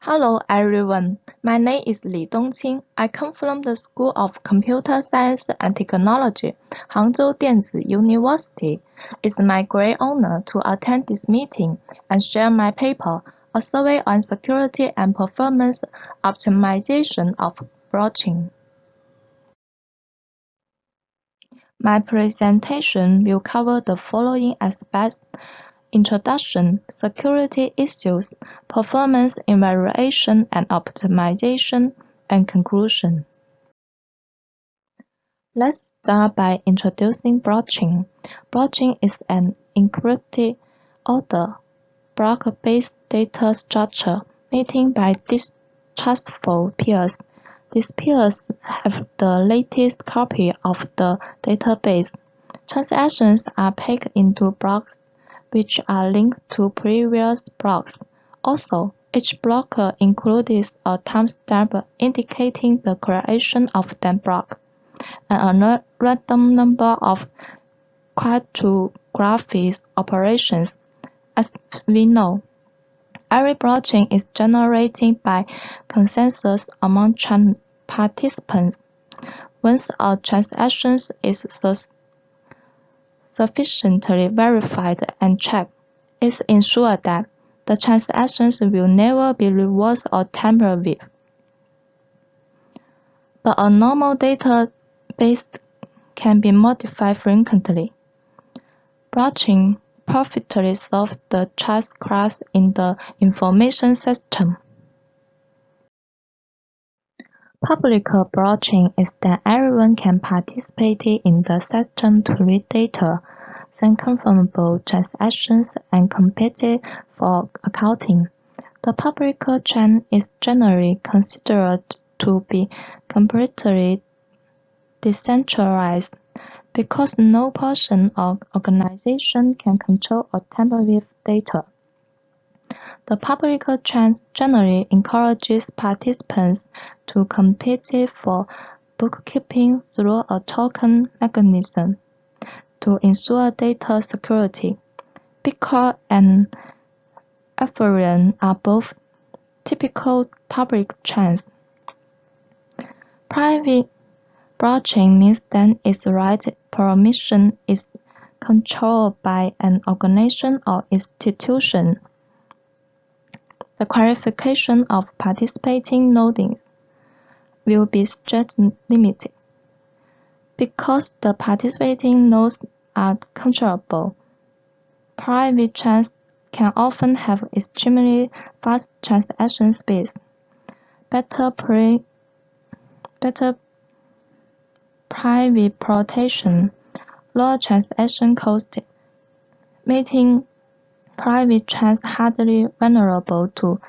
Hello everyone, my name is Li Dongqing. I come from the School of Computer Science and Technology, Hangzhou Dianzi University. It's my great honor to attend this meeting and share my paper, a survey on security and performance optimization of blockchain. My presentation will cover the following aspects: introduction, security issues, performance evaluation and optimization, and conclusion. Let's start by introducing blockchain. Blockchain is an encrypted order block-based data structure made by distrustful peers. These peers have the latest copy of the database. Transactions are packed into blocks which are linked to previous blocks. Also, each block includes a timestamp indicating the creation of that block, and a random number of cryptographic operations. As we know, every blockchain is generated by consensus among participants. Once a transaction is sufficiently verified and checked, it's ensured that the transactions will never be reversed or tampered with. But a normal database can be modified frequently. Blockchain perfectly solves the trust class in the information system. Public blockchain is that everyone can participate in the system to read data, send confirmable transactions, and compete for accounting. The public chain is generally considered to be completely decentralized because no person or organization can control or tamper with data. The public chain generally encourages participants to compete for bookkeeping through a token mechanism to ensure data security. Bitcoin and Ethereum are both typical public chains. Private blockchain means that its right permission is controlled by an organization or institution. The qualification of participating nodes will be strictly limited. Because the participating nodes are controllable, private chains can often have extremely fast transaction speeds, better private protection, lower transaction cost, making private chains hardly vulnerable to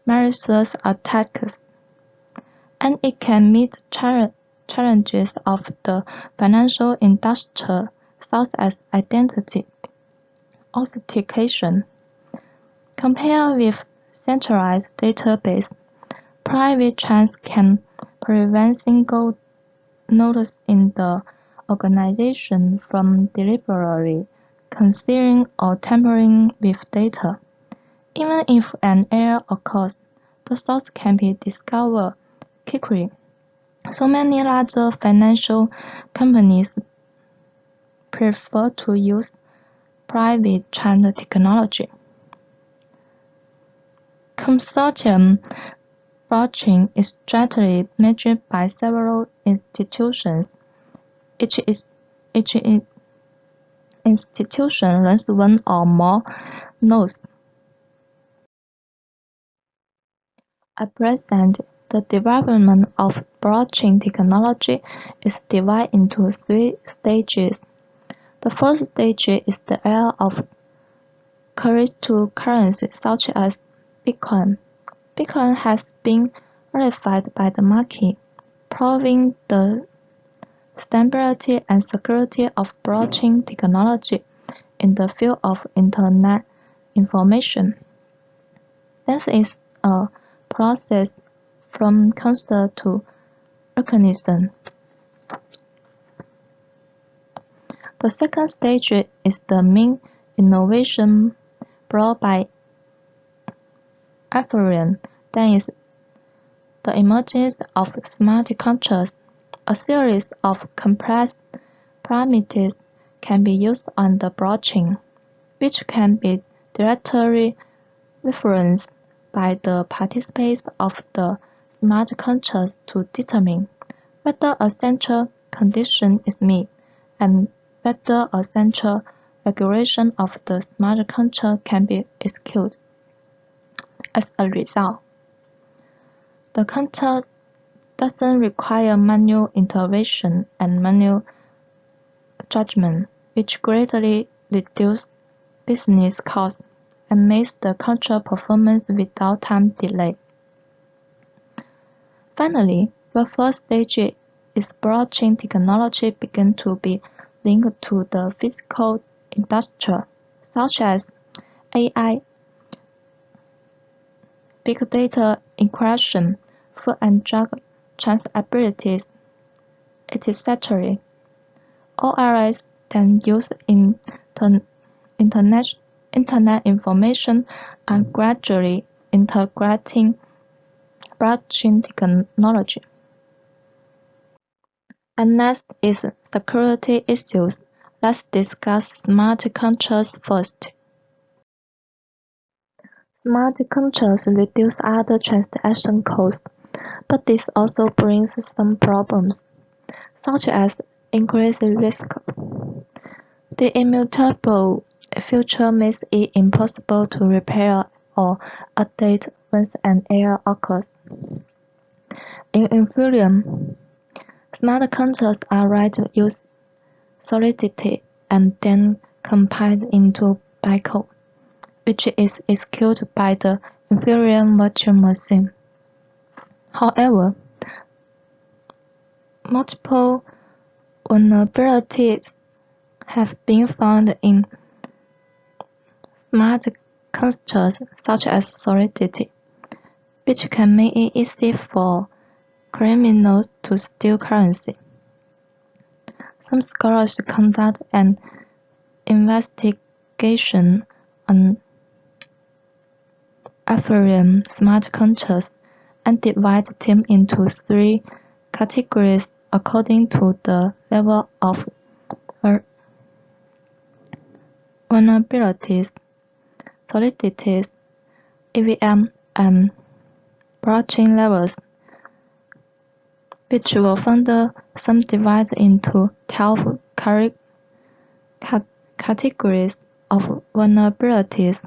malicious attacks, and it can meet challenges of the financial industry such as identity authentication. Compared with centralized database, private chains can prevent single nodes in the organization from deliberately concealing or tampering with data. Even if an error occurs, the source can be discovered quickly. So many larger financial companies prefer to use private chain technology. Consortium blockchain is jointly managed by several institutions. Each institution runs one or more nodes. At present, the development of blockchain technology is divided into 3 stages. The first stage is the era of cryptocurrency such as Bitcoin. Bitcoin has been verified by the market, proving the stability and security of blockchain technology in the field of Internet information. This is a process from concept to recognition. The second stage is the main innovation brought by Ethereum, then is the emergence of smart contracts. A series of complex parameters can be used on the blockchain, which can be directly referenced by the participants of the smart contract to determine whether a central condition is met and whether a central regulation of the smart contract can be executed. As a result, the contract doesn't require manual intervention and manual judgment, which greatly reduces business costs and makes the contract performance without time delay. Finally, the first stage is blockchain technology begin to be linked to the physical industry, such as AI, big data encryption, food and drug traceability, etc. All areas that use Internet information are gradually integrating blockchain technology. And next is security issues. Let's discuss smart contracts first. Smart contracts reduce other transaction costs, but this also brings some problems, such as increased risk. The immutable feature makes it impossible to repair or update once an error occurs. In Ethereum, smart contracts are written to use Solidity and then compiled into Backoff, which is executed by the Ethereum virtual machine. However, multiple vulnerabilities have been found in smart contracts such as Solidity, which can make it easy for criminals to steal currency. Some scholars conduct an investigation on Ethereum smart contracts and divide them into 3 categories according to the level of vulnerabilities, solidities, EVM, and blockchain levels, which were further subdivided into 12 categories of vulnerabilities.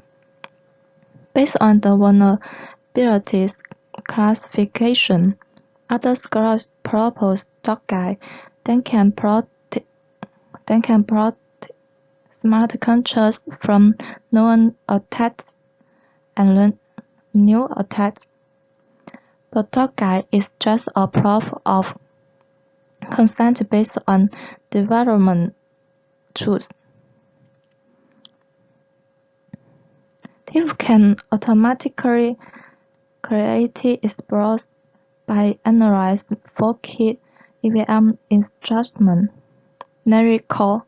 Based on the vulnerabilities classification, other scholars propose dot guide that can protect smart contracts from known attacks and new attacks. But dot guide is just a proof of concept based on development truth. Thieves can automatically create exploits by analyzing 4 key EVM instructions, namely call,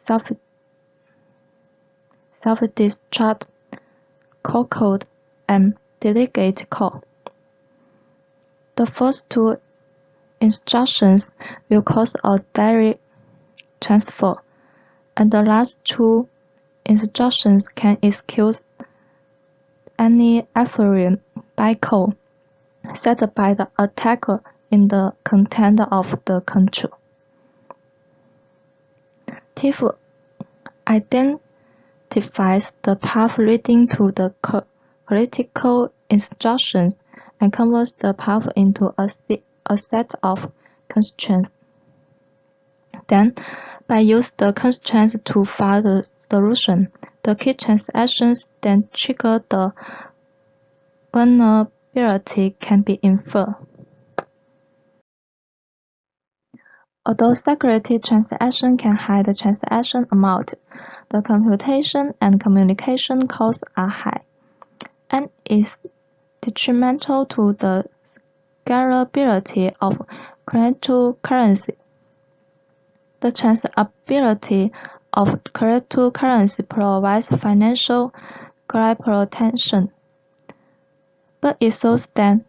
self-destruct, call code, and delegate call. The first 2 instructions will cause a direct transfer, and the last 2 instructions can execute any Ethereum bytecode set by the attacker in the content of the control. Thief identifies the path leading to the critical instructions and converts the path into a set of constraints. Then, by use the constraints to find the solution, the key transactions then trigger the vulnerability can be inferred. Although security transaction can hide the transaction amount, the computation and communication costs are high, and is detrimental to the scalability of cryptocurrency. The transferability of cryptocurrency provides financial protection. but it shows that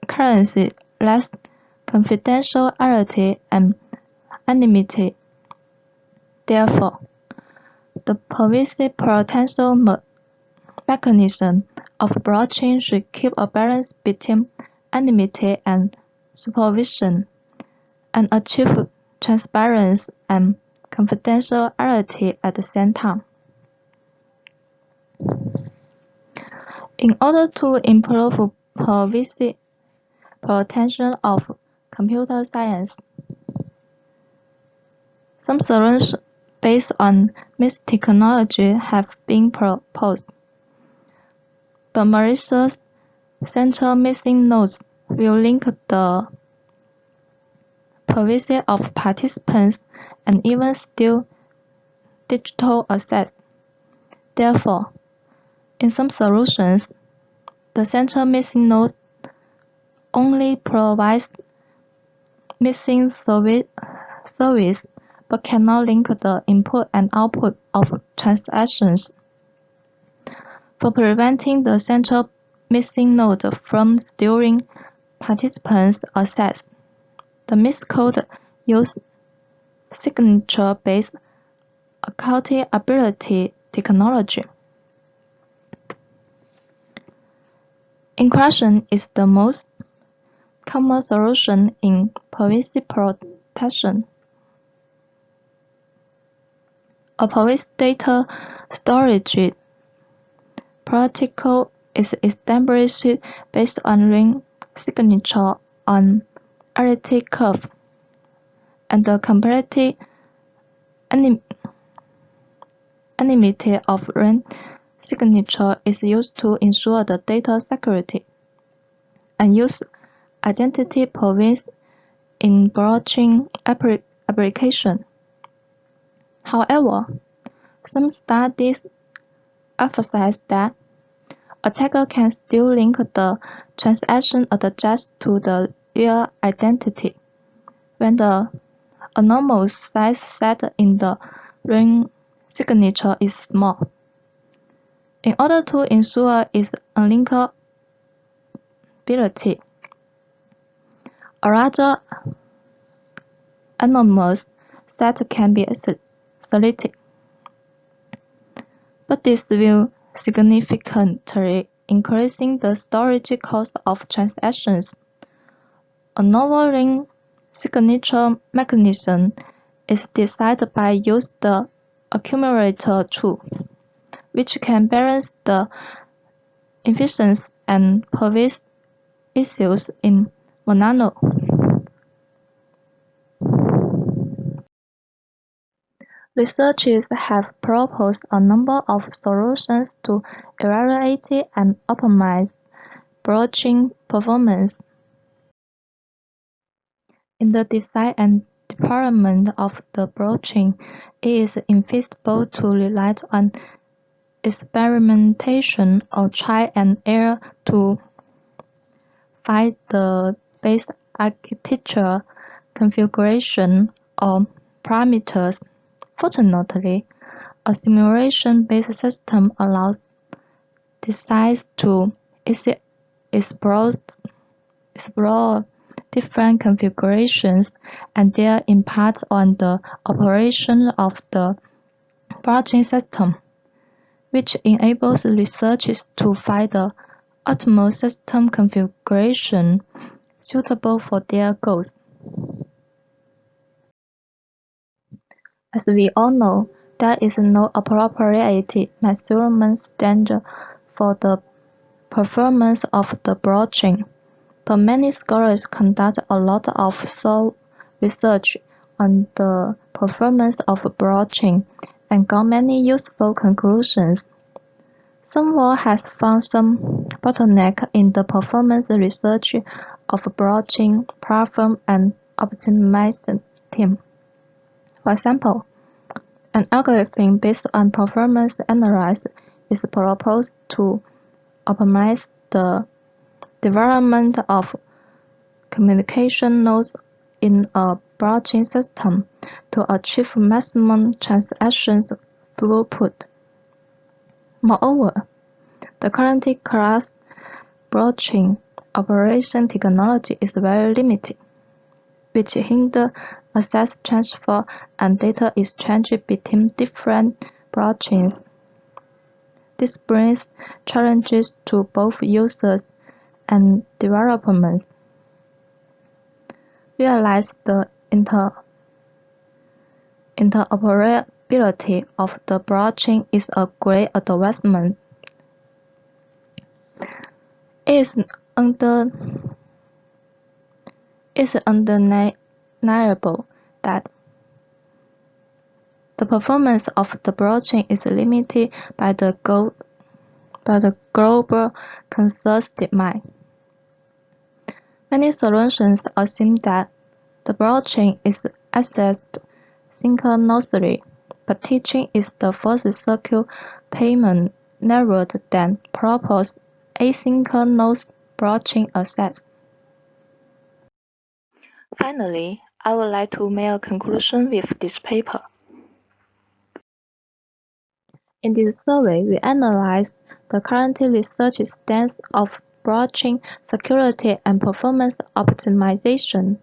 currency lacks confidentiality and anonymity. Therefore, the privacy protection mechanism of blockchain should keep a balance between anonymity and supervision, and achieve transparency and confidentiality at the same time. In order to improve privacy protection of computer science, some solutions based on mixed technology have been proposed. But malicious central missing nodes will link the privacy of participants and even steal digital assets. Therefore, in some solutions, the central missing node only provides missing service but cannot link the input and output of transactions. For preventing the central missing node from stealing participants' assets, the miscode uses signature-based accountability technology. Encryption is the most common solution in privacy protection. A privacy data storage protocol is established based on ring signature on arithmetic curve, and the complete anonymity of ring signature is used to ensure the data security, and use identity province in blockchain application. However, some studies emphasize that attacker can still link the transaction addressed to the real identity when the anomalous size set in the ring signature is small. In order to ensure its unlinkability, a larger anomalous set can be selected. But this will significantly increasing the storage cost of transactions. A novel ring signature mechanism is decided by use the accumulator tool, which can balance the efficiency and privacy issues in Monano. Researchers have proposed a number of solutions to evaluate and optimize blockchain performance. In the design and deployment of the blockchain, it is infeasible to rely on experimentation or try and error to find the base architecture, configuration, or parameters. Fortunately, a simulation-based system allows designers to explore different configurations and their impact on the operation of the blockchain system, which enables researchers to find the optimal system configuration suitable for their goals. As we all know, there is no appropriate measurement standard for the performance of the blockchain, but many scholars conduct a lot of thorough research on the performance of blockchain and got many useful conclusions. Some work has found some bottleneck in the performance research of blockchain platform and optimization team. For example, an algorithm based on performance analysis is proposed to optimize the development of communication nodes in a blockchain system to achieve maximum transaction throughput. Moreover, The current class blockchain operation technology is very limited, which hinders asset transfer and data exchange between different blockchains. This brings challenges to both users and developers. Realize the interoperability of the blockchain is a great advancement. It is undeniable that the performance of the blockchain is limited by the global consensus demand. Many solutions assume that the blockchain is accessed synchronously, but teaching is the first circuit payment network that proposes asynchronous blockchain access. Finally, I would like to make a conclusion with this paper. In this survey, we analyzed the current research stance of blockchain security and performance optimization.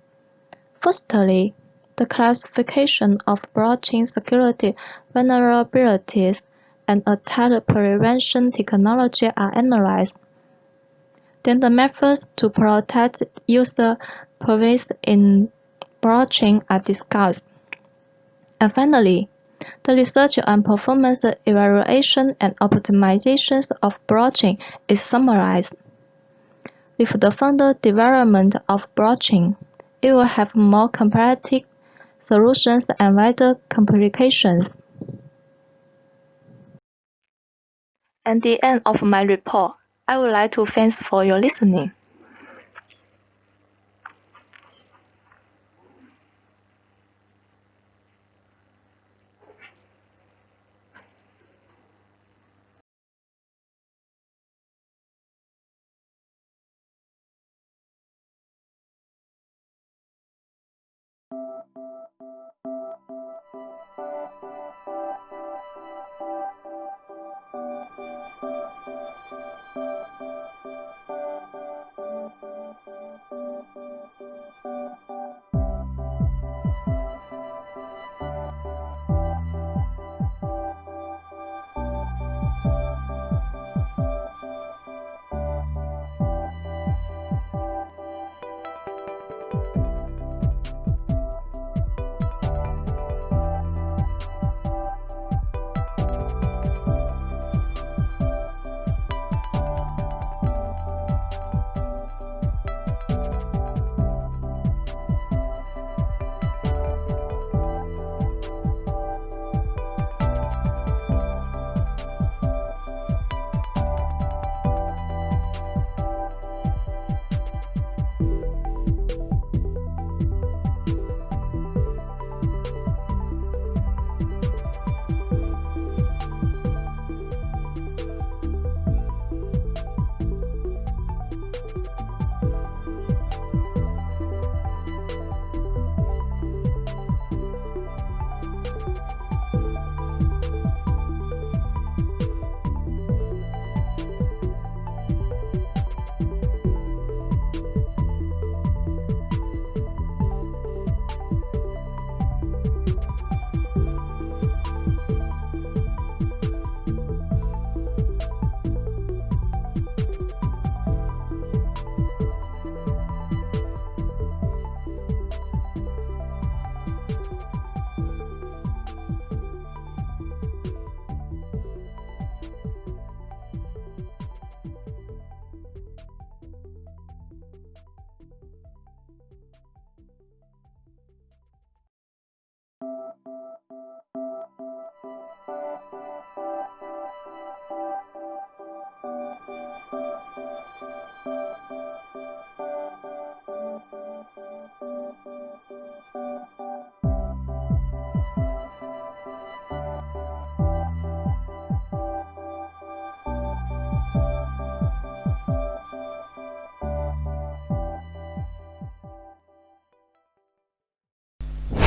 Firstly, the classification of blockchain security vulnerabilities and attack prevention technology are analyzed. Then the methods to protect user privacy in blockchain are discussed. And finally, the research on performance evaluation and optimizations of blockchain is summarized. With the further development of blockchain, it will have more competitive solutions and wider complications. At the end of my report, I would like to thank for your listening.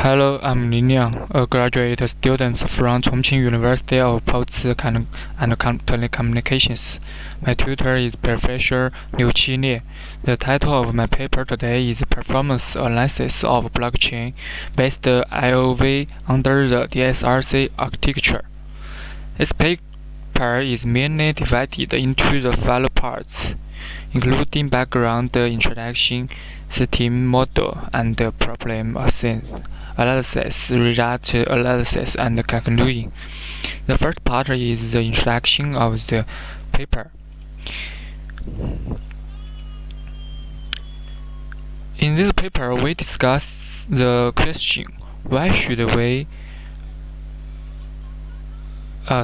Hello, I'm Lin Liang, a graduate student from Chongqing University of Posts and Telecommunications. My tutor is Professor Liu Qi. The title of my paper today is Performance Analysis of Blockchain-Based IOV under the DSRC Architecture. This paper is mainly divided into the following parts, including background introduction, system model, and problem analysis, result analysis, and conclusion. The first part is the introduction of the paper. In this paper, we discuss the question, why should we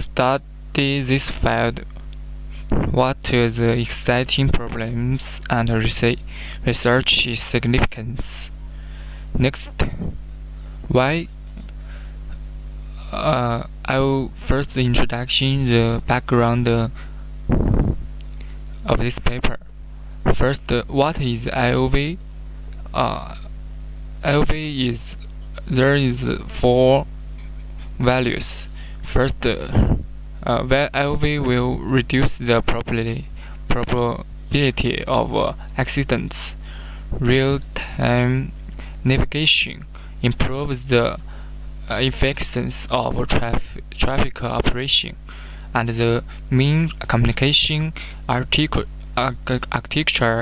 study this field? What are the exciting problems and research significance? Next, why I will first introduction the background of this paper. First, what is IOV? IOV is there is 4 values. First, IOV will reduce the probability of accidents. Real-time navigation improves the efficiency of traffic operation, and the main communication architecture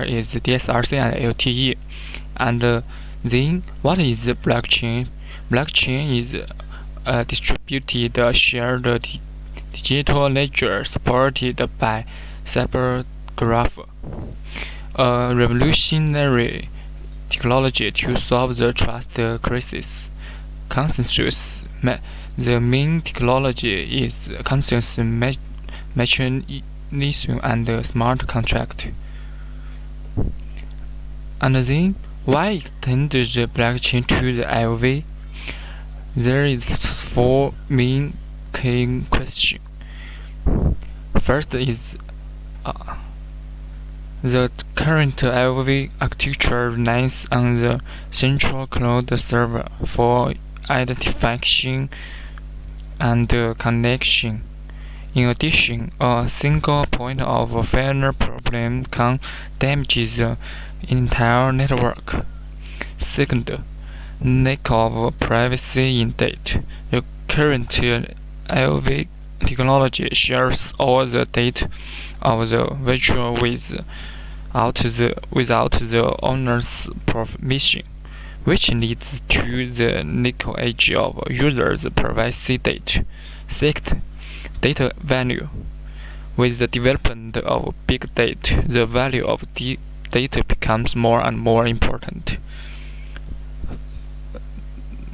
is DSRC and LTE. And then, what is the blockchain? Blockchain is a distributed shared digital ledger supported by Cybersecurity, a revolutionary technology to solve the trust crisis. Consensus. The main technology is consensus mechanism and smart contract. And then, why extend the blockchain to the IOV? There is 4 main key questions. First is the current IOV architecture relies on the central cloud server for identification and connection. In addition, a single point of failure problem can damage the entire network. Second, lack of privacy in data. The current IOV technology shares all the data of the virtual without the owner's permission, which leads to the leakage of users' privacy data. Sixth, data value. With the development of big data, the value of data becomes more and more important.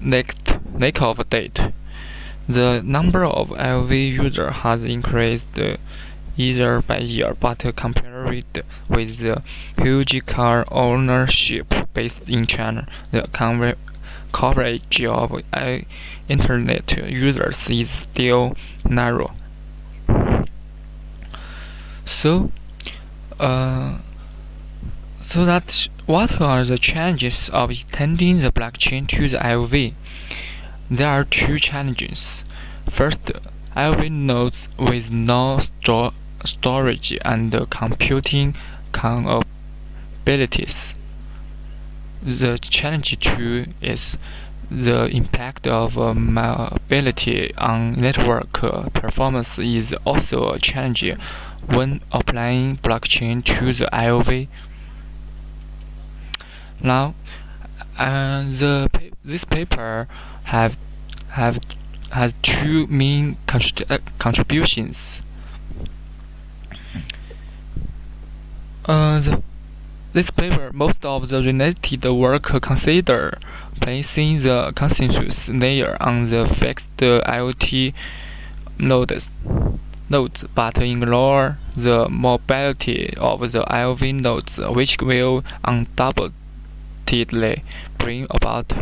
Next, lack of data. The number of IOV users has increased year by year, but compared with the huge car ownership base in China, the coverage of internet users is still narrow. So that what are the challenges of extending the blockchain to the IOV? There are 2 challenges. First, IOV nodes with no storage and computing capabilities. The challenge 2 is the impact of mobility on network performance is also a challenge when applying blockchain to the IOV. Now, this paper has 2 main contributions. This paper, most of the related work consider placing the consensus layer on the fixed IoT nodes, but ignore the mobility of the IOV nodes, which will undoubtedly bring about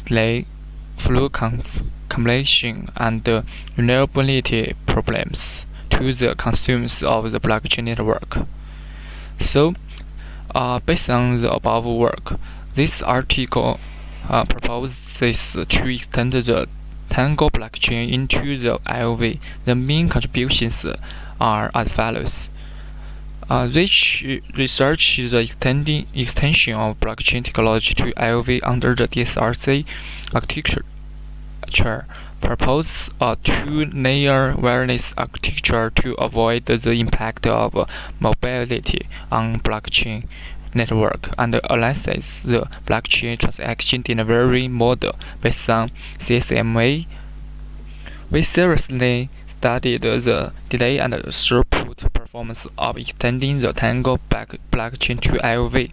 delay, flow completion, and reliability problems to the consumers of the blockchain network. So, based on the above work, this article proposes to extend the Tango blockchain into the IOV. The main contributions are as follows. This research is the extension of blockchain technology to IOV under the DSRC architecture. Propose a two-layer wireless architecture to avoid the impact of mobility on blockchain network and analyzes the blockchain transaction delivery model based on CSMA. We seriously studied the delay and throughput performance of extending the Tango blockchain to IOV.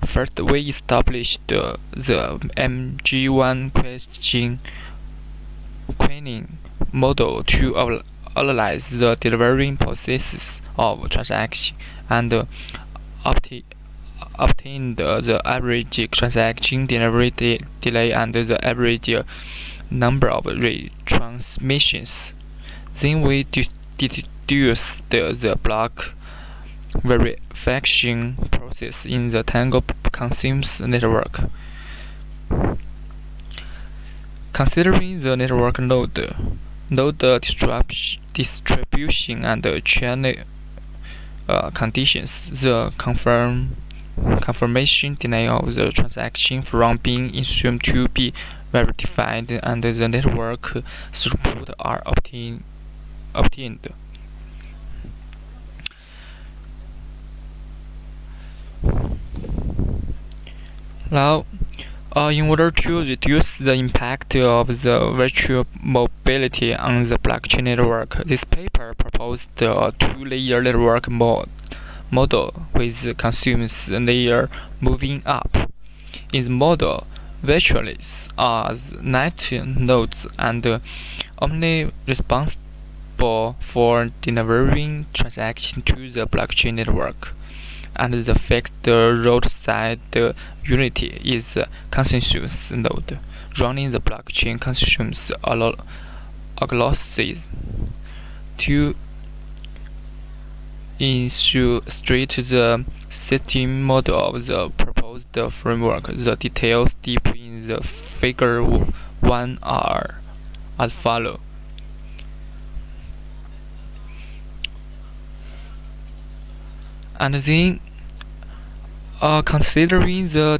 First, we established the MG1 questioning model to analyze the delivery processes of transactions and obtained the average transaction delivery delay and the average number of retransmissions. Then we deduced the block verification process in the Tango consensus network. Considering the network node distribution and channel conditions, the confirmation delay of the transaction from being assumed to be verified and the network throughput are obtained. Now, in order to reduce the impact of the virtual mobility on the blockchain network, this paper proposed a two-layer network model with consumes layer moving up. In the model, virtualists are net nodes and only responsible for delivering transactions to the blockchain network. And the fixed roadside unity is consensus node, running the blockchain consensus algorithms to illustrate the system model of the proposed framework. The details deep in the figure 1 are as follows. And then, considering the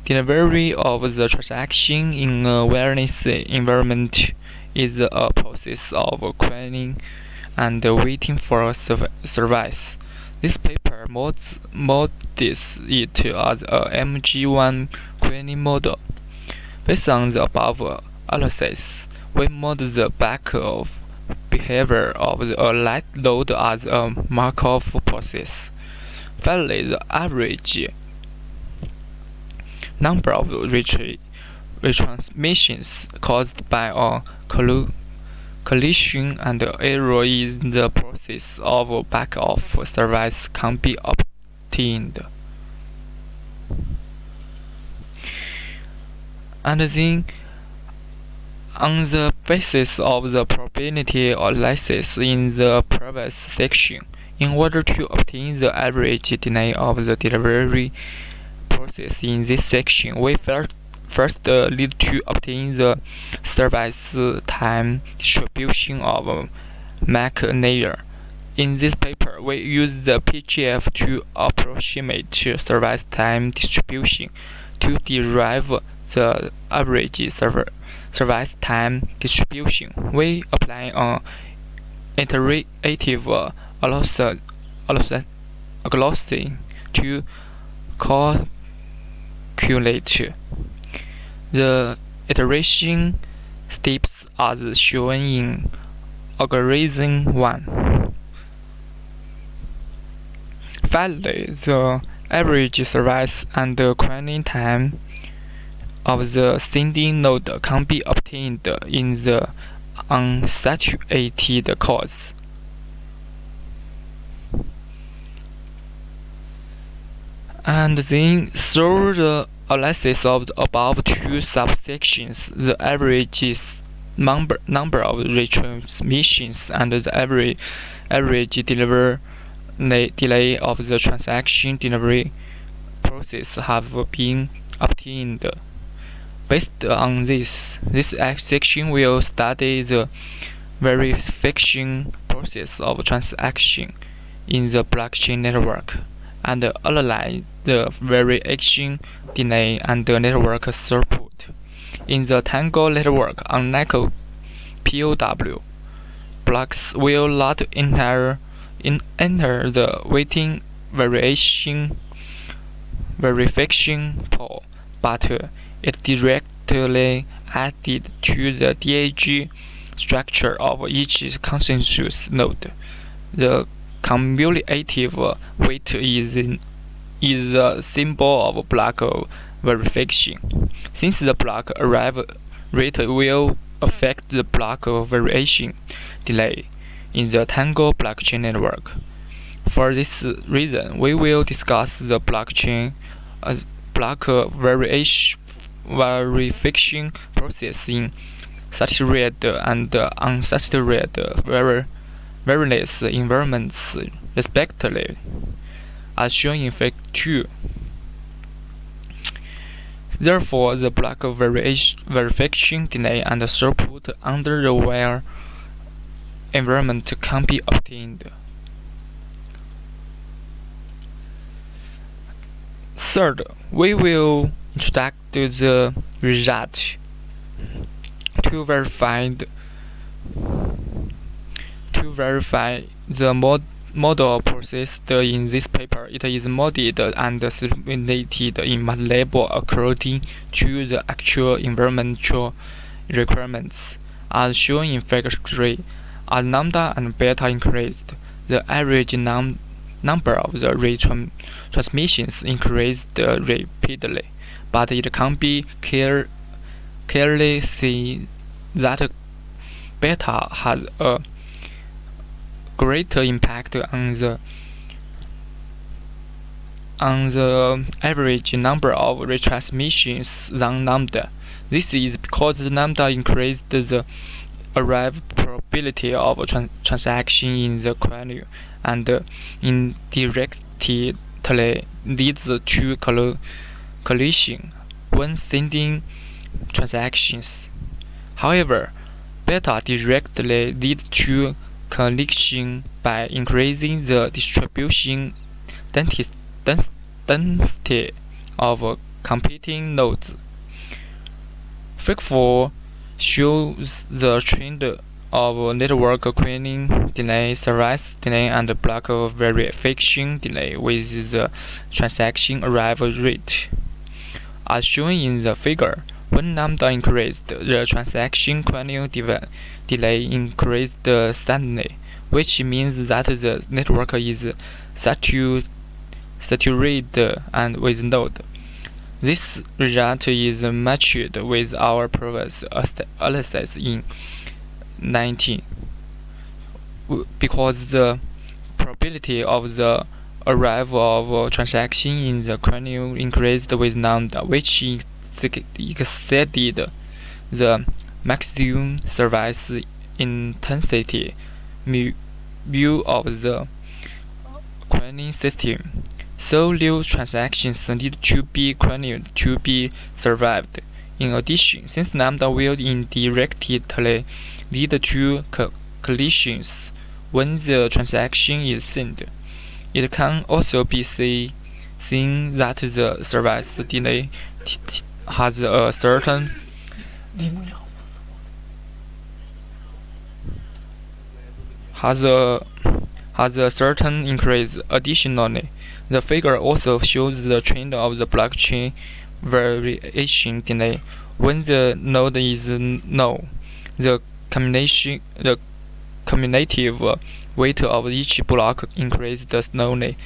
delivery of the transaction in a wireless environment is a process of queuing and waiting for service. This paper models it as a MG1 queuing model. Based on the above analysis, we model the Backoff behavior of a light load as a Markov process. Finally, the average number of retransmissions caused by a collision and error in the process of Backoff service can be obtained. And then, on the basis of the probability analysis in the previous section, in order to obtain the average delay of the delivery process in this section, we first need to obtain the service time distribution of MAC layer. In this paper, we use the PGF to approximate service time distribution to derive the average service time distribution. We apply an iterative algorithm to calculate the iteration steps as shown in algorithm 1. Finally, the average service and queuing time of the sending node can be obtained in the unsaturated cores. And then, through the analysis of the above two subsections, the average number of retransmissions and the average delay of the transaction delivery process have been obtained. Based on this section will study the verification process of transaction in the blockchain network and analyze the variation delay and the network throughput. In the Tango network, unlike POW, blocks will not enter the waiting verification pool, but it directly added to the DAG structure of each consensus node. The cumulative weight is a symbol of block verification. Since the block arrival rate will affect the block variation delay in the Tango blockchain network. For this reason, we will discuss the blockchain block verification process in saturated and unsaturated wireless environments respectively, as shown in Figure 2. Therefore, the block verification delay and throughput under the wire environment can be obtained. Third, we will introduce the result to verify the model processed in this paper. It is modeled and simulated in MATLAB according to the actual environmental requirements, as shown in Figure 3. As lambda and beta increased, the average number of the retransmissions increased rapidly, but it can be clearly seen that beta has a greater impact on the average number of retransmissions than lambda. This is because lambda increased the arrival probability of transaction in the kernel and indirectly leads to collision when sending transactions. However, beta directly leads to collision by increasing the distribution density of competing nodes. Figure 4 shows the trend of network queuing delay, service delay, and block verification delay with the transaction arrival rate. As shown in the figure, when lambda increased, the transaction queuing delay increased suddenly, which means that the network is saturated and with node. This result is matched with our previous analysis in 19, because the probability of the arrival of transaction in the kernel increased with lambda, which exceeded the maximum service intensity mu of the queuing system. So new transactions need to be queued to be survived. In addition, since lambda will indirectly lead to collisions when the transaction is sent, it can also be seen that the service delay has a certain increase. Additionally, the figure also shows the trend of the blockchain variation delay. When the node is null, the cumulative weight of each block increases slowly,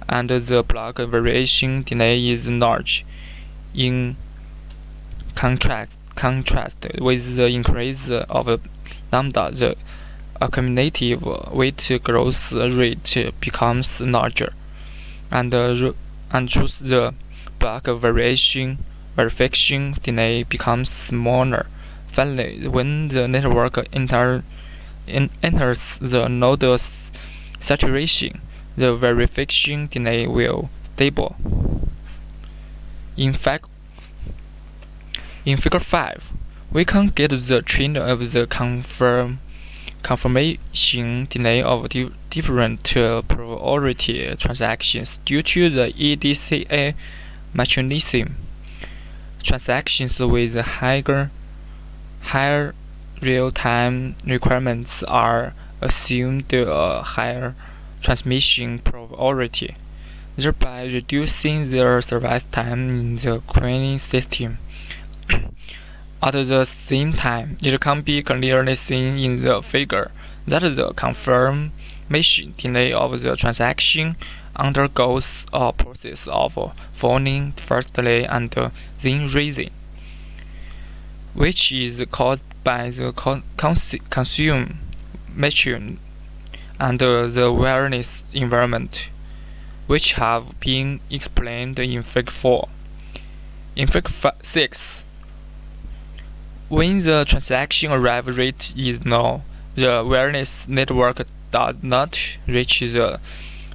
and the block variation delay is large. In contrast with the increase of lambda, the cumulative weight growth rate becomes larger, and thus the block verification delay becomes smaller. Finally, when the network enters the node saturation, the verification delay will stable. In fact, In Figure 5, we can get the trend of the confirmation delay of different priority transactions due to the EDCA mechanism. Transactions with higher real-time requirements are assumed a higher transmission priority, thereby reducing their service time in the queuing system. At the same time, it can be clearly seen in the figure that the confirmation delay of the transaction undergoes a process of falling firstly and then rising, which is caused by the consume machine and the wireless environment, which have been explained in Figure 4. In Figure 6, when the transaction arrival rate is low, the wireless network does not reach the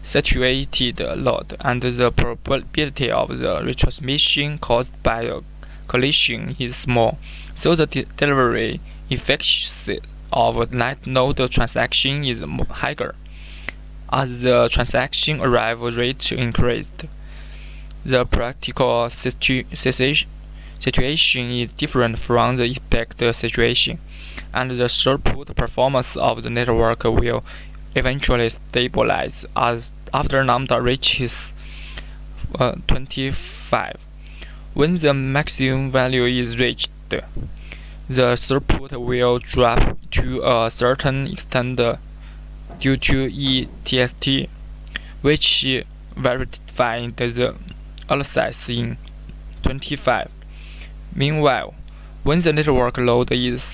saturated load, and the probability of the retransmission caused by a collision is small, so the delivery efficiency of net node transaction is higher. As the transaction arrival rate increased, the practical situation is different from the expected situation, and the throughput performance of the network will eventually stabilize after lambda reaches 25. When the maximum value is reached, the throughput will drop to a certain extent due to ETST, which verified the analysis in 25. Meanwhile, when the network load is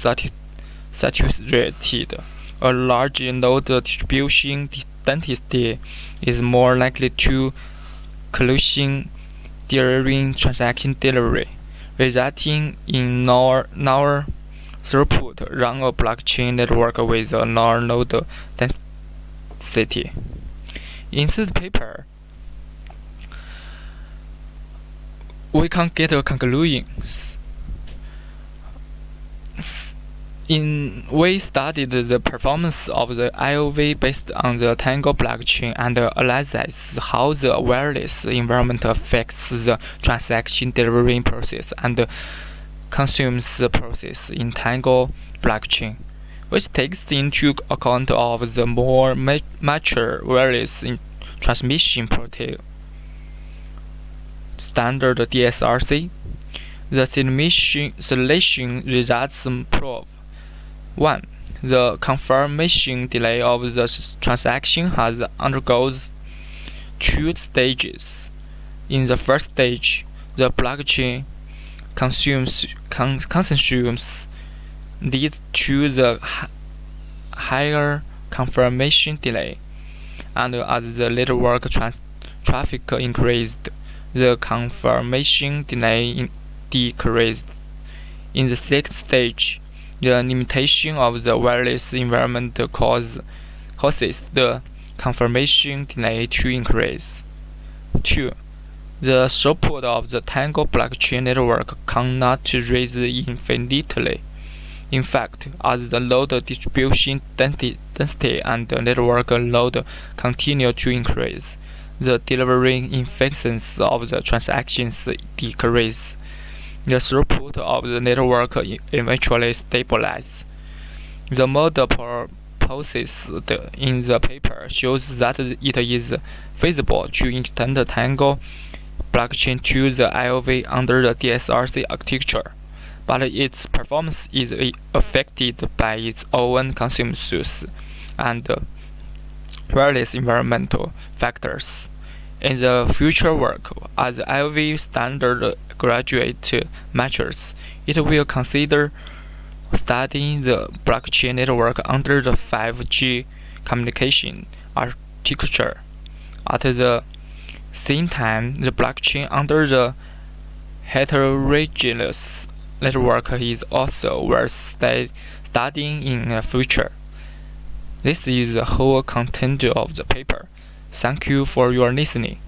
saturated, a large node distribution density is more likely to collision during transaction delivery, resulting in lower throughput run a blockchain network with a lower node density. In this paper, we can get a conclusion. We studied the performance of the IOV based on the Tango blockchain and analyzed how the wireless environment affects the transaction delivery process and consumes the process in Tango blockchain, which takes into account of the more mature wireless transmission protocol standard DSRC. The simulation results prove: 1. The confirmation delay of the transaction has undergoes 2 stages. In the first stage, the blockchain consumes leads to the higher confirmation delay, and as the network traffic increased, the confirmation delay decreased. In the second stage, the limitation of the wireless environment causes the confirmation delay to increase. 2. The throughput of the Tango blockchain network cannot rise infinitely. In fact, as the load distribution density and the network load continue to increase, the delivery efficiency of the transactions decrease. The throughput of the network eventually stabilizes. The model proposed in the paper shows that it is feasible to extend the Tango blockchain to the IOV under the DSRC architecture, but its performance is affected by its own consumptions and various environmental factors. In the future work, as IOV standard graduate matures, it will consider studying the blockchain network under the 5G communication architecture. At the same time, the blockchain under the heterogeneous network is also worth studying in the future. This is the whole content of the paper. Thank you for your listening.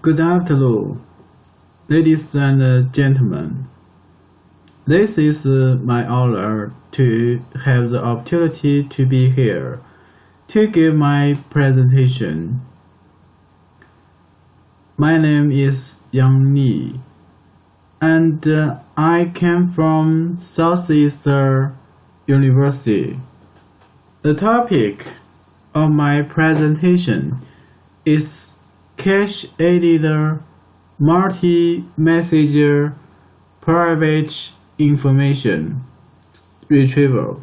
Good afternoon, ladies and gentlemen. This is my honor to have the opportunity to be here to give my presentation. My name is Yang Ni, and I came from Southeastern University. The topic of my presentation is cache-aided multi-message private information retrieval.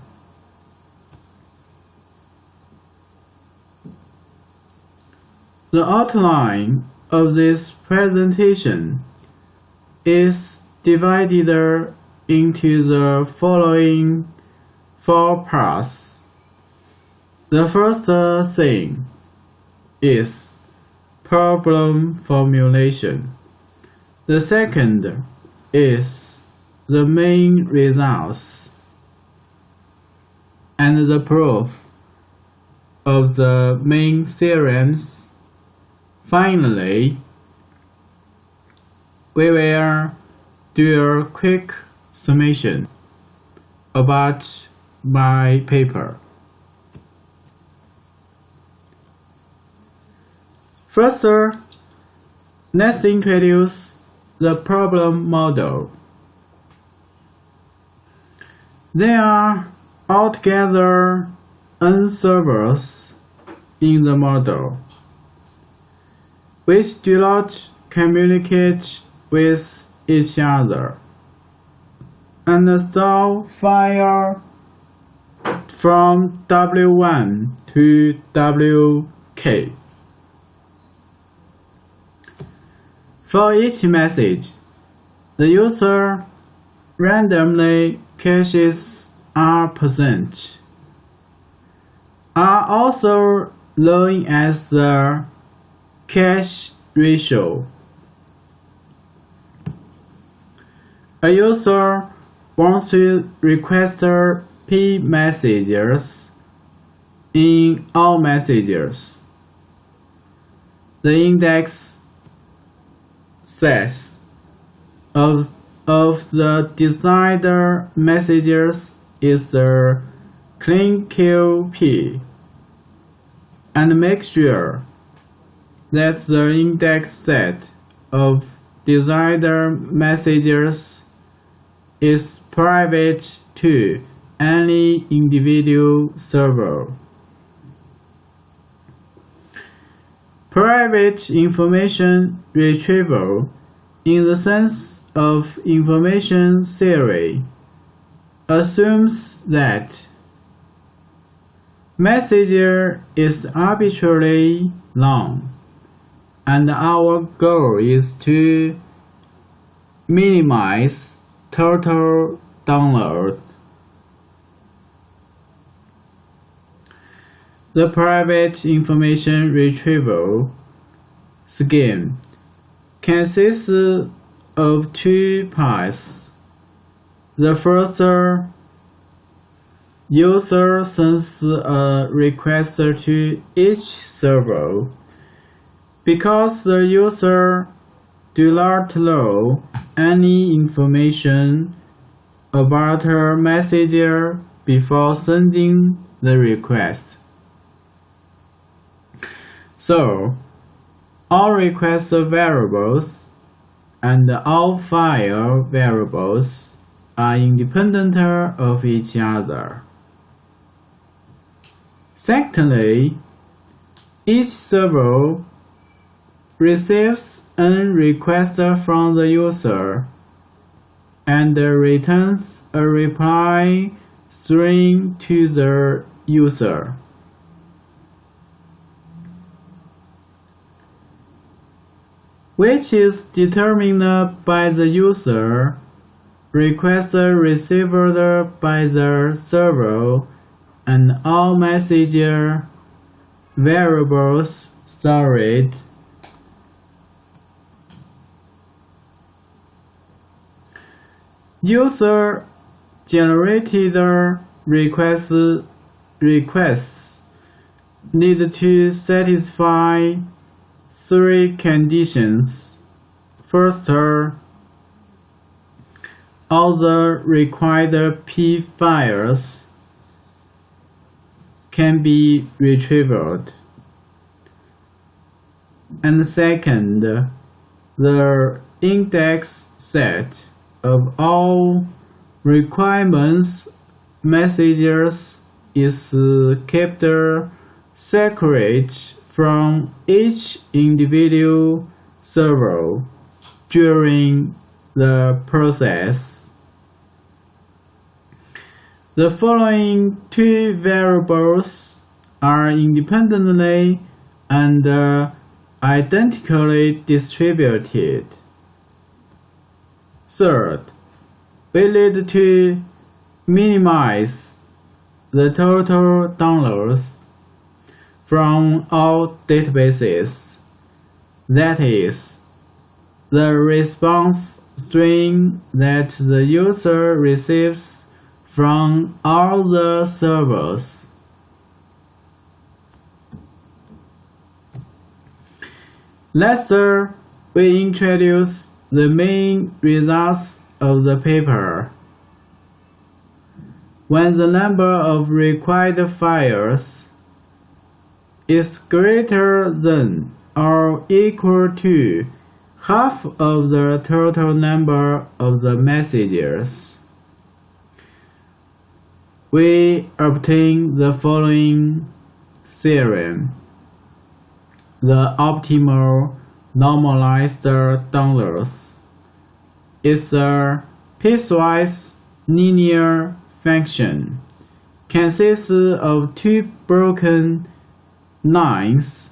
The outline of this presentation is divided into the following 4 parts. The first thing is problem formulation. The second is the main results and the proof of the main theorems. Finally, we will do a quick summation about my paper. First, let's introduce the problem model. There are altogether n servers in the model, which do not communicate with each other and store file from W1 to WK. For each message, the user randomly caches R%, are also known as the cache ratio. A user wants to request P messages in all messages. The index set of the desired messages is the clean QP, and make sure that the index set of desired messages is private to any individual server. Private information retrieval, in the sense of information theory, assumes that message is arbitrarily long, and our goal is to minimize total download. The private information retrieval scheme consists of 2 parts. The first, user sends a request to each server. Because the user do not know any information about her messenger before sending the request. So, all request variables and all file variables are independent of each other. Secondly, each server receives a request from the user and returns a reply string to the user. Which is determined by the user, request received by the server, and all messenger variables stored. User-generated requests need to satisfy three conditions. First, all the required P files can be retrieved. And second, the index set of all requirements messages is kept separate from each individual server during the process. The following two variables are independently and identically distributed. Third, we need to minimize the total downloads from all databases, that is, the response string that the user receives from all the servers. Later, we introduce the main results of the paper. When the number of required files is greater than or equal to half of the total number of the messages, we obtain the following theorem. The optimal normalized downloads is a piecewise linear function, consists of two broken lines,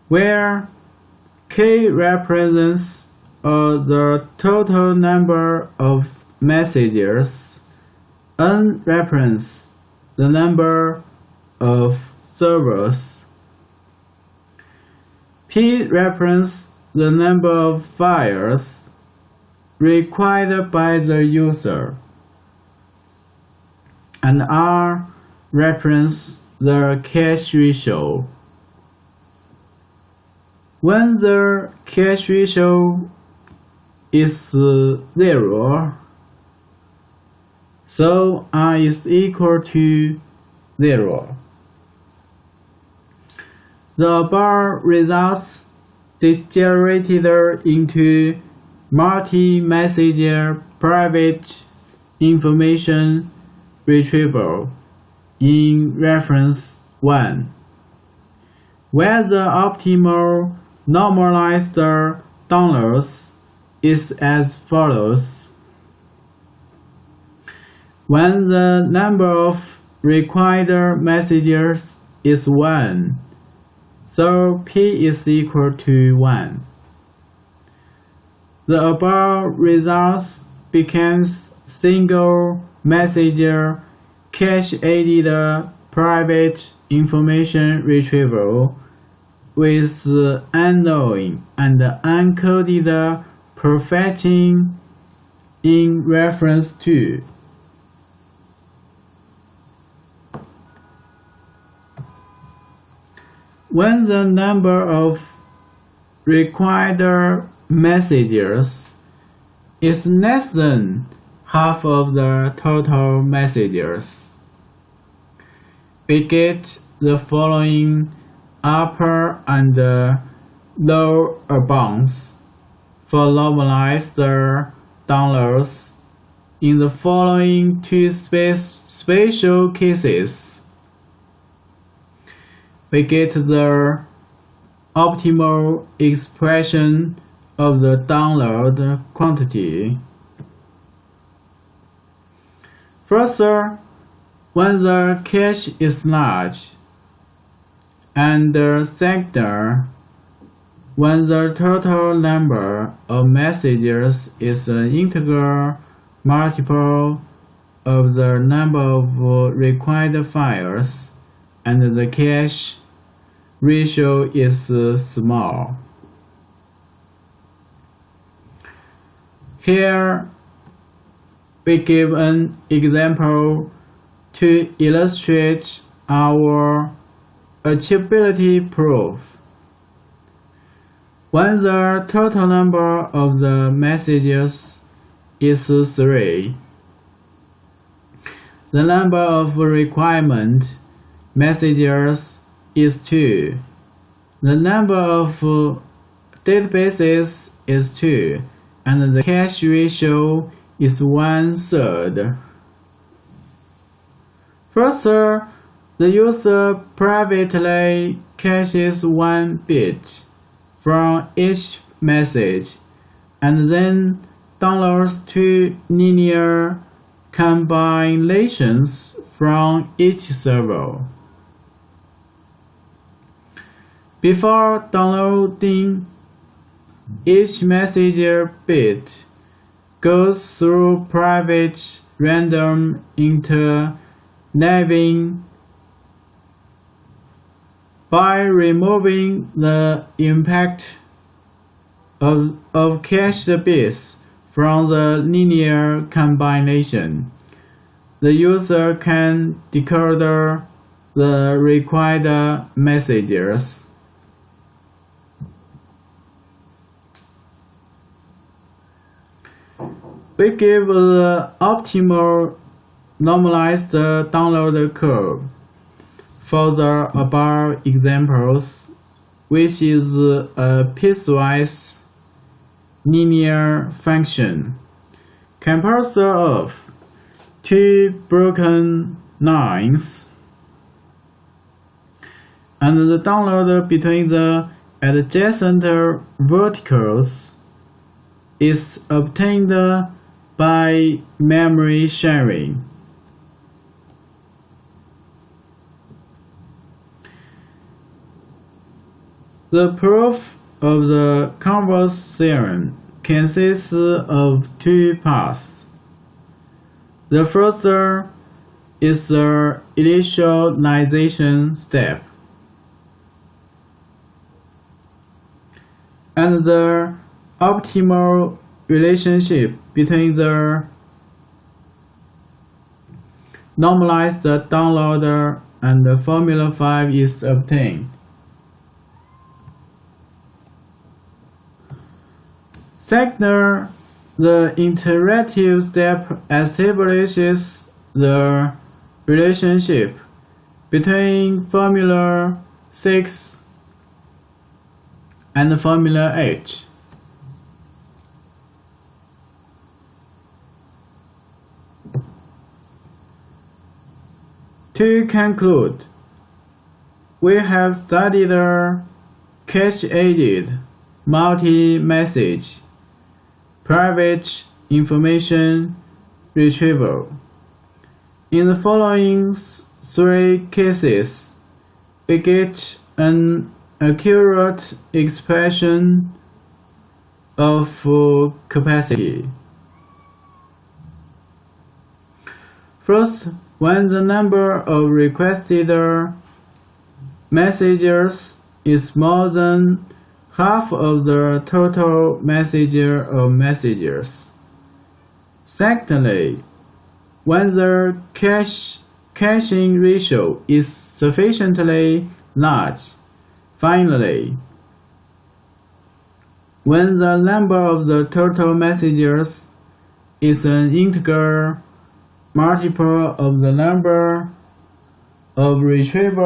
where k represents the total number of messages, n represents the number of servers, p represents the number of files required by the user, and r represents the cache ratio. When the cache ratio is 0, so r is equal to 0. The above results degenerated into multi-message private information retrieval in reference 1, where the optimal normalized downloads is as follows. When the number of required messages is 1, so P is equal to 1. The above results becomes single messenger cache-aided private information retrieval with unknown and uncoded prefetching in reference to. When the number of required messages is less than half of the total messages, we get the following upper and lower bounds for normalized downloads in the following two spatial cases. We get the optimal expression of the download quantity. First, when the cache is large, and second, when the total number of messages is an integral multiple of the number of required files, and the cache ratio is small. Here we give an example to illustrate our achievability proof. when the total number of the messages is 3. The number of requirement messages is 2. The number of databases is 2, and the cache ratio is 1/3. Further, the user privately caches 1 bit from each message and then downloads 2 linear combinations from each server. Before downloading, each messenger bit goes through private random interleaving by removing the impact of cached bits from the linear combination. The user can decode the required messages. We give the optimal normalized download curve for the above examples, which is a piecewise linear function composed of 2 broken lines, and the download between the adjacent verticals is obtained by memory sharing. The proof of the converse theorem consists of 2 parts. The first is the initialization step, and the optimal relationship between the normalized downloader and the Formula 5 is obtained. Second, the iterative step establishes the relationship between Formula 6 and Formula 8. To conclude, we have studied cache-aided multi-message private information retrieval. In the following 3 cases, we get an accurate expression of capacity. First, when the number of requested messages is more than half of the total messages. Secondly, when the caching ratio is sufficiently large. Finally, when the number of the total messages is an integer multiple of the number of retrieved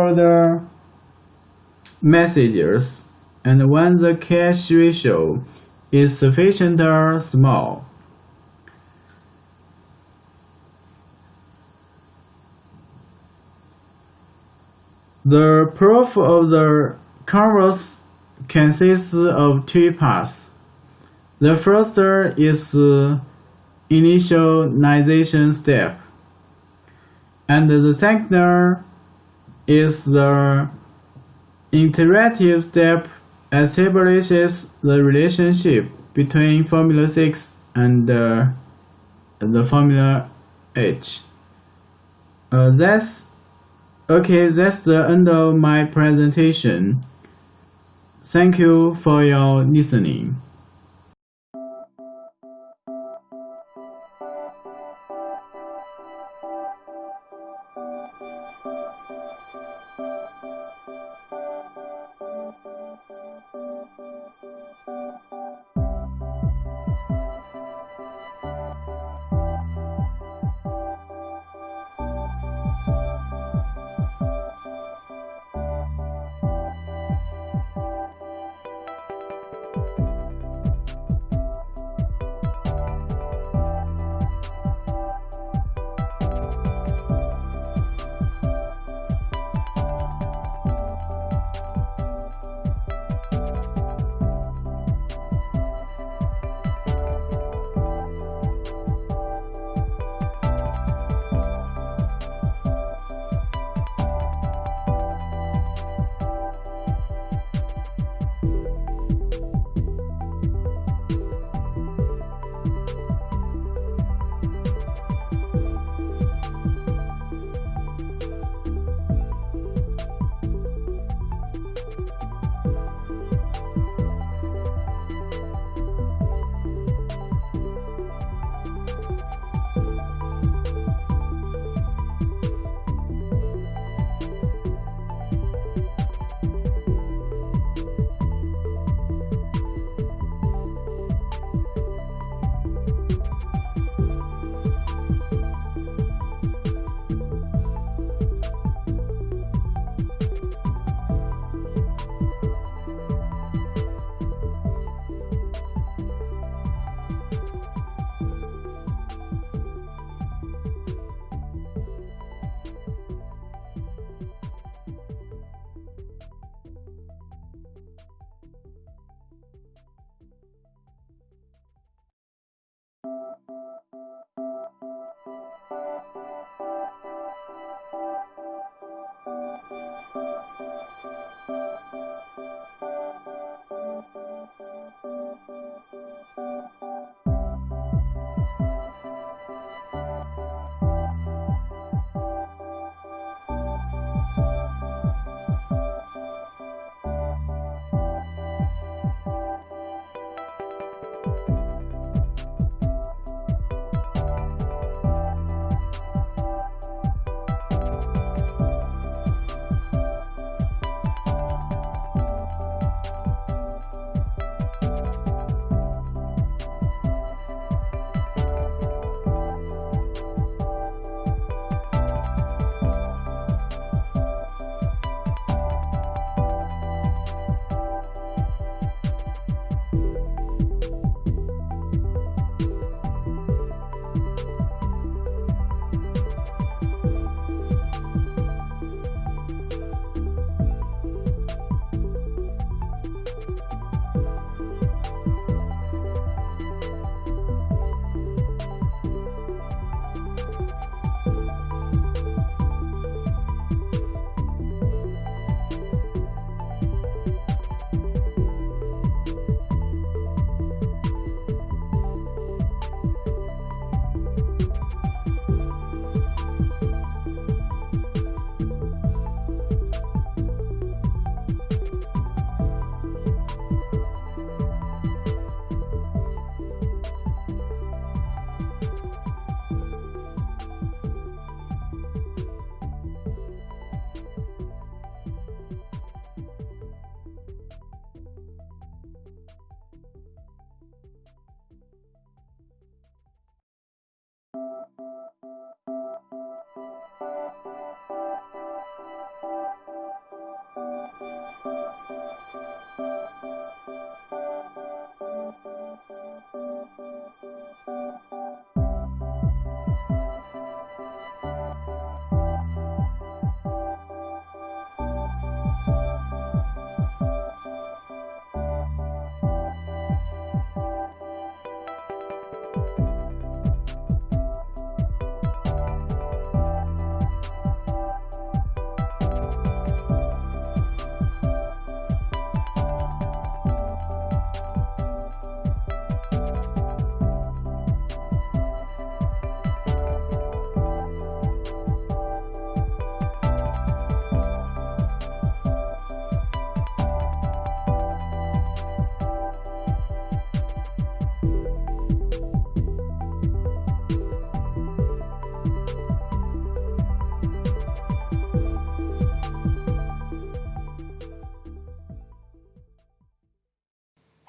messages, and when the cache ratio is sufficiently small. The proof of the converse consists of 2 parts. The first is the initialization step, and the second is the iterative step establishes the relationship between Formula 6 and the Formula 8. That's the end of my presentation. Thank you for your listening.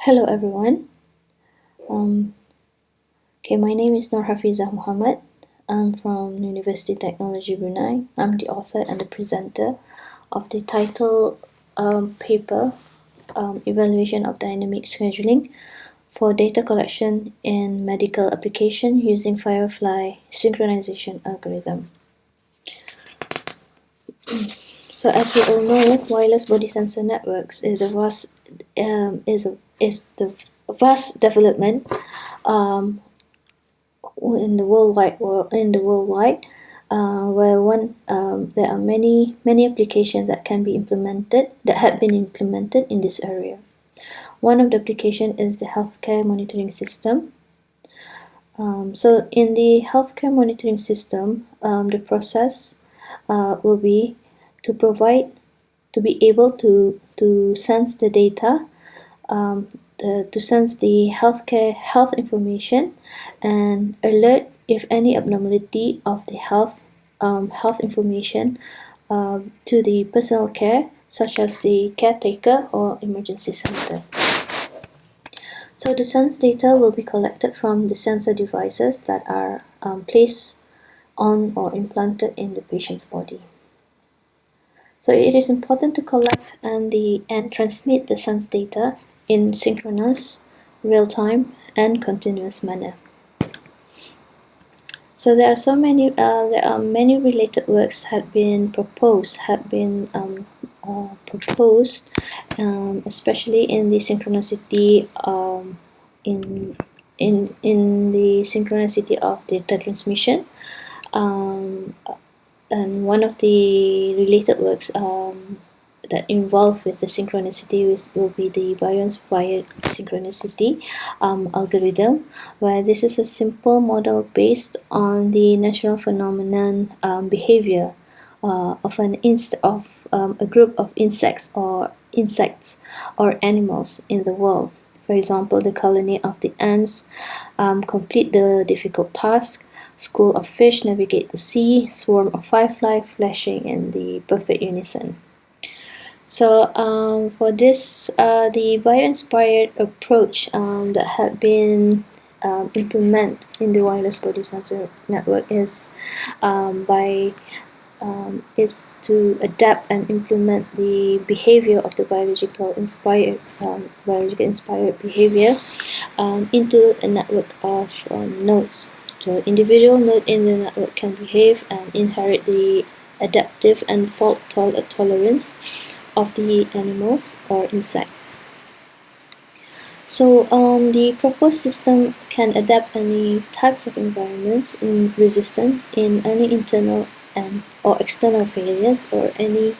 Hello everyone. My name is Nur Hafizah Muhammad. I'm from University of Technology Brunei. I'm the author and the presenter of the title paper, Evaluation of Dynamic Scheduling for Data Collection in Medical Application using Firefly Synchronization Algorithm. So as we all know, wireless body sensor networks is the vast development in the worldwide there are many applications that have been implemented in this area. One of the applications is the healthcare monitoring system. So in the healthcare monitoring system, the process will be to be able to sense the data, to sense the health information and alert if any abnormality of the health information to the personal care, such as the caretaker or emergency center. So the sense data will be collected from the sensor devices that are placed on or implanted in the patient's body. So it is important to collect and transmit the sense data in synchronous, real-time, and continuous manner. So there are many related works have been proposed, especially in the synchronicity in the synchronicity of data transmission. And one of the related works that involved with the synchronicity will be the bio-inspired synchronicity algorithm, where this is a simple model based on the natural phenomenon behavior of a group of insects or animals in the world. For example, the colony of the ants complete the difficult task, school of fish navigate the sea, swarm of firefly flashing in the perfect unison. So for this, the bio-inspired approach that had been implemented in the wireless body sensor network is to adapt and implement the behavior of the biological inspired behavior into a network of nodes. So individual node in the network can behave and inherit the adaptive and fault tolerance of the animals or insects. So the proposed system can adapt any types of environments in resistance in any internal or external failures or any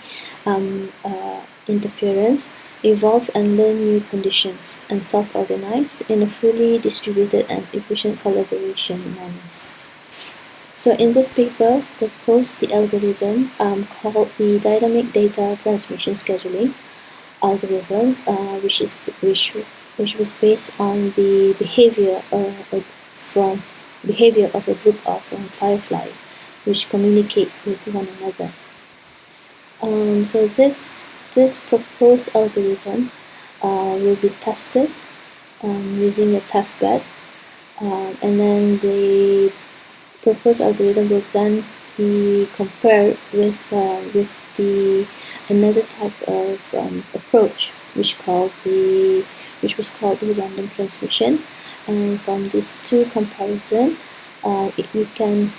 interference, evolve and learn new conditions, and self-organize in a fully distributed and efficient collaboration manners. So in this paper, proposed the algorithm called the Dynamic Data Transmission Scheduling algorithm, which was based on the behavior of a group of firefly, which communicate with one another. So this proposed algorithm will be tested using a test bed, and then the proposed algorithm will then be compared with another type of approach, which was called the random transmission. And from these two comparisons, we can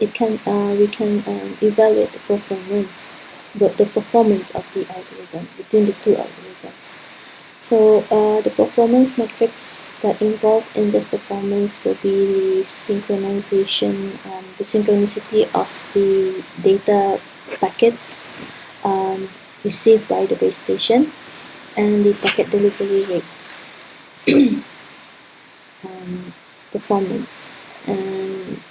evaluate the performance of the algorithm between the two algorithms. So the performance metrics that involved in this performance will be the synchronization, the synchronicity of the data packets received by the base station, and the packet delivery rate performance, and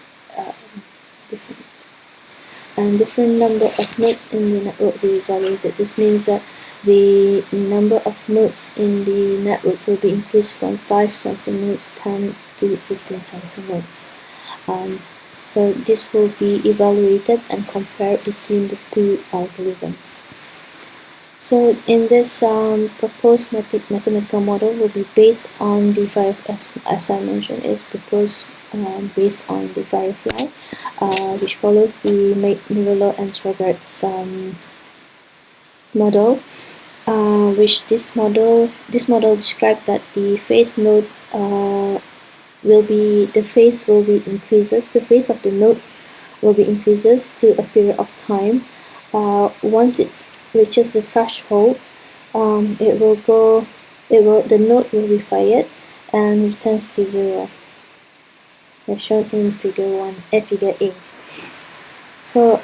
different number of nodes in the network will be evaluated. This means that the number of nodes in the network will be increased from 5 sensing nodes, 10 to 15 sensing nodes. So this will be evaluated and compared between the two algorithms. So in this proposed mathematical model will be based on the as I mentioned, is proposed based on the Firefly, which follows the Mirror and Strogat's model, which this model described that the phase node the phase of the nodes will be increases to a period of time. Once it reaches the threshold, the node will be fired and returns to 0, as shown in figure A. So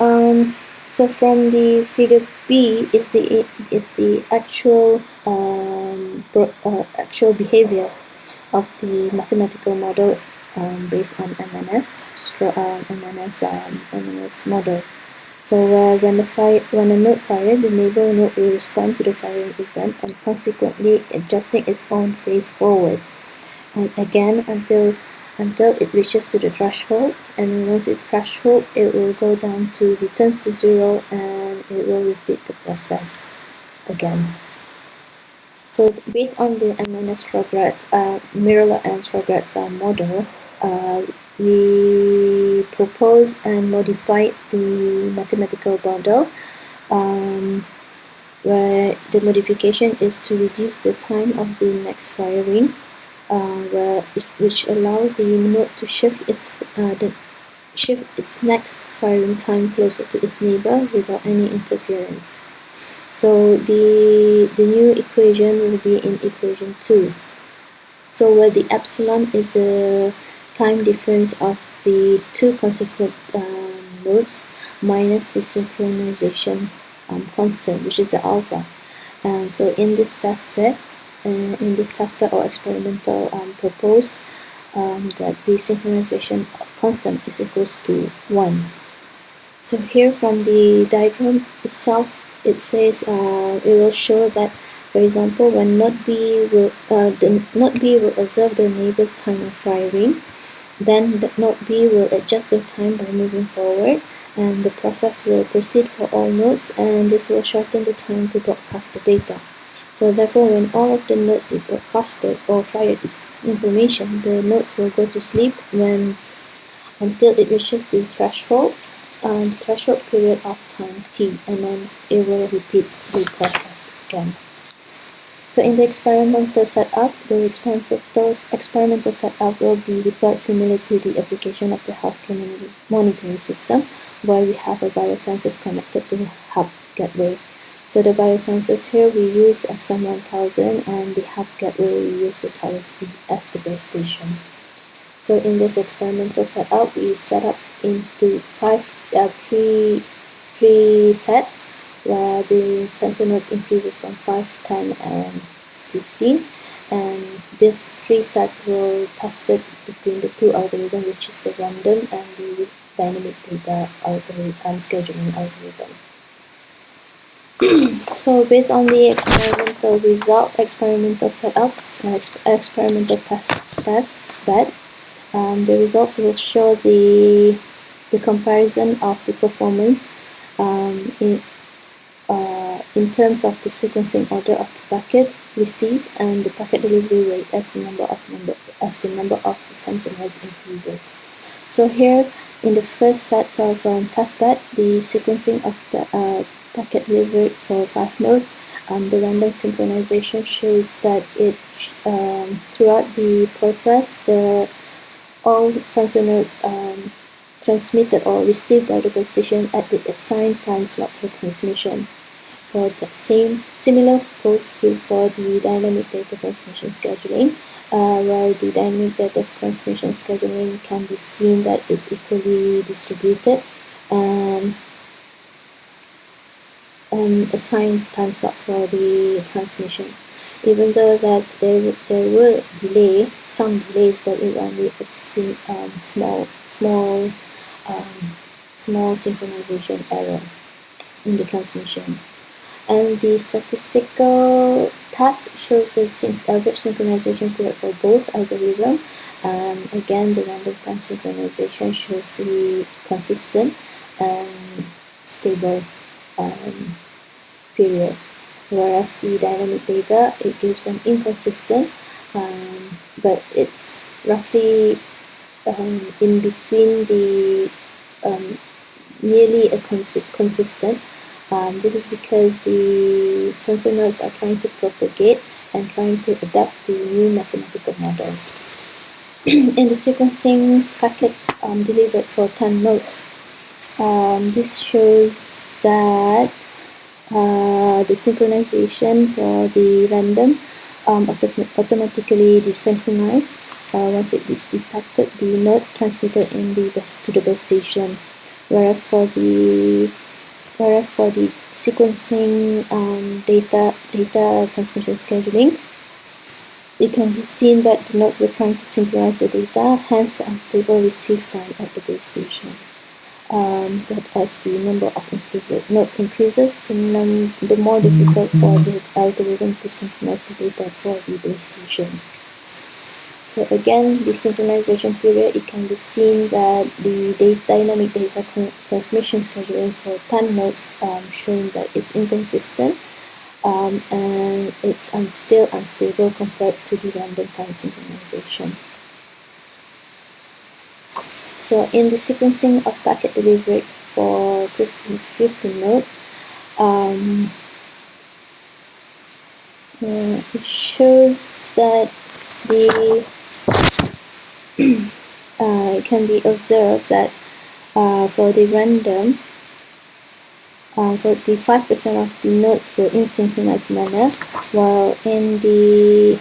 from the figure B is the actual actual behavior of the mathematical model based on MNS model. So when a node fired, the neighbor node will respond to the firing event and consequently adjusting its own phase forward, and again until it reaches to the threshold, and once it threshold, it will go down to returns to 0, and it will repeat the process again. So based on the Mirror and Strogat's model, we proposed and modified the mathematical model, where the modification is to reduce the time of the next firing, which allow the node to shift its next firing time closer to its neighbor without any interference. So the new equation will be in equation 2. So where the epsilon is the time difference of the two consequent nodes minus the synchronization constant, which is the alpha. So in this test bed or experimental propose that the synchronization constant is equals to 1. So here from the diagram itself, it says it will show that, for example, when node B will observe the neighbor's time of firing, then the node B will adjust the time by moving forward, and the process will proceed for all nodes, and this will shorten the time to broadcast the data. So therefore, when all of the nodes is broadcasted or fired its information, the nodes will go to sleep until it reaches the threshold period of time t, and then it will repeat the process again. So in the experimental setup, the experimental setup will be deployed similar to the application of the healthcare monitoring system, where we have a biosensors connected to the hub gateway. So the biosensors here, we use XM1000, and the hub gateway, we use the Taurus B as the base station. So in this experimental setup, we set up into three sets, where the sensor nodes increases from 5, 10, and 15, and these 3 sets were tested between the 2 algorithms, which is the random and the dynamic data algorithm, scheduling algorithm. So based on the experimental setup, experimental test bed, the results will show the comparison of the performance in terms of the sequencing order of the packet received and the packet delivery rate as the number of sensor nodes increases. So here in the first sets of test bed, the sequencing of the packet delivered for 5 nodes, the random synchronization shows that it throughout the process, all sensor nodes transmitted or received by the base station at the assigned time slot for transmission. For the similar goes for the dynamic data transmission scheduling, where the dynamic data transmission scheduling can be seen that it's equally distributed and assigned time slot for the transmission. Even though that there were some delays, but it only a small synchronization error in the transmission. And the statistical task shows the average synchronization period for both algorithms. Again, the random time synchronization shows the consistent and stable period. whereas the dynamic data, it gives an inconsistent, but it's roughly in between the nearly a consistent. This is because the sensor nodes are trying to propagate and trying to adapt the new mathematical model. In the sequencing packet delivered for 10 nodes, this shows that the synchronization for the random automatically desynchronized once it is detected the node transmitted in the to the base station, whereas for the sequencing data transmission scheduling, it can be seen that the nodes were trying to synchronize the data, hence the unstable receive time at the base station. But as the number of node increases, the more difficult for the algorithm to synchronize the data for the base station. So again, the synchronization period, it can be seen that the dynamic data transmission scheduling for 10 nodes showing that it's inconsistent and it's still unstable compared to the random time synchronization. So in the sequencing of packet delivered for 15 nodes, it shows that it can be observed that for the random, for the 5% of the nodes were in synchronized manner, while in the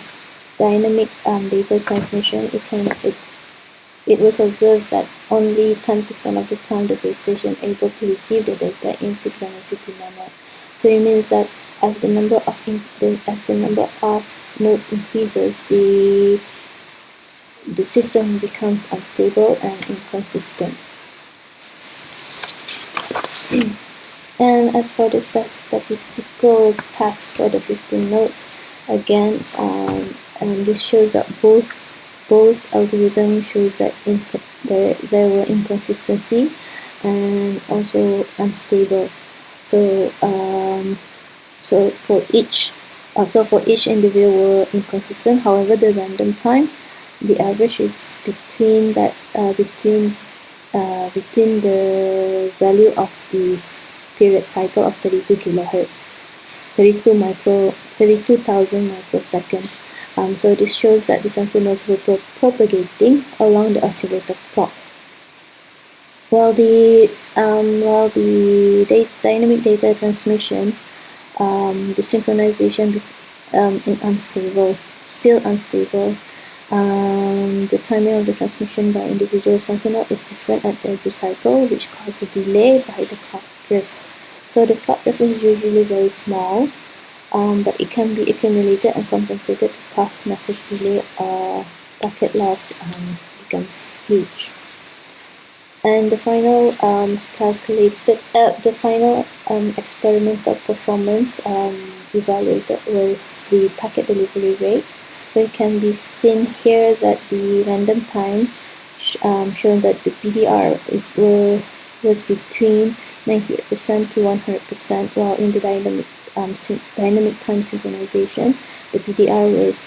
dynamic data transmission, it was observed that only 10% of the time the base station able to receive the data in synchronicity manner. So it means that as the number of nodes increases, the system becomes unstable and inconsistent. And as for the statistical task for the 15 nodes, again, and this shows that both algorithms shows that there were inconsistency and also unstable. So for each individual were inconsistent. However, the random time, the average is between the value of this period cycle of 32 kilohertz, 32,000 microseconds. So this shows that the sensor nodes were propagating along the oscillator clock. While the dynamic data transmission, the synchronization still unstable. The timing of the transmission by individual sensor node is different at every cycle, which causes a delay by the clock drift. So the clock drift is usually very small, but it can be accumulated and compensated to cause message delay or packet loss becomes huge. And the final experimental performance evaluated was the packet delivery rate. So it can be seen here that the random time shown that the PDR was between 98% to 100%, while in the dynamic time synchronization, the PDR was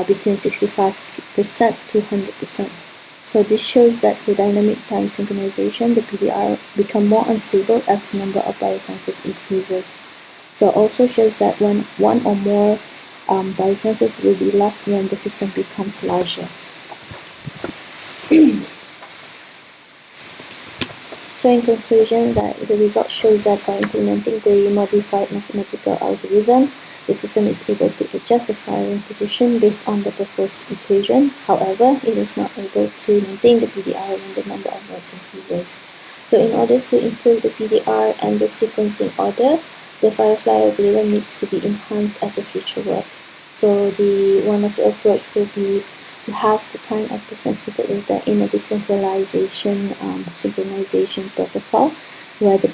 between 65% to 100%. So this shows that the dynamic time synchronization, the PDR become more unstable as the number of biosensors increases. So also shows that one or more biosensors will be lost when the system becomes larger. So in conclusion, that the result shows that by implementing the modified mathematical algorithm, the system is able to adjust the firing position based on the proposed equation. However, it is not able to maintain the PDR when the number of nodes increases. So in order to improve the PDR and the sequencing order, the Firefly algorithm needs to be enhanced as a future work. So one of the approach will be to have the time of the transmitted data in a decentralization synchronization protocol, where the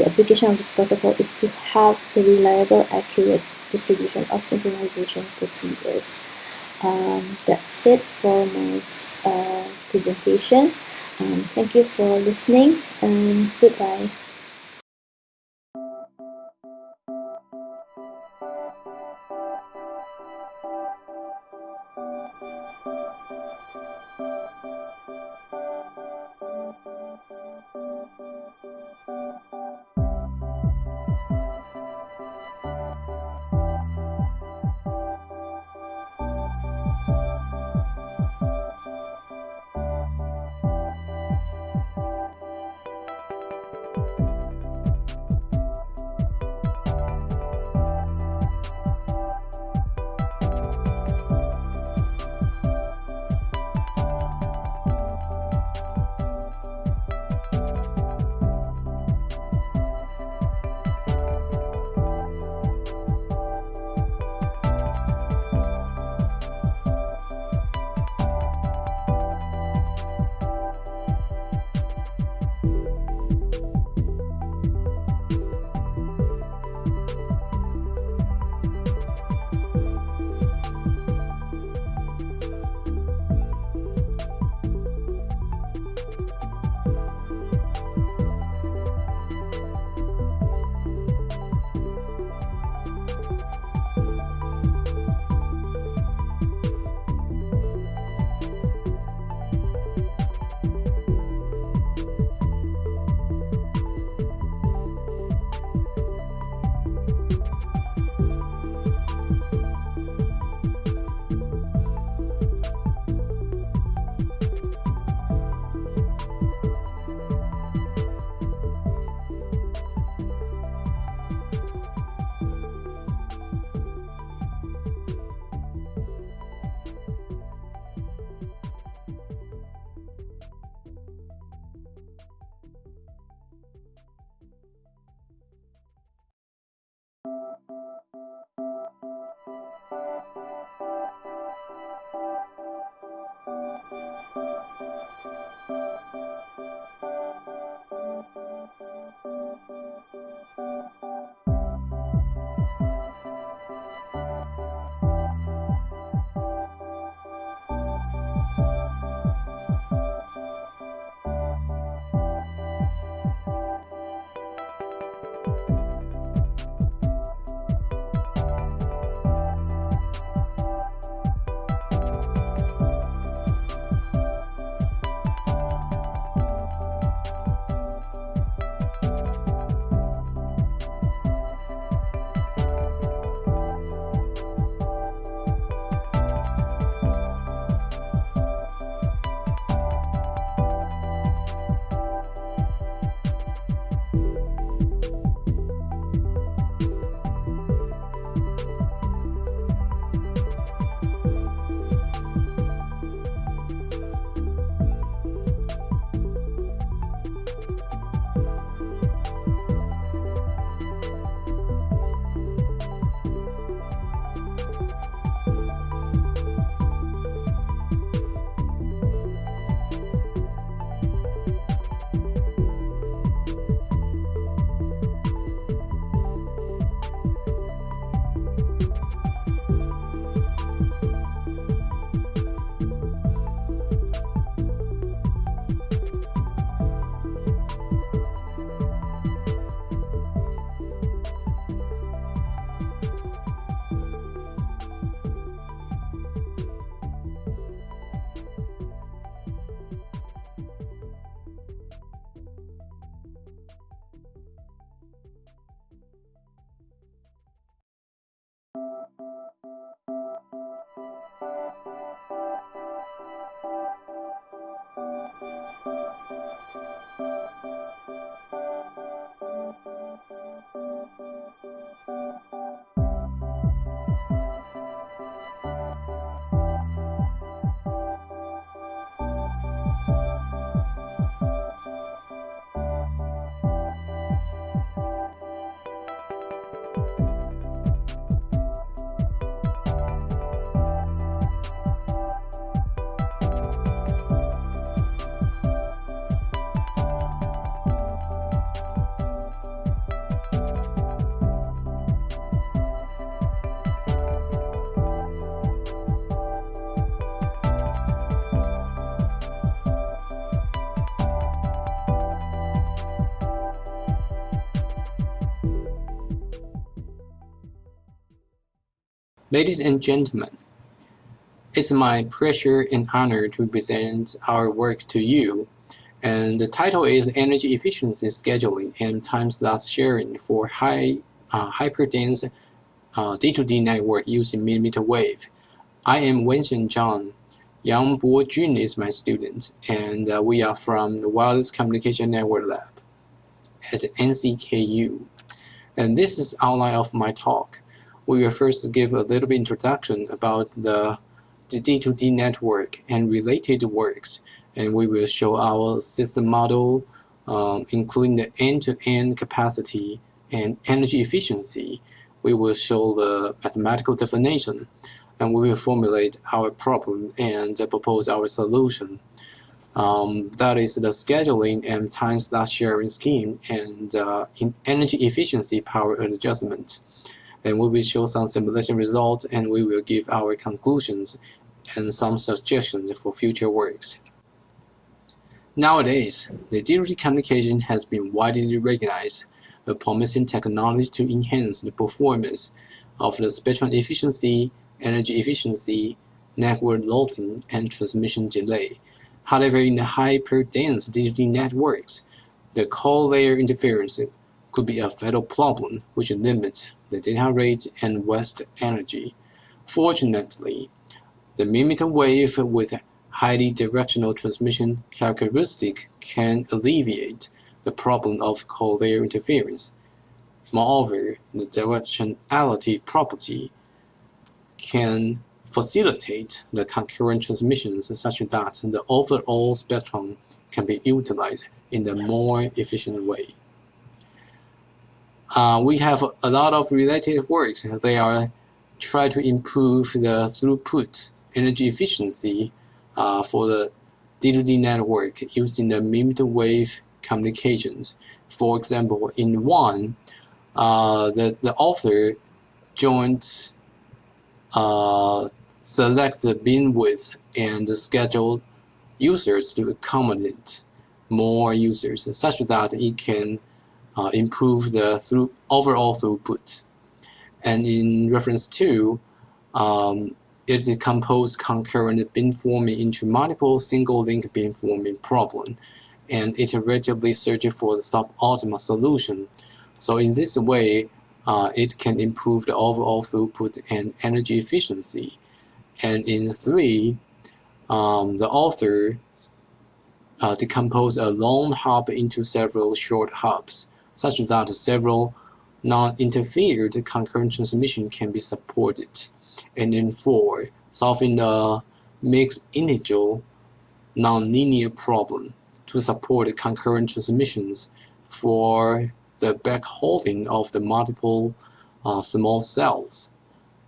application of this protocol is to have the reliable, accurate distribution of synchronization procedures. That's it for my presentation. Thank you for listening, and goodbye. Ladies and gentlemen, it's my pleasure and honor to present our work to you. And the title is Energy Efficiency Scheduling and Time-Slot Sharing for Hyperdense D2D Network using mmWave. I am Wenxin Zhang. Yang Bo-Jun is my student, and we are from the Wireless Communication Network Lab at NCKU. And this is the outline of my talk. We will first give a little bit introduction about the D2D network and related works, and we will show our system model, including the end-to-end capacity and energy efficiency. We will show the mathematical definition, and we will formulate our problem and propose our solution. That is the scheduling and time-slot sharing scheme and in energy efficiency power adjustment. And we will show some simulation results, and we will give our conclusions and some suggestions for future works. Nowadays, the D2D communication has been widely recognized, a promising technology to enhance the performance of the spectrum efficiency, energy efficiency, network loading, and transmission delay. However, in the hyperdense D2D networks, the core layer interference could be a fatal problem which limits the data rate and wastes energy. Fortunately, the mmWave with highly directional transmission characteristic can alleviate the problem of core layer interference. Moreover, the directionality property can facilitate the concurrent transmissions such that the overall spectrum can be utilized in a more efficient way. We have a lot of related works. They are try to improve the throughput, energy efficiency for the D2D network using the mmWave communications. For example, in one, the author joined select the bandwidth and schedule users to accommodate more users such that it can improve the overall throughput. And in reference to, it decomposed concurrent beamforming into multiple single-link beamforming problem and iteratively searching for the suboptimal solution. So in this way, it can improve the overall throughput and energy efficiency. And in 3, the author decomposed a long hop into several short hops, such that several non-interfered concurrent transmission can be supported. And in 4, solving the mixed integer nonlinear problem to support concurrent transmissions for the backhauling of the multiple small cells.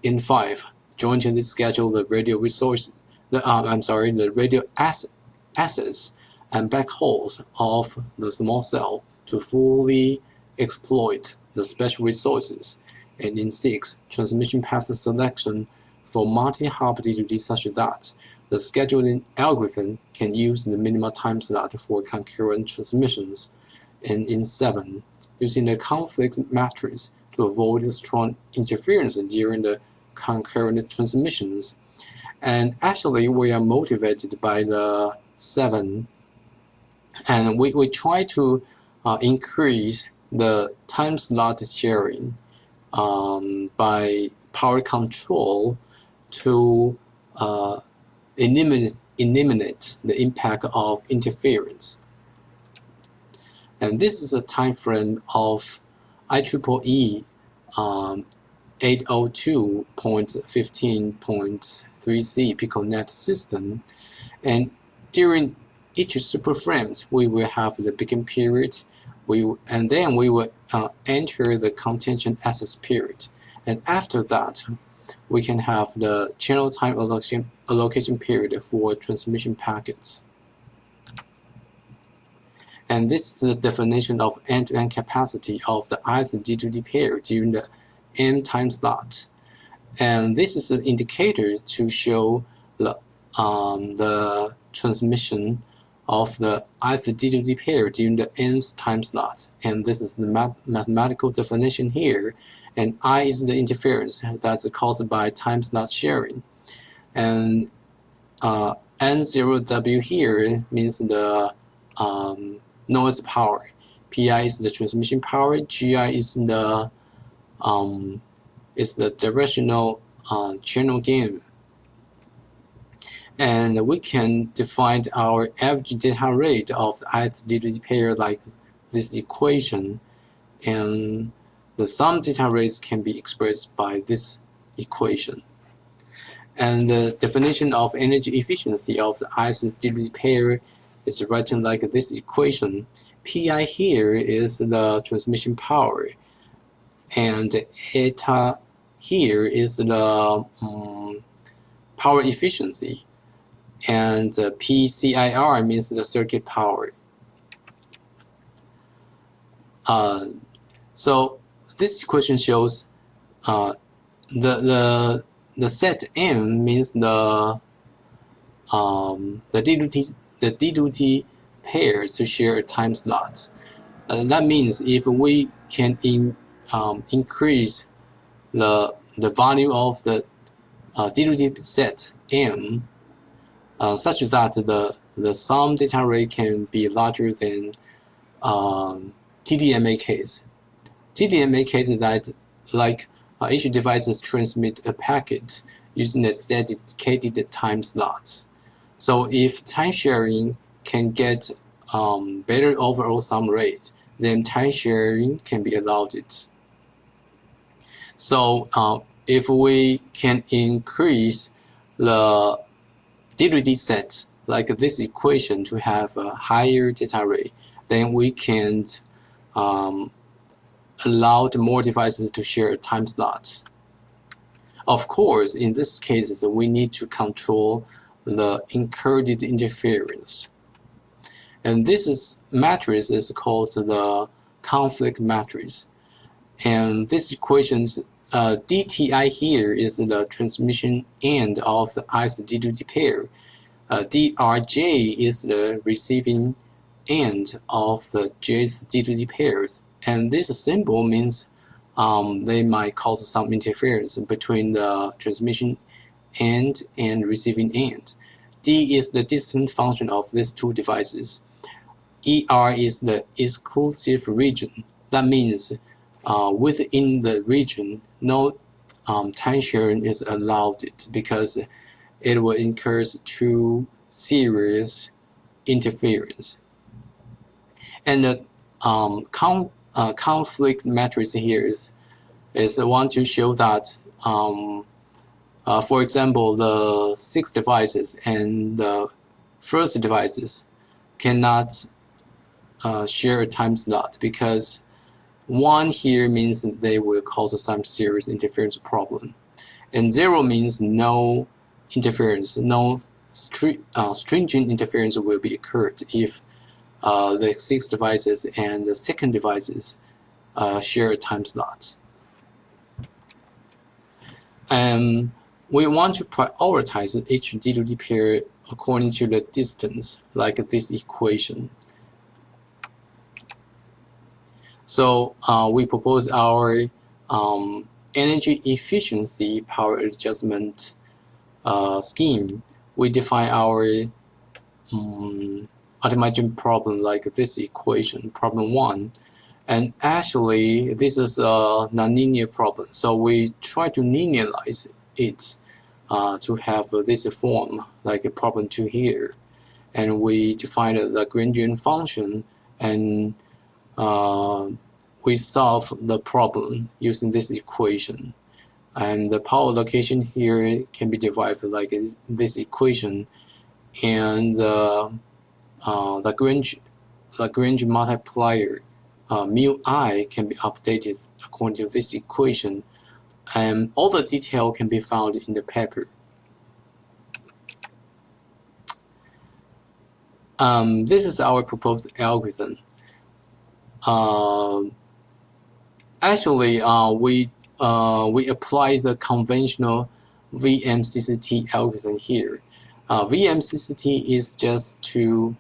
In 5, jointly schedule the radio resource, the radio assets and backhauls of the small cell to fully exploit the special resources. And in 6, transmission path selection for multi-hop D2D such that the scheduling algorithm can use the minimal time slot for concurrent transmissions. And in 7, using the conflict matrix to avoid strong interference during the concurrent transmissions. And actually, we are motivated by the 7, and we try to increase the time slot sharing by power control to eliminate the impact of interference. And this is a time frame of IEEE 802.15.3c PicoNet system. And during each superframe, we will have the begin period, and then we will enter the contention access period. And after that, we can have the channel time allocation period for transmission packets. And this is the definition of end-to-end capacity of the ith D2D pair during the M time slot. And this is an indicator to show the transmission of the ith D2D pair during the nth time slot, and this is the mathematical definition here, and I is the interference that's caused by time slot sharing, and N0W here means the noise power, PI is the transmission power, GI is the directional channel gain. And we can define our average data rate of the ith D2D pair like this equation, and the sum data rates can be expressed by this equation. And the definition of energy efficiency of the ith D2D pair is written like this equation. PI here is the transmission power, and eta here is the power efficiency, and PCIR means the circuit power. So this equation shows the set M means the D2T pairs to share a time slot. That means if we can increase the value of the D2T set M such that the sum data rate can be larger than TDMA case. TDMA case is that like each device transmit a packet using a dedicated time slots. So if time sharing can get better overall sum rate, then time sharing can be allowed it. So if we can increase the D2D set like this equation to have a higher data rate, then we can allow more devices to share time slots. Of course, in this case, we need to control the encoded interference. And this matrix is called the conflict matrix. And this equation's DTI here is the transmission end of the ith D2D pair. DRJ is the receiving end of the jth D2D pairs. And this symbol means they might cause some interference between the transmission end and receiving end. D is the distance function of these two devices. ER is the exclusive region. That means within the region, no time sharing is allowed because it will incur too serious interference. And the conflict matrix here is want to show that, for example, the 6 devices and the first devices cannot share a time slot because 1 here means they will cause some serious interference problem, and 0 means no interference, no stringent interference will be occurred if the 6 devices and the second devices share a time slot. And we want to prioritize each D2D pair according to the distance, like this equation. So we propose our energy efficiency power adjustment scheme. We define our automation problem like this equation, problem 1. And actually, this is a nonlinear problem. So we try to linearize it to have this form, like a problem 2 here. And we define the Lagrangian function, and we solve the problem using this equation. And the power allocation here can be derived like this equation. And Lagrange multiplier mu I can be updated according to this equation, and all the detail can be found in the paper. This is our proposed algorithm. Actually, we apply the conventional VMCCT algorithm here. VMCCT is just to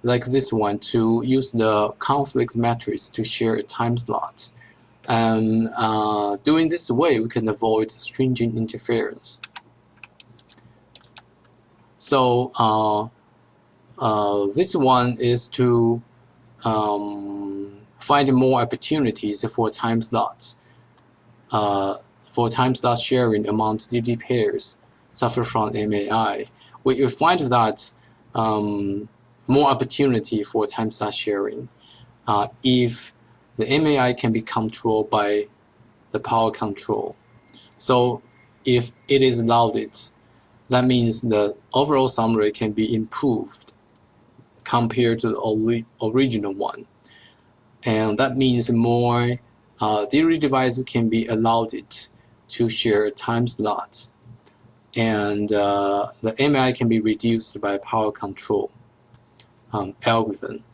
like this one, to use the conflict matrix to share a time slot. And doing this way, we can avoid stringent interference. So this one is to find more opportunities for time slots, sharing among DD pairs suffer from MAI. We find that more opportunity for time slot sharing if the MAI can be controlled by the power control. So if it is loaded, that means the overall summary can be improved compared to the original one. And that means more DD devices can be allowed to share time slots. And the MAI can be reduced by power control algorithm.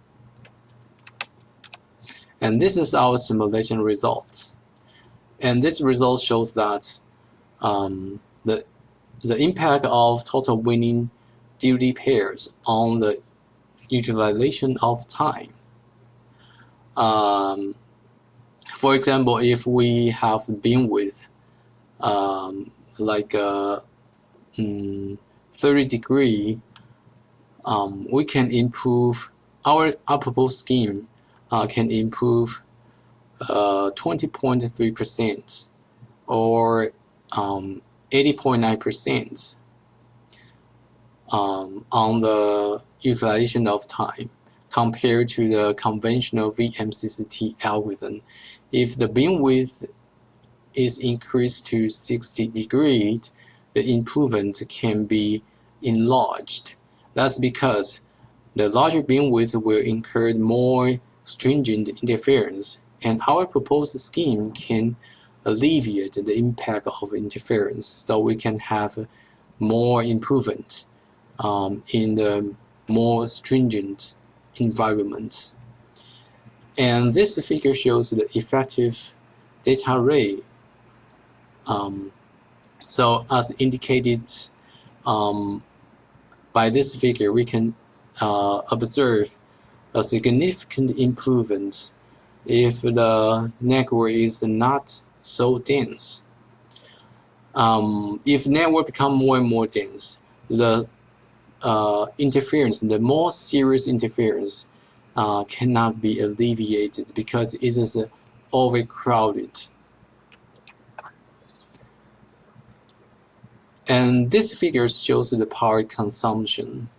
And this is our simulation results. And this result shows that the impact of total winning DD pairs on the utilization of time. For example, if we have beamwidth like 30 degree, we can improve our proposed scheme can improve 20.3% or 80.9% on the utilization of time compared to the conventional VMCCT algorithm. If the beamwidth is increased to 60 degrees, the improvement can be enlarged. That's because the larger beamwidth will incur more stringent interference, and our proposed scheme can alleviate the impact of interference, so we can have more improvement in the more stringent environments. And this figure shows the effective data rate. So as indicated by this figure, we can observe a significant improvement if the network is not so dense. If network become more and more dense, the interference, the more serious interference cannot be alleviated because it is overcrowded. And this figure shows the power consumption.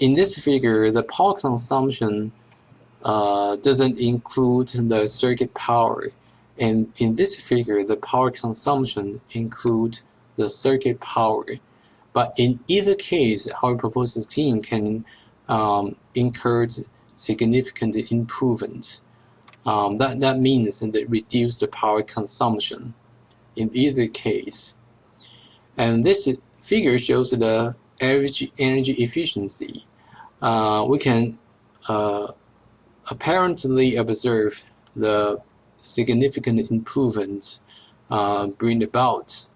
In this figure, the power consumption doesn't include the circuit power. And in this figure, the power consumption includes the circuit power. But in either case, our proposed scheme can incur significant improvement. That means that reduce the power consumption in either case. And this figure shows the average energy efficiency. We can apparently observe the significant improvement bring about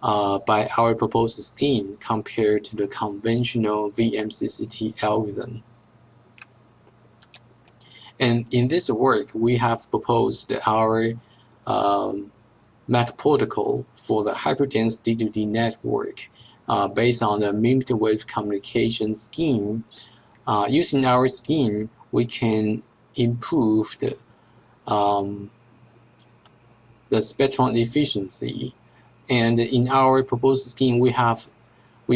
by our proposed scheme compared to the conventional VMCCT algorithm. And in this work, we have proposed our MAC protocol for the hyperdense D2D network based on the mmWave communication scheme. Using our scheme, we can improve the spectrum efficiency. And in our proposed scheme, we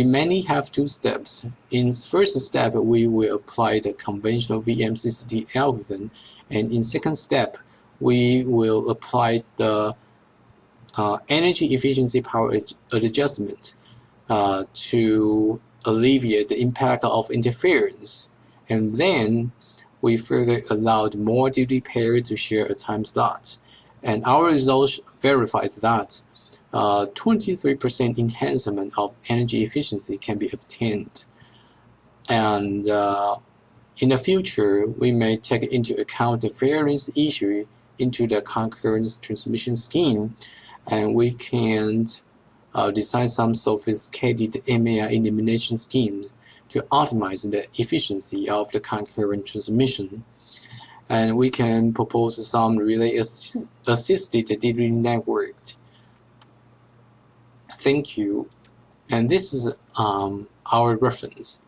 mainly have two steps. In the first step, we will apply the conventional VMCCT algorithm, and in second step, we will apply the energy efficiency power adjustment to alleviate the impact of interference. And then we further allowed more duty pairs to share a time slot. And our result verifies that 23% enhancement of energy efficiency can be obtained. And in the future, we may take into account the variance issue into the concurrent transmission scheme, and we can design some sophisticated MAI elimination schemes to optimize the efficiency of the concurrent transmission. And we can propose some relay assisted delivery network. Thank you. And this is our reference.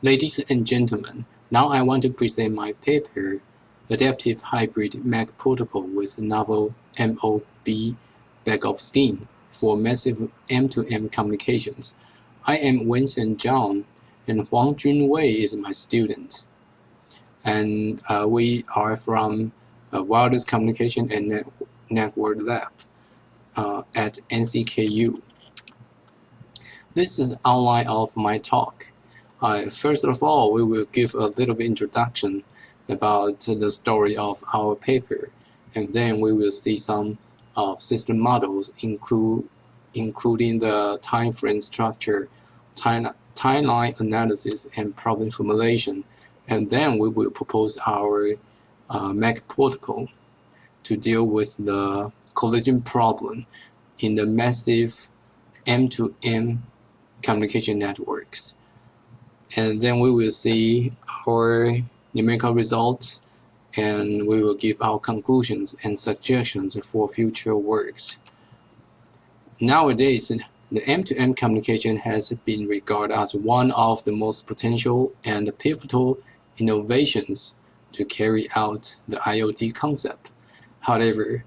Ladies and gentlemen, now I want to present my paper, Adaptive Hybrid MAC Protocol with Novel MOB Backoff Scheme for Massive M2M Communications. I am Winston Zhang, and Huang Junwei is my student. And we are from Wireless Communication and Network Lab at NCKU. This is outline of my talk. First of all, we will give a little bit introduction about the story of our paper, and then we will see some system models, including the time frame structure, timeline analysis, and problem formulation, and then we will propose our MAC protocol to deal with the collision problem in the massive M2M communication networks. And then we will see our numerical results, and we will give our conclusions and suggestions for future works. Nowadays, the M2M communication has been regarded as one of the most potential and pivotal innovations to carry out the IoT concept. However,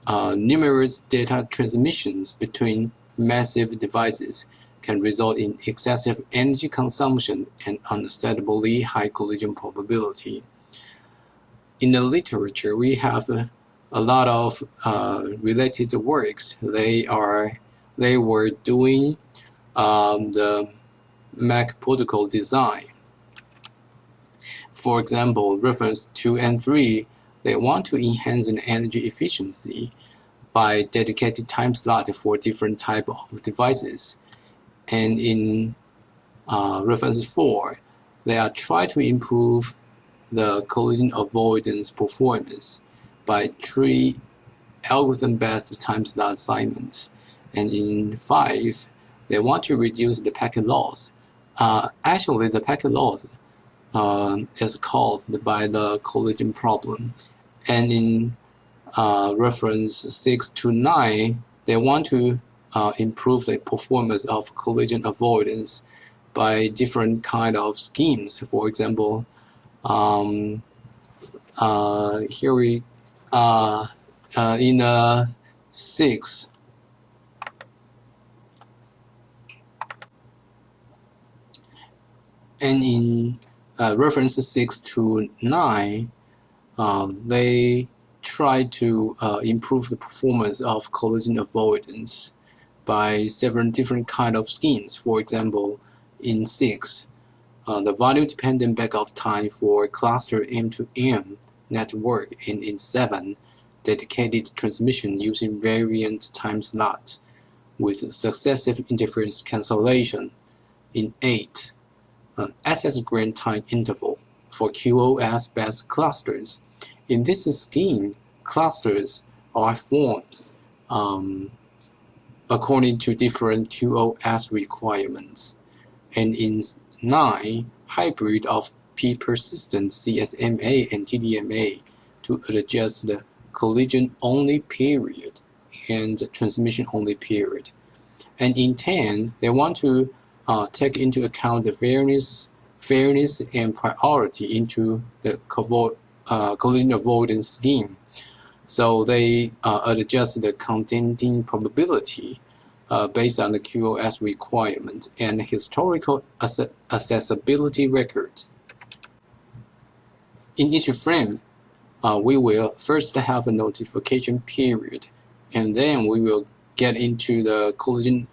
numerous data transmissions between massive devices can result in excessive energy consumption and unacceptably high collision probability. In the literature, we have a lot of related works. They were doing the MAC protocol design. For example, reference 2 and 3, they want to enhance the energy efficiency by dedicated time slot for different type of devices. And in reference 4, they are trying to improve the collision avoidance performance by 3 algorithm-based time slot assignment. And in 5, they want to reduce the packet loss. Actually, the packet loss is caused by the collision problem. And in reference 6 to 9, they want to improve the performance of collision avoidance by different kind of schemes. For example, here we in 6, and in reference 6 to 9, they try to improve the performance of collision avoidance by several different kind of schemes. For example, in 6, the value-dependent backoff time for cluster M2M network, and in 7, dedicated transmission using variant time slots with successive interference cancellation. In 8, access grant time interval for QoS-based clusters. In this scheme, clusters are formed according to different QoS requirements. And in 9, hybrid of P-persistent CSMA and TDMA to adjust the collision-only period and transmission-only period. And in 10, they want to take into account the fairness and priority into the collision avoidance scheme. So they adjust the contending probability based on the QoS requirement and historical accessibility record. In each frame, we will first have a notification period, and then we will get into the collision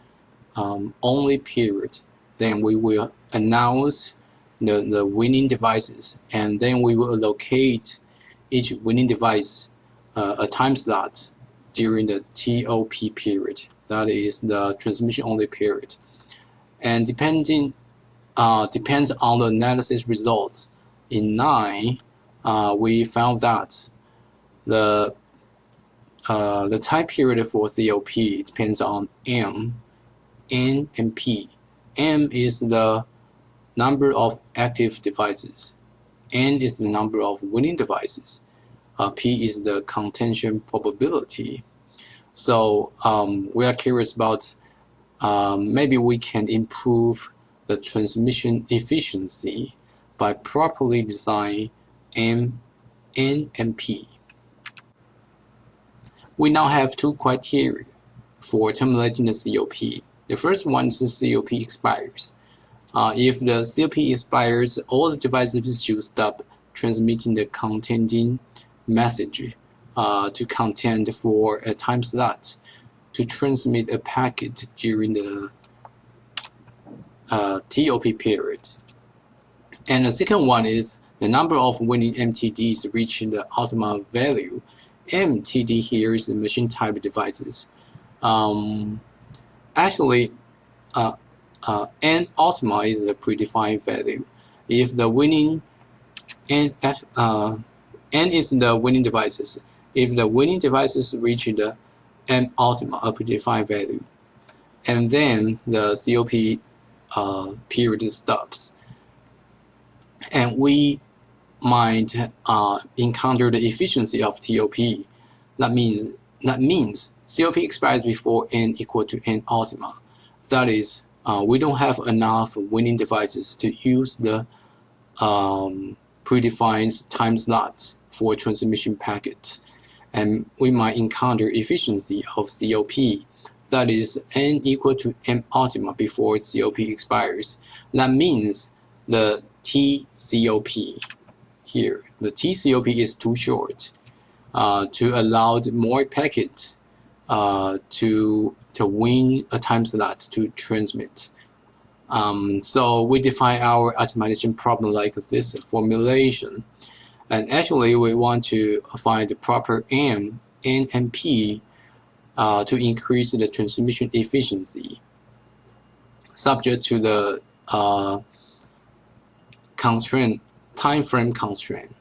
only period. Then we will announce the winning devices, and then we will allocate each winning device a time slot during the TOP period. That is the transmission only period. And depends on the analysis results. In 9, we found that the time period for COP depends on M, N, and P. M is the number of active devices. N is the number of winning devices. P is the contention probability. So we are curious about maybe we can improve the transmission efficiency by properly designing M, N, and P. We now have two criteria for terminating the COP. The first one is the COP expires. If the COP expires, all the devices should stop transmitting the contending message to content for a time slot to transmit a packet during the TOP period. And the second one is the number of winning MTDs reaching the optimal value. MTD here is the machine type devices. Actually, N optimal is the predefined value. If the winning N is the winning devices. If the winning devices reach the M optimal, a predefined value, and then the COP period stops, and we might encounter the efficiency of TOP. That means COP expires before N equal to N optimal. That is, we don't have enough winning devices to use the predefined time slot for transmission packet, and we might encounter efficiency of COP. That is, N equal to M optimal before COP expires. That means the TCOP here, the TCOP is too short to allow more packets to win a time slot to transmit. So we define our optimization problem like this formulation. And actually, we want to find the proper M, N, and P to increase the transmission efficiency, subject to the time frame constraint.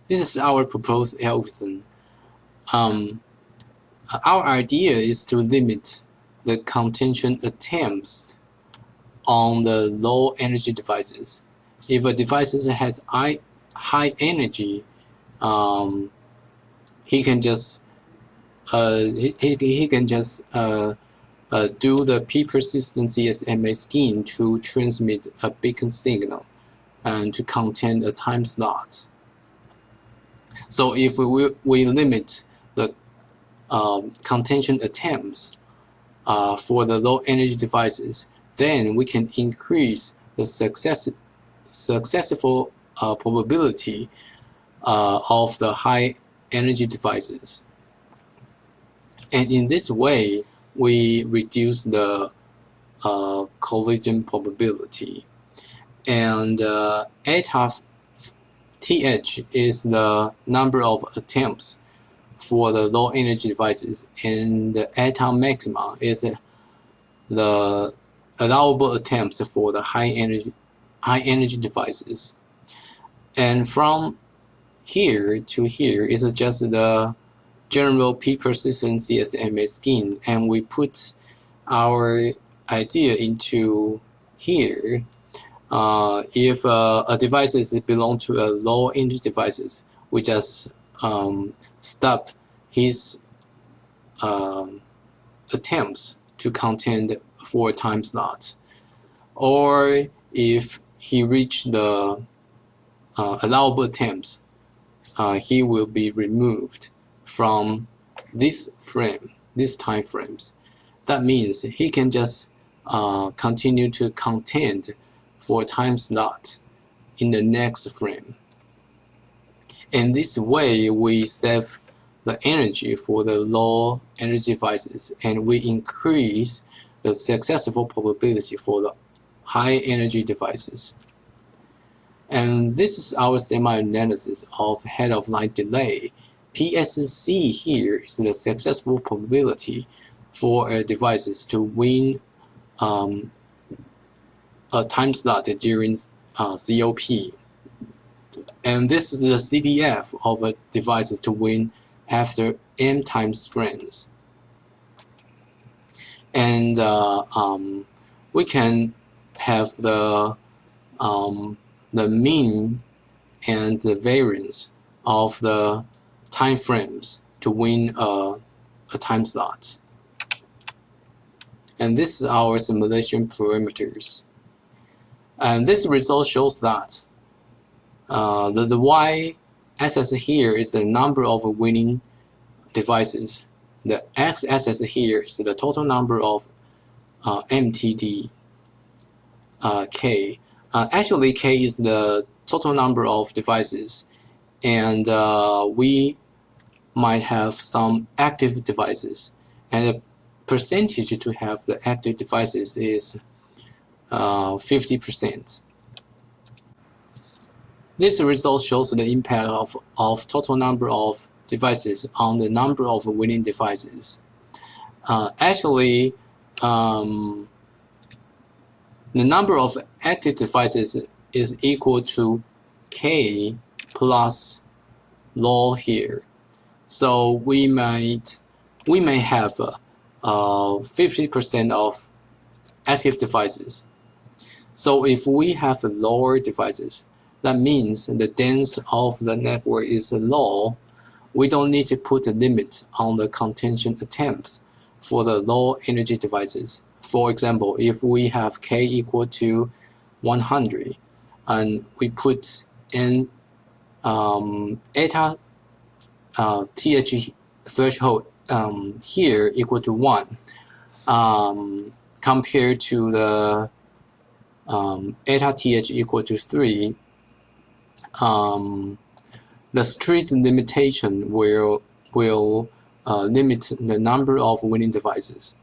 This is our proposed algorithm. Our idea is to limit the contention attempts on the low energy devices. If a device has high energy, he can just do the P-persistent CSMA scheme to transmit a beacon signal and to contain a time slot. So if we limit the contention attempts for the low energy devices, then we can increase the successful probability of the high energy devices. And in this way, we reduce the collision probability. And eta TH is the number of attempts for the low energy devices, and the eta maxima is the allowable attempts for the high energy devices. And from here to here is just the general P-persistent CSMA scheme, and we put our idea into here. If a device belongs to a low energy devices, we just stop his attempts to contend for time slots. Or if he reached the allowable attempts, he will be removed from this time frames. That means he can just continue to contend for time slot in the next frame. In this way, we save the energy for the low energy devices, and we increase the successful probability for the high energy devices. And this is our semi-analysis of head-of-line delay. PSC here is the successful probability for a devices to win a time slot during COP. And this is the CDF of a devices to win after M times frames. And we can have the mean and the variance of the time frames to win a time slot. And this is our simulation parameters. And this result shows that the y-axis here is the number of winning devices. The x-axis here is the total number of MTD K. Actually, K is the total number of devices, and we might have some active devices, and the percentage to have the active devices is 50%. This result shows the impact of total number of devices on the number of winning devices. Actually, the number of active devices is equal to K plus law here. So we may have 50% of active devices. So if we have lower devices, that means the density of the network is low. We don't need to put a limit on the contention attempts for the low energy devices. For example, if we have K equal to 100 and we put in eta TH threshold here equal to 1 compared to the eta TH equal to 3, the strict limitation will limit the number of winning devices.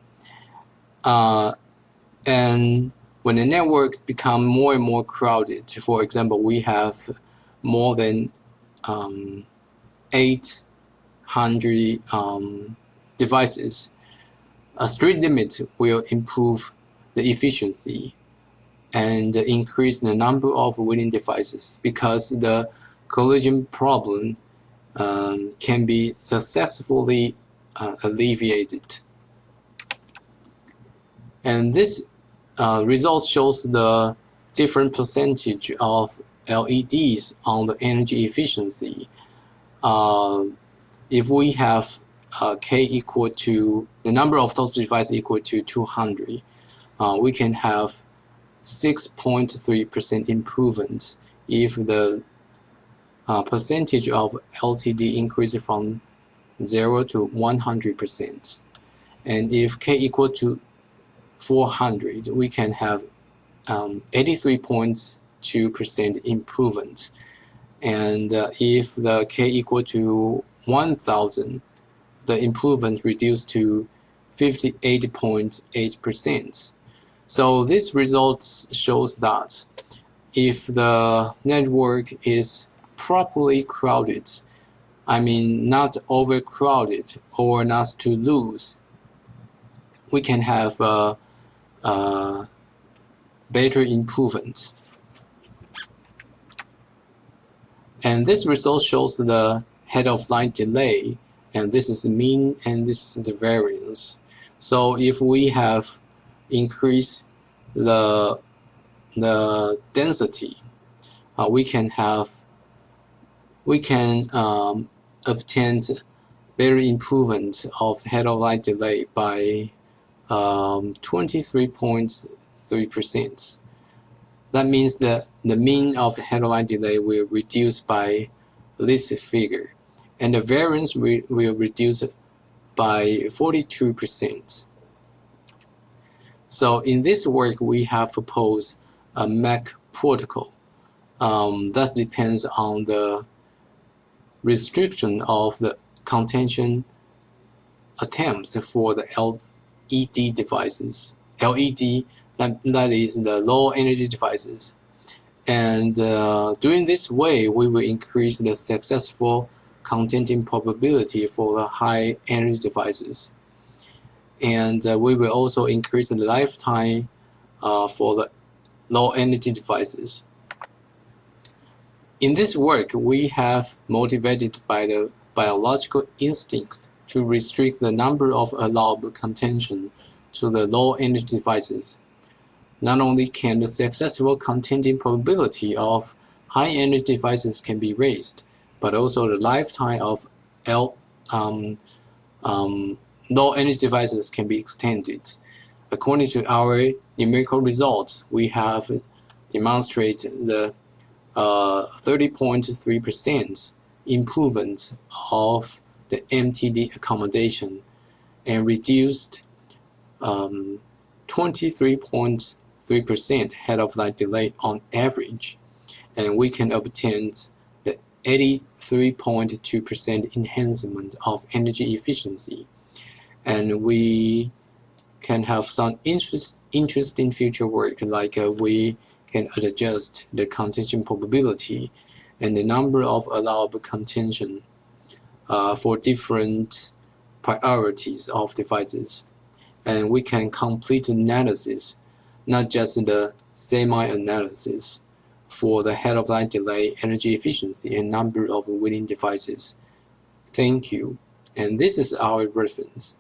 And when the networks become more and more crowded, for example, we have more than 800 devices, a strict limit will improve the efficiency and increase the number of winning devices, because the collision problem can be successfully alleviated. And this result shows the different percentage of LEDs on the energy efficiency. If we have K equal to the number of total devices equal to 200, we can have 6.3% improvement if the percentage of LTD increases from 0 to 100%. And if K equal to 400, we can have 83.2% improvement. And if the K equal to 1000, the improvement reduced to 58.8%. So this result shows that if the network is properly crowded, I mean not overcrowded or not too loose, we can have better improvement. And this result shows the head of line delay, and this is the mean and this is the variance. So if we have increased the density, we can obtain better improvement of head of line delay by 23.3%. That means that the mean of head of line delay will reduce by this figure, and the variance will reduce by 42%. So in this work, we have proposed a MAC protocol that depends on the restriction of the contention attempts for the LED devices. LED, that is the low energy devices. And doing this way, we will increase the successful contenting probability for the high energy devices. And we will also increase the lifetime for the low energy devices. In this work, we have motivated by the biological instinct to restrict the number of allowable contention to the low energy devices. Not only can the successful contenting probability of high energy devices can be raised, but also the lifetime of low energy devices can be extended. According to our numerical results, we have demonstrated the 30.3% improvement of the MTD accommodation and reduced 23.3% head-of-line delay on average, and we can obtain the 83.2% enhancement of energy efficiency, and we can have some interesting future work, like we can adjust the contention probability and the number of allowable contention for different priorities of devices. And we can complete analysis, not just the semi-analysis, for the head-of-line delay, energy efficiency, and number of winning devices. Thank you. And this is our reference.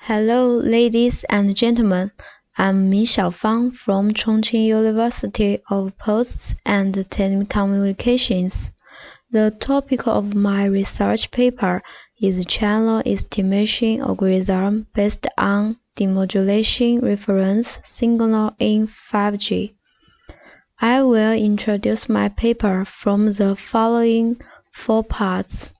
Hello, ladies and gentlemen. I'm Min Xiaofang from Chongqing University of Posts and Telecommunications. The topic of my research paper is channel estimation algorithm based on demodulation reference signal in 5G. I will introduce my paper from the following 4 parts.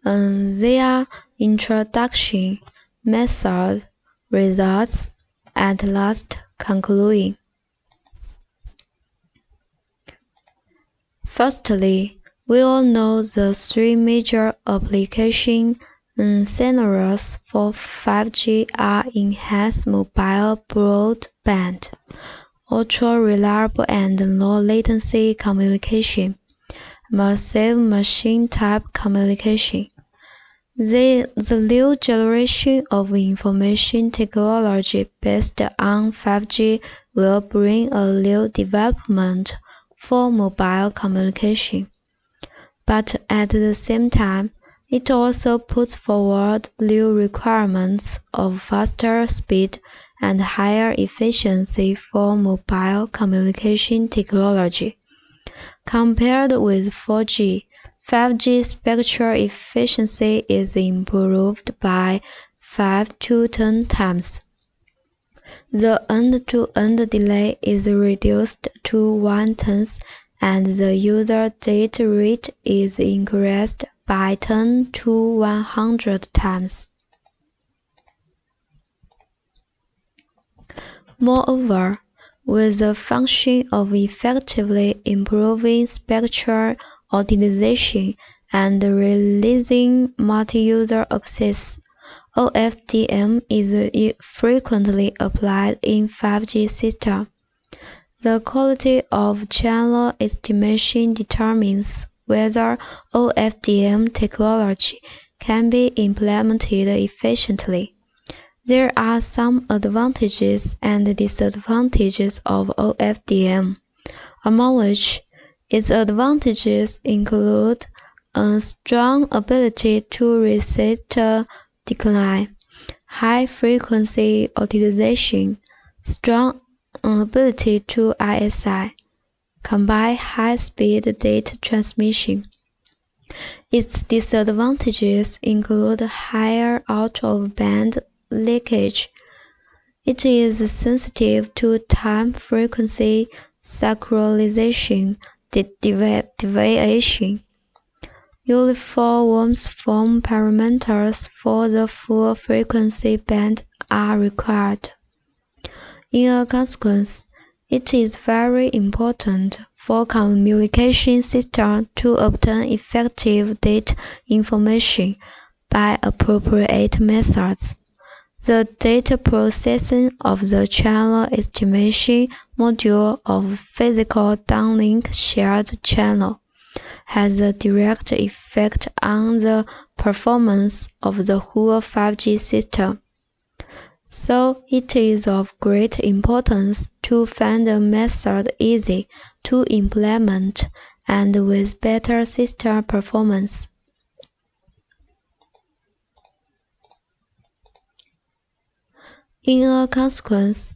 They are introduction, method, results, and last concluding. Firstly, we all know the 3 major application scenarios for 5G are enhanced mobile broadband, ultra-reliable and low-latency communication, massive machine-type communication. The new generation of information technology based on 5G will bring a new development for mobile communication. But at the same time, it also puts forward new requirements of faster speed and higher efficiency for mobile communication technology. Compared with 4G, 5G spectral efficiency is improved by 5 to 10 times. The end-to-end delay is reduced to 1/10, and the user data rate is increased by 10 to 100 times. Moreover, with the function of effectively improving spectral optimization and releasing multi-user access, OFDM is frequently applied in 5G systems. The quality of channel estimation determines whether OFDM technology can be implemented efficiently. There are some advantages and disadvantages of OFDM, among which its advantages include a strong ability to resist decline, high-frequency utilization, strong ability to ISI, combined high-speed data transmission. Its disadvantages include higher out-of-band leakage. It is sensitive to time frequency synchronization deviation. Uniform form parameters for the full frequency band are required. In a consequence, it is very important for communication systems to obtain effective data information by appropriate methods. The data processing of the channel estimation module of physical downlink shared channel has a direct effect on the performance of the whole 5G system. So it is of great importance to find a method easy to implement and with better system performance. In a consequence,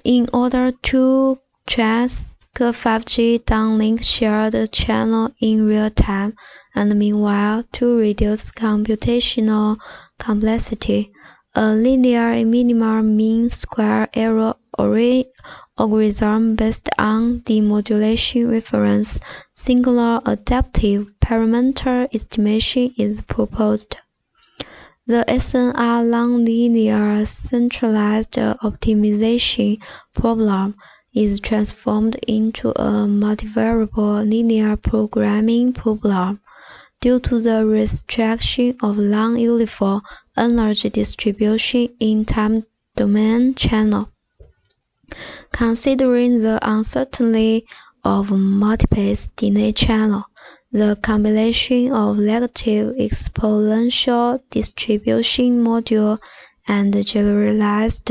in order to trace 5G downlink shared channel in real time and meanwhile to reduce computational complexity, a linear minimal mean square error algorithm based on demodulation reference singular adaptive parameter estimation is proposed. The SNR nonlinear centralized optimization problem is transformed into a multivariable linear programming problem due to the restriction of non-uniform energy distribution in time domain channel. Considering the uncertainty of multipath delay channel, the combination of negative exponential distribution module and generalized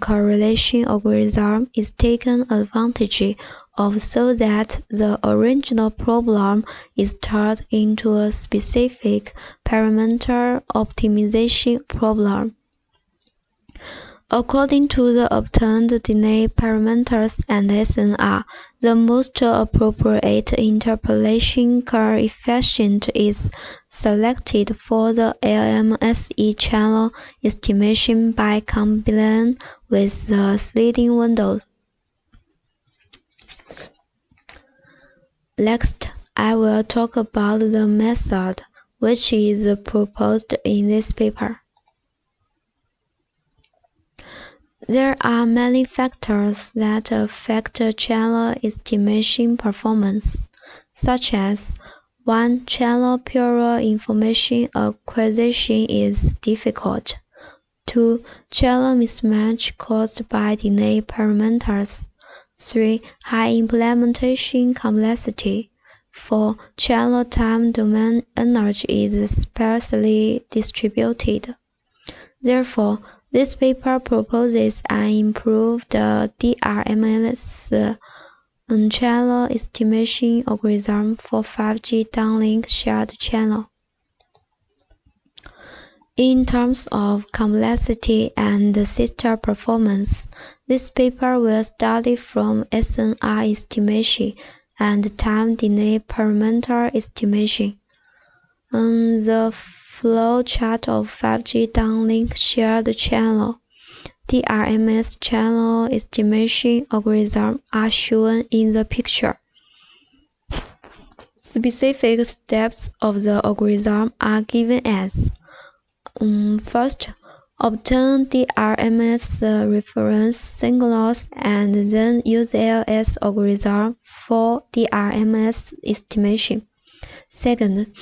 correlation algorithm is taken advantage of so that the original problem is turned into a specific parameter optimization problem. According to the obtained delay parameters and SNR, the most appropriate interpolation coefficient is selected for the LMSE channel estimation by combination with the sliding windows. Next, I will talk about the method which is proposed in this paper. There are many factors that affect channel estimation performance, such as 1. Channel pure information acquisition is difficult. 2. Channel mismatch caused by delay parameters. 3. High implementation complexity. 4. Channel time domain energy is sparsely distributed. Therefore, this paper proposes an improved DRMS channel estimation algorithm for 5G downlink shared channel. In terms of complexity and system performance, this paper will study from SNR estimation and time delay parameter estimation. The flow chart of 5G downlink shared channel DRMS channel estimation algorithm are shown in the picture. Specific steps of the algorithm are given as: first, obtain DRMS reference signals and then use LS algorithm for DRMS estimation. Second,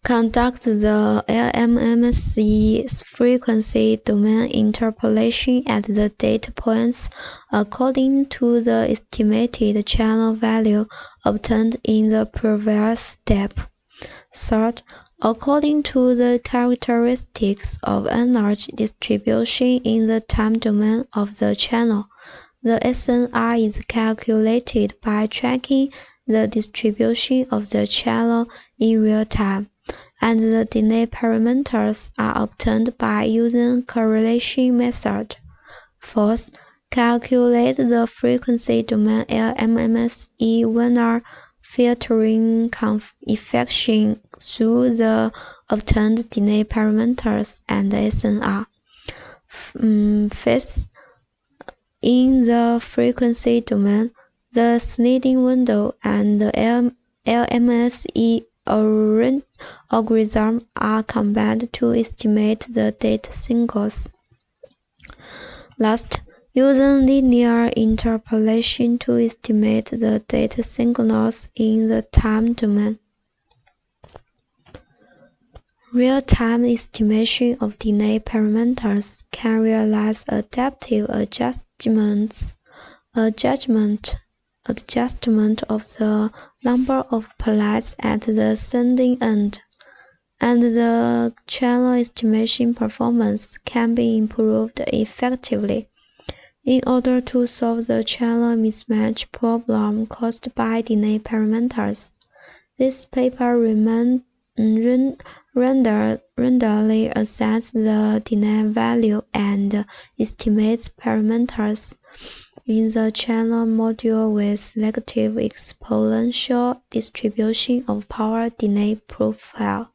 conduct the LMMC frequency domain interpolation at the data points according to the estimated channel value obtained in the previous step. Third, according to the characteristics of energy distribution in the time domain of the channel, the SNR is calculated by tracking the distribution of the channel in real time, and the delay parameters are obtained by using correlation method. Fourth, calculate the frequency domain LMMSE winner filtering coefficient through the obtained delay parameters and SNR. Fifth, in the frequency domain, the sliding window and the LMSE algorithm are combined to estimate the data singles. Last, using linear interpolation to estimate the data signals in the time domain. Real-time estimation of delay parameters can realize adaptive adjustment of the number of pellets at the sending end, and the channel estimation performance can be improved effectively. In order to solve the channel mismatch problem caused by delay parameters, this paper randomly assesses the delay value and estimates parameters in the channel module with selective exponential distribution of power delay profile.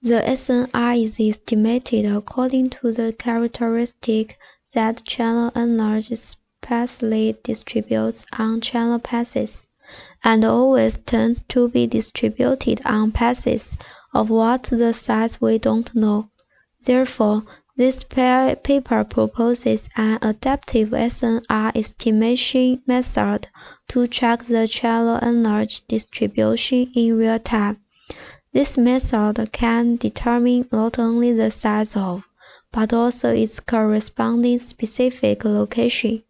The SNR is estimated according to the characteristic that channel energy sparsely distributes on channel passes, and always tends to be distributed on passes of what the size we don't know. Therefore, this paper proposes an adaptive SNR estimation method to track the channel energy distribution in real time. This method can determine not only the size of, but also its corresponding specific location.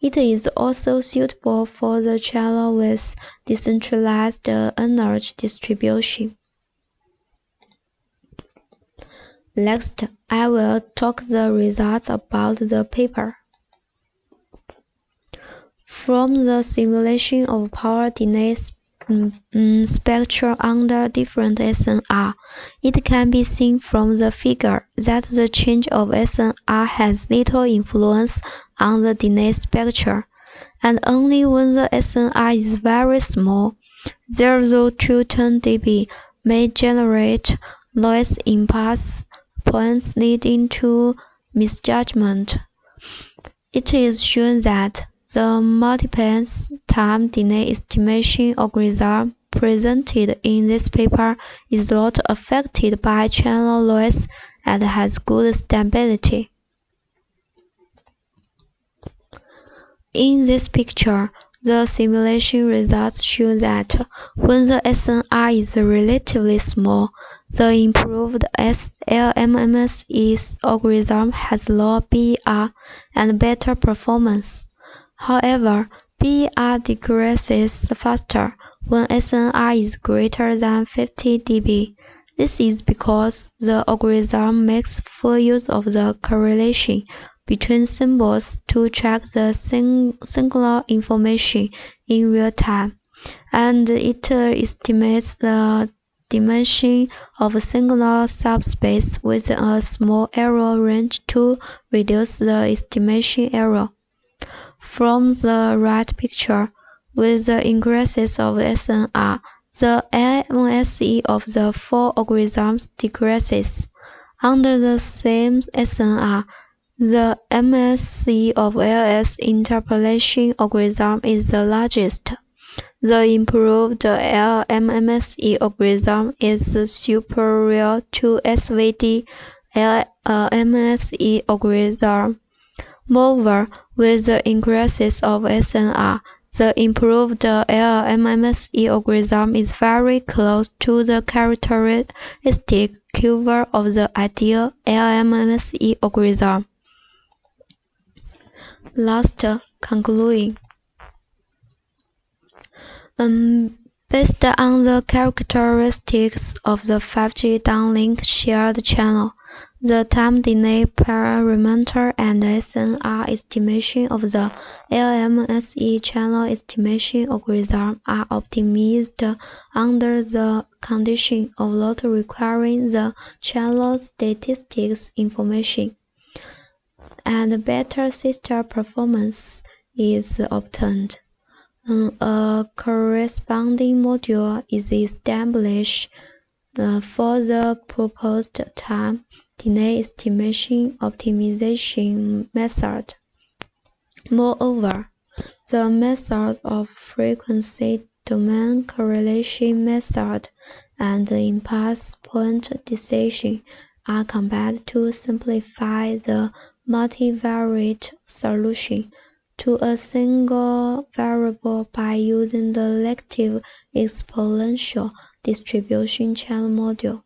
It is also suitable for the channel with decentralized energy distribution. Next, I will talk the results about the paper. From the simulation of power delay spectrum under different SNR, it can be seen from the figure that the change of SNR has little influence on the delay spectrum, and only when the SNR is very small, 0 to 10 dB, may generate noise impulse points leading to misjudgment. It is shown that the Multipath time delay estimation algorithm presented in this paper is not affected by channel noise and has good stability. In this picture, the simulation results show that when the SNR is relatively small, the improved LMMSE algorithm has lower BER and better performance. However, BER decreases faster when SNR is greater than 50 dB. This is because the algorithm makes full use of the correlation between symbols to track the singular information in real time, and it estimates the dimension of a singular subspace with a small error range to reduce the estimation error. From the right picture, with the increases of SNR, the MSE of the four algorithms decreases. Under the same SNR, the MSE of LS interpolation algorithm is the largest. The improved LMMSE algorithm is superior to SVD LMSE algorithm. Moreover, with the increases of SNR, the improved LMMSE algorithm is very close to the characteristic curve of the ideal LMMSE algorithm. Last, concluding. Based on the characteristics of the 5G downlink shared channel, the time delay parameter and SNR estimation of the LMSE channel estimation algorithm are optimized under the condition of not requiring the channel statistics information, and better sister performance is obtained. A corresponding module is established for the proposed time delay estimation optimization method. Moreover, the methods of frequency domain correlation method and the impulse point decision are combined to simplify the multivariate solution to a single variable by using the lective exponential distribution channel module.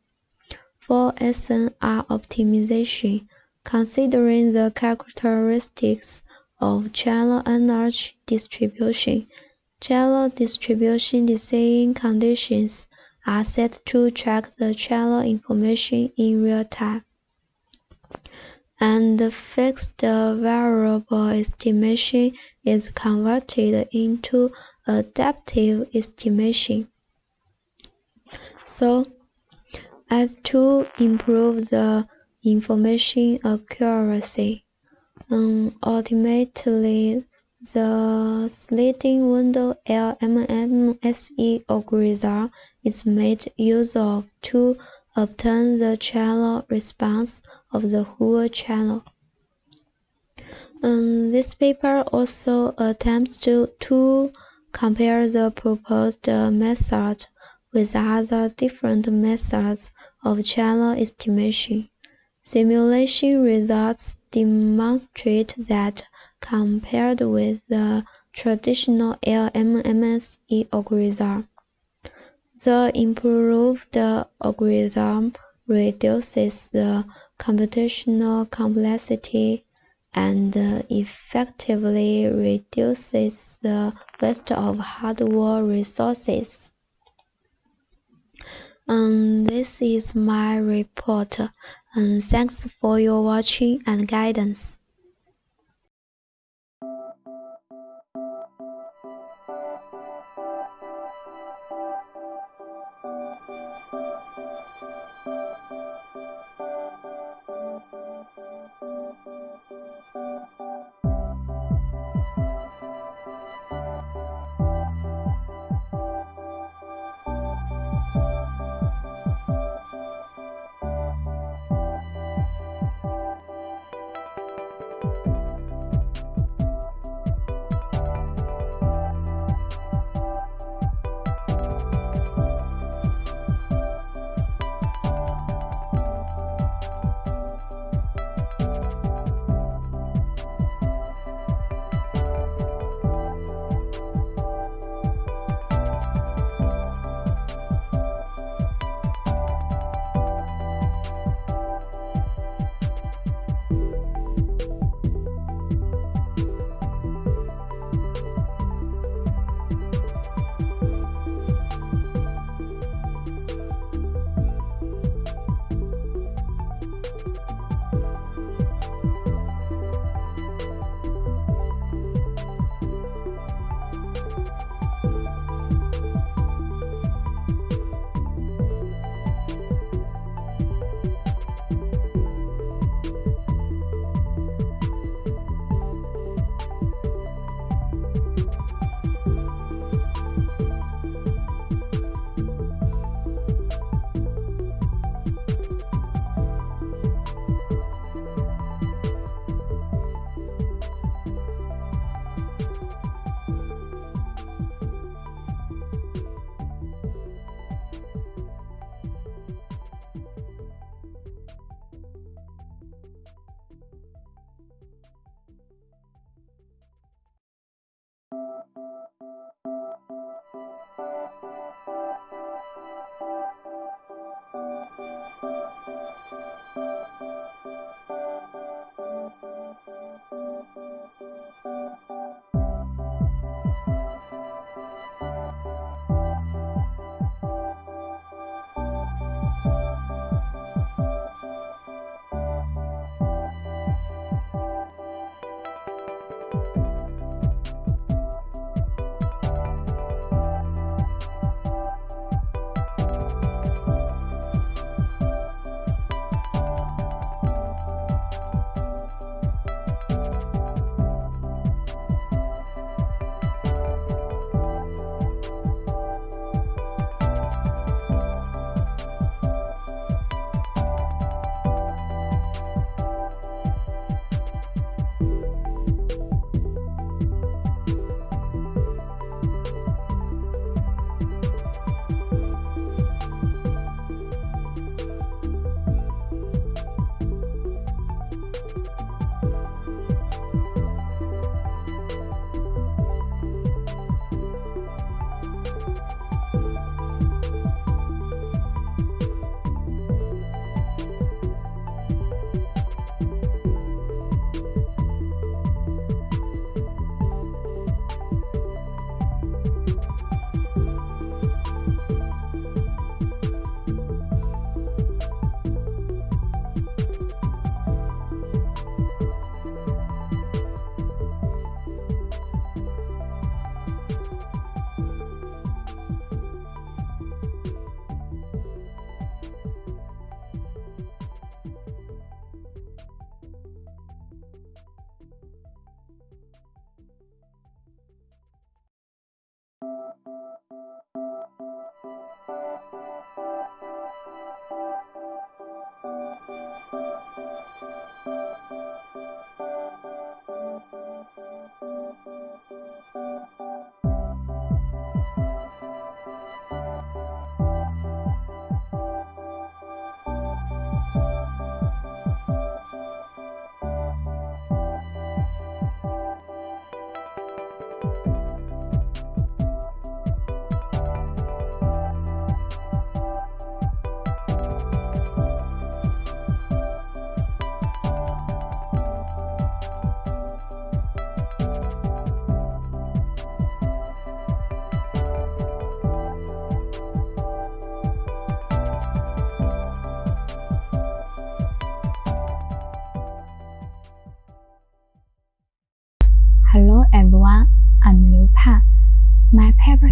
For SNR optimization, considering the characteristics of channel energy distribution, channel distribution design conditions are set to track the channel information in real time, and the fixed variable estimation is converted into adaptive estimation. So, as to improve the information accuracy, ultimately, the sliding window LMMSE algorithm is made use of to obtain the channel response of the whole channel. This paper also attempts to compare the proposed method with other different methods of channel estimation. Simulation results demonstrate that compared with the traditional LMMSE algorithm, the improved algorithm reduces the computational complexity and effectively reduces the waste of hardware resources. This is my report. Thanks for your watching and guidance.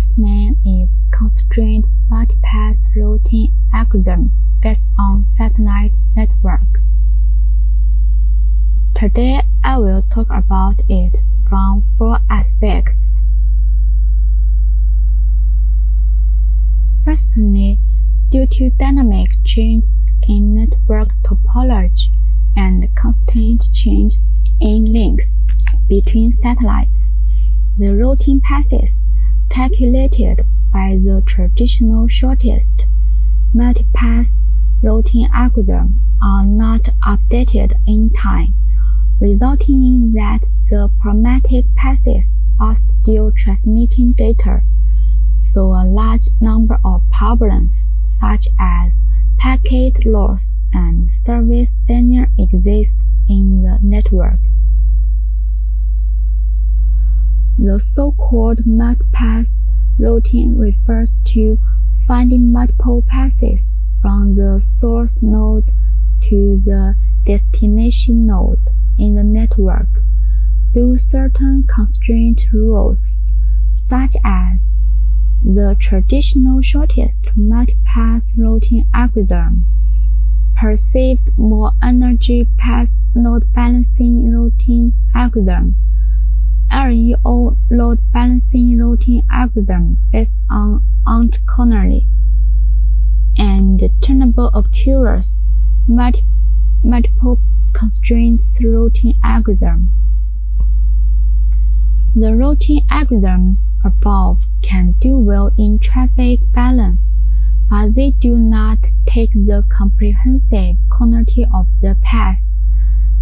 first name is Constrained Multipath Routing Algorithm based on satellite network. Today, I will talk about it from 4 aspects. Firstly, due to dynamic changes in network topology and constant changes in links between satellites, the routing paths calculated by the traditional shortest multipath routing algorithm are not updated in time, resulting in that the pragmatic paths are still transmitting data, so a large number of problems such as packet loss and service failure exist in the network. The so-called multipath routing refers to finding multiple paths from the source node to the destination node in the network through certain constraint rules, such as the traditional shortest multipath routing algorithm, perceived more energy path load balancing routing algorithm, LEO load balancing routing algorithm based on Aunt Connolly, and tunable occurrence multiple constraints routing algorithm. The routing algorithms above can do well in traffic balance, but they do not take the comprehensive quantity of the path.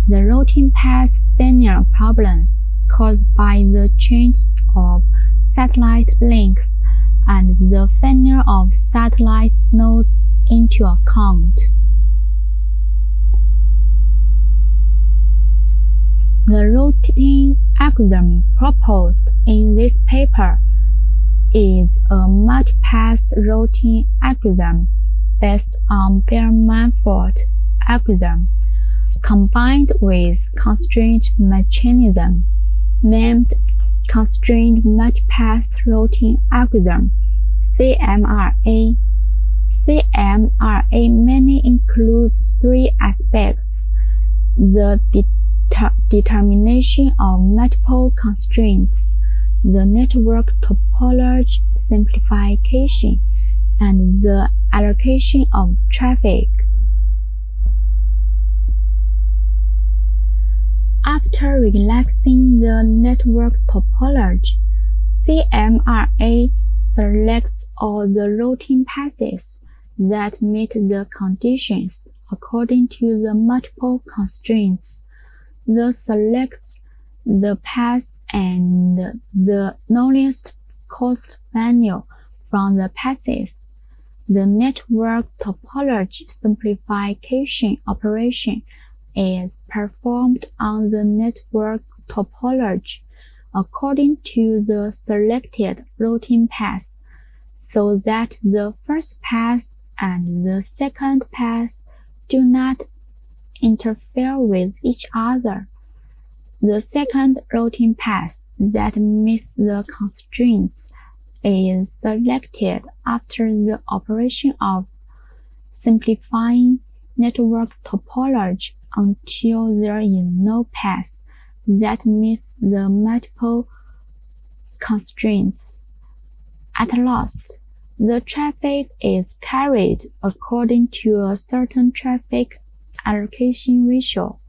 The routing path failure problems caused by the changes of satellite links and the failure of satellite nodes into account. The routing algorithm proposed in this paper is a multipath routing algorithm based on Baer-Manford algorithm, combined with constraint mechanism named Constrained Multipath Routing Algorithm (CMRA). CMRA mainly includes 3 aspects: the determination of multiple constraints, the network topology simplification, and the allocation of traffic. After relaxing the network topology, CMRA selects all the routing paths that meet the conditions according to the multiple constraints. Thus selects the path and the lowest cost value from the paths. The network topology simplification operation is performed on the network topology according to the selected routing path, so that the first path and the second path do not interfere with each other. The second routing path that meets the constraints is selected after the operation of simplifying network topology until there is no path that meets the multiple constraints. At last, the traffic is carried according to a certain traffic allocation ratio.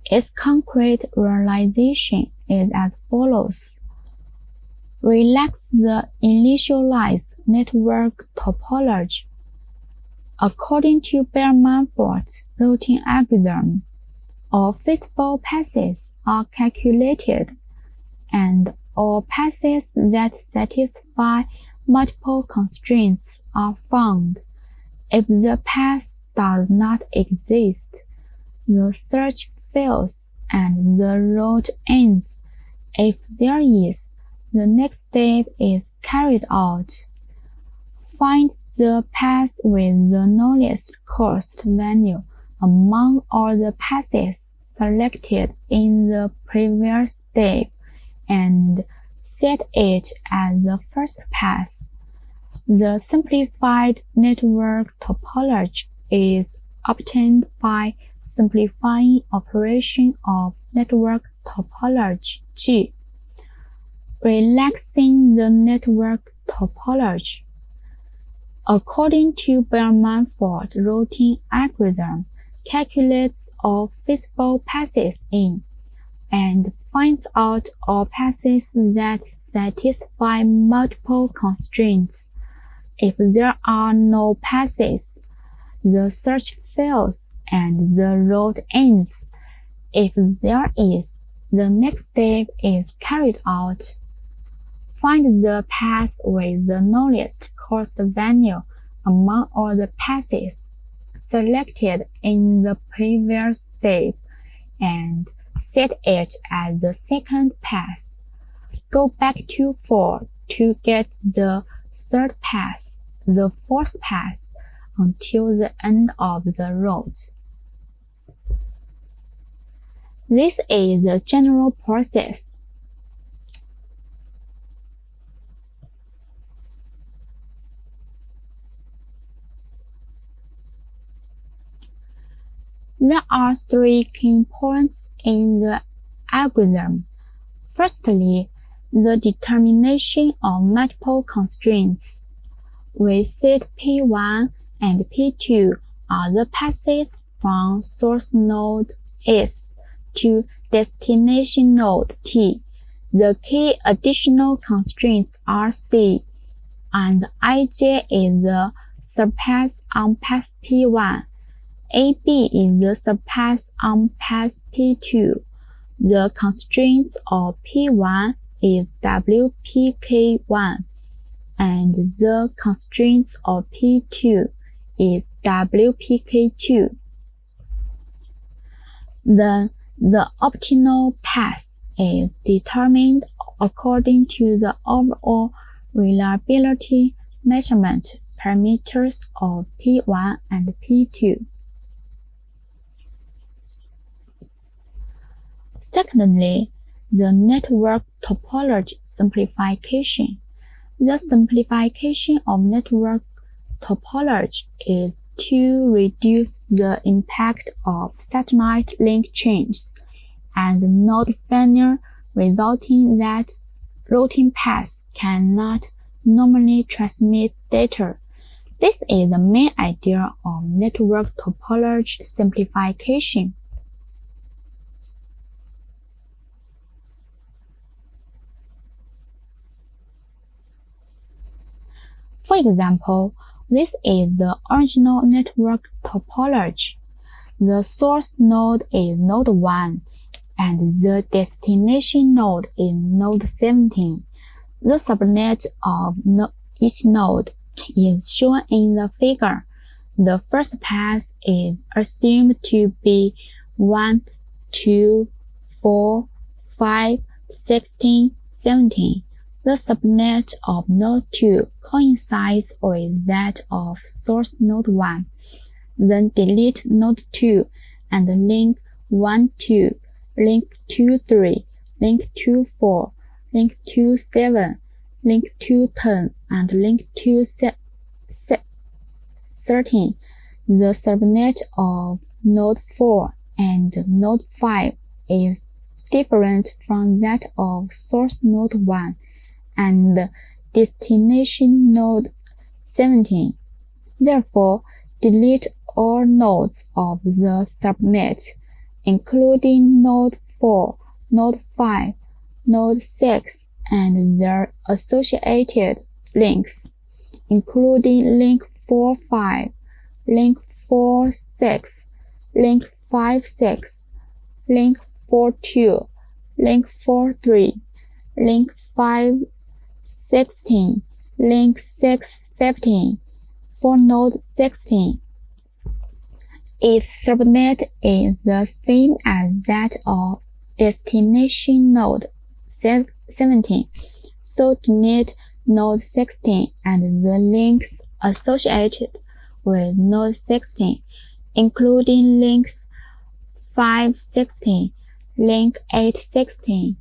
Its concrete realization is as follows. Relax the initialized network topology. According to Baer-Manford's routing algorithm, all feasible paths are calculated, and all paths that satisfy multiple constraints are found. If the path does not exist, the search fails and the road ends. If there is, the next step is carried out. Find the path with the lowest cost value among all the paths selected in the previous step and set it as the first pass. The simplified network topology is obtained by simplifying operation of network topology G, relaxing the network topology. According to Bellman-Ford routing algorithm, calculates all feasible passes in and finds out all passes that satisfy multiple constraints. If there are no passes, the search fails and the route ends. If there is, the next step is carried out. Find the path with the lowest cost value among all the passes selected in the previous step and set it as the second pass. Go back to 4 to get the third pass, the fourth pass, until the end of the route. This is the general process. There are 3 key points in the algorithm. Firstly, the determination of multiple constraints. We set P1 and P2 are the passes from source node S to destination node T. The key additional constraints are C, and IJ is the surpass on path P1. AB is the surpass on path P2. The constraints of P1 is WPK1, and the constraints of P2 is WPK2. The optimal path is determined according to the overall reliability measurement parameters of P1 and P2. Secondly, the network topology simplification. The simplification of network topology is to reduce the impact of satellite link changes and node failure, resulting that routing paths cannot normally transmit data. This is the main idea of network topology simplification. For example, this is the original network topology. The source node is node 1, and the destination node is node 17. The subnet of each node is shown in the figure. The first path is assumed to be 1, 2, 4, 5, 16, 17. The subnet of node 2 coincides with that of source node 1. Then delete node 2 and link 1, 2, link 2, 3, link 2, 4, link 2, 7, link 2, 10, and link 2, 13. The subnet of node 4 and node 5 is different from that of source node 1 and destination node 17. Therefore, delete all nodes of the subnet, including node 4, node 5, node 6, and their associated links, including link 45, link 46, link 56, link 42, link 43, link 516, link 615, for node 16. Its subnet is the same as that of destination node 17, so delete node 16 and the links associated with node 16, including links 516, link 816,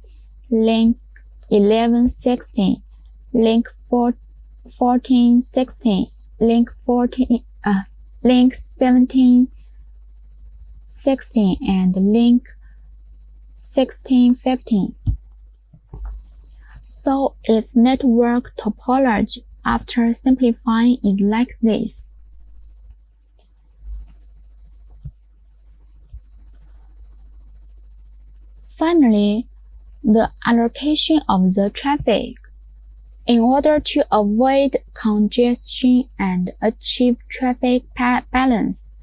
link 1116, link 1416, link 1716, and link 1615. So its network topology after simplifying is like this. Finally, the allocation of the traffic. In order to avoid congestion and achieve traffic balance,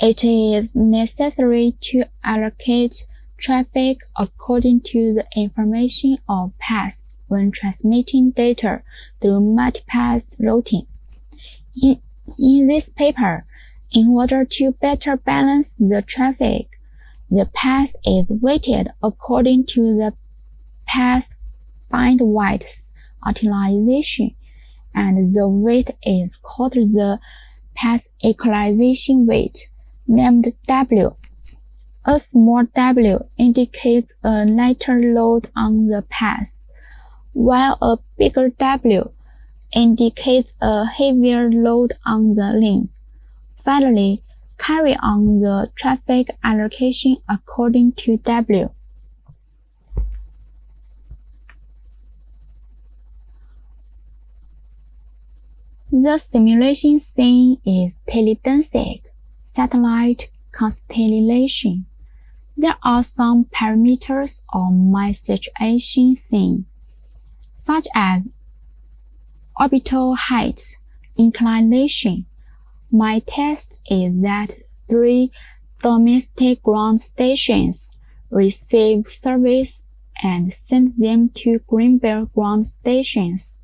it is necessary to allocate traffic according to the information of paths when transmitting data through multipath routing. In this paper, in order to better balance the traffic, the path is weighted according to the path bandwidth utilization, and the weight is called the path equalization weight, named W. A small w indicates a lighter load on the path, while a bigger W indicates a heavier load on the link. Finally, carry on the traffic allocation according to W. The simulation scene is teledensity, satellite constellation. There are some parameters on my situation scene, such as orbital height, inclination. My test is that 3 domestic ground stations receive service and send them to Greenbelt ground stations.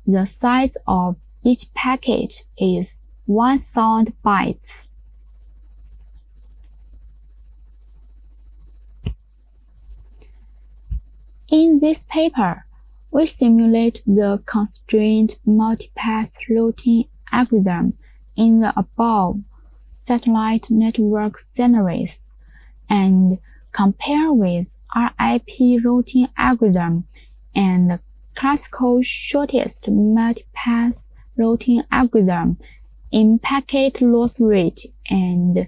The size of each packet is 1000 bytes. In this paper, we simulate the constrained multipath routing algorithm in the above satellite network scenarios and compare with RIP routing algorithm and classical shortest multipath routing algorithm in packet loss rate and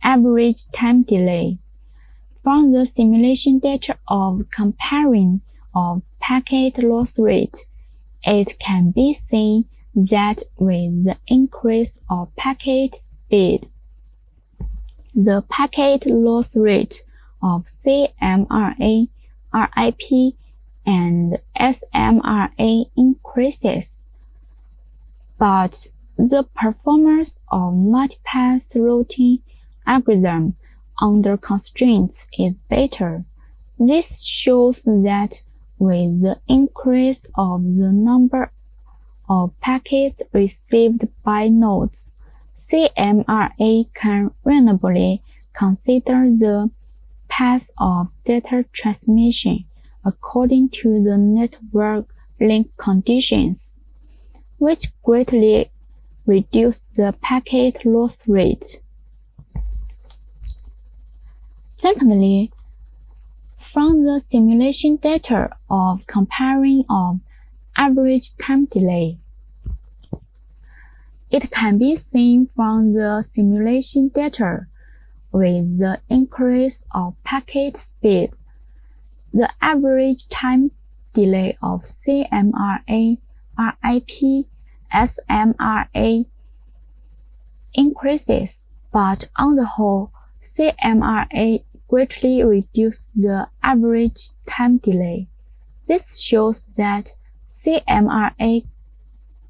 average time delay. From the simulation data of comparing of packet loss rate, it can be seen that with the increase of packet speed, the packet loss rate of CMRA, RIP, and SMRA increases, but the performance of multipath routing algorithm under constraints is better. This shows that with the increase of the number of packets received by nodes, CMRA can reasonably consider the path of data transmission according to the network link conditions, which greatly reduce the packet loss rate. Secondly, from the simulation data of comparing of average time delay, it can be seen from the simulation data with the increase of packet speed, the average time delay of CMRA, RIP, SMRA increases, but on the whole, CMRA greatly reduces the average time delay. This shows that CMRA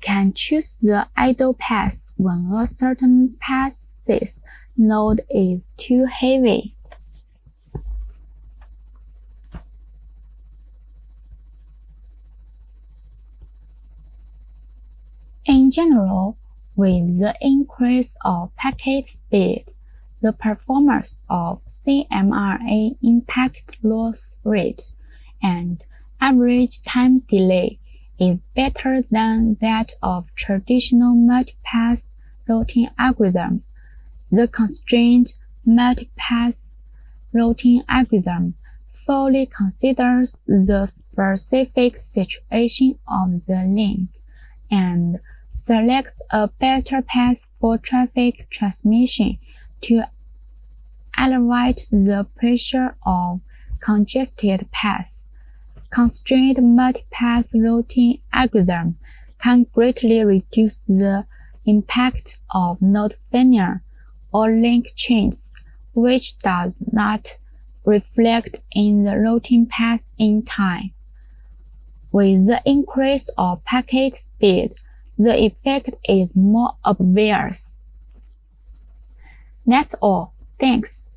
can choose the idle path when a certain path's load is too heavy. In general, with the increase of packet speed, the performance of CMRA in packet loss rate and average time delay is better than that of traditional multipath routing algorithm. The constrained multipath routing algorithm fully considers the specific situation of the link and selects a better path for traffic transmission to alleviate the pressure of congested paths. Constrained multipath routing algorithm can greatly reduce the impact of node failure or link changes, which does not reflect in the routing path in time. With the increase of packet speed, the effect is more obvious. That's all. Thanks.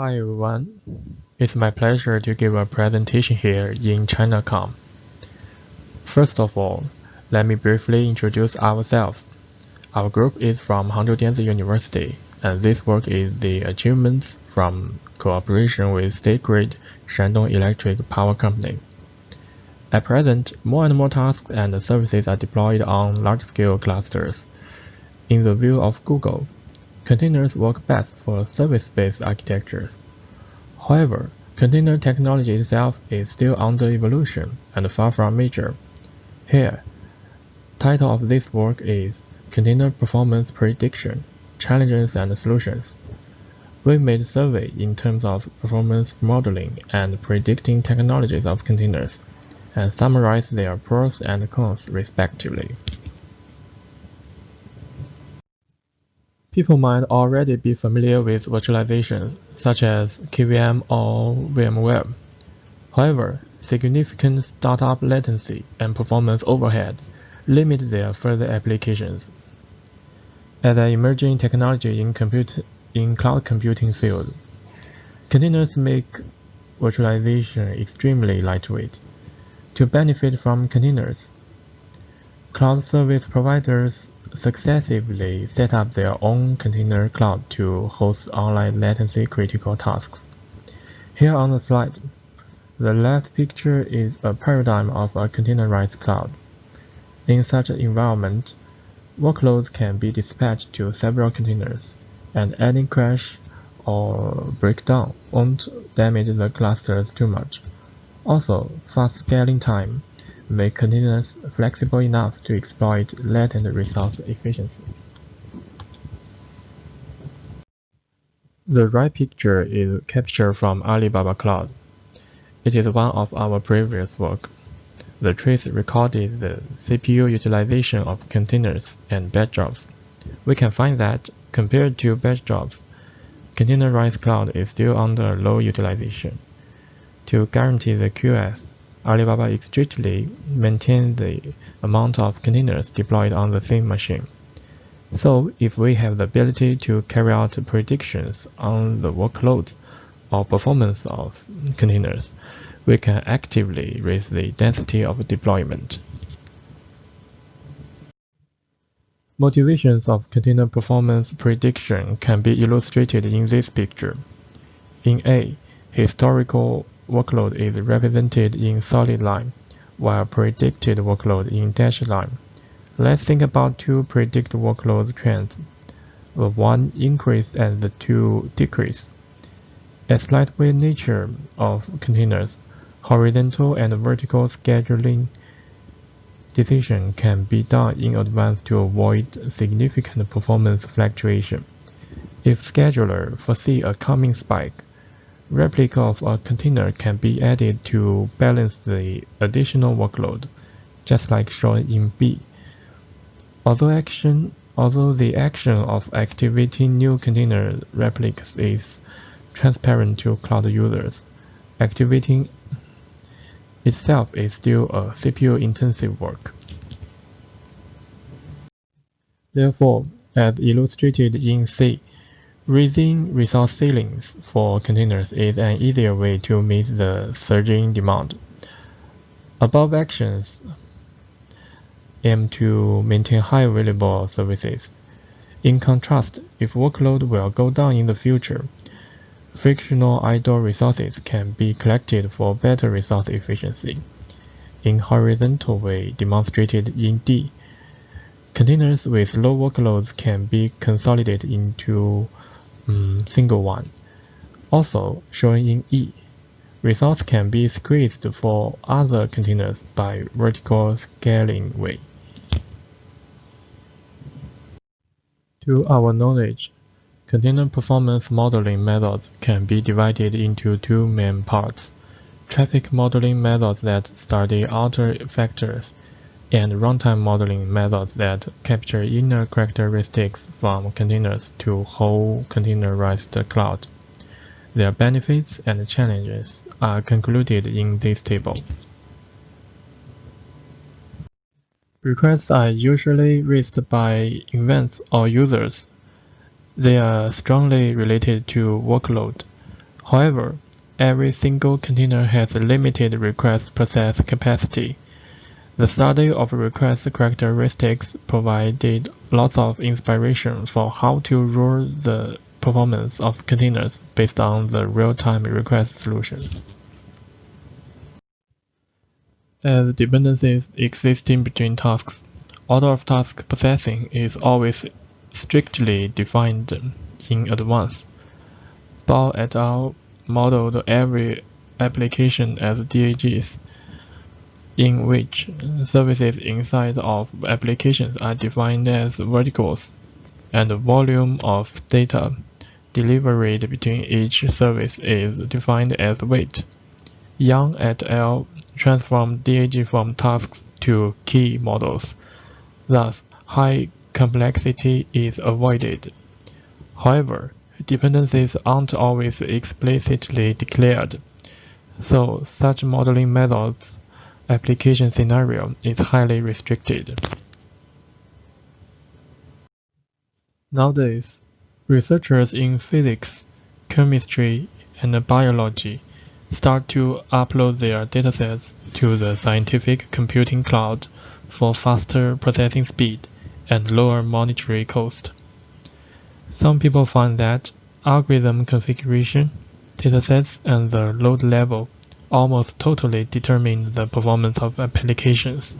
Hi everyone, it's my pleasure to give a presentation here in Chinacom. First of all, let me briefly introduce ourselves. Our group is from Hangzhou University, and this work is the achievements from cooperation with State Grid Shandong Electric Power Company. At present, more and more tasks and services are deployed on large-scale clusters. In the view of Google, containers work best for service-based architectures. However, container technology itself is still under evolution and far from mature. Here, title of this work is Container Performance Prediction, Challenges and Solutions. We made a survey in terms of performance modeling and predicting technologies of containers, and summarized their pros and cons respectively. People might already be familiar with virtualizations, such as KVM or mmWave. However, significant startup latency and performance overheads limit their further applications. As an emerging technology in cloud computing field, containers make virtualization extremely lightweight. To benefit from containers, cloud service providers successively set up their own container cloud to host online latency-critical tasks. Here on the slide, the left picture is a paradigm of a containerized cloud. In such an environment, workloads can be dispatched to several containers, and any crash or breakdown won't damage the clusters too much. Also, fast scaling time make containers flexible enough to exploit latent resource efficiency. The right picture is captured from Alibaba Cloud. It is one of our previous work. The trace recorded the CPU utilization of containers and batch jobs. We can find that, compared to batch jobs, containerized cloud is still under low utilization. To guarantee the QoS, Alibaba strictly maintains the amount of containers deployed on the same machine. So, if we have the ability to carry out predictions on the workloads or performance of containers, we can actively raise the density of deployment. Motivations of container performance prediction can be illustrated in this picture. In A, historical workload is represented in solid line, while predicted workload in dashed line. Let's think about two predict workload trends. The one increase and the two decrease. As lightweight nature of containers, horizontal and vertical scheduling decision can be done in advance to avoid significant performance fluctuation. If scheduler foresee a coming spike, replica of a container can be added to balance the additional workload, just like shown in B. Although the action of activating new container replicas is transparent to cloud users, activating itself is still a CPU-intensive work. Therefore, as illustrated in C, raising resource ceilings for containers is an easier way to meet the surging demand. Above actions aim to maintain high available services. In contrast, if workload will go down in the future, frictional idle resources can be collected for better resource efficiency. In horizontal way demonstrated in D, containers with low workloads can be consolidated into single one. Also, shown in E, results can be squeezed for other containers by vertical scaling way. To our knowledge, container performance modeling methods can be divided into two main parts: traffic modeling methods that study outer factors, and runtime modeling methods that capture inner characteristics from containers to whole containerized cloud. Their benefits and challenges are concluded in this table. Requests are usually raised by events or users. They are strongly related to workload. However, every single container has a limited request process capacity. The study of request characteristics provided lots of inspiration for how to rule the performance of containers based on the real-time request solutions. As dependencies existing between tasks, order of task processing is always strictly defined in advance. Bao et al. Modeled every application as DAGs, in which services inside of applications are defined as verticals, and the volume of data delivered between each service is defined as weight. Yang et al. Transformed DAG from tasks to key models. Thus, high complexity is avoided. However, dependencies aren't always explicitly declared, so such modeling methods application scenario is highly restricted. Nowadays, researchers in physics, chemistry, and biology start to upload their datasets to the scientific computing cloud for faster processing speed and lower monetary cost. Some people find that algorithm configuration, datasets, and the load level almost totally determine the performance of applications.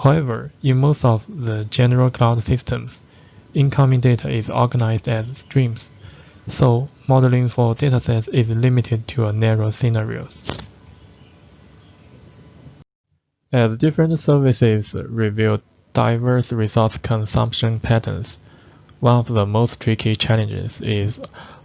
However, in most of the general cloud systems, incoming data is organized as streams, so modeling for datasets is limited to narrow scenarios. As different services reveal diverse resource consumption patterns, one of the most tricky challenges is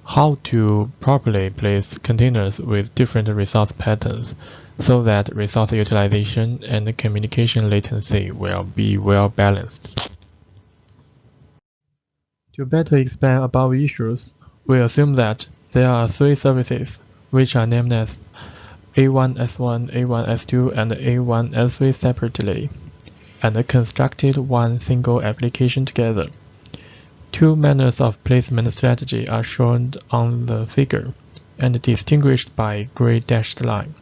how to properly place containers with different resource patterns so that resource utilization and communication latency will be well balanced. To better explain above issues, we assume that there are three services, which are named as A1S1, A1S2, and A1S3 separately, and constructed one single application together. Two manners of placement strategy are shown on the figure, and distinguished by gray dashed line.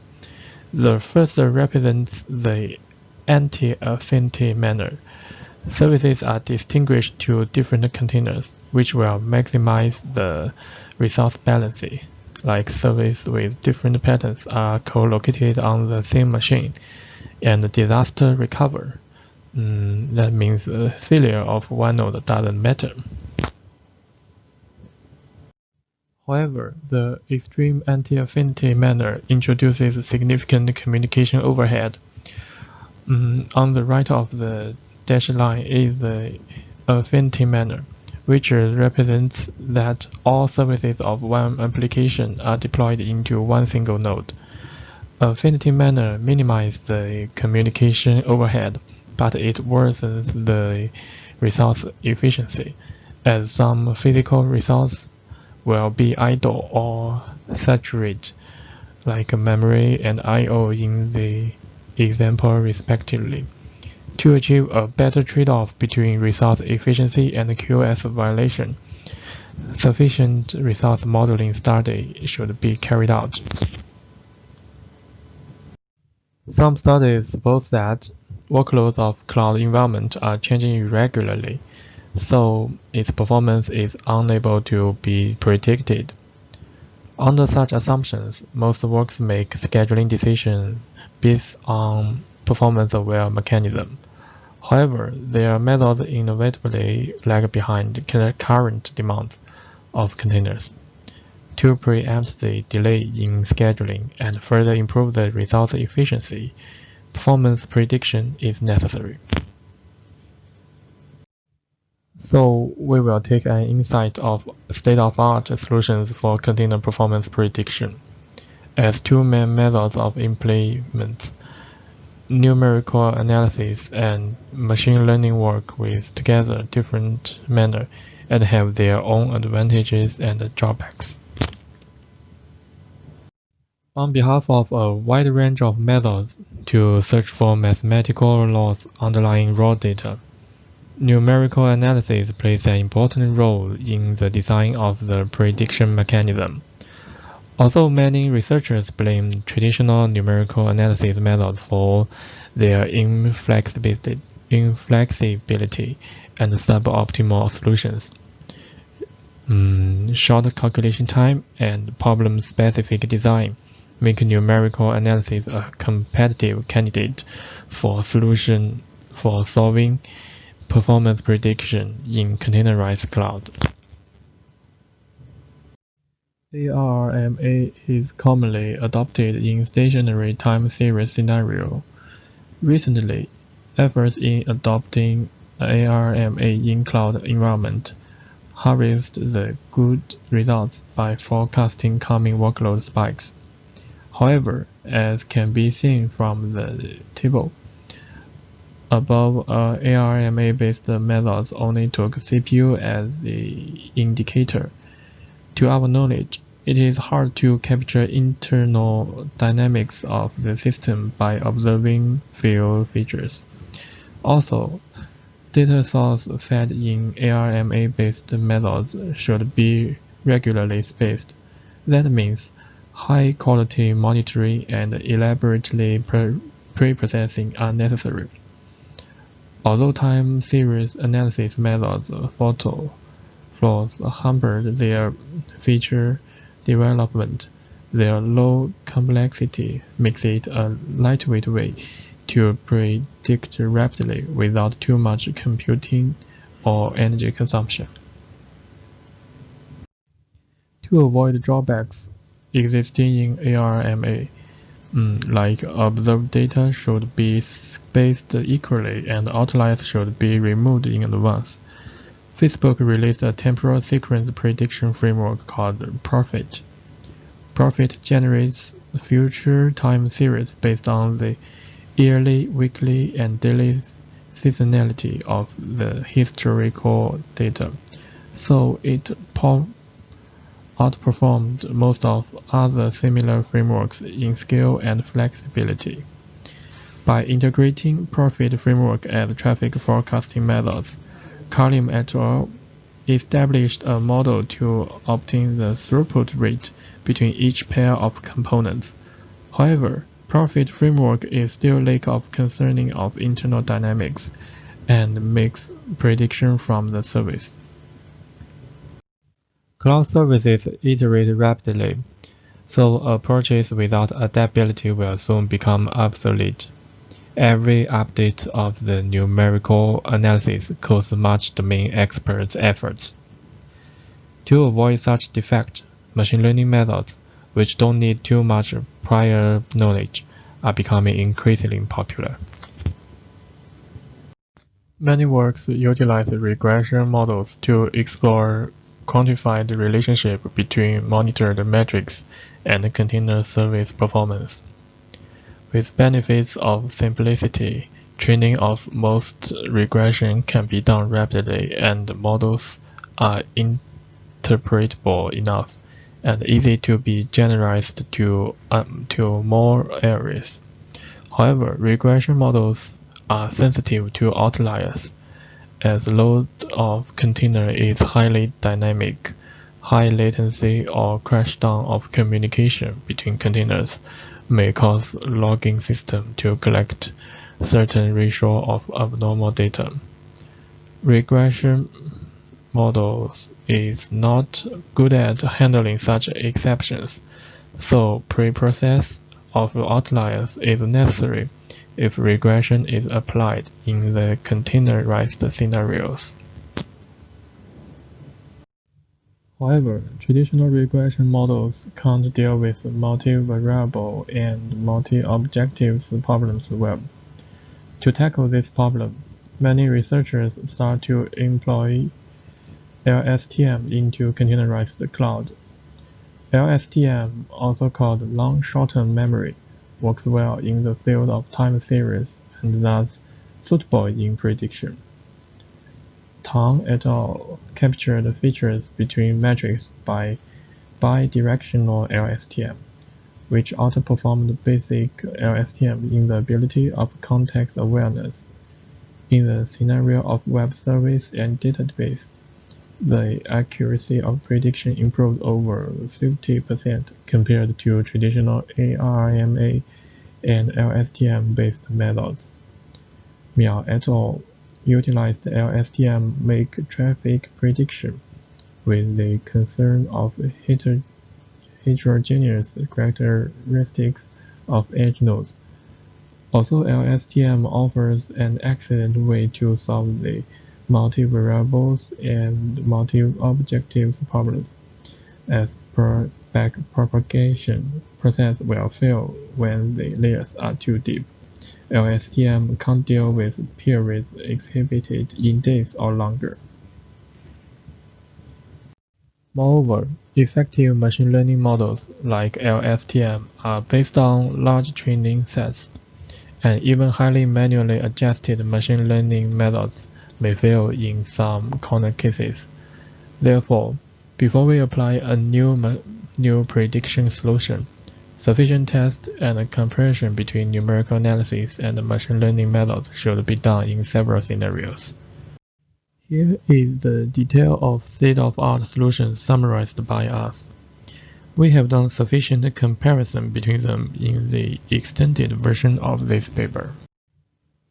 The first represents the anti-affinity manner. Services are distinguished to different containers, which will maximize the resource balance, like services with different patterns are co-located on the same machine, and disaster recover. That means failure of one node doesn't matter. However, the extreme anti-affinity manner introduces significant communication overhead. On the right of the dashed line is the affinity manner, which represents that all services of one application are deployed into one single node. Affinity manner minimizes the communication overhead, but it worsens the resource efficiency, as some physical resource will be idle or saturated, like memory and I/O in the example respectively. To achieve a better trade-off between resource efficiency and QoS violation, sufficient resource modeling study should be carried out. Some studies suppose that workloads of cloud environment are changing irregularly, so its performance is unable to be predicted. Under such assumptions, most works make scheduling decisions based on performance-aware mechanism. However, their methods inevitably lag behind current demands of containers. To preempt the delay in scheduling and further improve the resource efficiency, performance prediction is necessary. So we will take an insight of state-of-art solutions for container performance prediction. As two main methods of implement, numerical analysis and machine learning work with together different manner and have their own advantages and drawbacks. On behalf of a wide range of methods to search for mathematical laws underlying raw data, numerical analysis plays an important role in the design of the prediction mechanism. Although many researchers blame traditional numerical analysis methods for their inflexibility and suboptimal solutions, short calculation time and problem-specific design make numerical analysis a competitive candidate for solving performance prediction in containerized cloud. ARMA is commonly adopted in stationary time series scenario. Recently, efforts in adopting ARMA in cloud environment harvest the good results by forecasting coming workload spikes. However, as can be seen from the table above, ARMA-based methods only took CPU as the indicator. To our knowledge, it is hard to capture internal dynamics of the system by observing few features. Also, data source fed in ARMA-based methods should be regularly spaced. That means high-quality monitoring and elaborately pre-processing are necessary. Although time series analysis methods photo flaws hampered their feature development, their low complexity makes it a lightweight way to predict rapidly without too much computing or energy consumption. To avoid drawbacks existing in ARMA, like observed data should be spaced equally and outliers should be removed in advance, Facebook released a temporal sequence prediction framework called Profit. Profit generates future time series based on the yearly, weekly, and daily seasonality of the historical data, so it outperformed most of other similar frameworks in scale and flexibility. By integrating Profit framework as traffic forecasting methods, Kalim et al. Established a model to obtain the throughput rate between each pair of components. However, Profit framework is still lack of concerning of internal dynamics and makes prediction from the service. Cloud services iterate rapidly, so a purchase without adaptability will soon become obsolete. Every update of the numerical analysis costs much domain experts' efforts. To avoid such defect, machine learning methods, which don't need too much prior knowledge, are becoming increasingly popular. Many works utilize regression models to explore quantified relationship between monitored metrics and container service performance. With benefits of simplicity, training of most regression can be done rapidly and models are interpretable enough and easy to be generalized to more areas. However, regression models are sensitive to outliers, as load of container is highly dynamic. High latency or crash down of communication between containers may cause logging system to collect certain ratio of abnormal data. Regression models is not good at handling such exceptions, so pre-process of outliers is necessary if regression is applied in the containerized scenarios. However, traditional regression models can't deal with multi-variable and multi-objectives problems well. To tackle this problem, many researchers start to employ LSTM into containerized cloud. LSTM, also called long short-term memory, works well in the field of time series and thus suitable in prediction. Tang et al. Captured features between metrics by bidirectional LSTM, which outperformed basic LSTM in the ability of context awareness in the scenario of web service and database. The accuracy of prediction improved over 50% compared to traditional ARMA and LSTM-based methods. Miao et al. Utilized LSTM make traffic prediction with the concern of heterogeneous characteristics of edge nodes. Although LSTM offers an excellent way to solve the multi-variables and multi-objectives problems, as per backpropagation process will fail when the layers are too deep. LSTM can't deal with periods exhibited in days or longer. Moreover, effective machine learning models like LSTM are based on large training sets, and even highly manually adjusted machine learning methods may fail in some corner cases. Therefore, before we apply a new prediction solution, sufficient test and comparison between numerical analysis and machine learning methods should be done in several scenarios. Here is the detail of state-of-art solutions summarized by us. We have done sufficient comparison between them in the extended version of this paper.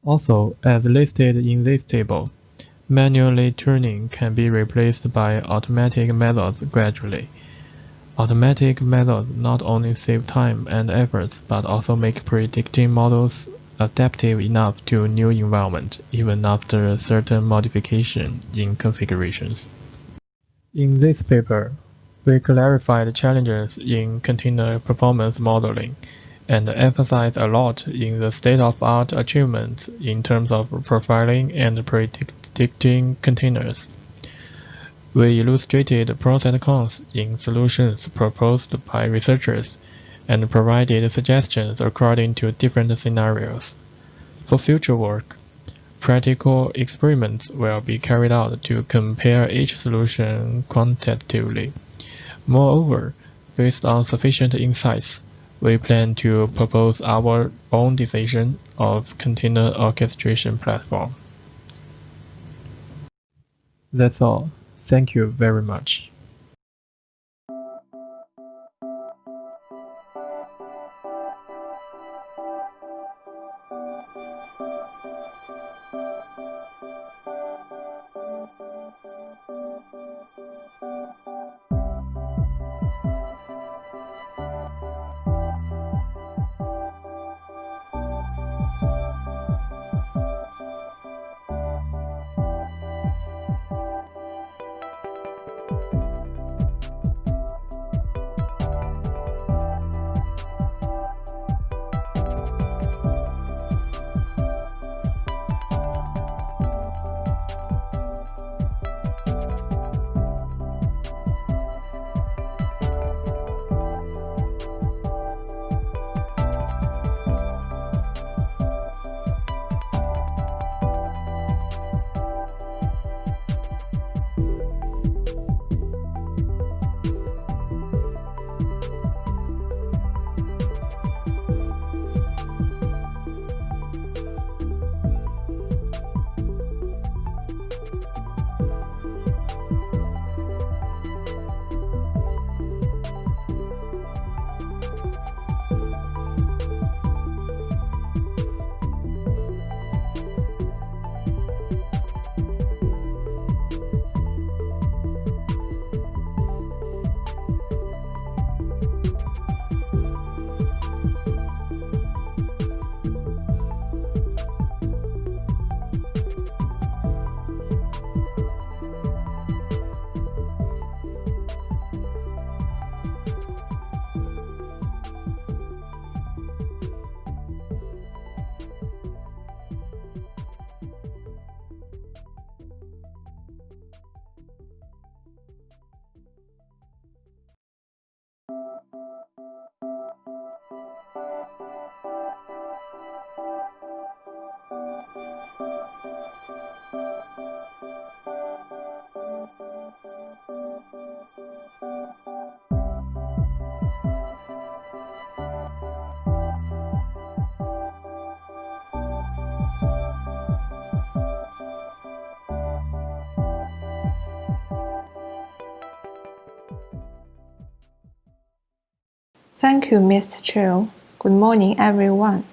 Also, as listed in this table, manually tuning can be replaced by automatic methods gradually. Automatic methods not only save time and efforts but also make predicting models adaptive enough to new environment even after certain modification in configurations. In this paper, we clarified challenges in container performance modeling and emphasized a lot in the state-of-art achievements in terms of profiling and predicting containers. We illustrated pros and cons in solutions proposed by researchers and provided suggestions according to different scenarios. For future work, practical experiments will be carried out to compare each solution quantitatively. Moreover, based on sufficient insights, we plan to propose our own decision of container orchestration platform. That's all. Thank you very much. Thank you, Mr. Chiu. Good morning, everyone.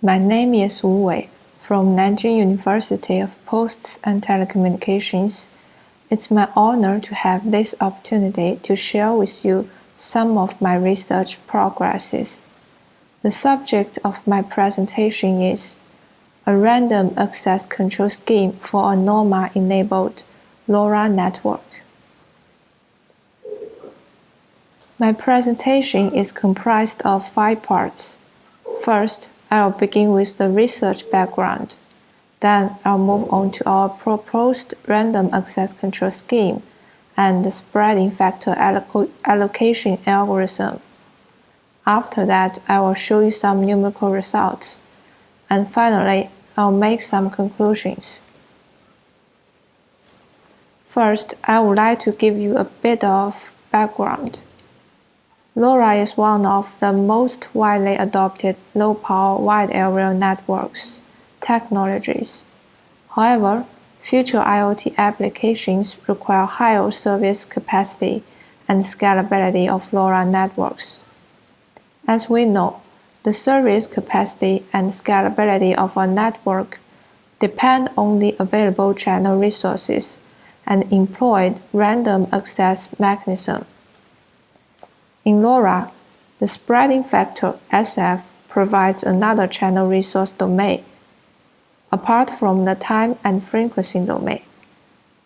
My name is Wu Wei from Nanjing University of Posts and Telecommunications. It's my honor to have this opportunity to share with you some of my research progresses. The subject of my presentation is a random access control scheme for a NOMA-enabled LoRa network. My presentation is comprised of 5 parts. First, I'll begin with the research background. Then I'll move on to our proposed random access control scheme and the spreading factor allocation algorithm. After that, I will show you some numerical results. And finally, I'll make some conclusions. First, I would like to give you a bit of background. LoRa is one of the most widely adopted low-power wide area networks technologies. However, future IoT applications require higher service capacity and scalability of LoRa networks. As we know, the service capacity and scalability of a network depend on the available channel resources and employed random access mechanism. In LoRa, the spreading factor SF provides another channel resource domain, apart from the time and frequency domain,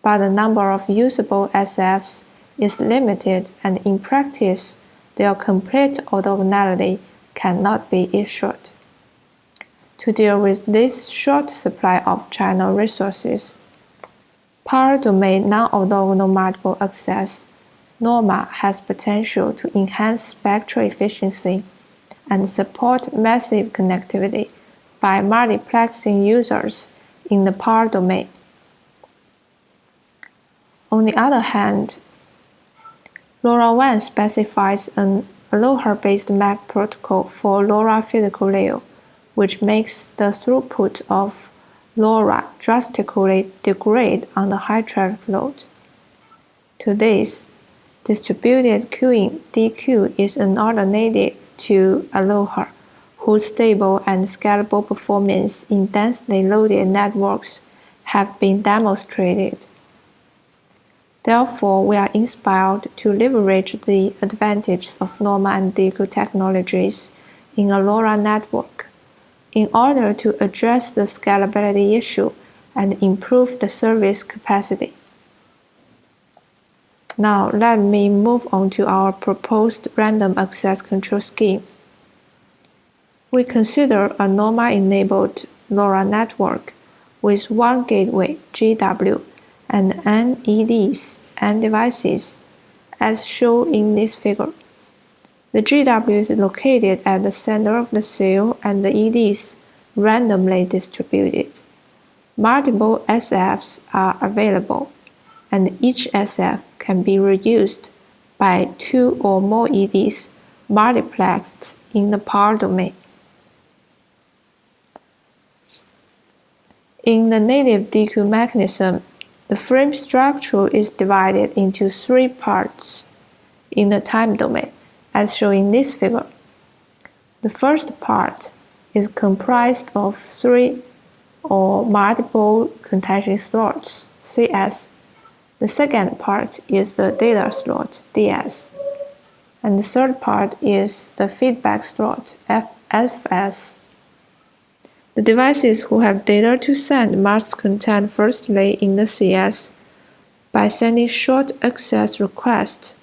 but the number of usable SFs is limited, and in practice, their complete orthogonality cannot be assured. To deal with this short supply of channel resources, power domain non-orthogonal multiple access NOMA has potential to enhance spectral efficiency and support massive connectivity by multiplexing users in the power domain. On the other hand, LoRaWAN specifies an LoRa-based MAC protocol for LoRa physical layer, which makes the throughput of LoRa drastically degrade on the high traffic load. To this, distributed queuing (DQ) is an alternative to LoRa, whose stable and scalable performance in densely loaded networks have been demonstrated. Therefore, we are inspired to leverage the advantages of NOMA and DQ technologies in a LoRa network in order to address the scalability issue and improve the service capacity. Now, let me move on to our proposed random access control scheme. We consider a NOMA-enabled LoRa network with one gateway GW and N EDs and devices, as shown in this figure. The GW is located at the center of the cell and the EDs randomly distributed. Multiple SFs are available, and each SF can be reused by 2 or more EDs multiplexed in the power domain. In the native DQ mechanism, the frame structure is divided into 3 parts in the time domain, as shown in this figure. The first part is comprised of 3 or multiple contention slots, CS. The second part is the data slot, DS. And the third part is the feedback slot, FS. The devices who have data to send must contend firstly in the CS by sending short access requests.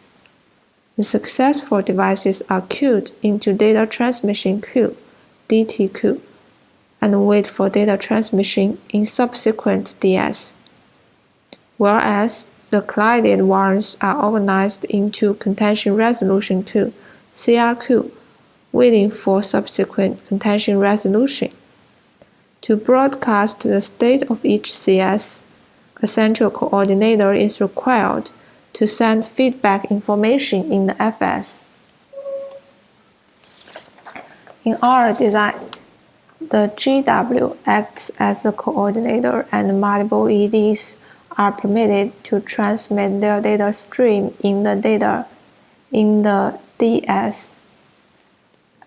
The successful devices are queued into data transmission queue, DTQ, and wait for data transmission in subsequent DS, whereas the collided ones are organized into contention resolution queue, CRQ, waiting for subsequent contention resolution. To broadcast the state of each CS, a central coordinator is required to send feedback information in the FS. In our design, the GW acts as a coordinator and multiple EDs are permitted to transmit their data stream in the DS.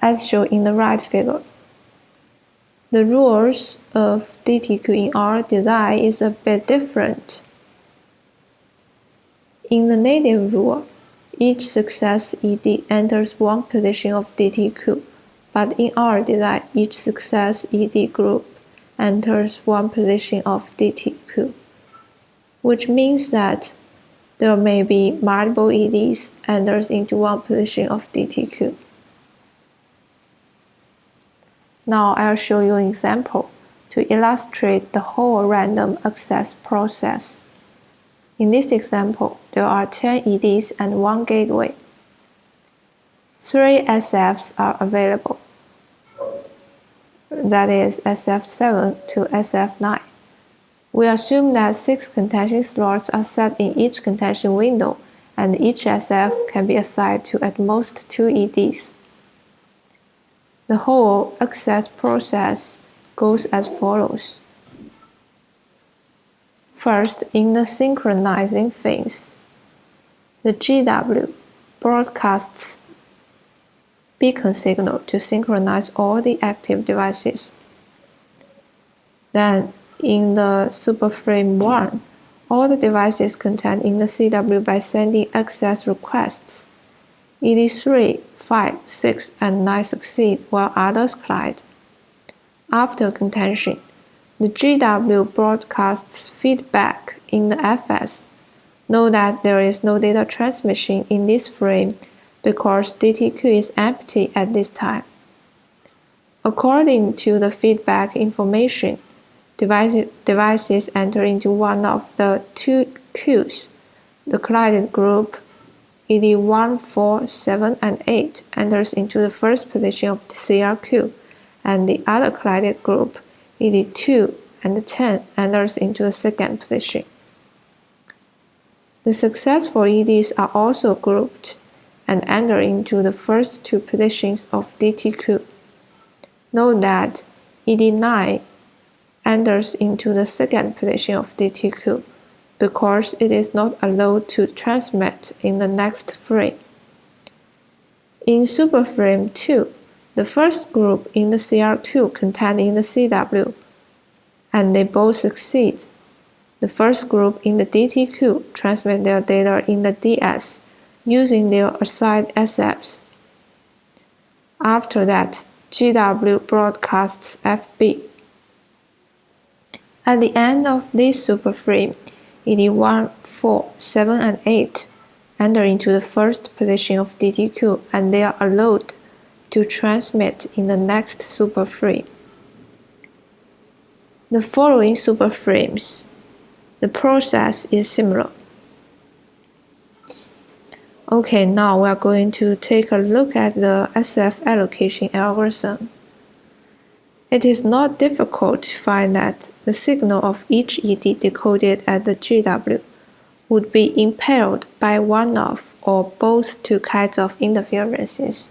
as shown in the right figure. The rules of DTQ in our design is a bit different. In the native rule, each success ED enters one position of DTQ, but in our design, each success ED group enters one position of DTQ, which means that there may be multiple EDs enters into one position of DTQ. Now I'll show you an example to illustrate the whole random access process. In this example, there are 10 EDs and 1 gateway. 3 SFs are available, that is SF7 to SF9. We assume that 6 contention slots are set in each contention window, and each SF can be assigned to at most 2 EDs. The whole access process goes as follows. First, in the synchronizing phase, the GW broadcasts beacon signal to synchronize all the active devices. Then, in the superframe 1, all the devices contained in the CW by sending access requests. ED3, 5, 6, and 9 succeed while others collide. After contention, the GW broadcasts feedback in the FS. Note that there is no data transmission in this frame because DTQ is empty at this time. According to the feedback information, devices enter into one of the 2 queues. The collided group ED1, 4, 7, and 8 enters into the first position of the CRQ, and the other collided group ED2 and 10 enters into the second position. The successful EDs are also grouped and enter into the first 2 positions of DTQ. Note that ED9 enters into the second position of DTQ because it is not allowed to transmit in the next frame. In superframe 2, the first group in the CRQ contained in the CW, and they both succeed. The first group in the DTQ transmit their data in the DS using their assigned SFs. After that, GW broadcasts FB. At the end of this superframe, ED1, 4, 7, and 8 enter into the first position of DTQ, and they are allowed to transmit in the next superframe. The following superframes, the process is similar. Okay, now we are going to take a look at the SF allocation algorithm. It is not difficult to find that the signal of each ED decoded at the GW would be impaired by one of or both 2 kinds of interferences,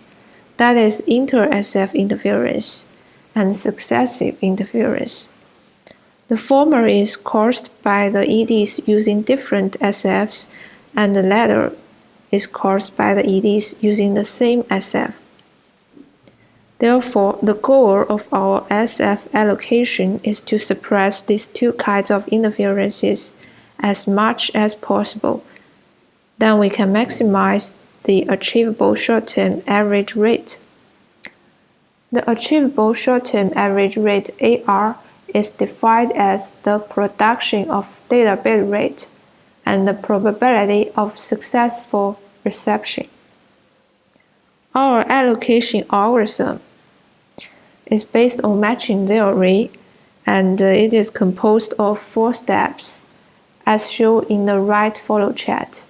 that is inter-SF interference and successive interference. The former is caused by the EDs using different SFs, and the latter is caused by the EDs using the same SF. Therefore, the goal of our SF allocation is to suppress these 2 kinds of interferences as much as possible. Then we can maximize the achievable short-term average rate. The achievable short-term average rate AR is defined as the production of data bit rate and the probability of successful reception. Our allocation algorithm is based on matching theory, and it is composed of 4 steps, as shown in the right follow chart.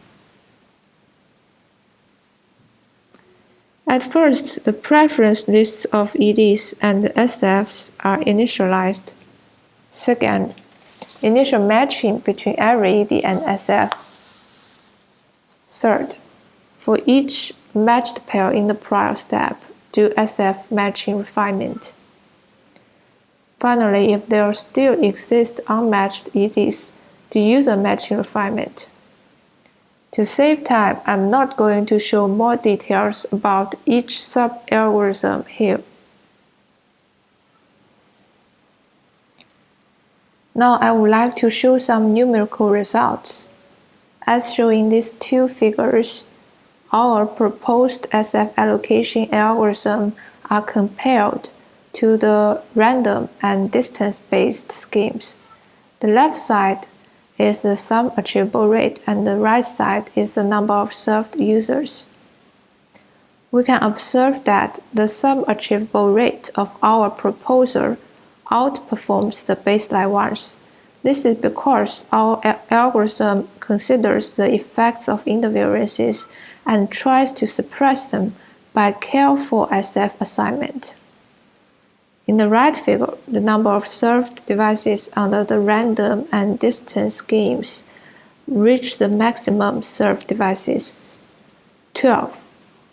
At first, the preference lists of EDs and SFs are initialized. Second, initial matching between every ED and SF. Third, for each matched pair in the prior step, do SF matching refinement. Finally, if there still exist unmatched EDs, do user matching refinement. To save time, I'm not going to show more details about each sub-algorithm here. Now I would like to show some numerical results. As shown in these two figures, our proposed SF allocation algorithm are compared to the random and distance-based schemes. The left side is the sum achievable rate and the right side is the number of served users. We can observe that the sum achievable rate of our proposal outperforms the baseline ones. This is because our algorithm considers the effects of interferences and tries to suppress them by careful SF assignment. In the right figure, the number of served devices under the random and distance schemes reach the maximum served devices, 12,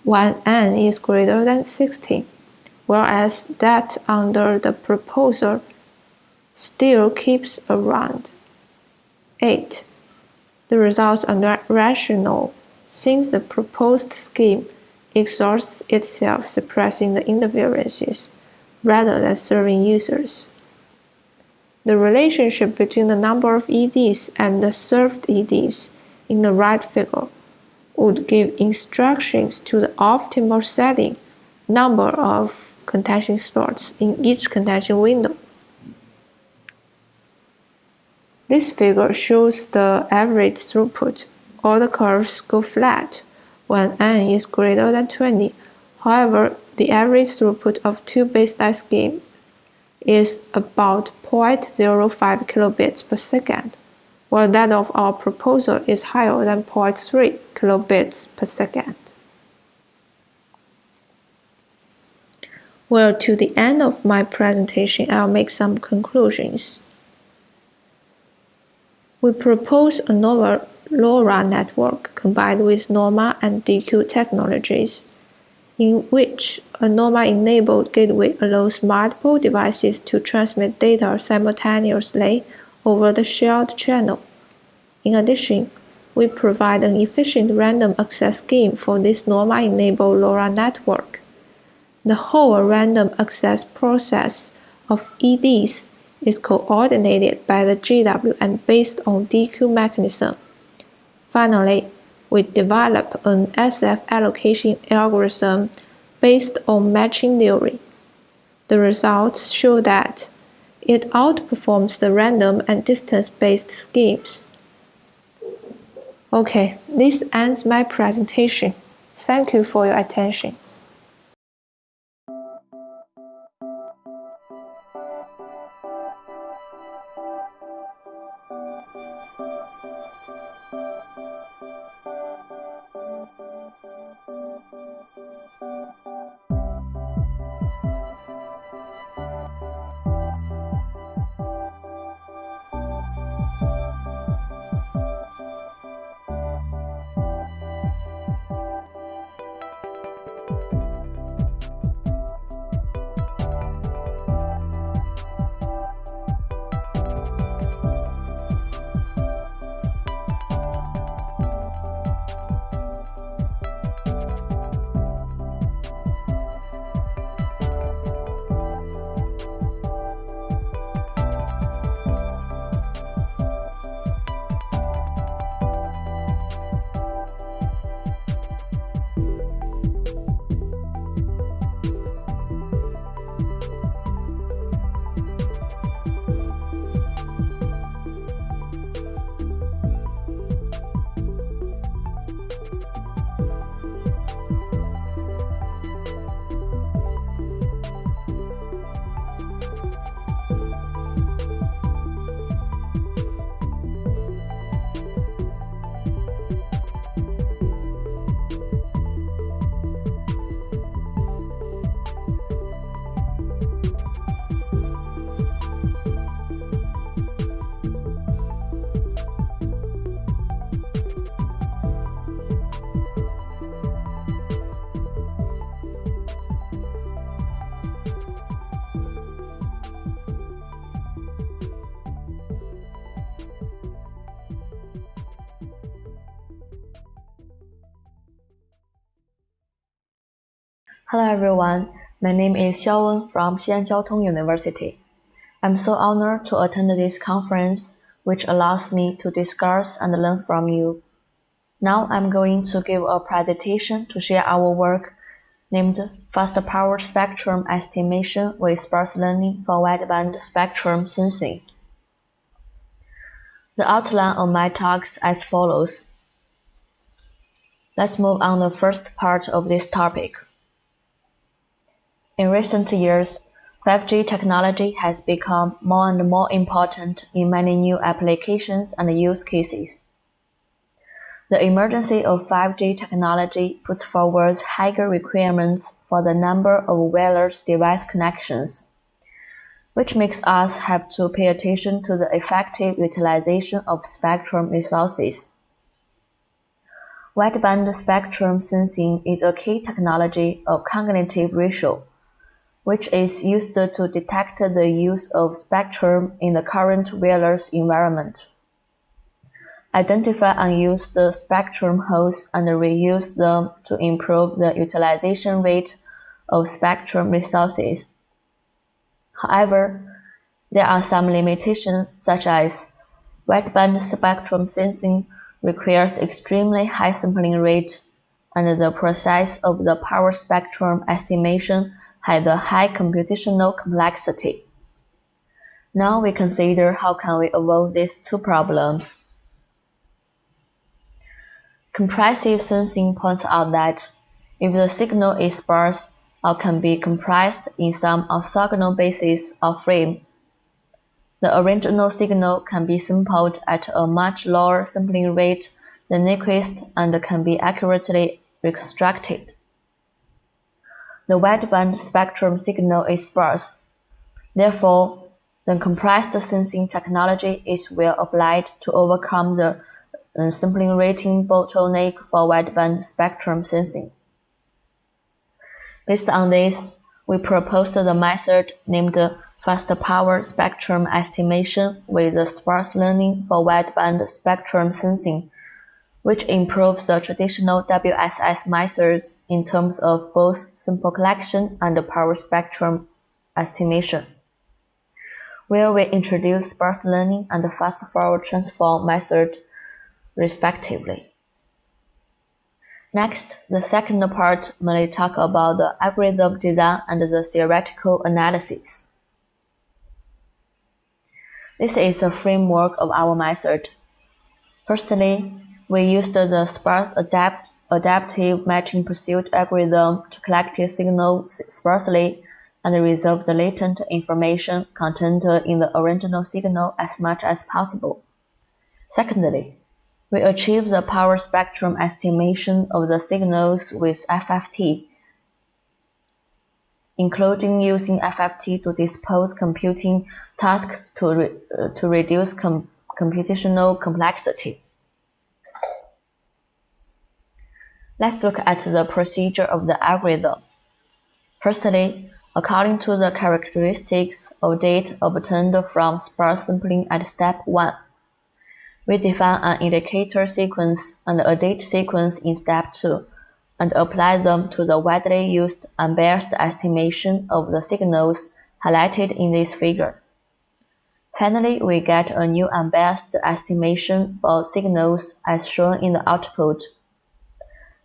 when n is greater than 16, whereas that under the proposal still keeps around 8. The results are rational since the proposed scheme exhausts itself suppressing the interferences rather than serving users. The relationship between the number of EDs and the served EDs in the right figure would give instructions to the optimal setting number of contention slots in each contention window. This figure shows the average throughput. All the curves go flat when n is greater than 20. However, the average throughput of two baseline schemes is about 0.05 kilobits per second, while that of our proposal is higher than 0.3 kilobits per second. Well, to the end of my presentation, I'll make some conclusions. We propose a novel LoRa network combined with NOMA and DQ technologies, in which a NOMA-enabled gateway allows multiple devices to transmit data simultaneously over the shared channel. In addition, we provide an efficient random access scheme for this NOMA-enabled LoRa network. The whole random access process of EDs is coordinated by the GW and based on DQ mechanism. Finally, we develop an SF allocation algorithm based on matching theory. The results show that it outperforms the random and distance-based schemes. Okay, this ends my presentation. Thank you for your attention. Hello everyone, my name is Xiaowen from Xi'an Jiaotong University. I'm so honored to attend this conference, which allows me to discuss and learn from you. Now I'm going to give a presentation to share our work named Fast Power Spectrum Estimation with Sparse Learning for Wideband Spectrum Sensing. The outline of my talks as follows. Let's move on the first part of this topic. In recent years, 5G technology has become more and more important in many new applications and use cases. The emergence of 5G technology puts forward higher requirements for the number of wireless device connections, which makes us have to pay attention to the effective utilization of spectrum resources. Wideband spectrum sensing is a key technology of cognitive ratio, which is used to detect the use of spectrum in the current wireless environment, identify unused spectrum holes and reuse them to improve the utilization rate of spectrum resources. However, there are some limitations such as wideband spectrum sensing requires extremely high sampling rate, and the process of the power spectrum estimation has a high computational complexity. Now we consider how can we avoid these two problems. Compressive sensing points out that if the signal is sparse or can be compressed in some orthogonal basis or frame, the original signal can be sampled at a much lower sampling rate than Nyquist and can be accurately reconstructed. The wideband spectrum signal is sparse. Therefore, the compressed sensing technology is well applied to overcome the sampling rating bottleneck for wideband spectrum sensing. Based on this, we proposed the method named Fast Power Spectrum Estimation with the Sparse Learning for Wideband Spectrum Sensing, which improves the traditional WSS methods in terms of both sample collection and power spectrum estimation, where we introduce sparse learning and fast forward transform method respectively. Next, the second part may talk about the algorithm design and the theoretical analysis. This is a framework of our method. Firstly, we used the sparse adaptive matching pursuit algorithm to collect the signal sparsely and resolve the latent information contained in the original signal as much as possible. Secondly, we achieve the power spectrum estimation of the signals with FFT, including using FFT to dispose computing tasks to reduce computational complexity. Let's look at the procedure of the algorithm. Firstly, according to the characteristics of data obtained from sparse sampling at step 1, we define an indicator sequence and a date sequence in step 2, and apply them to the widely used unbiased estimation of the signals highlighted in this figure. Finally, we get a new unbiased estimation for signals as shown in the output.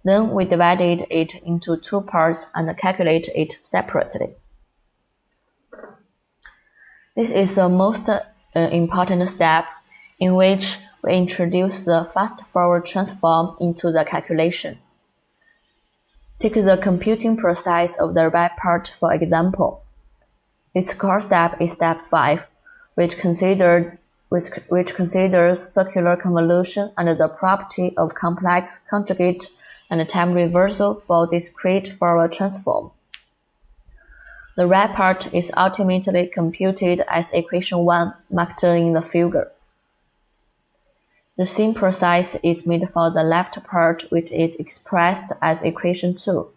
Then we divided it into two parts and calculate it separately. This is the most important step in which we introduce the fast-forward transform into the calculation. Take the computing process of the right part for example. Its core step is step 5, which considers circular convolution and the property of complex conjugate and time reversal for discrete forward transform. The right part is ultimately computed as equation 1 marked in the figure. The same process is made for the left part, which is expressed as equation 2.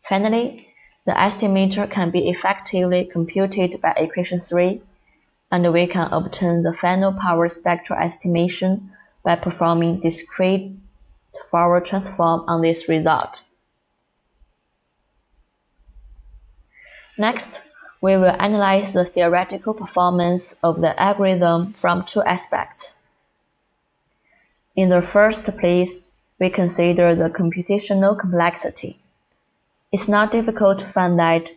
Finally, the estimator can be effectively computed by equation 3, and we can obtain the final power spectral estimation by performing discrete forward transform on this result. Next, we will analyze the theoretical performance of the algorithm from two aspects. In the first place, we consider the computational complexity. It's not difficult to find that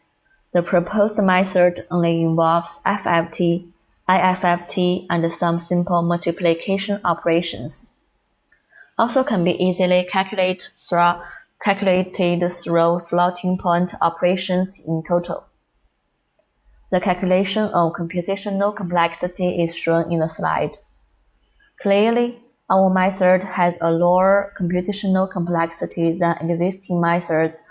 the proposed method only involves FFT, IFFT, and some simple multiplication operations. Also can be easily calculated through floating point operations in total. The calculation of computational complexity is shown in the slide. Clearly, our method has a lower computational complexity than existing methods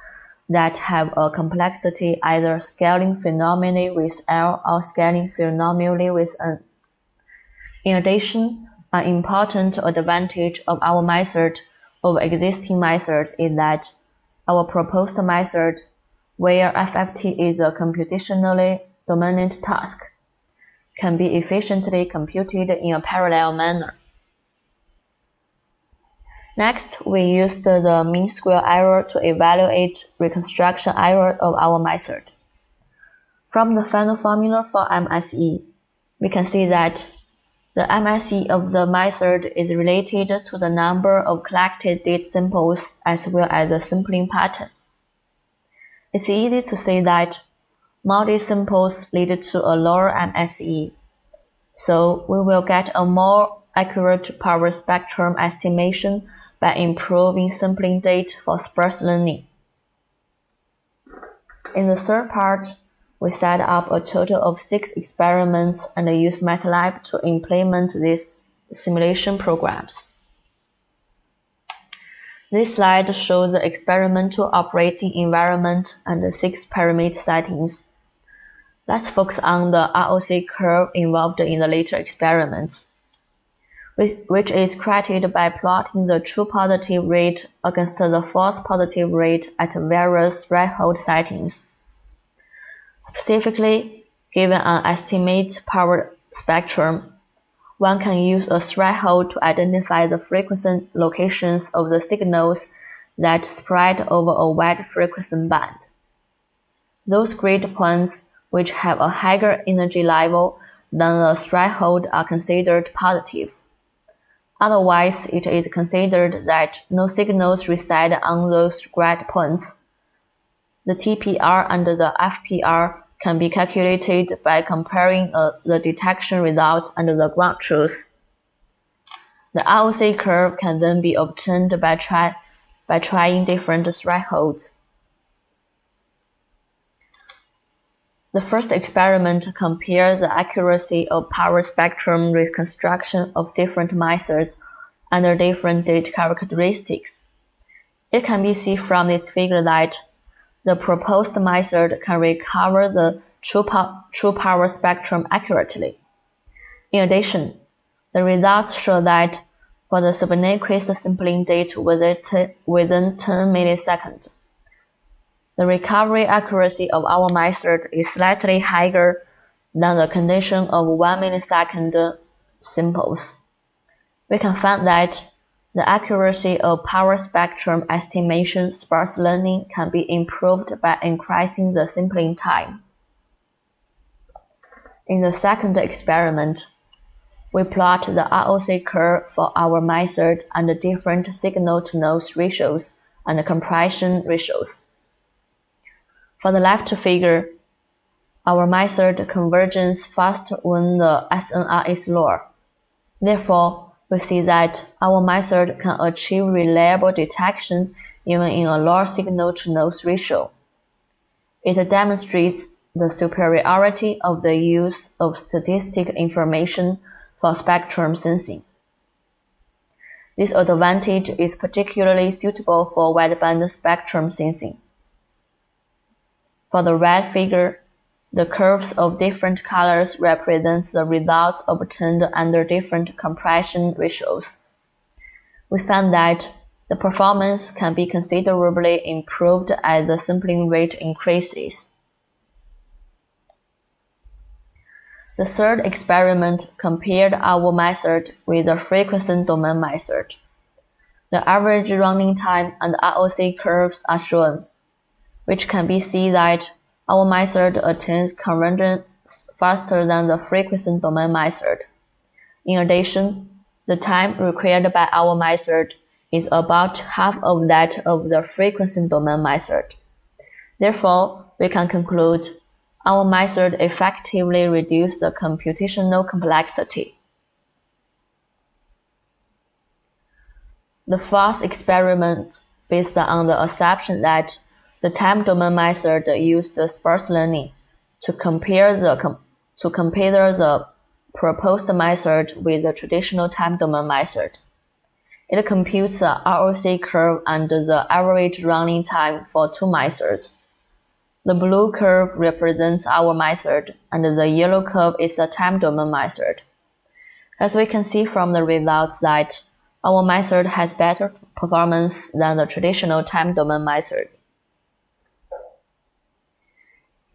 that have a complexity either scaling phenomenally with L or scaling phenomenally with N. In addition, an important advantage of our method over existing methods is that our proposed method, where FFT is a computationally dominant task, can be efficiently computed in a parallel manner. Next, we used the mean square error to evaluate reconstruction error of our method. From the final formula for MSE, we can see that the MSE of the method is related to the number of collected date samples as well as the sampling pattern. It's easy to say that more date samples lead to a lower MSE, so we will get a more accurate power spectrum estimation by improving sampling date for sparse learning. In the third part, we set up a total of 6 experiments and use MATLAB to implement these simulation programs. This slide shows the experimental operating environment and the 6 parameter settings. Let's focus on the ROC curve involved in the later experiments, which is created by plotting the true positive rate against the false positive rate at various threshold settings. Specifically, given an estimate power spectrum, one can use a threshold to identify the frequency locations of the signals that spread over a wide frequency band. Those grid points which have a higher energy level than the threshold are considered positive. Otherwise, it is considered that no signals reside on those grid points. The TPR and the FPR can be calculated by comparing the detection result and the ground truth. The ROC curve can then be obtained by trying different thresholds. The first experiment compares the accuracy of power spectrum reconstruction of different methods under different date characteristics. It can be seen from this figure that the proposed method can recover the true power spectrum accurately. In addition, the results show that for the subnyquist sampling date within 10 milliseconds, the recovery accuracy of our method is slightly higher than the condition of 1 millisecond samples. We can find that the accuracy of power spectrum estimation sparse learning can be improved by increasing the sampling time. In the second experiment, we plot the ROC curve for our method and the different signal-to-noise ratios and compression ratios. For the left figure, our method converges fast when the SNR is lower. Therefore, we see that our method can achieve reliable detection even in a low signal-to-noise ratio. It demonstrates the superiority of the use of statistic information for spectrum sensing. This advantage is particularly suitable for wideband spectrum sensing. For the right figure, the curves of different colors represent the results obtained under different compression ratios. We found that the performance can be considerably improved as the sampling rate increases. The third experiment compared our method with the frequency domain method. The average running time and ROC curves are shown, which can be seen that our method attains convergence faster than the frequency domain method. In addition, the time required by our method is about half of that of the frequency domain method. Therefore, we can conclude our method effectively reduces the computational complexity. The fourth experiment, based on the assumption that the time domain method used sparse learning to compare the proposed method with the traditional time domain method. It computes the ROC curve and the average running time for two methods. The blue curve represents our method, and the yellow curve is the time domain method. As we can see from the results that our method has better performance than the traditional time domain method.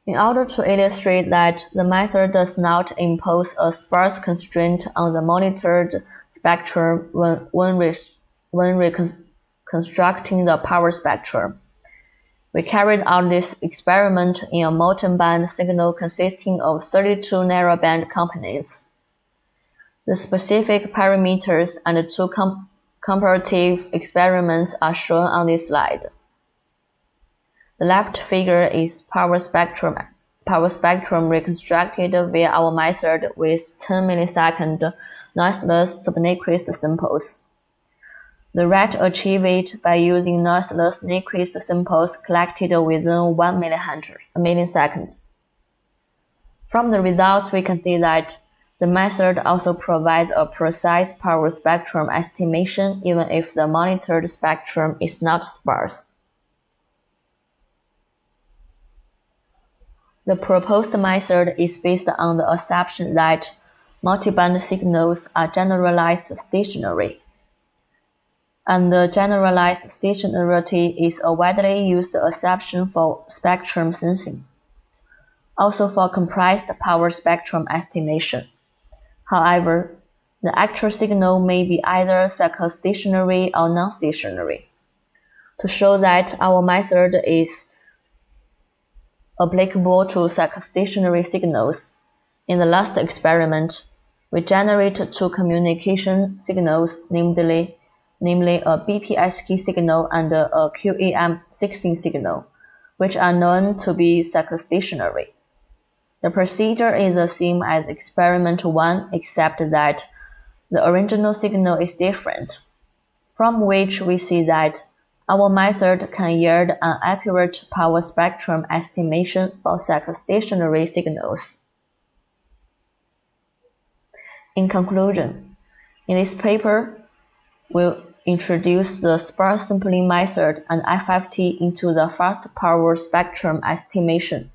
In order to illustrate that the method does not impose a sparse constraint on the monitored spectrum when reconstructing the power spectrum, we carried out this experiment in a multiband signal consisting of 32 narrowband components. The specific parameters and the two comparative experiments are shown on this slide. The left figure is power spectrum reconstructed via our method with 10 millisecond noiseless subnyquist samples. The right achieved it by using noiseless Nyquist samples collected within 1 millisecond. From the results, we can see that the method also provides a precise power spectrum estimation even if the monitored spectrum is not sparse. The proposed method is based on the assumption that multiband signals are generalized stationary. And the generalized stationarity is a widely used assumption for spectrum sensing, also for compressed power spectrum estimation. However, the actual signal may be either psychostationary or non-stationary. To show that our method is applicable to psychostationary signals, in the last experiment, we generated two communication signals, namely a BPSK signal and a QAM16 signal, which are known to be psychostationary. The procedure is the same as experiment 1, except that the original signal is different, from which we see that our method can yield an accurate power spectrum estimation for psychostationary signals. In conclusion, in this paper, we'll introduce the sparse sampling method and FFT into the fast power spectrum estimation,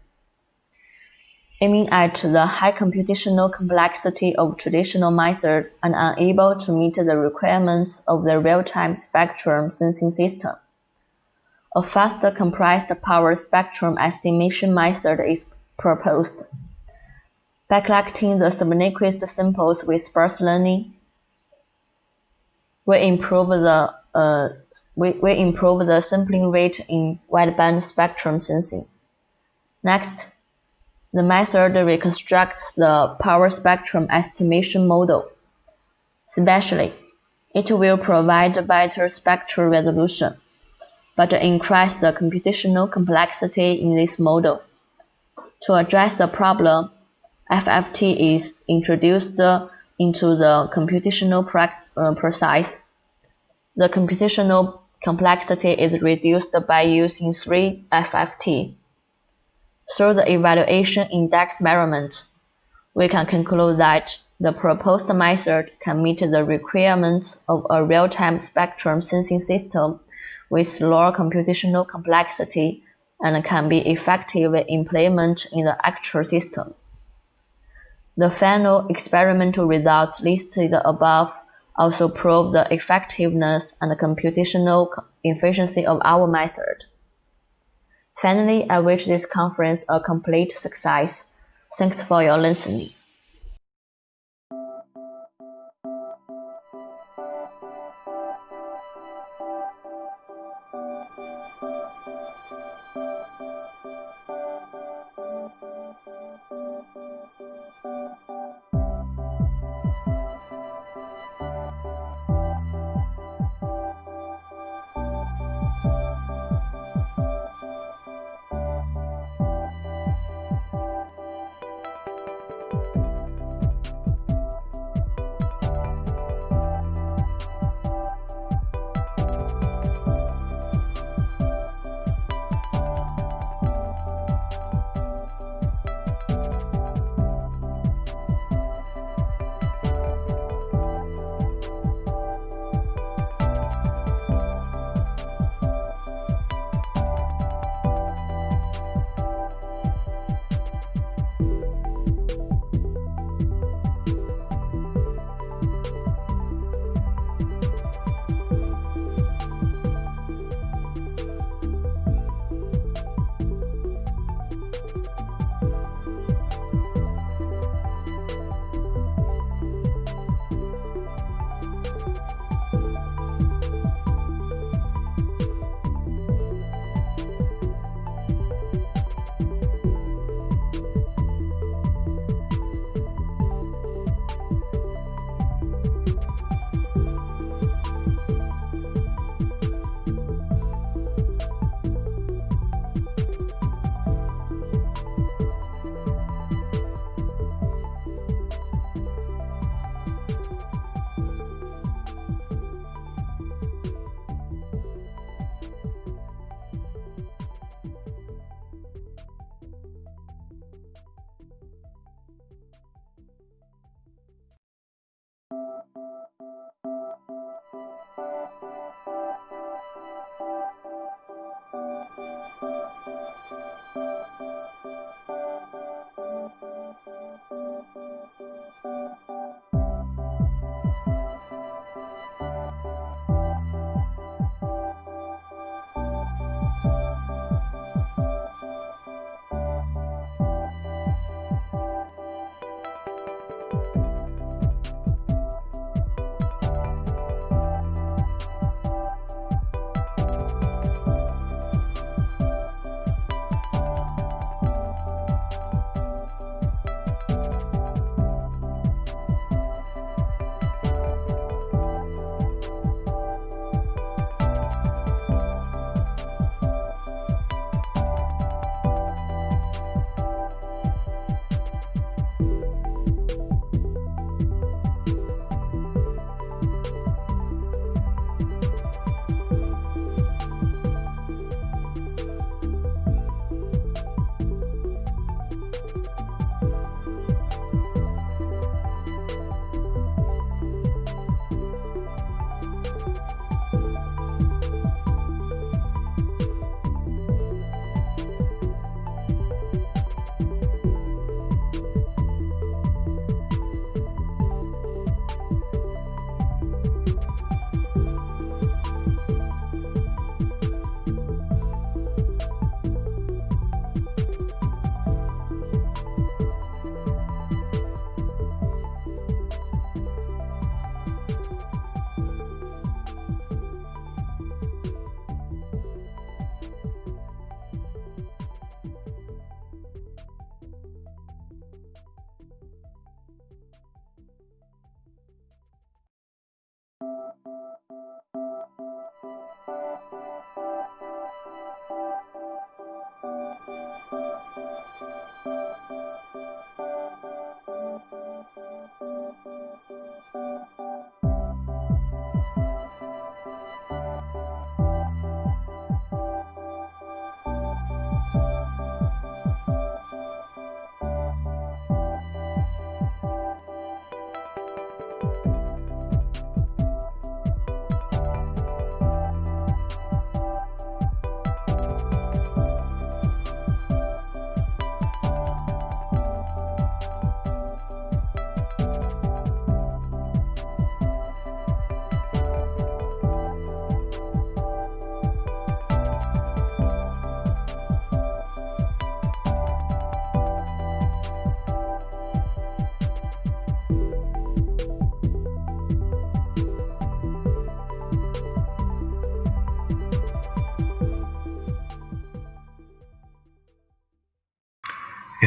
aiming at the high computational complexity of traditional methods and unable to meet the requirements of the real-time spectrum sensing system. A faster compressed power spectrum estimation method is proposed. By collecting the subnyquist samples with sparse learning, we improve the sampling rate in wideband spectrum sensing. Next, the method reconstructs the power spectrum estimation model. Especially, it will provide better spectral resolution, but increase the computational complexity in this model. To address the problem, FFT is introduced into the computational process. The computational complexity is reduced by using 3 FFT. Through the evaluation index measurement, we can conclude that the proposed method can meet the requirements of a real-time spectrum sensing system with lower computational complexity and can be effectively implemented in the actual system. The final experimental results listed above also prove the effectiveness and computational efficiency of our method. Finally, I wish this conference a complete success. Thanks for your listening.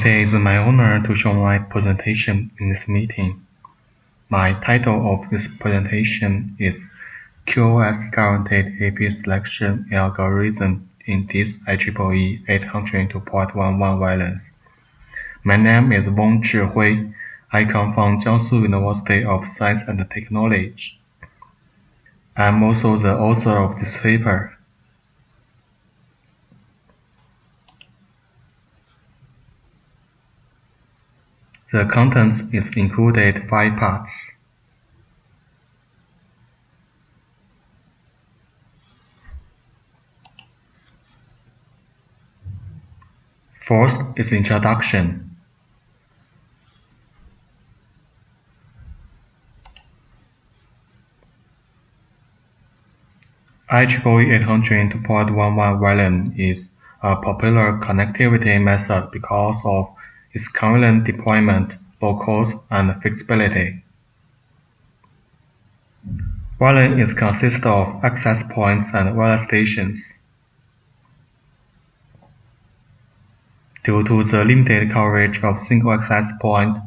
It is my honor to show my presentation in this meeting. My title of this presentation is QoS-Guaranteed AP Selection Algorithm in this IEEE 802.11 WLANs. My name is Wong Zhihui. I come from Jiangsu University of Science and Technology. I am also the author of this paper. The contents is included 5 parts. First is introduction. IEEE 802.11 WLAN is a popular connectivity method because of its convenient deployment, low cost, and flexibility. WLAN is consists of access points and wireless stations. Due to the limited coverage of single access point,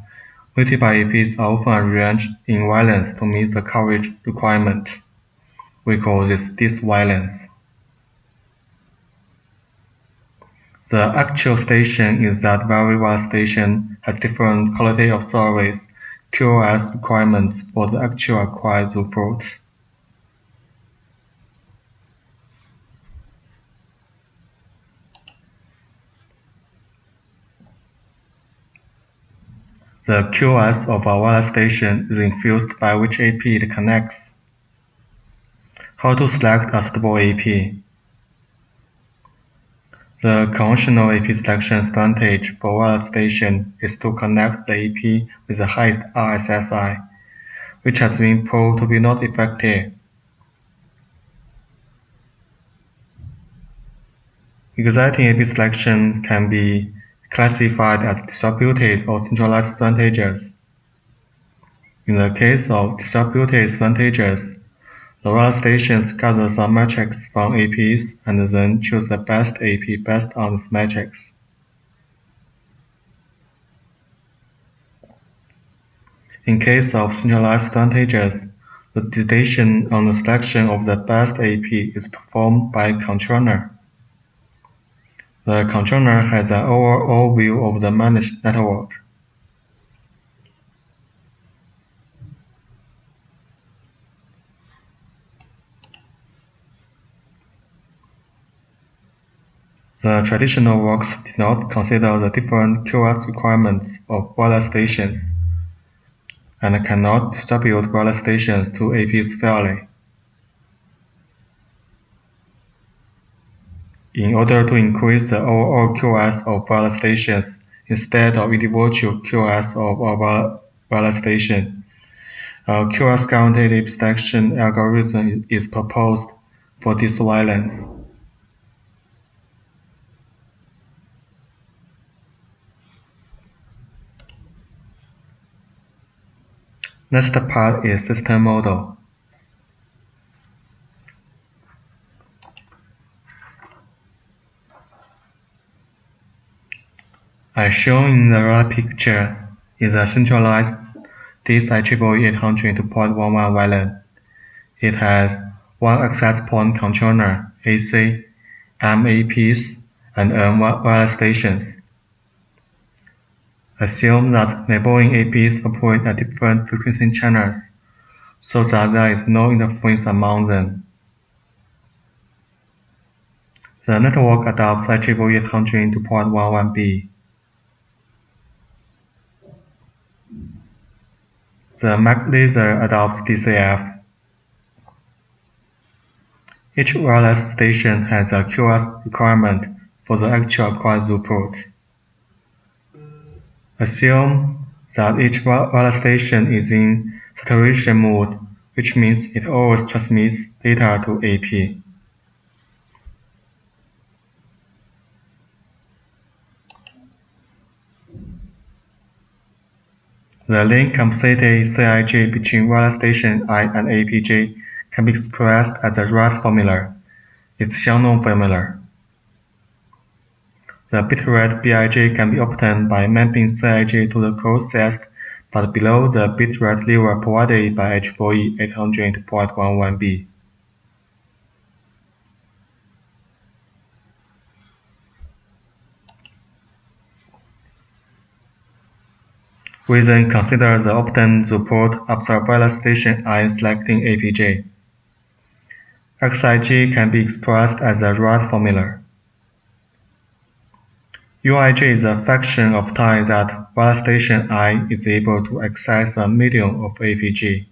multiple APs are often arranged in WLANs to meet the coverage requirement. We call this WLANs. The actual station is that every wireless station has different quality of service, QoS requirements for the actual acquired throughput. The QoS of a wireless station is infused by which AP it connects. How to select a suitable AP? The conventional AP selection strategy for wireless station is to connect the AP with the highest RSSI, which has been proved to be not effective. Exciting AP selection can be classified as distributed or centralized strategies. In the case of distributed strategies, the wireless stations gather some metrics from APs and then choose the best AP based on these metrics. In case of centralized strategies, the decision on the selection of the best AP is performed by a controller. The controller has an overall view of the managed network. The traditional works did not consider the different QoS requirements of wireless stations and cannot distribute wireless stations to APs fairly. In order to increase the overall QoS of wireless stations instead of individual QoS of a wireless station, a QoS-guaranteed AP selection algorithm is proposed for these WLANs. Next part is system model. As shown in the right picture is a centralized IEEE 802.11 WLAN. It has one access point controller, AC, M APs, and N wireless stations. Assume that neighboring APs operate at different frequency channels, so that there is no interference among them. The network adopts IEEE 802.11b. The MAC laser adopts DCF. Each wireless station has a QoS requirement for the actual acquired throughput. Assume that each wireless station is in saturation mode, which means it always transmits data to AP. The link capacity CIG between wireless station I and APJ can be expressed as a RAT formula. It's Xiangnon formula. The bitrate Bij can be obtained by mapping Cij to the processed, but below the bitrate level provided by IEEE 800.11b. We then consider the obtained support of the wireless station I selecting APJ. Xij can be expressed as a rate formula. Uij is a function of time that wireless station I is able to access a medium of APJ.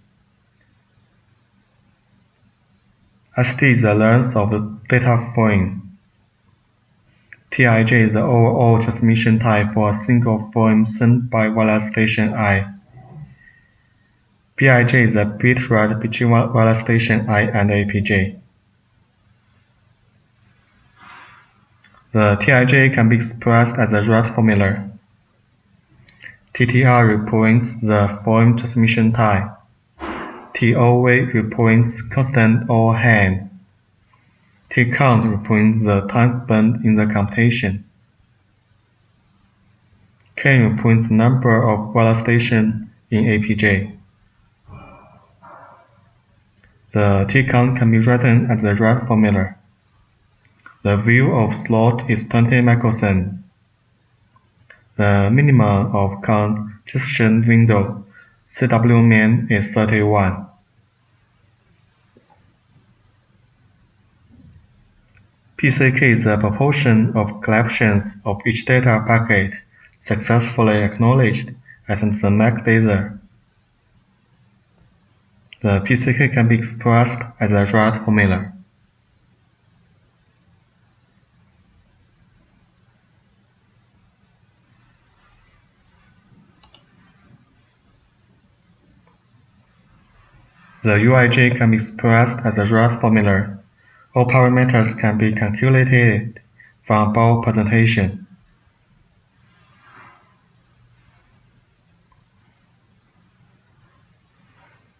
St is the length of the data frame. Tij is the overall transmission time for a single frame sent by wireless station I. Bij is the bit rate between wireless station I and APJ. The Tij can be expressed as a rate formula. TTR represents the frame transmission time. TOV represents constant overhead. Tcount represents the time spent in the computation. K represents the number of wireless stations in APJ. The Tcount can be written as the rate formula. The view of slot is 20 microsecond. The minimum of congestion window, CWmin, is 31. PCK is the proportion of collections of each data packet successfully acknowledged at the MAC laser. The PCK can be expressed as a rate formula. The Uij can be expressed as a rate formula. All parameters can be calculated from both presentation.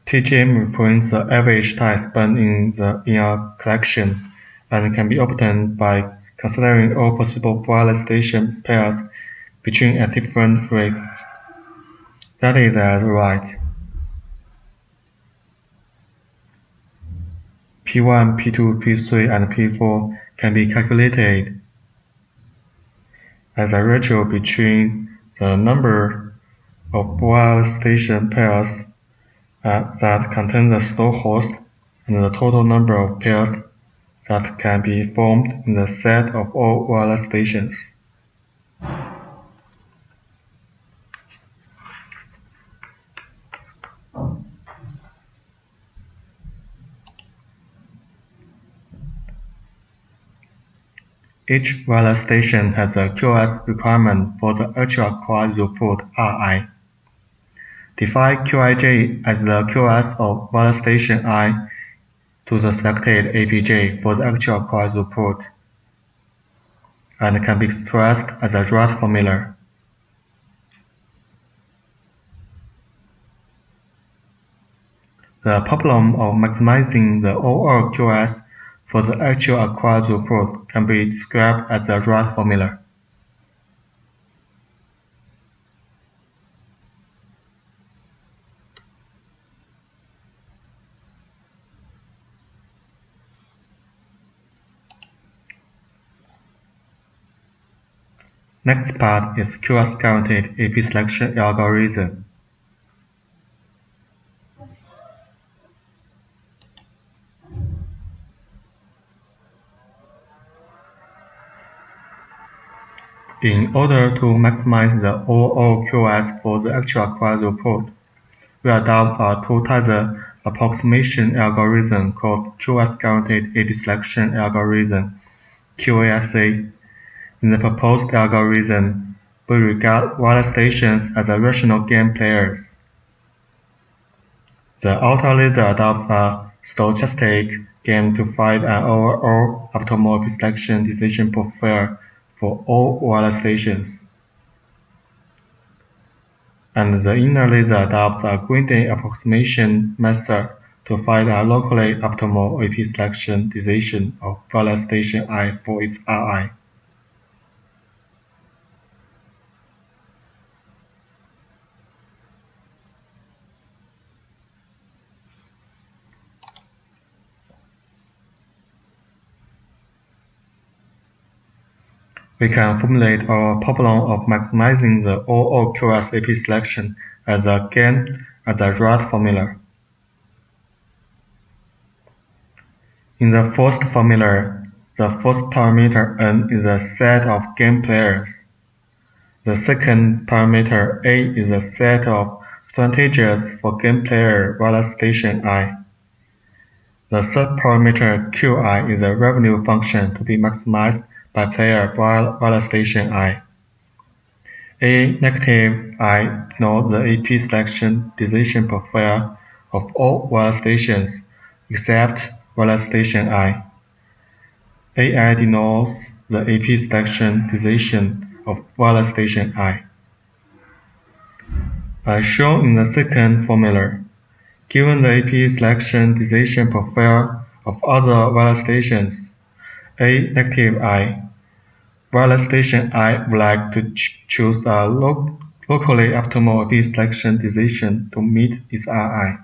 TGM represents the average time spent in a collection and can be obtained by considering all possible wireless station pairs between a different rate. That is as right. P1, P2, P3, and P4 can be calculated as a ratio between the number of wireless station pairs that contain the slow host and the total number of pairs that can be formed in the set of all wireless stations. Each wireless station has a QoS requirement for the actual core throughput Ri. Define Qij as the QoS of wireless station I to the selected APJ for the actual core throughput, and can be expressed as a rate formula. The problem of maximizing the overall QoS for the actual acquired throughput can be described as a rate formula. Next part is QoS-Guaranteed AP selection algorithm. In order to maximize the overall QoS for the actual acquired throughput, we adopt a two-tether approximation algorithm called QoS-Guaranteed AP selection algorithm, QoS-A. In the proposed algorithm, we regard wireless stations as rational game players. The outer laser adopts a stochastic game to find an overall optimal selection decision profile for all wireless stations. And the inner laser adopts a gradient approximation method to find a locally optimal AP selection decision of wireless station I for its Ri. We can formulate our problem of maximizing the overall QoS AP selection as again as the right formula. In the first formula, the first parameter n is a set of game players. The second parameter a is a set of percentages for game player wireless station I. The third parameter qi is a revenue function to be maximized by player wireless station I. A negative I denotes the AP selection decision profile of all wireless stations except wireless station I. AI denotes the AP selection decision of wireless station I. As shown in the second formula, given the AP selection decision profile of other wireless stations, A negative I, wireless station I would like to choose a locally optimal AP selection decision to meet its RI.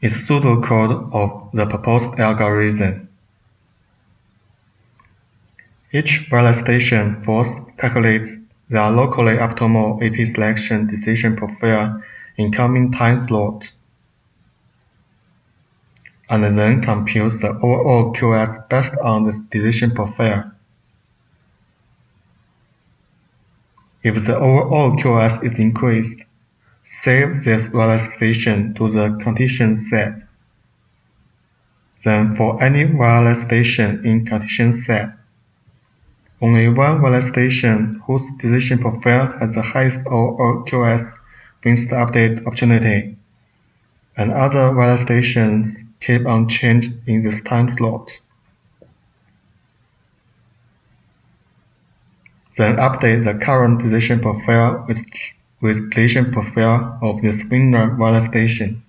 Is pseudocode of the proposed algorithm. Each wireless station first calculates their locally optimal AP selection decision profile in coming time slot, and then computes the overall QoS based on this decision profile. If the overall QoS is increased, save this wireless station to the condition set. Then for any wireless station in condition set, only one wireless station whose decision profile has the highest overall QoS wins the update opportunity, and other wireless stations keep unchanged in this time slot. Then update the current decision profile with decision profile of the winner wireless station.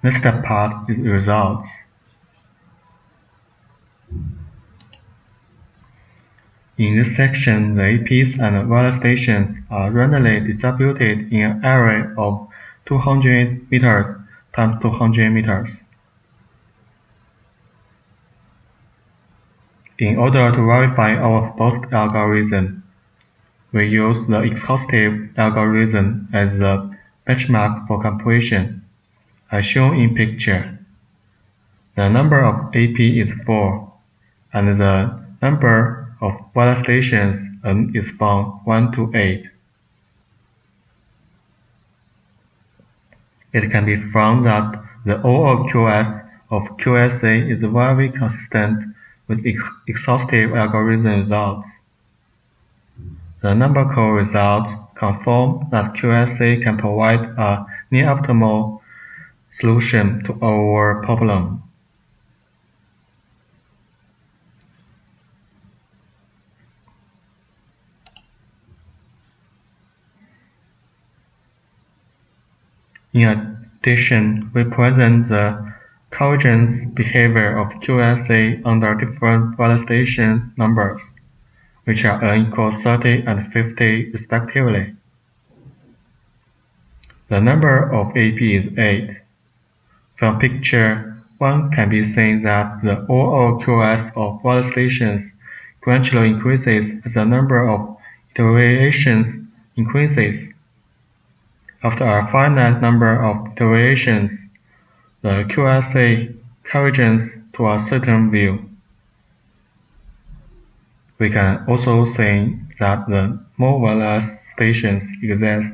Next part is results. In this section, the APs and wireless stations are randomly distributed in an array of 200 meters times 200 meters. In order to verify our proposed algorithm, we use the exhaustive algorithm as the benchmark for computation, as shown in picture. The number of AP is 4, and the number of wireless stations n is from 1 to 8. It can be found that the overall QoS of QSA is very consistent with exhaustive algorithm results. The numerical results confirm that QSA can provide a near-optimal solution to our problem. In addition, we present the convergence behavior of QSA under different wireless station numbers, which are n equals 30 and 50 respectively. The number of AP is 8. From picture, one can be seen that the overall QoS of wireless stations gradually increases as the number of iterations increases. After a finite number of iterations, the QSA converges to a certain view. We can also say that the more wireless stations exist,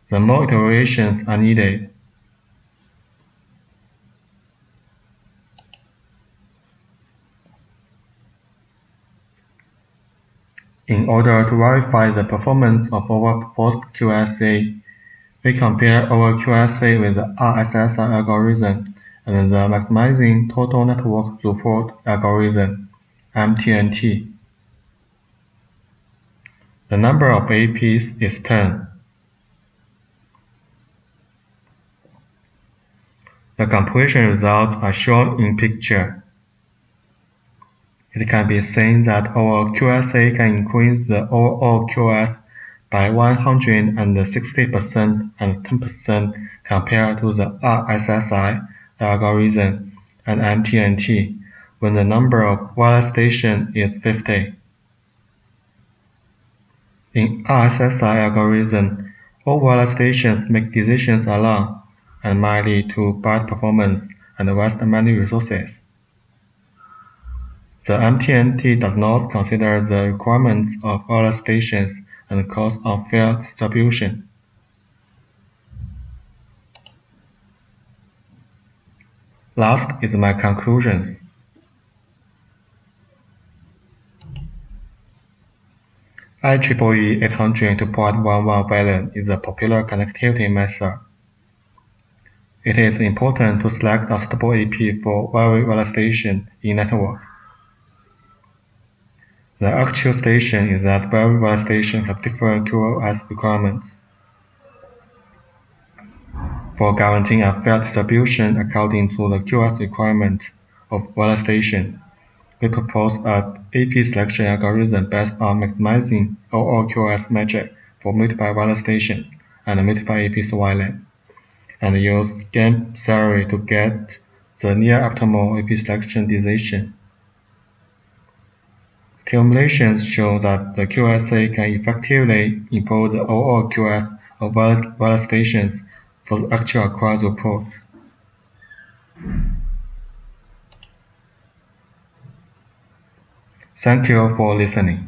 the more iterations are needed. In order to verify the performance of our proposed QSA, we compare our QSA with the RSSI algorithm and the Maximizing Total Network Throughput algorithm, MTNT. The number of APs is 10. The computation results are shown in picture. It can be seen that our QSA can increase the overall QoS by 160% and 10% compared to the RSSI algorithm and MTNT when the number of wireless stations is 50. In RSSI algorithm, all wireless stations make decisions alone and might lead to bad performance and waste many resources. The MTNT does not consider the requirements of wireless stations and cause unfair distribution. Last is my conclusions. IEEE 802.11 variant is a popular connectivity method. It is important to select a suitable AP for every wireless station in network. The actual station is that every wireless station have different QoS requirements. For guaranteeing a fair distribution according to the QoS requirement of wireless station, we propose an AP selection algorithm based on maximizing overall QoS metric for multiple wireless stations and multiple AP WLAN, and use game theory to get the near-optimal AP selection decision. Simulations show that the QSA can effectively improve the overall QoS of wireless stations for the actual acquired report. Thank you for listening.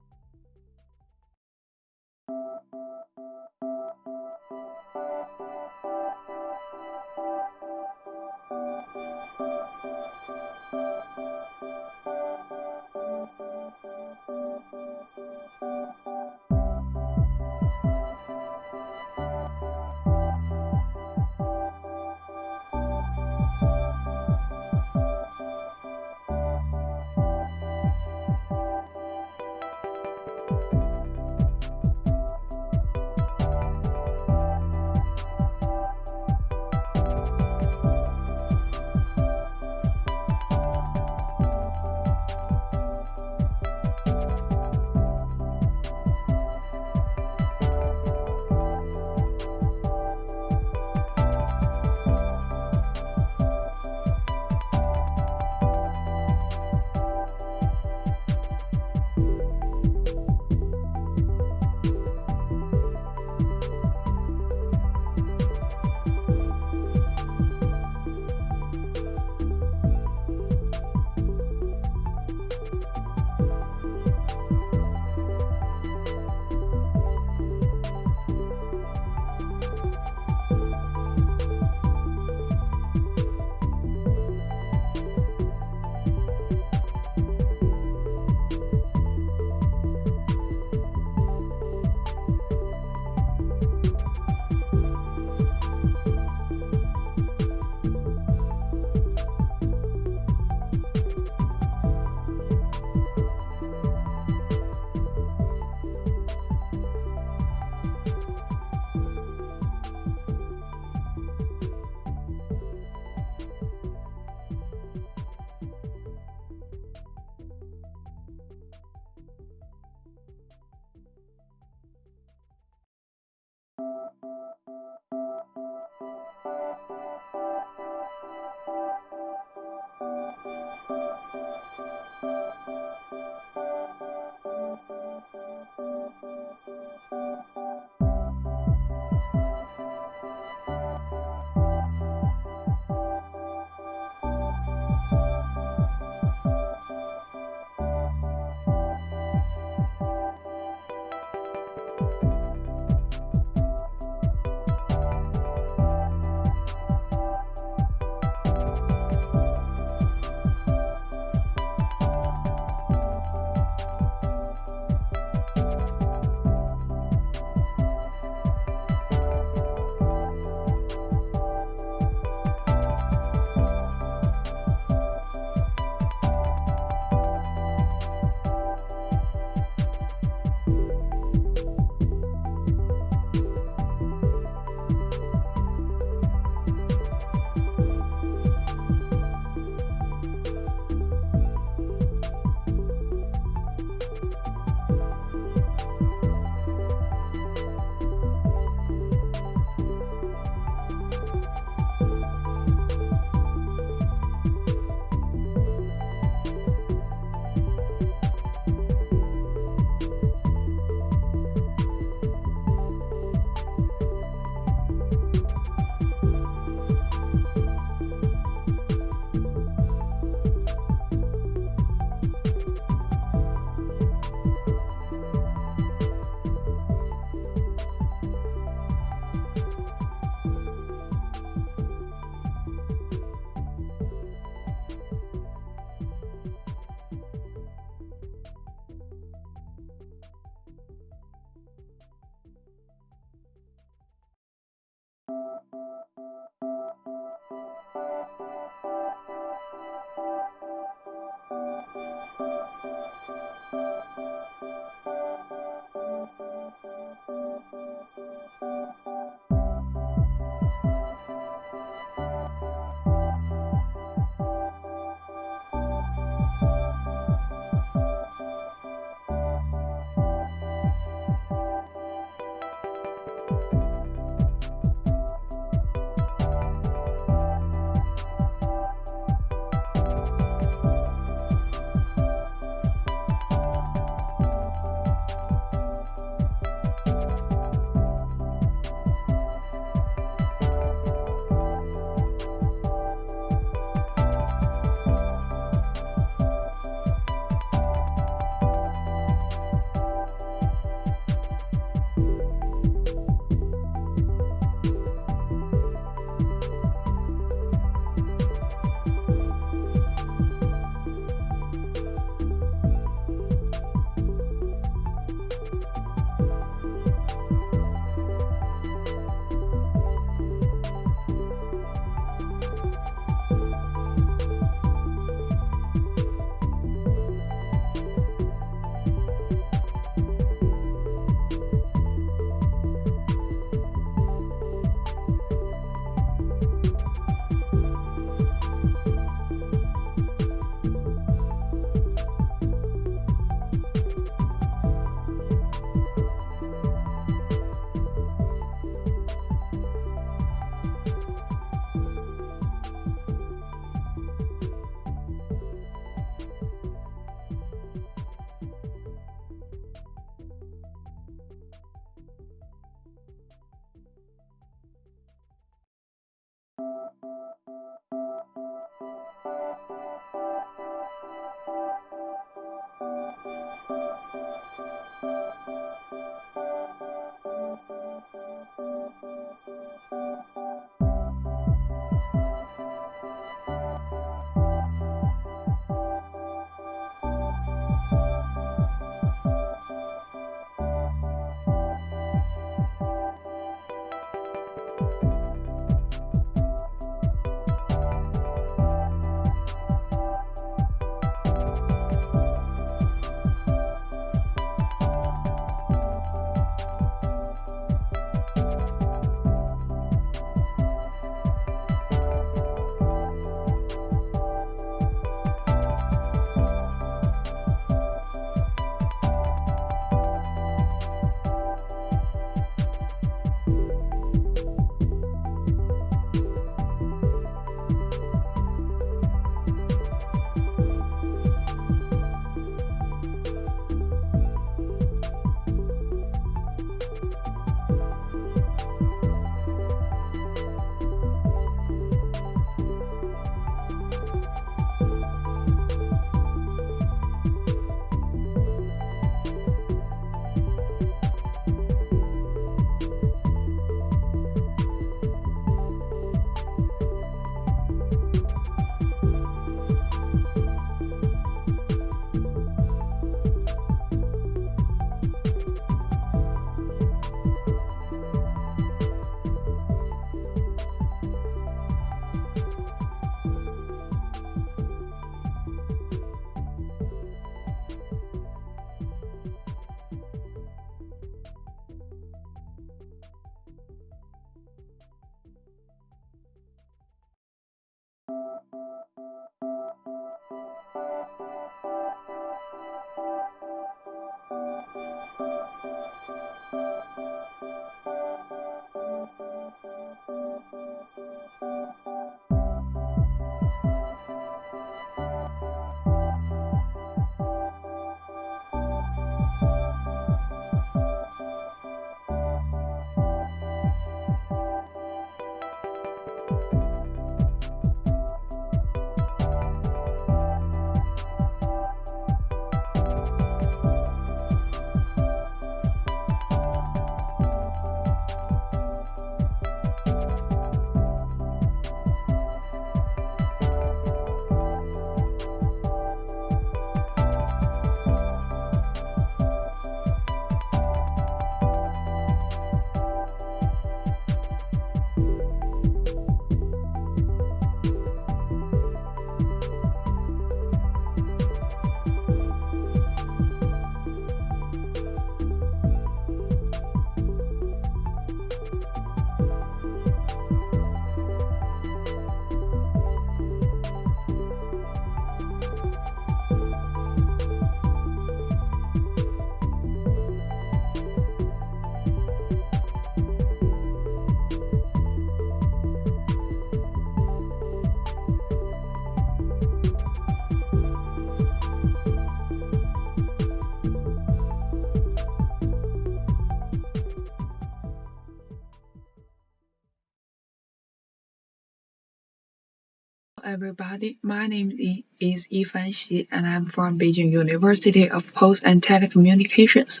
Everybody, my name is Yifan Xi and I'm from Beijing University of Post and Telecommunications.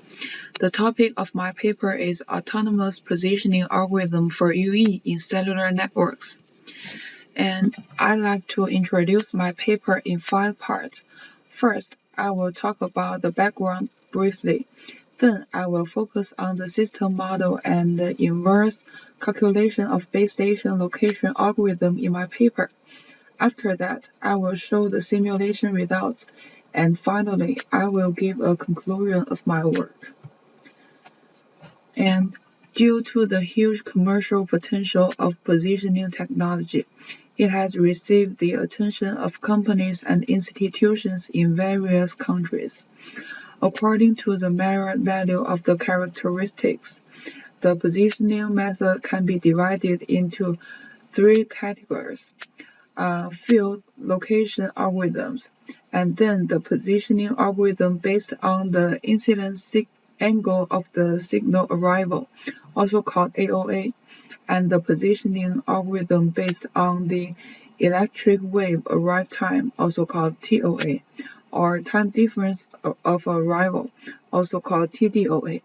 The topic of my paper is Autonomous Positioning Algorithm for UE in Cellular Networks. And I'd like to introduce my paper in 5 parts. First, I will talk about the background briefly. Then I will focus on the system model and the inverse calculation of base station location algorithm in my paper. After that, I will show the simulation results, and finally, I will give a conclusion of my work. And due to the huge commercial potential of positioning technology, it has received the attention of companies and institutions in various countries. According to the merit value of the characteristics, the positioning method can be divided into 3 categories. Field location algorithms, and then the positioning algorithm based on the incidence angle of the signal arrival, also called AOA, and the positioning algorithm based on the electric wave arrive time, also called TOA, or time difference of arrival, also called TDOA.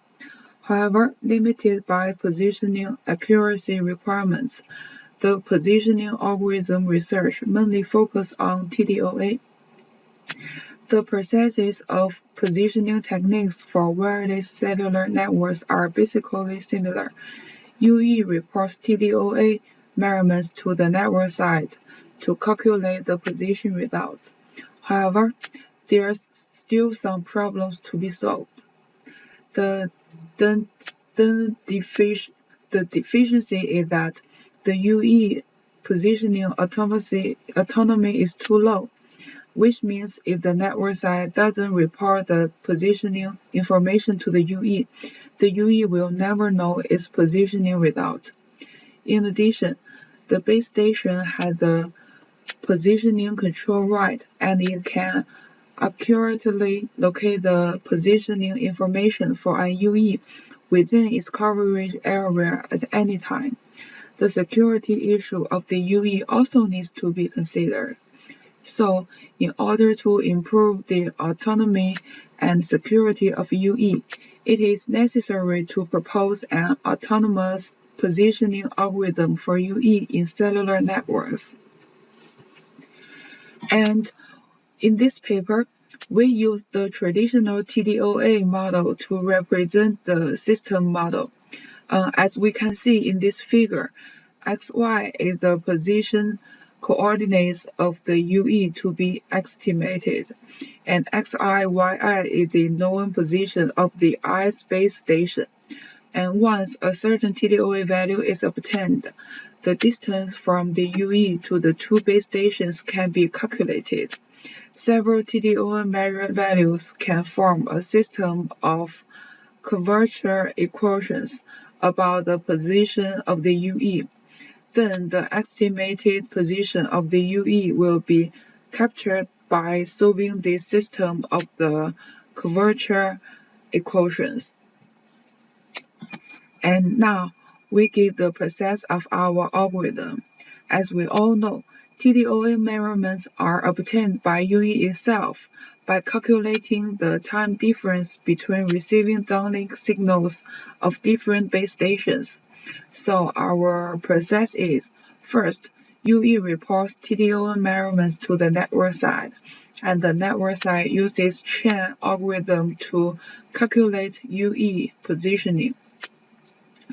However, limited by positioning accuracy requirements, the positioning algorithm research mainly focused on TDOA. The processes of positioning techniques for wireless cellular networks are basically similar. UE reports TDOA measurements to the network side to calculate the position results. However, there's still some problems to be solved. The deficiency is that the UE positioning autonomy is too low, which means if the network side doesn't report the positioning information to the UE will never know its positioning result. In addition, the base station has the positioning control right, and it can accurately locate the positioning information for a UE within its coverage area at any time. The security issue of the UE also needs to be considered. So, in order to improve the autonomy and security of UE, it is necessary to propose an autonomous positioning algorithm for UE in cellular networks. And in this paper, we use the traditional TDOA model to represent the system model. As we can see in this figure, XY is the position coordinates of the UE to be estimated, and XI, YI is the known position of the I base station. And once a certain TDOA value is obtained, the distance from the UE to the 2 base stations can be calculated. Several TDOA measured values can form a system of curvature equations about the position of the UE. Then the estimated position of the UE will be captured by solving the system of the curvature equations. And now we give the process of our algorithm. As we all know, TDOA measurements are obtained by UE itself by calculating the time difference between receiving downlink signals of different base stations. So our process is, first, UE reports TDOA measurements to the network side, and the network side uses chain algorithm to calculate UE positioning.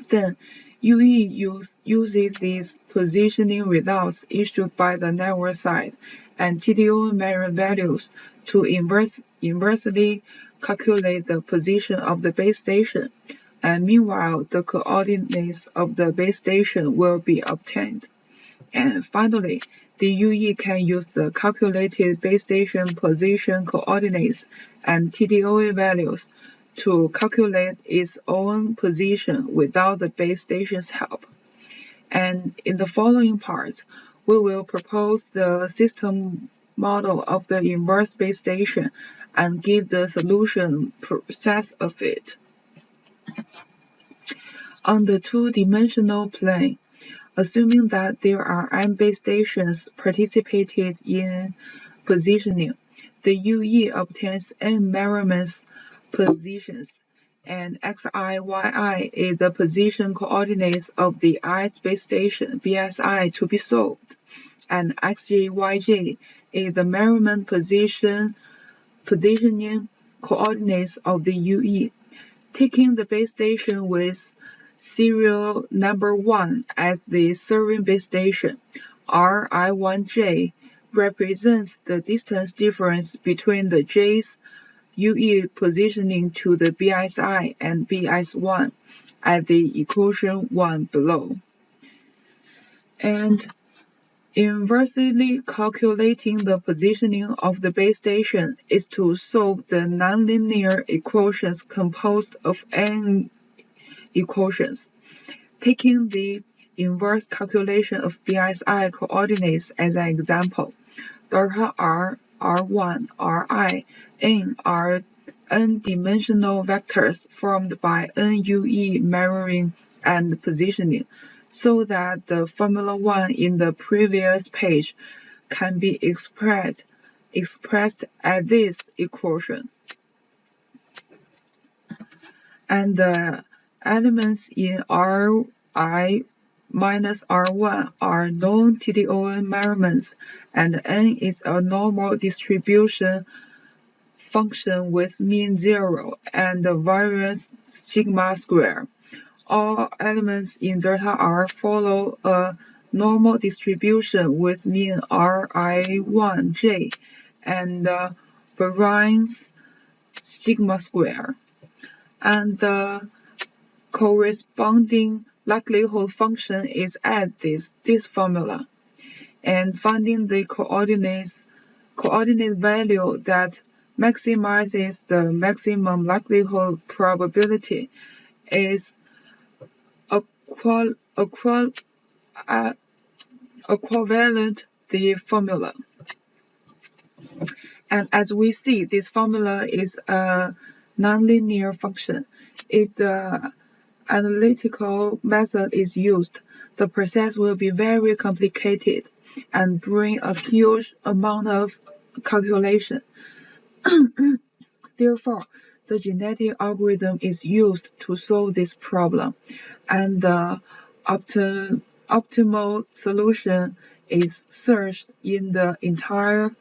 Then, UE uses these positioning results issued by the network side and TDOA measured values to inversely calculate the position of the base station, and meanwhile the coordinates of the base station will be obtained. And finally, the UE can use the calculated base station position coordinates and TDOA values to calculate its own position without the base station's help. And in the following parts, we will propose the system model of the inverse base station and give the solution process of it. On the 2-dimensional plane, Assuming that there are n base stations participated in positioning, the UE obtains n measurements positions, and xi, yi is the position coordinates of the ith base station BSI to be solved, and xj, yj is the measurement positioning coordinates of the UE. Taking the base station with serial number 1 as the serving base station, RI1J represents the distance difference between the J's UE positioning to the BSI and BS1 at the equation 1 below. And inversely calculating the positioning of the base station is to solve the nonlinear equations composed of n equations. Taking the inverse calculation of BSI coordinates as an example, delta R, R1, Ri, n are n-dimensional vectors formed by n UE measuring and positioning, so that the Formula 1 in the previous page can be expressed as this equation. And the elements in Ri minus R1 are known TDON measurements, and n is a normal distribution function with mean 0 and variance sigma square. All elements in delta R follow a normal distribution with mean Ri1j and variance sigma square. And the corresponding likelihood function is as this formula. And finding the coordinate value that maximizes the maximum likelihood probability is equivalent the formula. And as we see, this formula is a nonlinear function. If the analytical method is used, the process will be very complicated and bring a huge amount of calculation. Therefore, the genetic algorithm is used to solve this problem, and the optimal solution is searched in the entire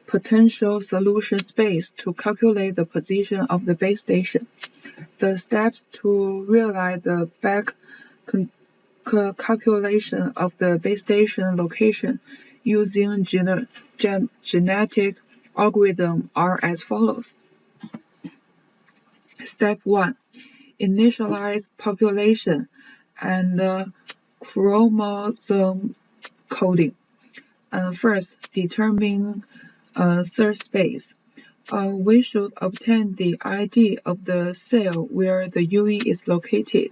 potential solution space to calculate the position of the base station. The steps to realize the back calculation of the base station location using genetic algorithm are as follows. Step 1. Initialize population and chromosome coding. First, determine search space. We should obtain the ID of the cell where the UE is located,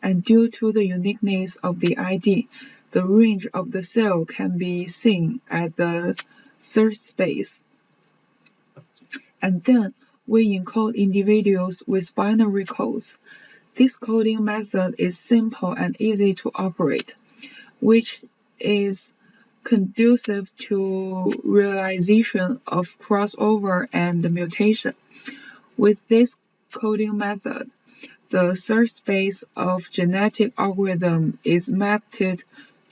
and due to the uniqueness of the ID, the range of the cell can be seen at the search space. And then we encode individuals with binary codes. This coding method is simple and easy to operate, which is conducive to realization of crossover and mutation. With this coding method, the search space of genetic algorithm is mapped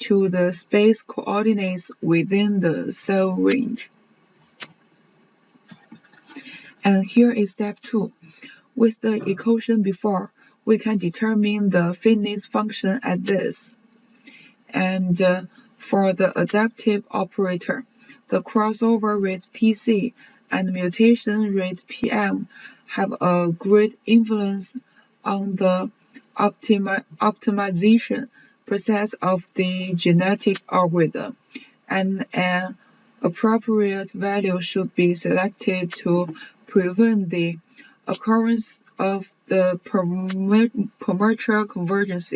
to the space coordinates within the cell range. And here is step 2. With the equation before, we can determine the fitness function at this. And for the adaptive operator, the crossover rate PC and mutation rate PM have a great influence on the optimization process of the genetic algorithm, and an appropriate value should be selected to prevent the occurrence of the premature convergence.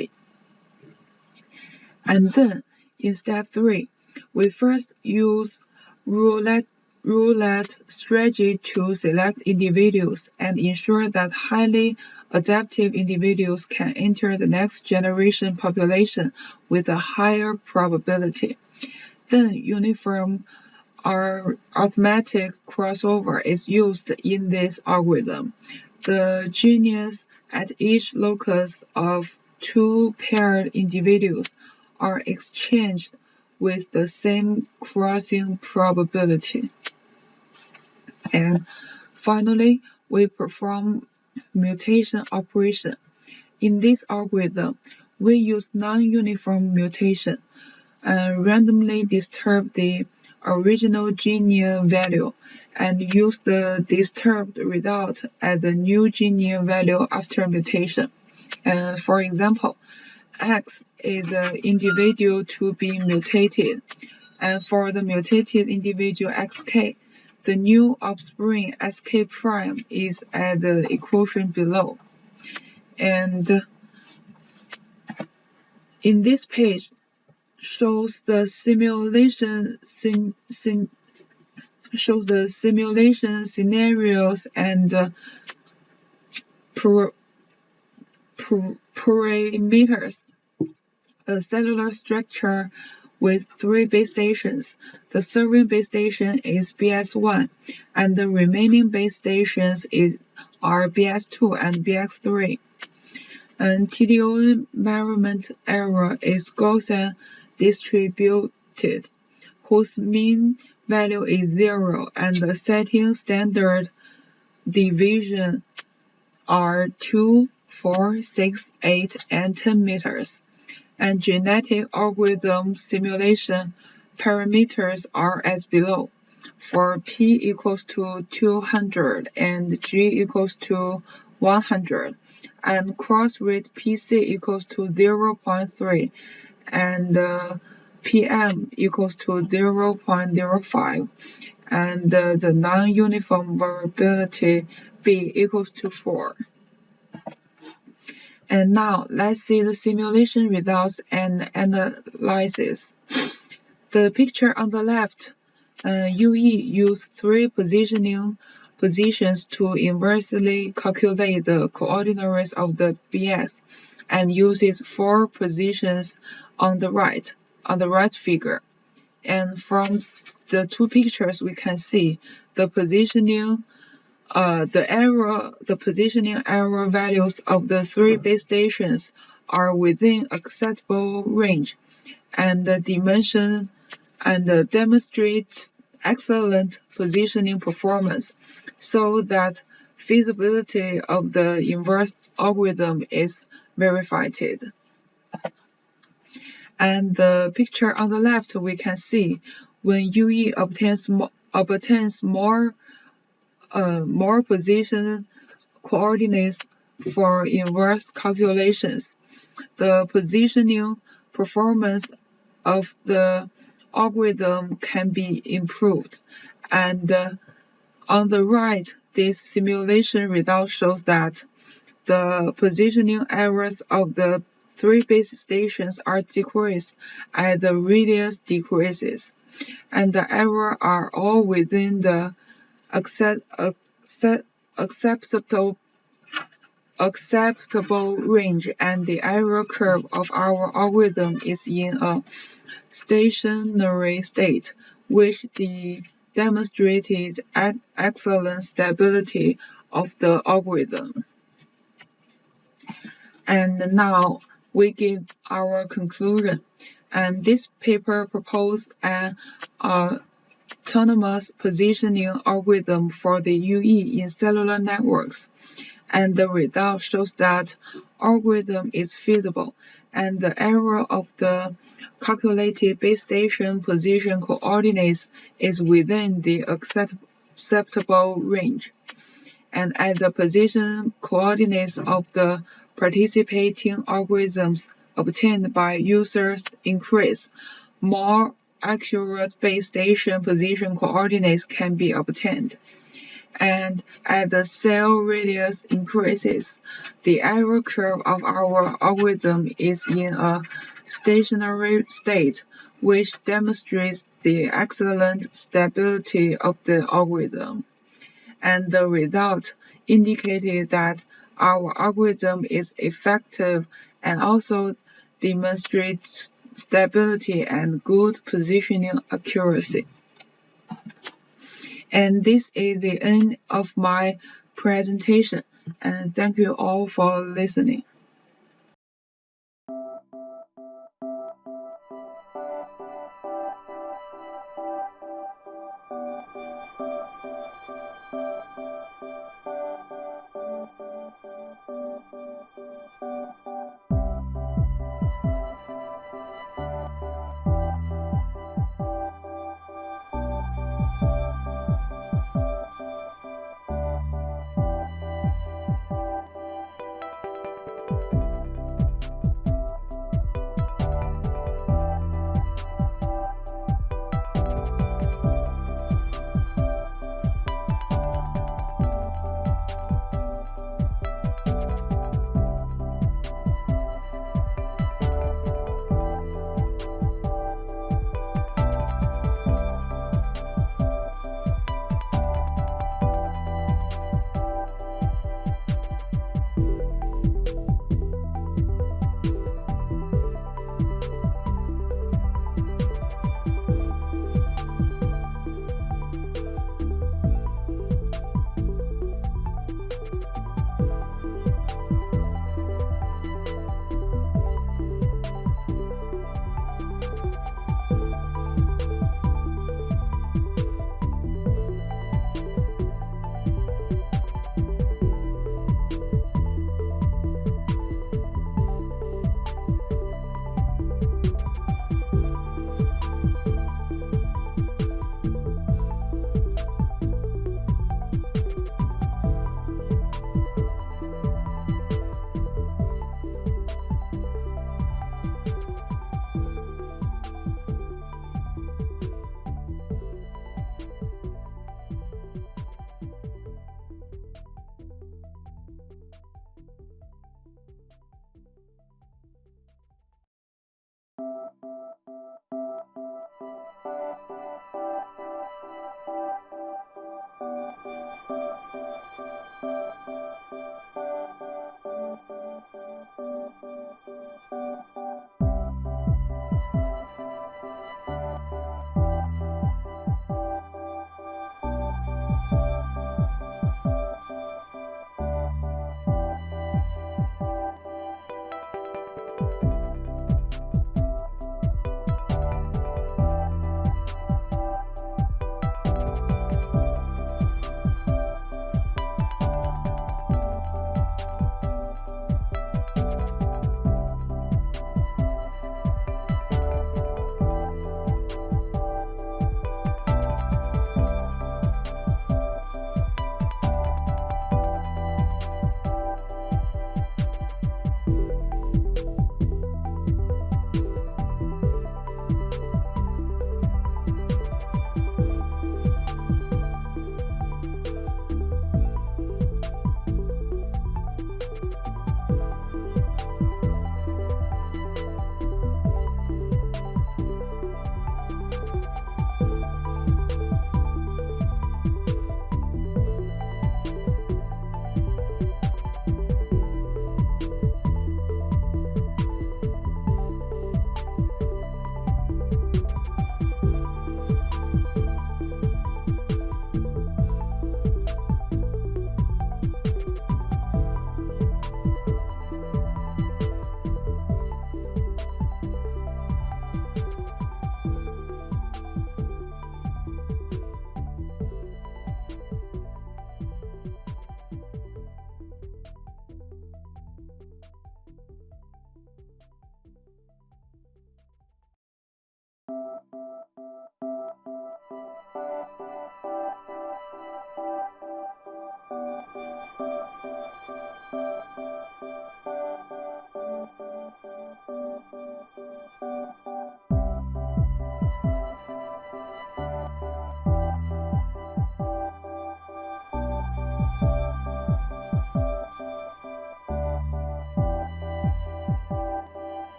And then, in step 3, we first use roulette roulette strategy to select individuals and ensure that highly adaptive individuals can enter the next generation population with a higher probability. Then uniform arithmetic crossover is used in this algorithm. The genes at each locus of two paired individuals are exchanged with the same crossing probability. And finally, we perform mutation operation. In this algorithm, we use non-uniform mutation and randomly disturb the original gene value and use the disturbed result as the new gene value after mutation. For example, X is the individual to be mutated, and for the mutated individual XK, the new offspring SK prime is at the equation below. And in this page shows the simulation scenarios and parameters. A cellular structure with 3 base stations. The serving base station is BS1, and the remaining base stations are BS2 and BX3. And TDO measurement error is Gaussian distributed, whose mean value is 0, and the setting standard deviation are 2, 4, 6, 8, and 10 meters. And genetic algorithm simulation parameters are as below. For P equals to 200 and G equals to 100, and cross rate PC equals to 0.3, and PM equals to 0.05, and the non-uniform variability B equals to 4. And now let's see the simulation results and analysis. The picture on the left, UE used 3 positioning positions to inversely calculate the coordinates of the BS, and uses 4 positions on the right figure. And from the 2 pictures we can see the positioning error values of the 3 base stations are within acceptable range, and the dimension and demonstrates excellent positioning performance, so that feasibility of the inverse algorithm is verified. And the picture on the left we can see when UE obtains more position coordinates for inverse calculations, the positioning performance of the algorithm can be improved. And on the right, this simulation result shows that the positioning errors of the 3 base stations are decreased as the radius decreases, and the errors are all within the acceptable range, and the error curve of our algorithm is in a stationary state, which demonstrated excellent stability of the algorithm. And now we give our conclusion. And this paper proposed an autonomous positioning algorithm for the UE in cellular networks. And the result shows that algorithm is feasible, and the error of the calculated base station position coordinates is within the acceptable range. And as the position coordinates of the participating algorithms obtained by users increase, more accurate base station position coordinates can be obtained. And as the cell radius increases, the error curve of our algorithm is in a stationary state, which demonstrates the excellent stability of the algorithm. And the result indicated that our algorithm is effective and also demonstrates stability and good positioning accuracy. And this is the end of my presentation, and thank you all for listening.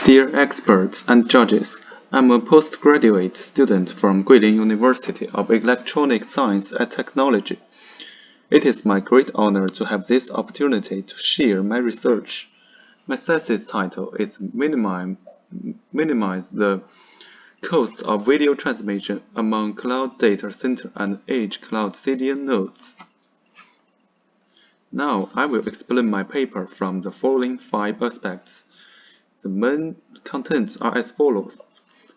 Dear experts and judges, I'm a postgraduate student from Guilin University of Electronic Science and Technology. It is my great honor to have this opportunity to share my research. My thesis title is Minimize the Cost of Video Transmission among Cloud Data Center and Edge Cloud CDN Nodes. Now I will explain my paper from the following 5 aspects. The main contents are as follows.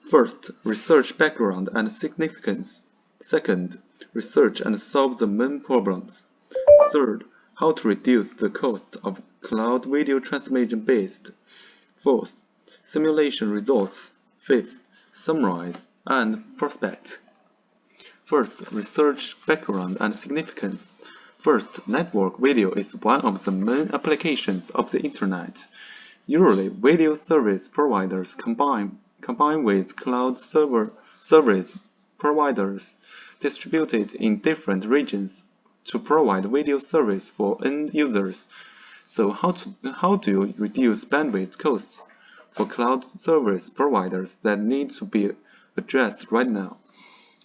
First, research background and significance. Second, research and solve the main problems. Third, how to reduce the cost of cloud video transmission based. Fourth, simulation results. Fifth, summarize and prospect. First, research background and significance. First, network video is one of the main applications of the Internet. Usually, video service providers combine with cloud service providers distributed in different regions to provide video service for end users. So how do you reduce bandwidth costs for cloud service providers that need to be addressed right now?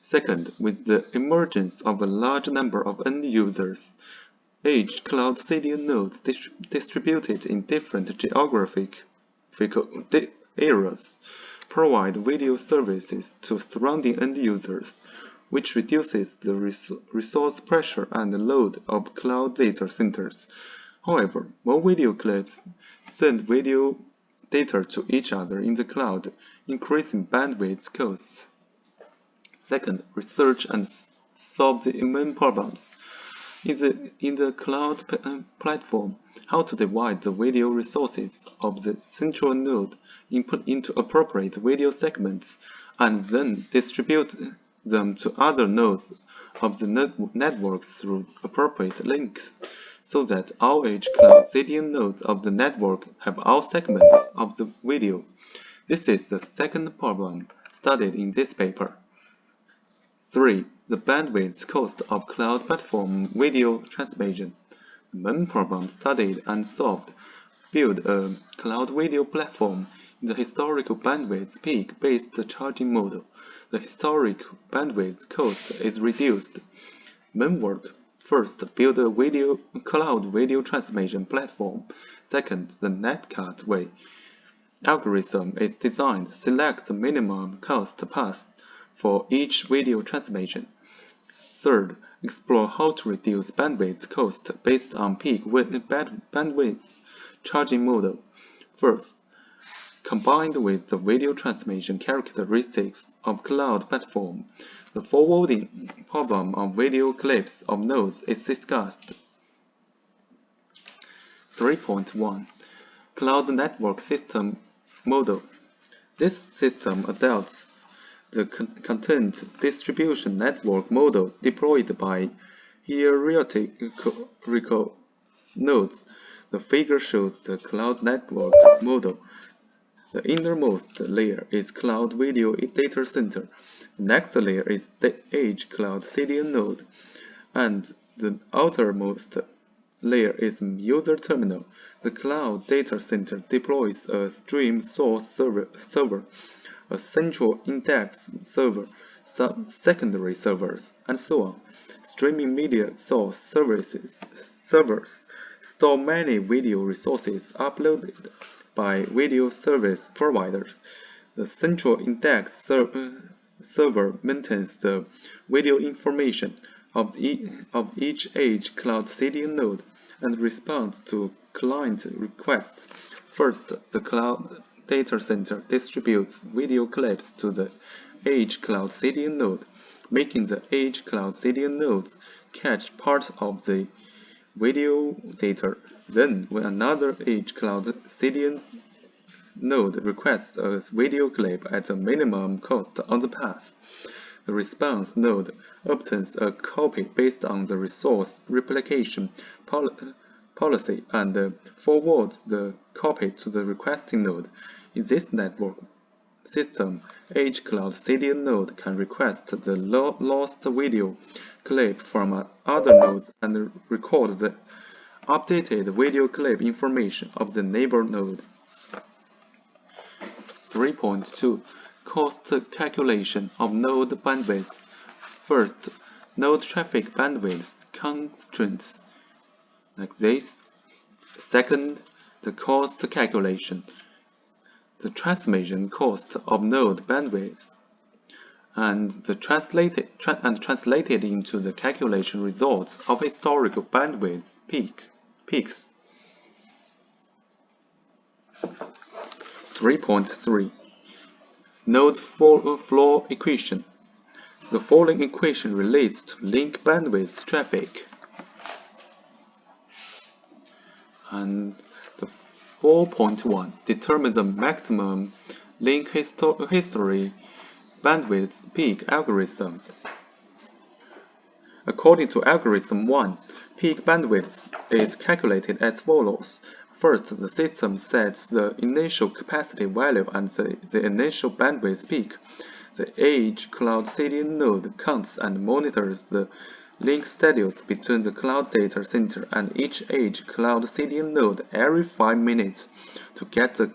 Second, with the emergence of a large number of end users, Edge cloud CDN nodes distributed in different geographic areas provide video services to surrounding end users, which reduces the resource pressure and load of cloud data centers. However, more video clips send video data to each other in the cloud, increasing bandwidth costs. Second, research and solve the main problems. In the cloud platform, how to divide the video resources of the central node input into appropriate video segments and then distribute them to other nodes of the network through appropriate links, so that all edge cloud CDN nodes of the network have all segments of the video. This is the second problem studied in this paper. 3. The bandwidth cost of cloud platform video transmission. The main problem studied and solved. Build a cloud video platform in the historical bandwidth peak-based charging model. The historic bandwidth cost is reduced. Main work. First, build a cloud video transmission platform. Second, the netcut way algorithm is designed. Select the minimum cost path for each video transmission. Third, explore how to reduce bandwidth cost based on peak bandwidth charging model. First, combined with the video transmission characteristics of cloud platform, the forwarding problem of video clips of nodes is discussed. 3.1 Cloud Network System Model. This system adopts the content distribution network model deployed by hierarchical nodes. The figure shows the cloud network model. The innermost layer is cloud video data center. The next layer is the edge cloud CDN node, and the outermost layer is user terminal. The cloud data center deploys a stream source server, a central index server, some secondary servers, and so on. Streaming media source servers store many video resources uploaded by video service providers. The central index server maintains the video information of each edge cloud CDN node and responds to client requests. First, the cloud data center distributes video clips to the edge cloud CDN node, making the edge cloud CDN nodes catch part of the video data. Then, when another edge cloud CDN node requests a video clip at a minimum cost on the path, the response node obtains a copy based on the resource replication policy and forwards the copy to the requesting node. In this network system, edge cloud CDN node can request the lost video clip from other nodes and record the updated video clip information of the neighbor node. 3.2 Cost calculation of node bandwidth. First, node traffic bandwidth constraints, like this. Second, the cost calculation, the transmission cost of node bandwidth, and translated into the calculation results of historical bandwidth peaks. 3.3 Node floor equation. The following equation relates to link bandwidth traffic. And the 4.1 determine the maximum link history bandwidth peak algorithm. According to algorithm 1, peak bandwidth is calculated as follows. First, the system sets the initial capacity value and the initial bandwidth peak. The edge cloud CDN node counts and monitors the link schedules between the cloud data center and each edge cloud CDN node every 5 minutes to get the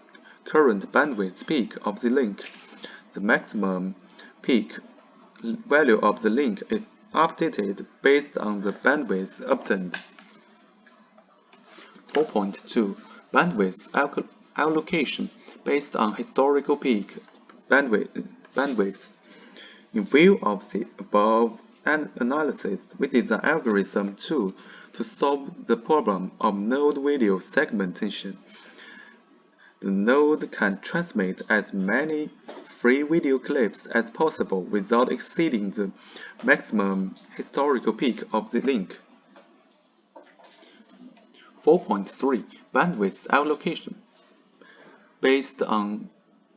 current bandwidth peak of the link. The maximum peak value of the link is updated based on the bandwidth obtained. 4.2 Bandwidth allocation based on historical peak bandwidth. In view of the above analysis, we design algorithm 2 to solve the problem of node video segmentation. The node can transmit as many free video clips as possible without exceeding the maximum historical peak of the link. 4.3 Bandwidth allocation based on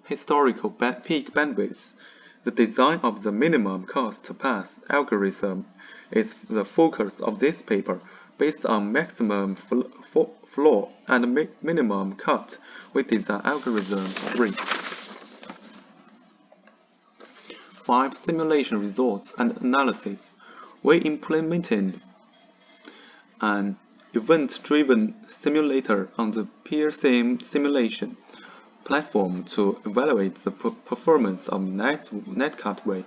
historical peak bandwidth. The design of the minimum cost path algorithm is the focus of this paper. Based on maximum floor and minimum cut, we design algorithm 3. 5 Simulation results and analysis. We implemented an event-driven simulator on the PeerSim simulation platform to evaluate the performance of netcutway.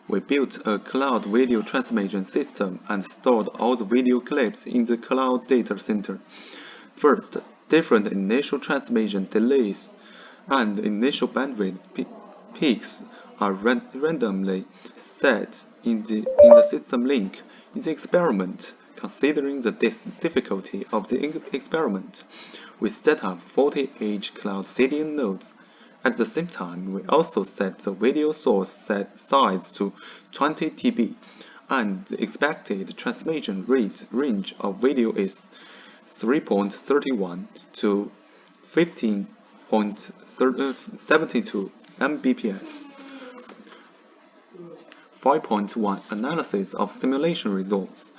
We built a cloud video transmission system and stored all the video clips in the cloud data center. First, different initial transmission delays and initial bandwidth peaks are randomly set in the system link. In the experiment, considering the difficulty of the experiment, we set up 40 edge cloud CDN nodes. At the same time, we also set the video source size to 20 TB, and the expected transmission rate range of video is 3.31 to 15.72 Mbps. 5.1 Analysis of simulation results.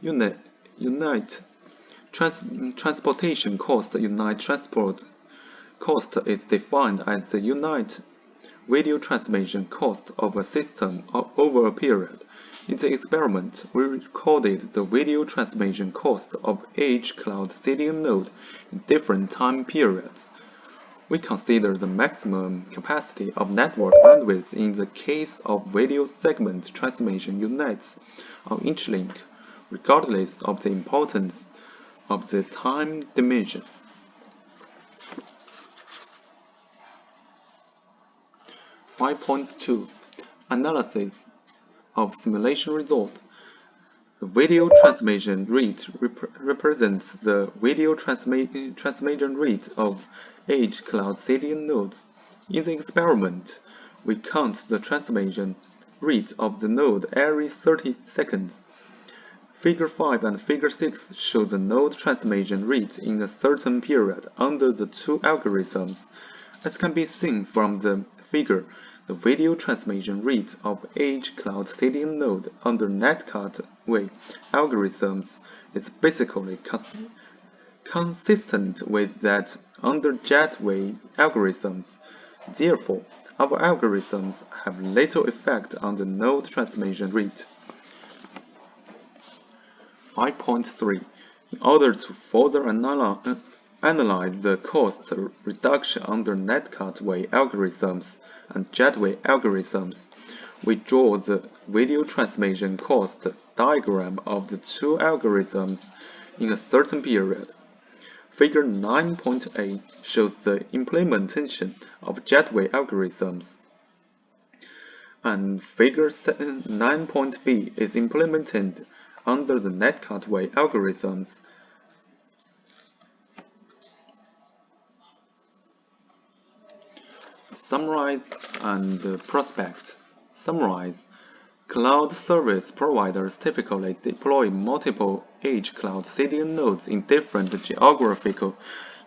Unit transportation cost. Unit transport cost is defined as the unit video transmission cost of a system over a period. In the experiment, we recorded the video transmission cost of each cloud CDN node in different time periods. We consider the maximum capacity of network bandwidth in the case of video segment transmission units on each link, regardless of the importance of the time dimension. 5.2 Analysis of simulation results. The video transmission rate represents the video transmission rate of edge cloud CDN nodes. In the experiment, we count the transmission rate of the node every 30 seconds. Figure 5 and Figure 6 show the node transmission rate in a certain period under the two algorithms. As can be seen from the figure, the video transmission rate of edge cloud CDN node under netcutway algorithms is basically consistent with that under jetway algorithms. Therefore, our algorithms have little effect on the node transmission rate. 5.3 In order to further analyze the cost reduction under netcutway algorithms and jetway algorithms. We draw the video transmission cost diagram of the two algorithms in a certain period. Figure 9.8 shows the implementation of jetway algorithms, and Figure 9.b is implemented under the netcutway algorithms. Summarize and prospect. Summarize. Cloud service providers typically deploy multiple edge cloud CDN nodes in different geographical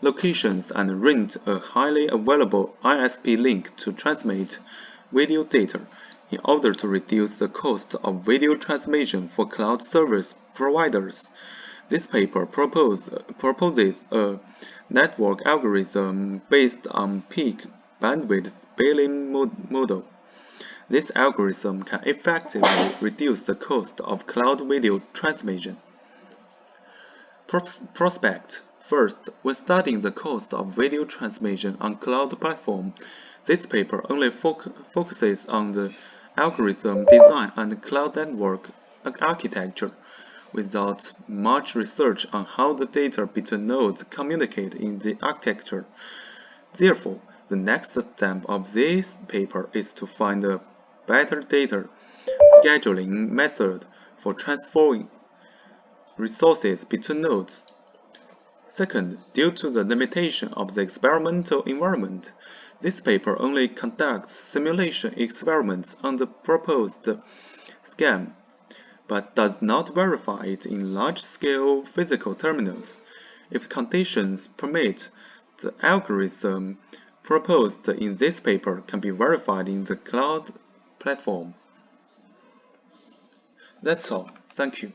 locations and rent a highly available ISP link to transmit video data in order to reduce the cost of video transmission for cloud service providers. This paper proposes a network algorithm based on peak bandwidth billing model. This algorithm can effectively reduce the cost of cloud video transmission. Prospect. First, when studying the cost of video transmission on cloud platform, this paper only focuses on the algorithm design and cloud network architecture, without much research on how the data between nodes communicate in the architecture. Therefore, the next step of this paper is to find a better data scheduling method for transferring resources between nodes. Second, due to the limitation of the experimental environment, this paper only conducts simulation experiments on the proposed scheme, but does not verify it in large-scale physical terminals. If conditions permit, the algorithm proposed in this paper can be verified in the cloud platform. That's all. Thank you.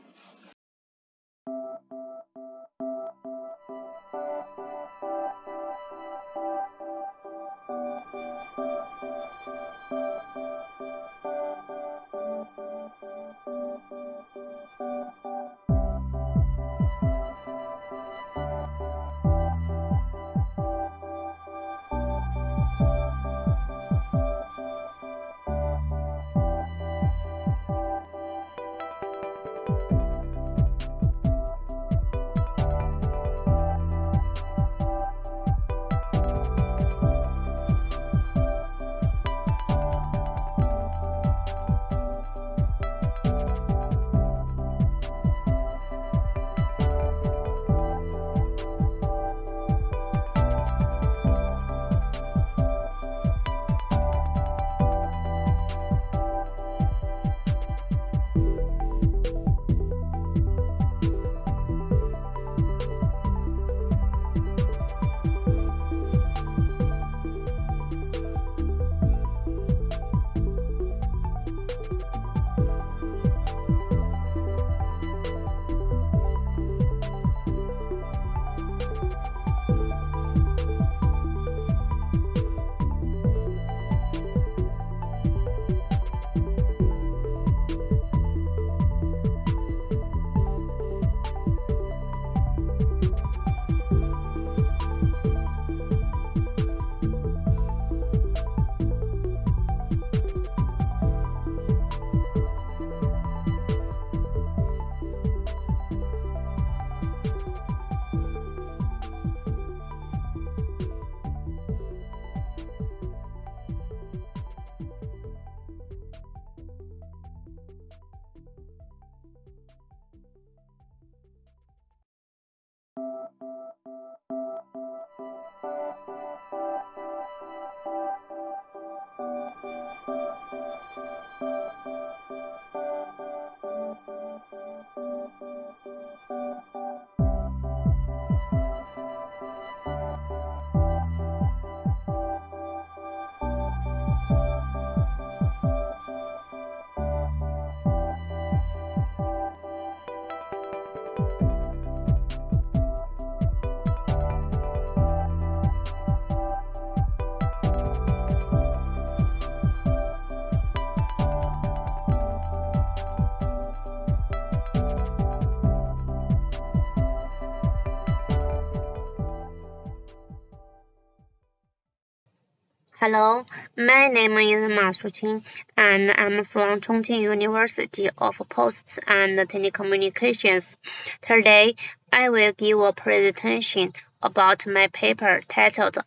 Hello, my name is Ma Suqing, and I'm from Chongqing University of Posts and Telecommunications. Today, I will give a presentation about my paper titled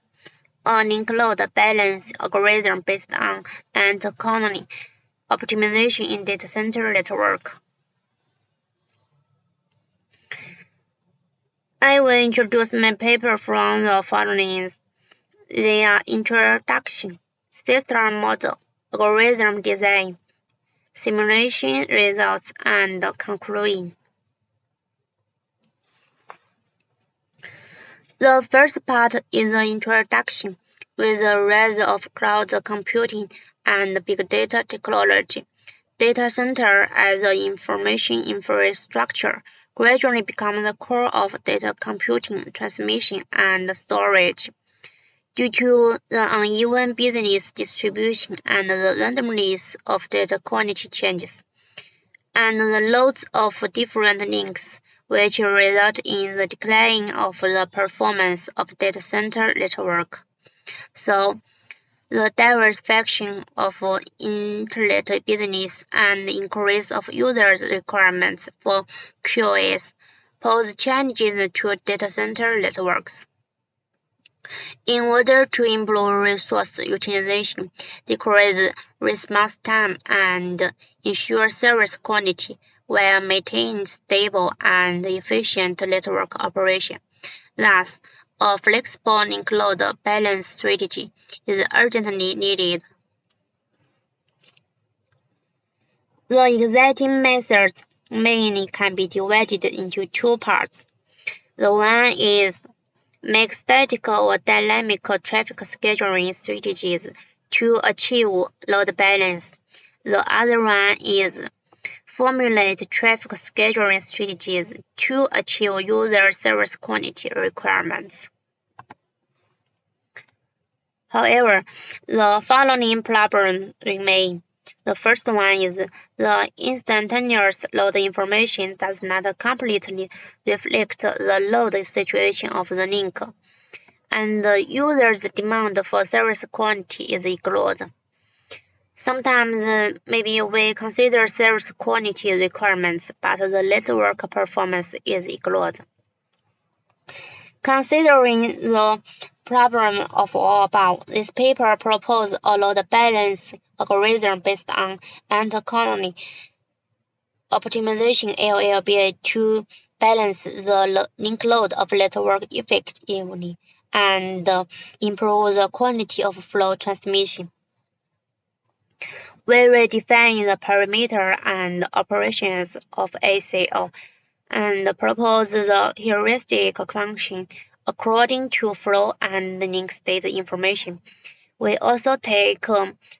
"A Link Load Balance Algorithm Based on End-Economy Optimization in Data Center Network." I will introduce my paper from the following. They are introduction, system model, algorithm design, simulation results, and concluding. The first part is the introduction, with the rise of cloud computing and big data technology. Data center as an information infrastructure gradually becomes the core of data computing, transmission, and storage. Due to the uneven business distribution and the randomness of data quantity changes, and the loads of different links, which result in the decline of the performance of data center network. So, the diversification of internet business and increase of users' requirements for QoS pose challenges to data center networks. In order to improve resource utilization, decrease response time, and ensure service quality while maintaining stable and efficient network operation. Thus, a flexible link load balance strategy is urgently needed. The existing methods mainly can be divided into two parts. The one is make static or dynamic traffic scheduling strategies to achieve load balance. The other one is formulate traffic scheduling strategies to achieve user service quality requirements. However, the following problems remain. The first one is the instantaneous load information does not completely reflect the load situation of the link, and the user's demand for service quality is ignored. Sometimes maybe we consider service quality requirements, but the network performance is ignored. Considering the problem of all above, this paper proposes a load balance algorithm based on end-economy optimization (LLBA) to balance the link load of network effectively and improve the quality of flow transmission. We redefine the parameter and operations of ACO and propose the heuristic function according to flow and link state information. We also take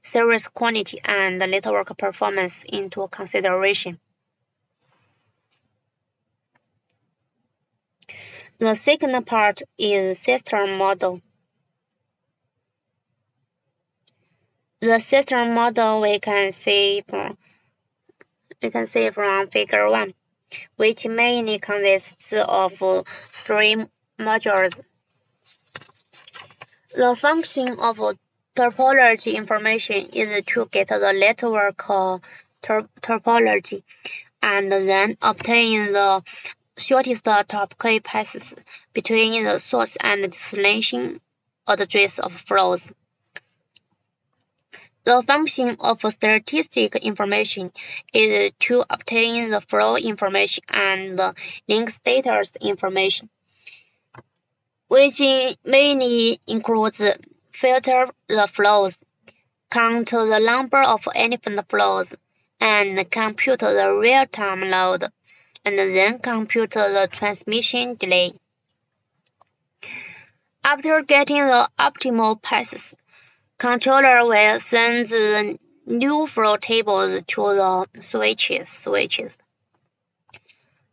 service quality and network performance into consideration. The second part is system model. The system model we can see from Figure 1, which mainly consists of three modules. The function of topology information is to get the network topology and then obtain the shortest top key passes between the source and destination address of flows. The function of statistic information is to obtain the flow information and the link status information, which mainly includes filter the flows, count the number of elephant flows, and compute the real-time load, and then compute the transmission delay. After getting the optimal passes, controller will send the new flow tables to the switches.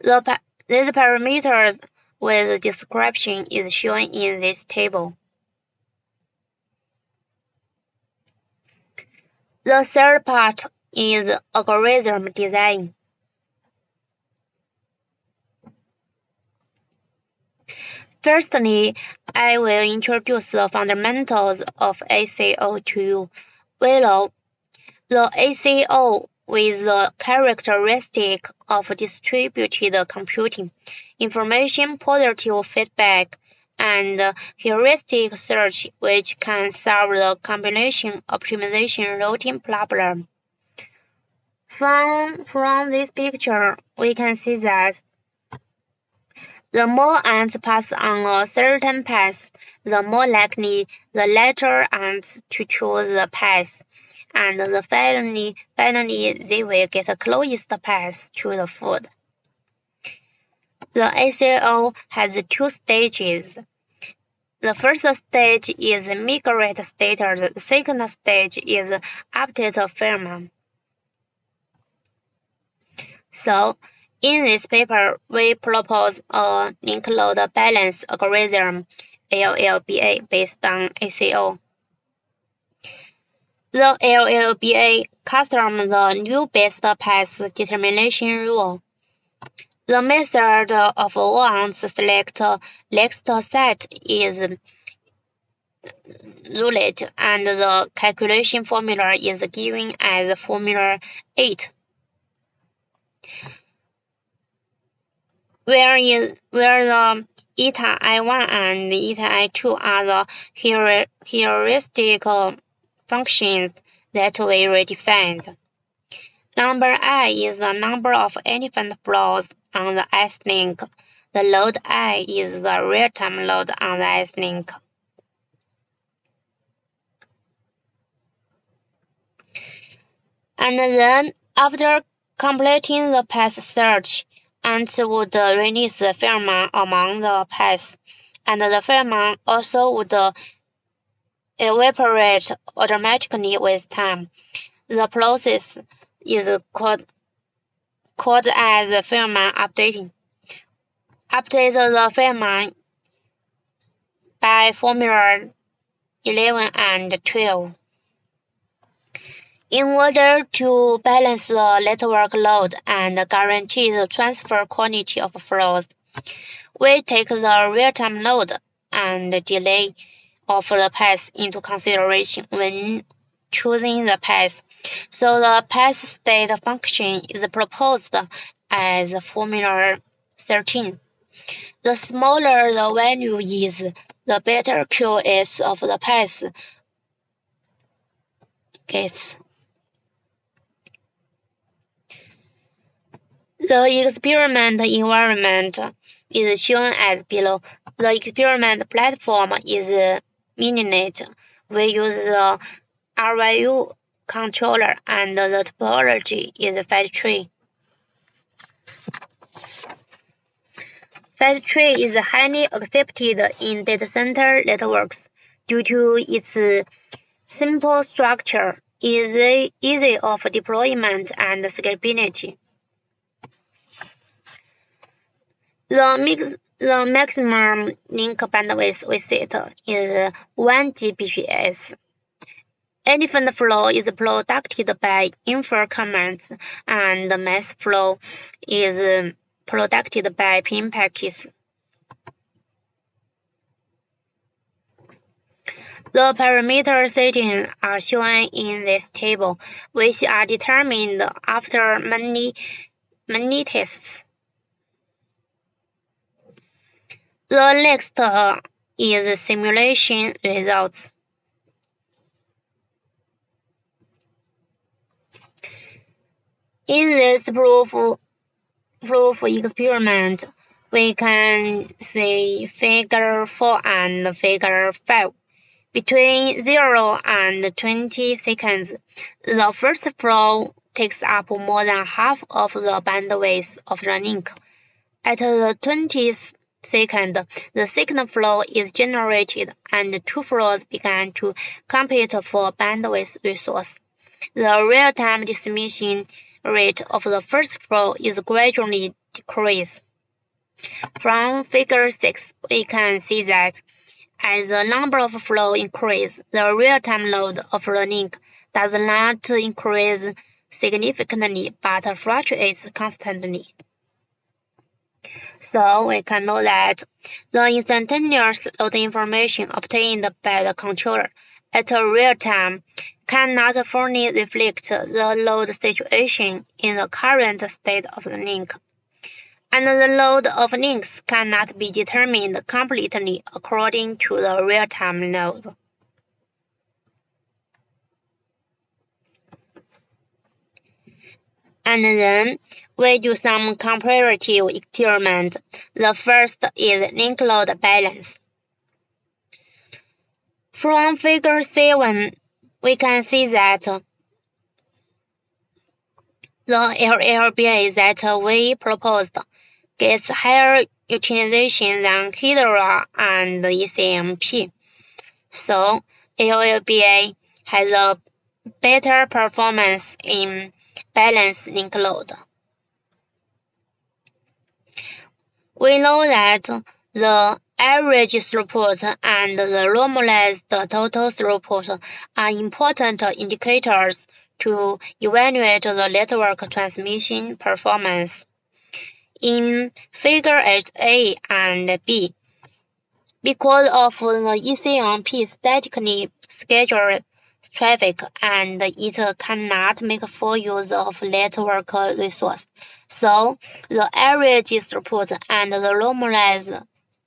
These parameters with description is shown in this table. The third part is algorithm design. Firstly, I will introduce the fundamentals of ACO to you. We know the ACO with the characteristic of distributed computing, information positive feedback, and heuristic search, which can solve the combination optimization routing problem. From this picture, we can see that the more ants pass on a certain path, the more likely the later ants to choose the path, and finally they will get the closest path to the food. The ACO has 2 stages. The first stage is migrate status. The second stage is update firmware. So, in this paper, we propose a link load balance algorithm LLBA based on ACO. The LLBA customs the new best path determination rule. The method of once select next set is ruled, and the calculation formula is given as formula 8. Where the eta I1 and eta I2 are the heuristic functions that we redefined. Number I is the number of elephant flows on the S-link. The load I is the real-time load on the S-link. And then, after completing the path search, ants would release the pheromone among the paths, and the pheromone also would evaporate automatically with time. The process is called as pheromone updating. Update the pheromone by formula 11 and 12. In order to balance the network load and guarantee the transfer quality of flows, we take the real-time load and delay of the path into consideration when choosing the path. So the path state function is proposed as formula 13. The smaller the value is, the better QoS of the path gets. The experiment environment is shown as below. The experiment platform is Mininet. We use the RYU controller, and the topology is fat tree. Fat tree is highly accepted in data center networks due to its simple structure, easy of deployment, and scalability. The maximum link bandwidth we set is 1 Gbps. Elephant flow is produced by infer commands, and mass flow is produced by pin packets. The parameter settings are shown in this table, which are determined after many tests. The next is simulation results. In this proof experiment, we can see figure 4 and figure 5. Between 0 and 20 seconds, the first flow takes up more than half of the bandwidth of the link. At the 20th second, the second flow is generated, and 2 flows begin to compete for bandwidth resource. The real-time distribution rate of the first flow is gradually decreased. From figure 6, we can see that as the number of flows increases, the real-time load of the link does not increase significantly but fluctuates constantly. So we can know that the instantaneous load information obtained by the controller at a real time cannot fully reflect the load situation in the current state of the link, and the load of links cannot be determined completely according to the real-time load. And then we do some comparative experiment. The first is link load balance. From figure 7, we can see that the LLBA that we proposed gets higher utilization than Hydra and ECMP. So LLBA has a better performance in balanced link load. We know that the average throughput and the normalized total throughput are important indicators to evaluate the network transmission performance. In figure 8A and B, because of the ECMP statically scheduled traffic and it cannot make full use of network resource, so the average throughput and the normalized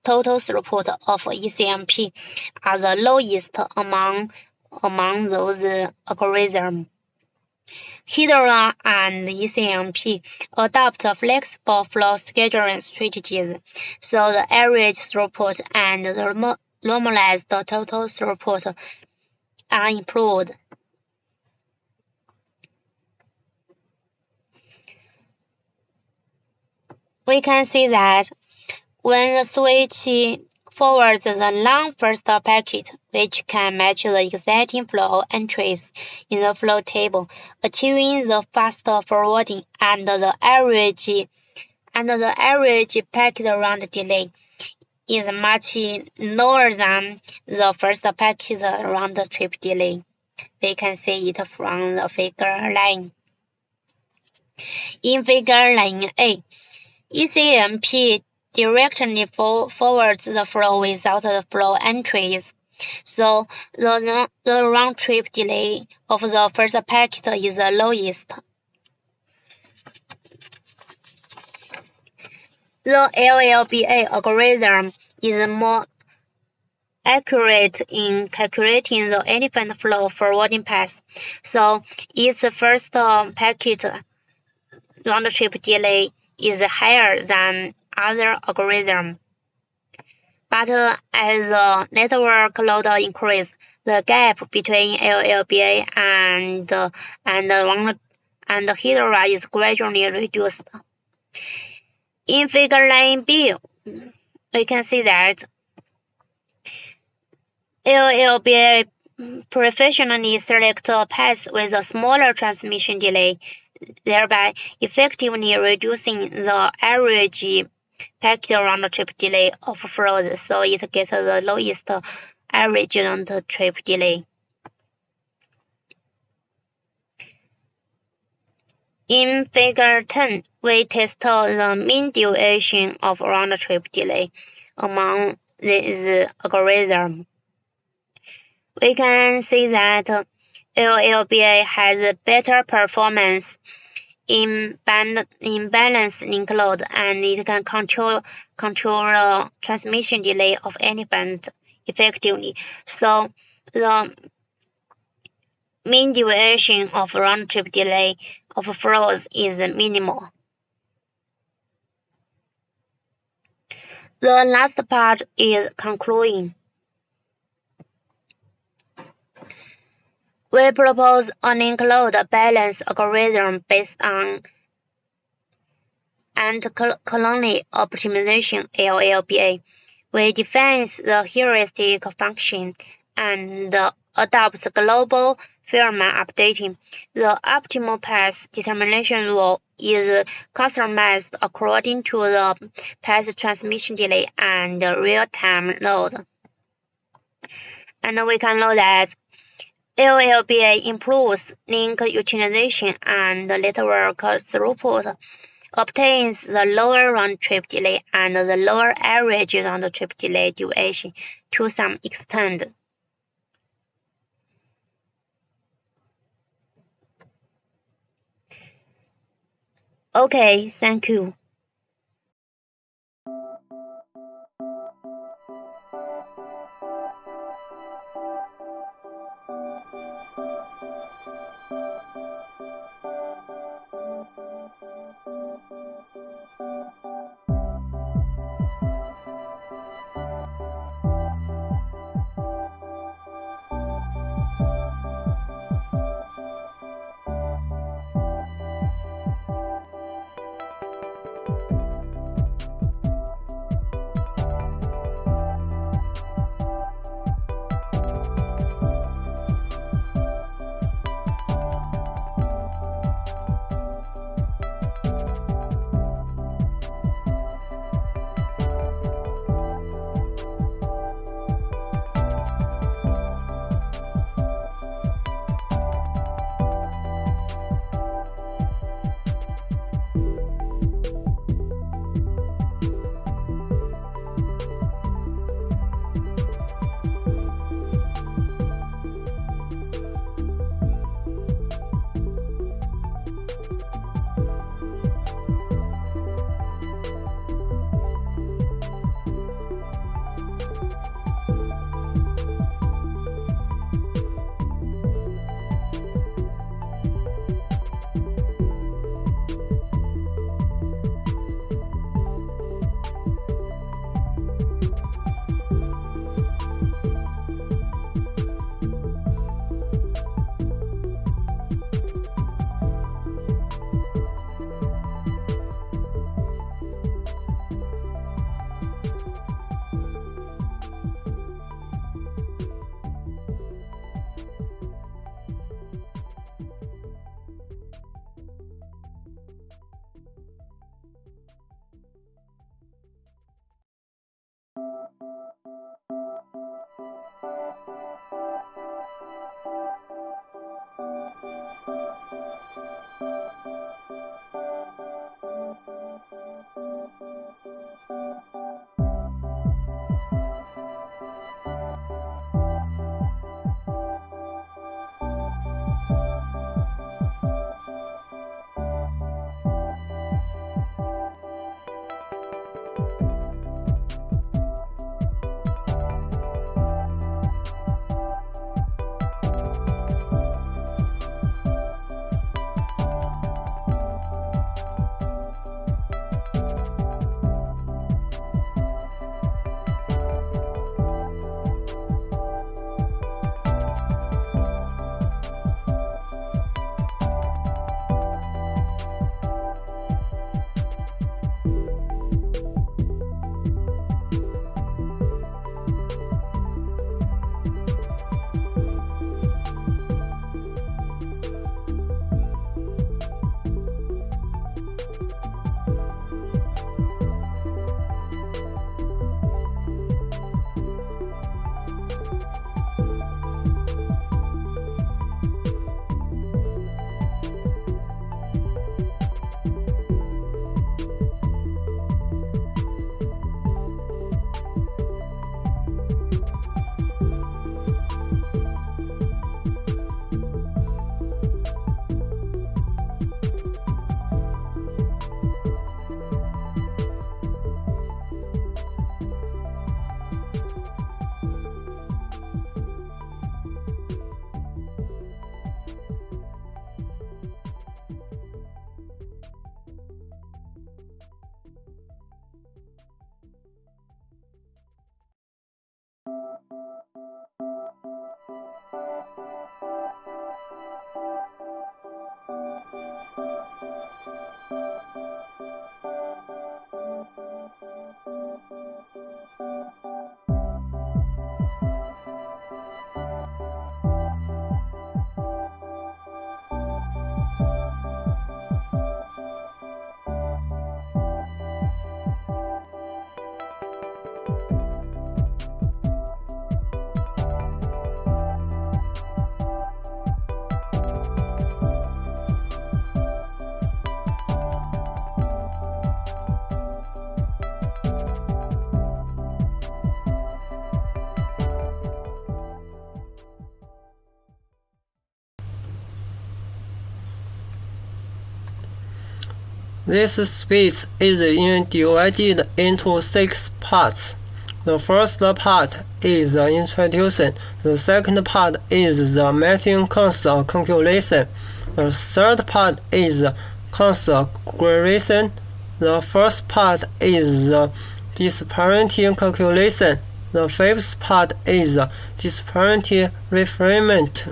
total throughput of ECMP are the lowest among those algorithms. Hydra and ECMP adopt flexible flow scheduling strategies, so the average throughput and the normalized total throughput are improved. We can see that when the switch forwards the long first packet, which can match the existing flow entries in the flow table, achieving the faster forwarding and the average packet round delay is much lower than the first packet round trip delay. We can see it from the figure 9. In figure 9A, ECMP directly forwards the flow without the flow entries, so the round-trip delay of the first packet is the lowest. The LLBA algorithm is more accurate in calculating the elephant flow forwarding path, so its first packet round-trip delay is higher than other algorithms. But as the network load increases, the gap between LLBA and Hydra is gradually reduced. In figure 9B, we can see that LLBA professionally selects a path with a smaller transmission delay, thereby effectively reducing the average packet round-trip delay of flows, so it gets the lowest average round-trip delay. In figure 10, we test the mean duration of round-trip delay among these algorithms. We can see that LLBA has better performance in balanced link load, and it can control the transmission delay of elephant effectively. So the mean duration of round-trip delay of flows is minimal. The last part is concluding. We propose a link load balance algorithm based on anti-colony optimization LLBA. We define the heuristic function and adopts global firmware updating. The optimal path determination rule is customized according to the path transmission delay and real-time load. And we can know that LLBA improves link utilization and network throughput obtains the lower round-trip delay and the lower average round-trip delay duration to some extent. Okay, thank you. This speech is divided into 6 parts. The first part is the introduction. The second part is the matching constant calculation. The third part is the QoS-Guaranteed. The fourth part is the disparity calculation. The fifth part is the disparity refinement.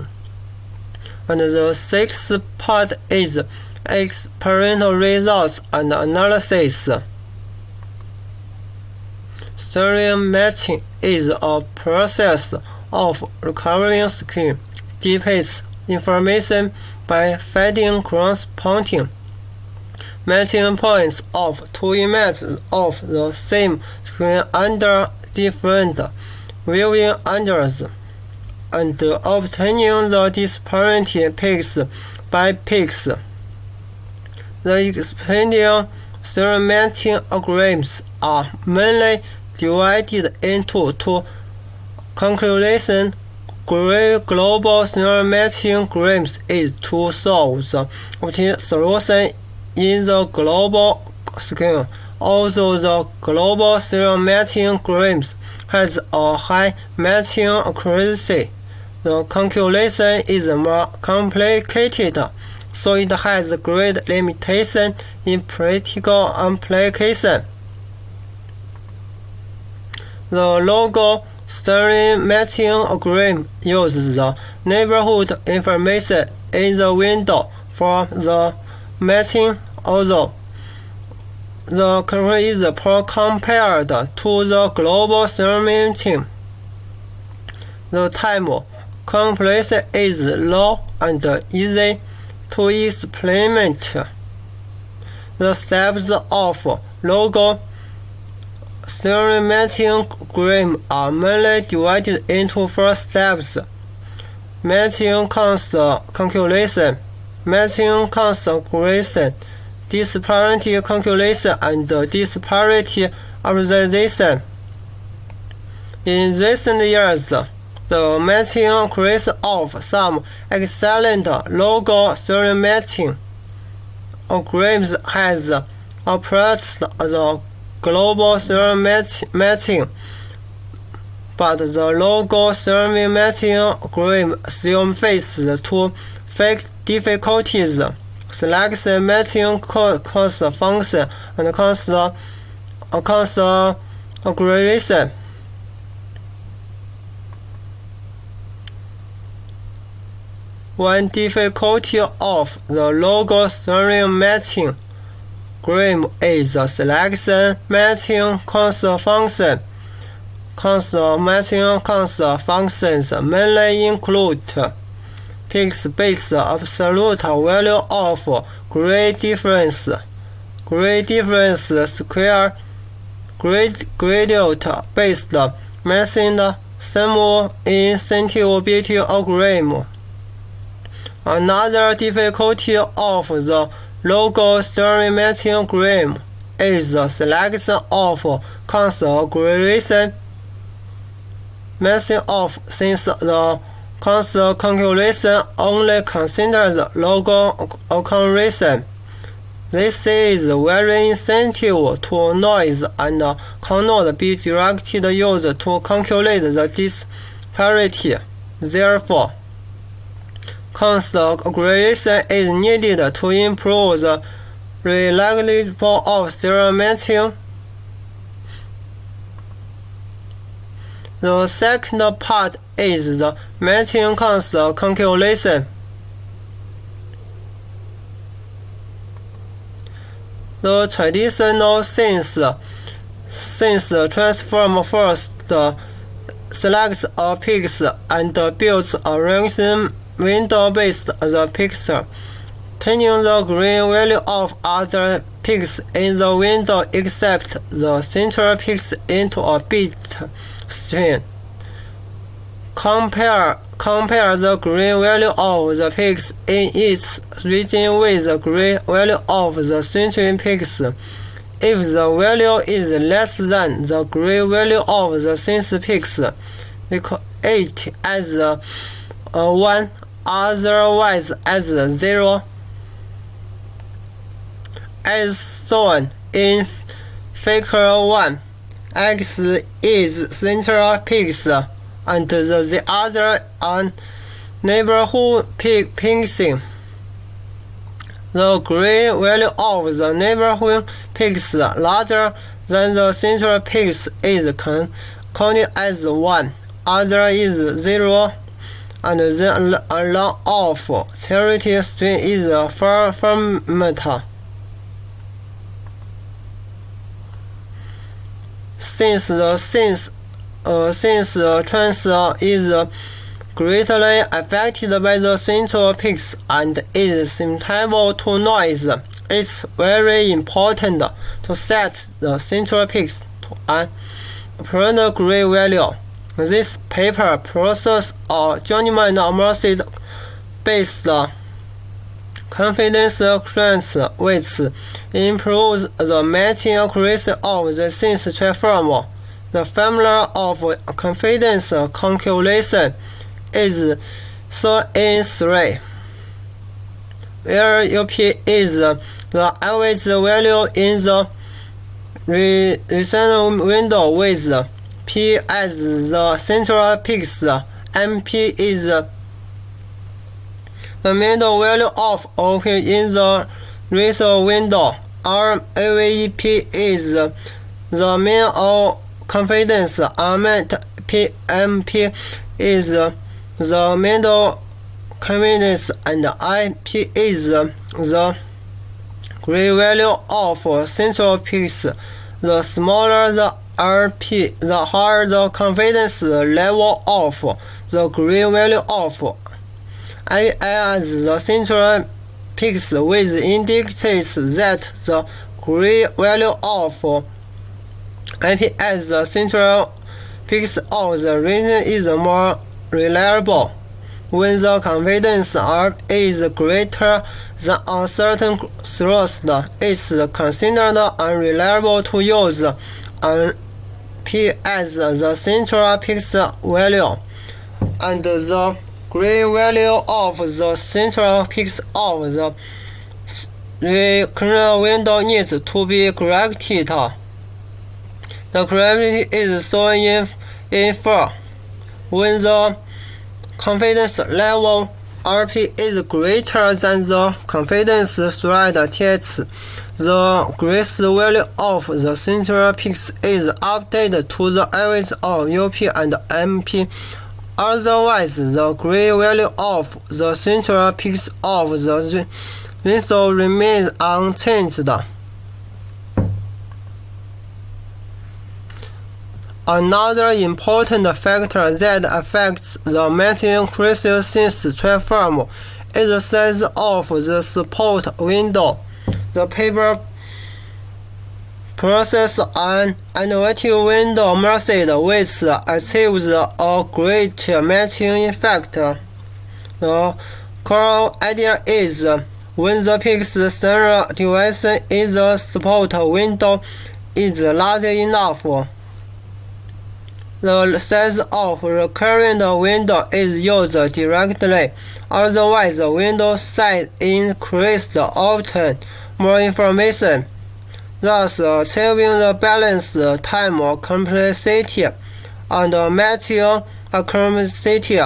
And the sixth part is experimental results and analysis. Serial matching is a process of recovering screen device information by finding corresponding matching points of two images of the same screen under different viewing angles, and obtaining the disparity pixel by pixel. The expanding serial matching algorithms are mainly divided into two calculations. Global serial matching algorithms is to solve the optimal solution in the global scale. Although the global serial matching algorithm has a high matching accuracy, the calculation is more complicated, so it has great limitation in practical application. The logo serial matching algorithm uses the neighborhood information in the window for the matching, although the curve is compared to the global serial matching. The time complexity is low and easy to implement. The steps of logo serial matching algorithm are mainly divided into 4 steps: matching constant calculation, matching constant calculation, disparity calculation, and disparity optimization. In recent years, the matching accuracy of some excellent logo serial matching algorithms has approached the global serial matching, but the logo serial matching algorithm still faces 2 difficulties: selection matching cost function and cost aggregation. One difficulty of the logo serial matching algorithm is the selection matching cost function. Cost matching cost functions mainly include pixel-based absolute value of grade difference, square, gradient-based matching, sum insensitivity algorithm. Another difficulty of the logo serial matching algorithm is the selection of constant aggregation matching of, since the constant calculation only considers logo occurrence. This is very insensitive to noise and cannot be directly used to calculate the disparity. Therefore, constant aggregation is needed to improve the reliability of serial matching. The second part is the matching constant calculation. The traditional sense transform first selects a pixel and builds a random window based the pixel, turning the green value of other pixels in the window except the central pixel into a bit string. Compare the green value of the pixel in its region with the green value of the central pixel. If the value is less than the green value of the central pixel, record it as 1, otherwise as 0. as shown in Figure 1. X is central pix and the other are neighborhood pixing. The gray value of the neighborhood pix larger than the central pix is counted as 1, other is 0, and the along of charity string is a parameter. Since the transfer is greatly affected by the central pix and is susceptible to noise, it's very important to set the central pix to an apparent gray value. This paper process a judgment based confidence grants which improves the matching accuracy of the sense transform. The formula of confidence calculation is shown in 3, where UP is the average value in the reasonable window with P as the central pix, MP is the middle value of OP in the reasonable window, RAVEP is the mean of confidence, MP is the middle confidence, and IP is the gray value of central pix. The smaller the RP, the higher the confidence level of the gray value of IP as the central pix, which indicates that the gray value of IP as the central pix of the region is more reliable. When the confidence is greater than a certain threshold, it's considered unreliable to use P as the central pix value, and the gray value of the central pix of the recurrent window needs to be corrected. The correctness is shown in 4. When the confidence level RP is greater than the confidence threshold TH, the grace value of the central pix is updated to the average of UP and MP. Otherwise, the gray value of the central pix of the window remains unchanged. Another important factor that affects the matching accuracy sense transform is the size of the support window. The paper process an innovative window method which achieves a great matching effect. The core idea is when the pix standard deviation in the support window is large enough, the size of the current window is used directly, otherwise the window size increased often more information, thus achieving the balance time complexity and matching accuracy.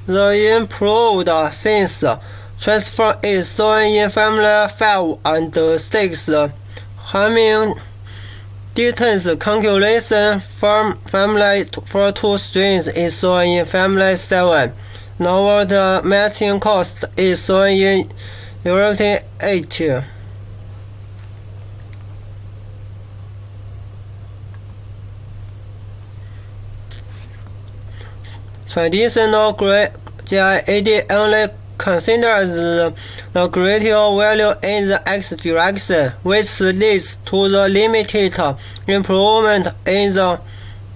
The improved sense transfer is shown in Family 5 and 6. Having distance calculation from family for 2 strings is shown in Family 7. Now the matching cost is shown in Unit 8. Traditional GIAD only considers the greater value in the x direction, which leads to the limited improvement in the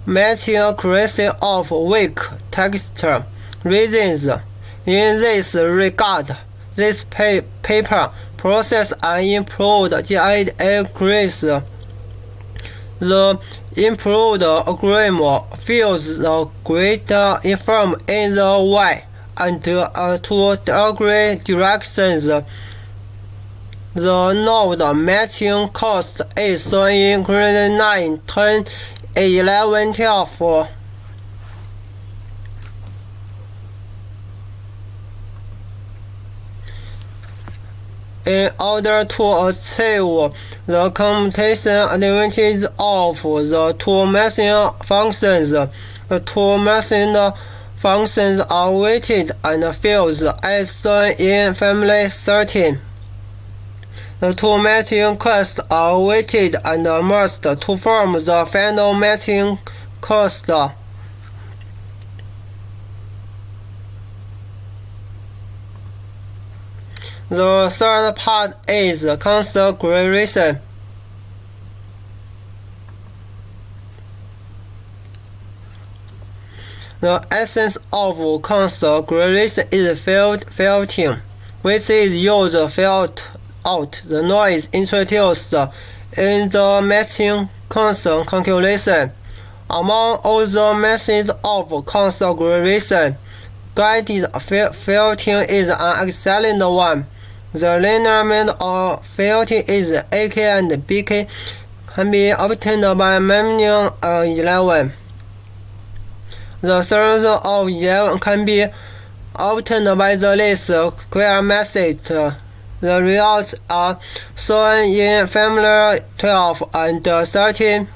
matching accuracy of weak texture regions. In this regard, this paper process an improved GIAD accuracy. The improved algorithm fills the greater inform in the Y and to degree directions. The node matching cost is in grade 9, 10, 11, 12. In order to achieve the computation advantage of the two machine functions, the two machine functions are weighted and fused as shown in family 13. The two matching costs are weighted and merged to form the final matching cost. The third part is configuration. The essence of configuration is filtering, which is used to filter out the noise introduced in the matching constant calculation. Among all the methods of configuration, guided filtering is an excellent one. The linear method of filtering is AK and BK can be obtained by memory 11. The series of 11 can be obtained by the least square method. The results are shown in family 12 and 13.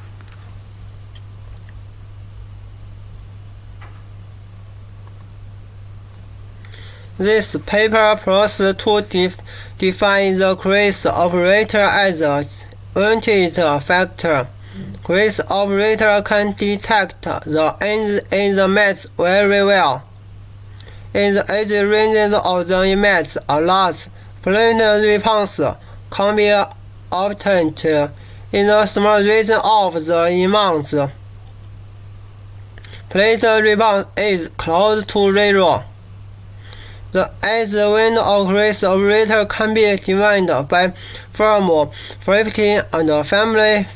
This paper proposes to define the QoS operator as a unit factor. QoS operator can detect the ends in the match very well. In the age ranges of the match, a large plate response can be obtained in the small region of the amounts. Plate response is close to 0. The edge window of QoS operator can be defined by form 15 and family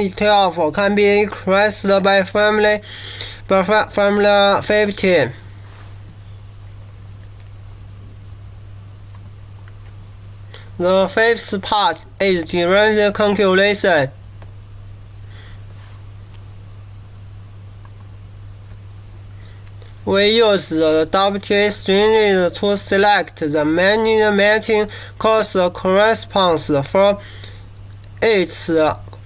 12 can be expressed by family 15. The fifth part is differential calculation. We use the WTA string to select the matching cost corresponds for each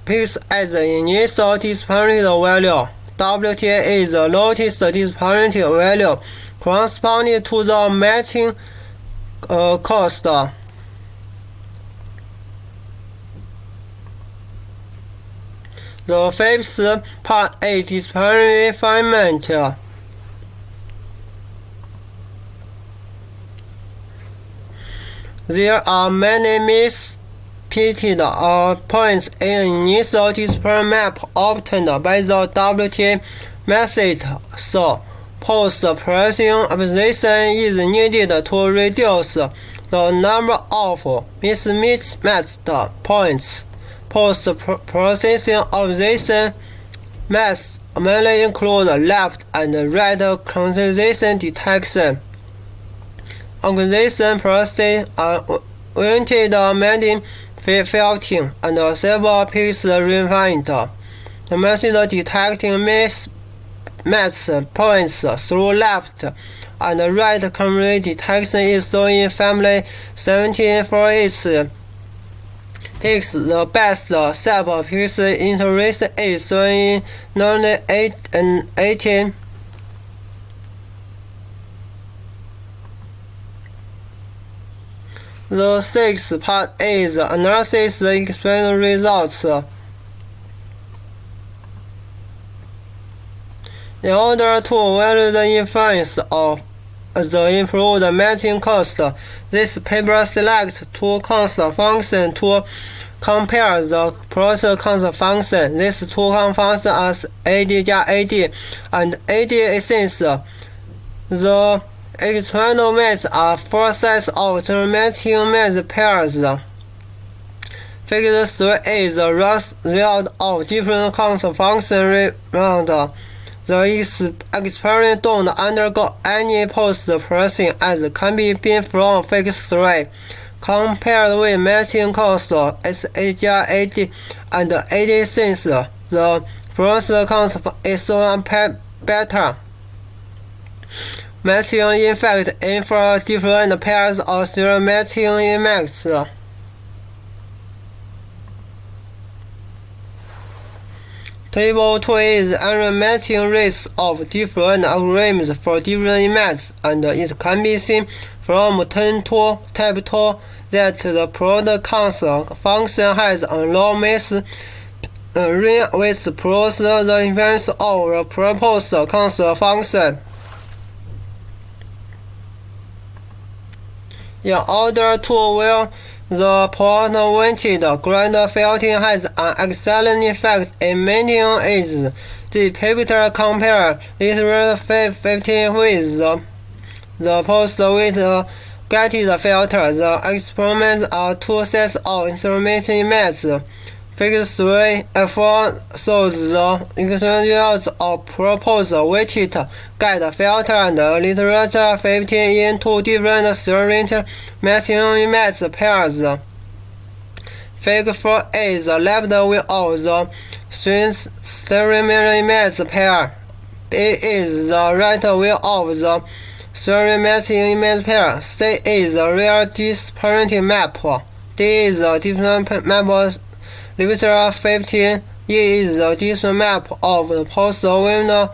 piece as the initial disparity value. WTA is the lowest disparity value corresponding to the matching cost. The fifth part is disparity refinement. There are many misrepeated points in initial display map obtained by the WTA method, so post-processing optimization is needed to reduce the number of mismatched points. Post-processing optimization methods mainly include left and right synchronization detection. Organization process are oriented mending filtering and several piece refinement. The method detecting mismatched points through left and right camera detection is shown in family 17 for its picks. The best sample piece iteration is shown in NOMA 8 and 18. The sixth part is analysis the expected results. In order to evaluate the influence of the improved matching cost, this paper selects two cost functions to compare the process cost function. These two cost functions are AD加 AD, and AD is since the external maps are four sets of the matching match pairs. Figure 3 is the result of different cost functions around the The experiment don't undergo any post-processing as can be been from fixed rate. Compared with matching cost SAJAD and AD since the process cost is so better. Matching in fact in for different pairs of serial matching in max. Table 2 is error matching rates of different algorithms for different images, and it can be seen from Tab 2 that the product cost function has a low miss ring which proves the inference of the proposed cost function. In order to will the point-weighted ground filtering has an excellent effect in maintaining edge. The paper compare literal 15 with the post-weighted gated filter. The experiments are two sets of instrumentation images. Figure 4 shows the results of proposed weighted gate filter and literature 15 in two different serient matching image pairs. Figure 4 is the left wheel of the stereo mirror image pair. B is the right wheel of the stereo matching image pair. C is the real disparity map. D is the different map of literature 15. E is the different map of the post-window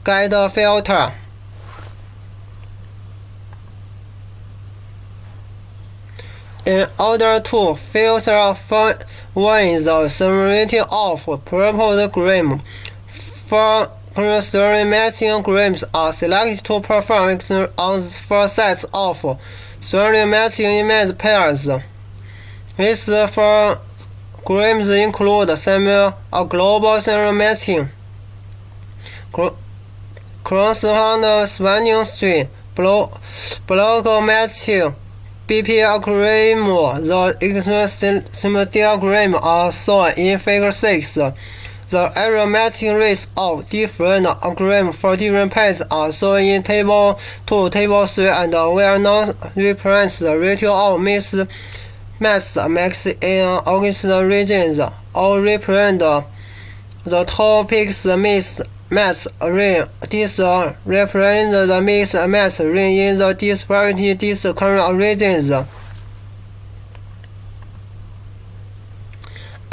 gate filter. In order to filter when the similarity of proposed gram for stereo matching grams are selected to perform on 4 sets of stereo matching image pairs. These 4 grams include global serial matching, cross-band spanning tree, block matching, BP algorithm. The extreme diagram are shown in Figure 6. The error matching rates of different algorithms for different paths are shown in Table 2, Table 3, and will not represent the ratio of mismatch max in August regions, or represent the topics mismatch ring. This represents the mismatch ring in the disparity current regions.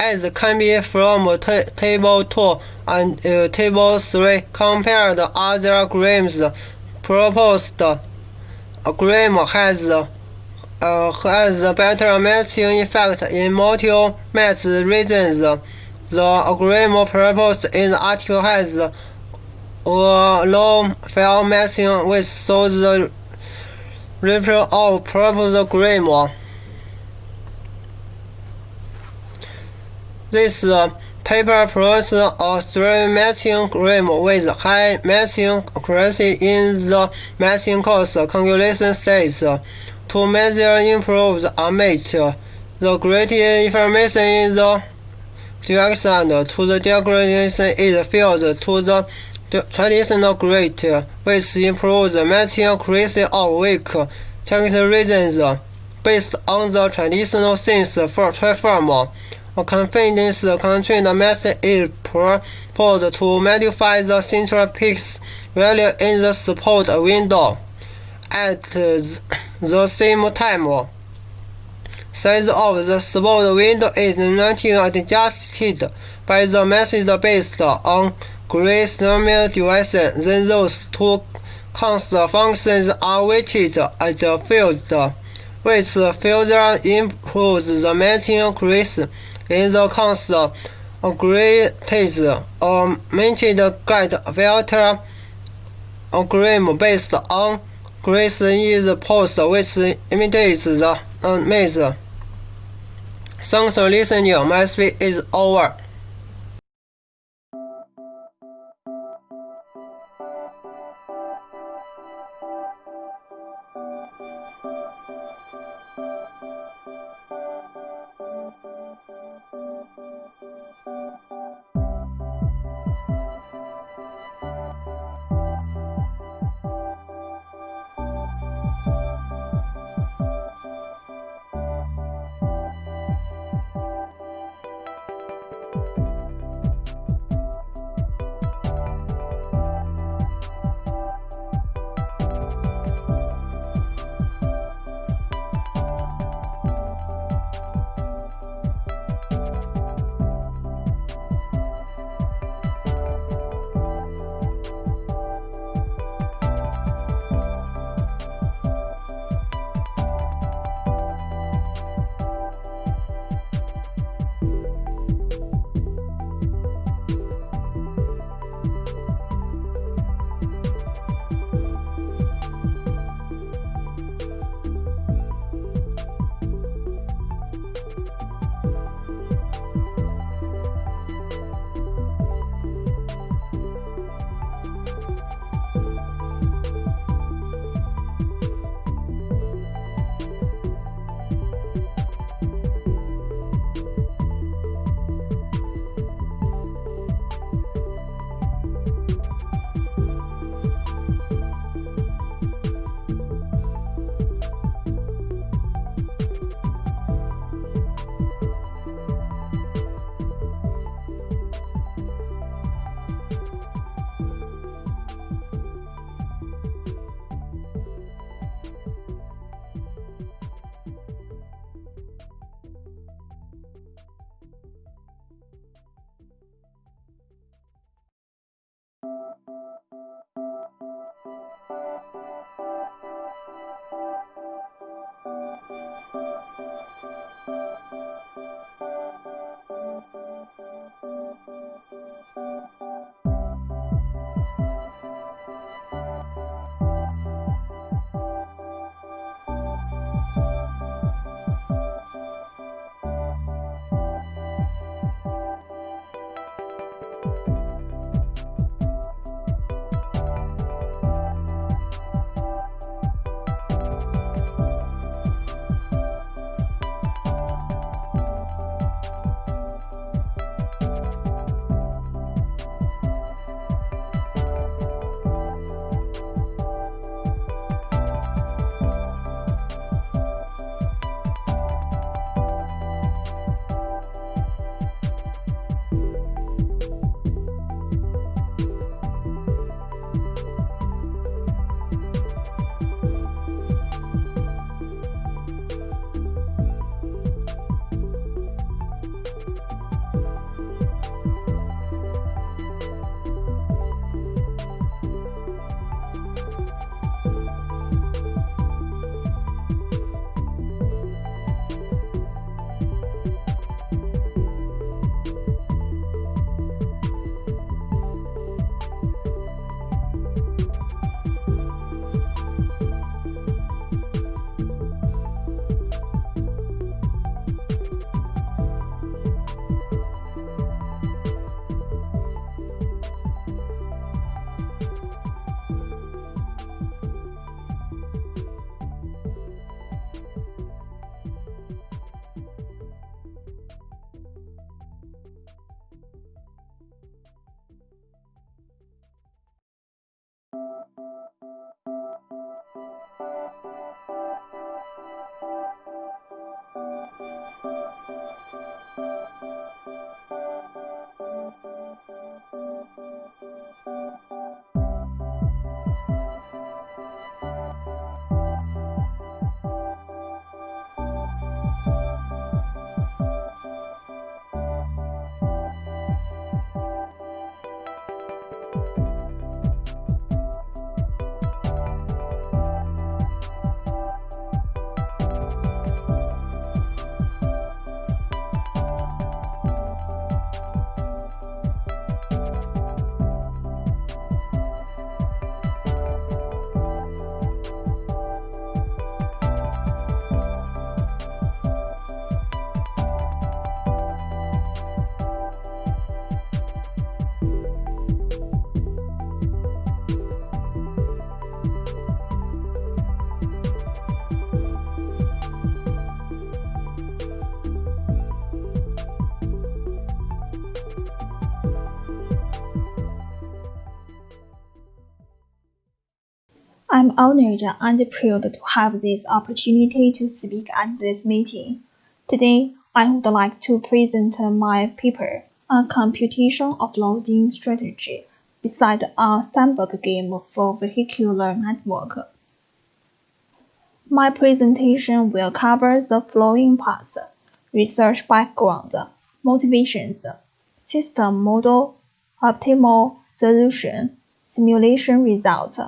As can be from Table 2 and Table 3, compare the other algorithms. Proposed algorithm has better matching effect in multiple match regions. The algorithm proposed in the article has a low fail matching which shows the repeal of proposed algorithm. This paper proposes a stereo matching algorithm with high matching accuracy in the matching cost calculation stage. To measure improves a match, the greater information in the direction to the degradation is filled to the traditional grid, which improves the matching accuracy of weak text regions. Based on the traditional sense for transform, a confidence constraint method is proposed to modify the central peaks value in the support window. At the same time, size of the support window is not adjusted by the method based on gray normal division. Then those two cost functions are weighted at the field, which further improves the matching accuracy in the cost aggregated or maintained gate filter algorithm based on grace is post which imitates the maze. Thanks for listening. My speech is over. I'm honored and proud to have this opportunity to speak at this meeting. Today, I would like to present my paper on computation offloading strategy beside a Stackelberg game for vehicular network. My presentation will cover the following parts: research background, motivations, system model, optimal solution, simulation results.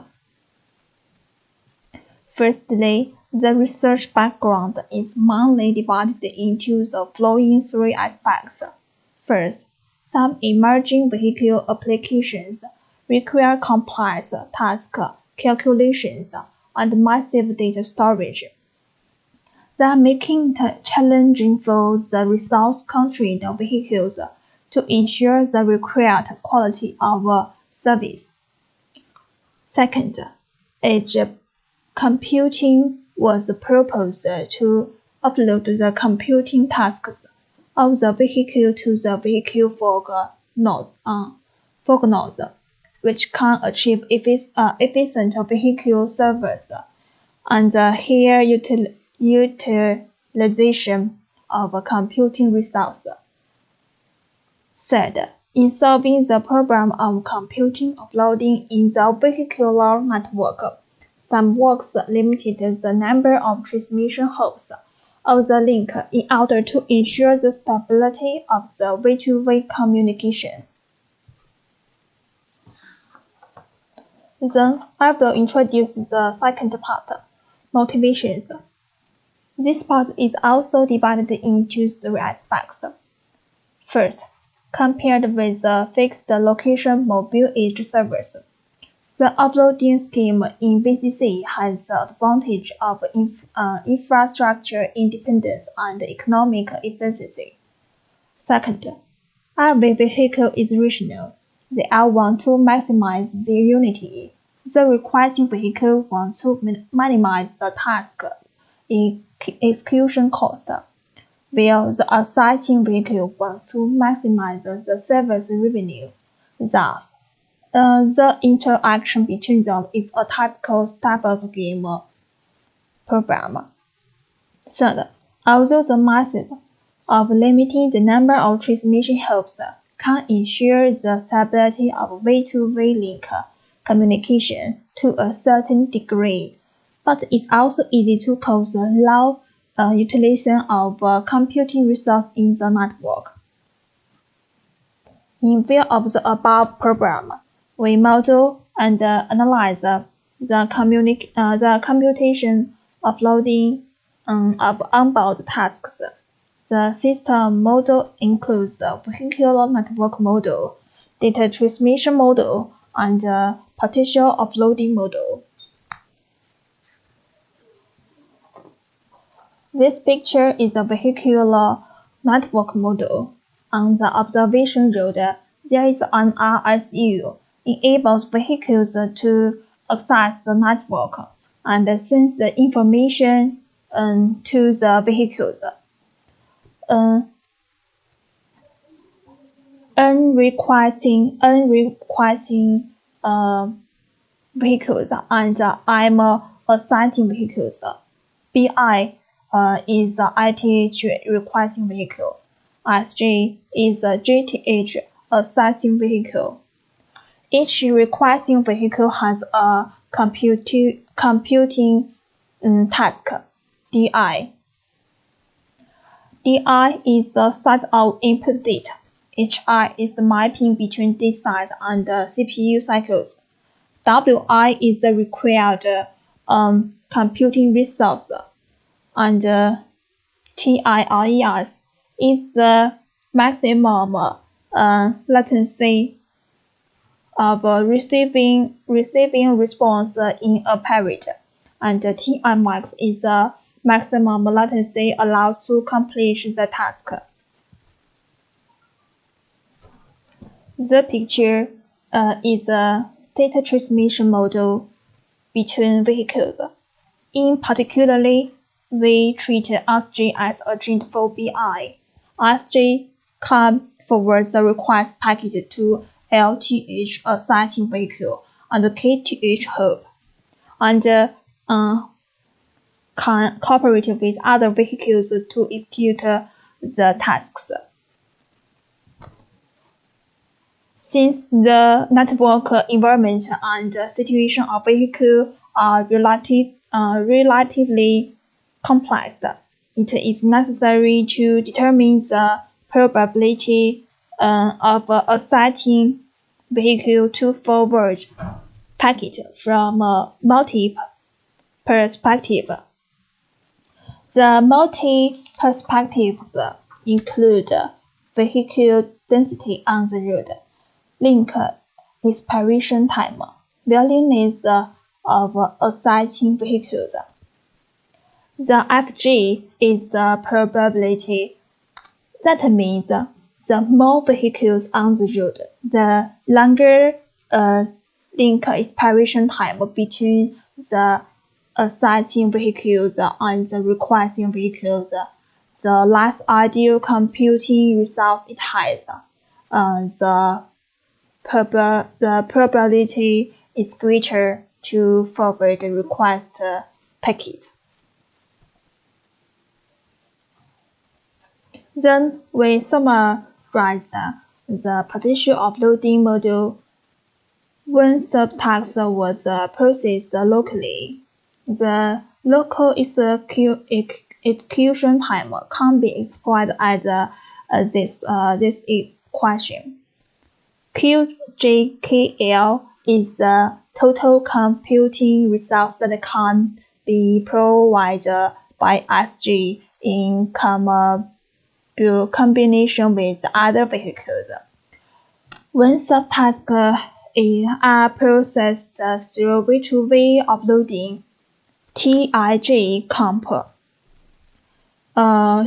Firstly, the research background is mainly divided into the following three aspects. First, some emerging vehicle applications require complex task calculations and massive data storage. That making it challenging for the resource-constrained vehicles to ensure the required quality of service. Second, edge computing was proposed to offload the computing tasks of the vehicle to the vehicle fog nodes, which can achieve efficient vehicle service and higher utilization of computing resources. Third, in solving the problem of computing offloading in the vehicular network, some works limited the number of transmission hops of the link in order to ensure the stability of the way-to-way communication. Then I will introduce the second part, motivations. This part is also divided into three aspects. First, compared with the fixed location mobile edge servers, the offloading scheme in VCC has the advantage of infrastructure independence and economic efficiency. Second, every vehicle is rational. They all want to maximize their unity. The requesting vehicle wants to minimize the task execution cost, while the assigning vehicle wants to maximize the service revenue. Thus, the interaction between them is a typical Stackelberg game program. Third, although the method of limiting the number of transmission hops can ensure the stability of way-to-way link communication to a certain degree, but it's also easy to cause low utilization of computing resources in the network. In view of the above program, we model and analyze the computation offloading of onboard tasks. The system model includes the vehicular network model, data transmission model, and partial offloading model. This picture is a vehicular network model. On the observation road, there is an RSU, enables vehicles to access the network and sends the information to the vehicles. Unrequesting vehicles, and I'm assigning vehicles. BI is the ITH requesting vehicle. SG is a JTH assigning vehicle. Each requesting vehicle has a computing task, DI. DI is the set of input data. HI is the mapping between data set and CPU cycles. WI is the required computing resource, and TIRES is the maximum latency of receiving response in a period, and TIMAX is the maximum latency allowed to complete the task. The picture is a data transmission model between vehicles. In particularly, we treat SG as agent for BI. SG can forward the request packet to LTH assigning vehicle and KTH hub. and can cooperate with other vehicles to execute the tasks. Since the network environment and situation of vehicle are relatively complex, it is necessary to determine the probability of a certain vehicle to forward packet from multi-perspective. The multi-perspectives include vehicle density on the road, link expiration time, willingness of assigning vehicles. The FG is the probability. That means the more vehicles on the road, the longer link expiration time between the assigning vehicles and the requesting vehicles, the less ideal computing results it has. The probability is greater to forward the request packet. Then we summarize the potential offloading model. When subtask was processed locally, the local execution time can be expressed as this equation. QJKL is the total computing resource that can be provided by SG in combination with other vehicles. When subtasks are processed through Retrieval offloading, TIJ comp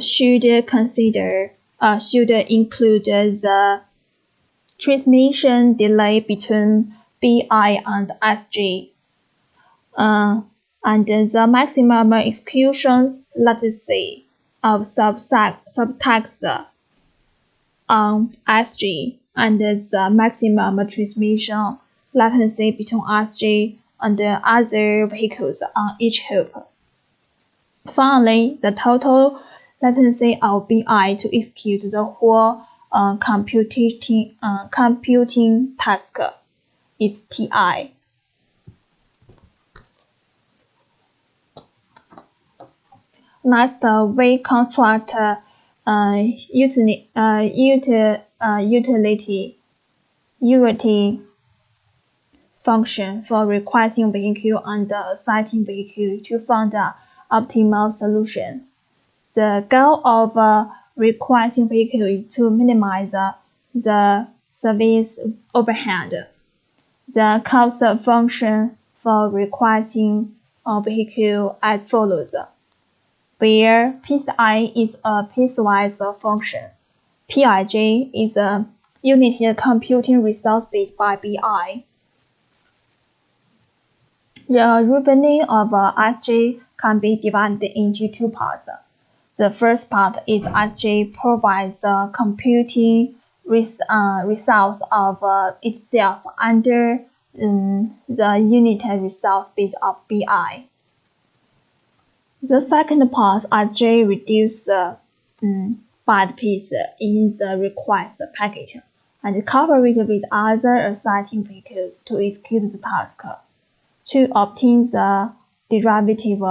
should include the transmission delay between BI and SG, and the maximum execution latency of subtasks on SG, and the maximum transmission latency between SG and other vehicles on each hop. Finally, the total latency of BI to execute the whole computing task is Ti. Next, we construct utility function for requesting vehicle and assigning vehicle to find the optimal solution. The goal of requesting vehicle is to minimize the service overhead. The cost function for requesting a vehicle as follows, where PCI is a piecewise function. PIJ is a unit computing resource based by BI. The reasoning of SG can be divided into two parts. The first part is SG provides the computing resource of itself under the unit resource base of BI. The second part, SG reduces byte piece in the request packet and cooperate with other assigning vehicles to execute the task to obtain the derivative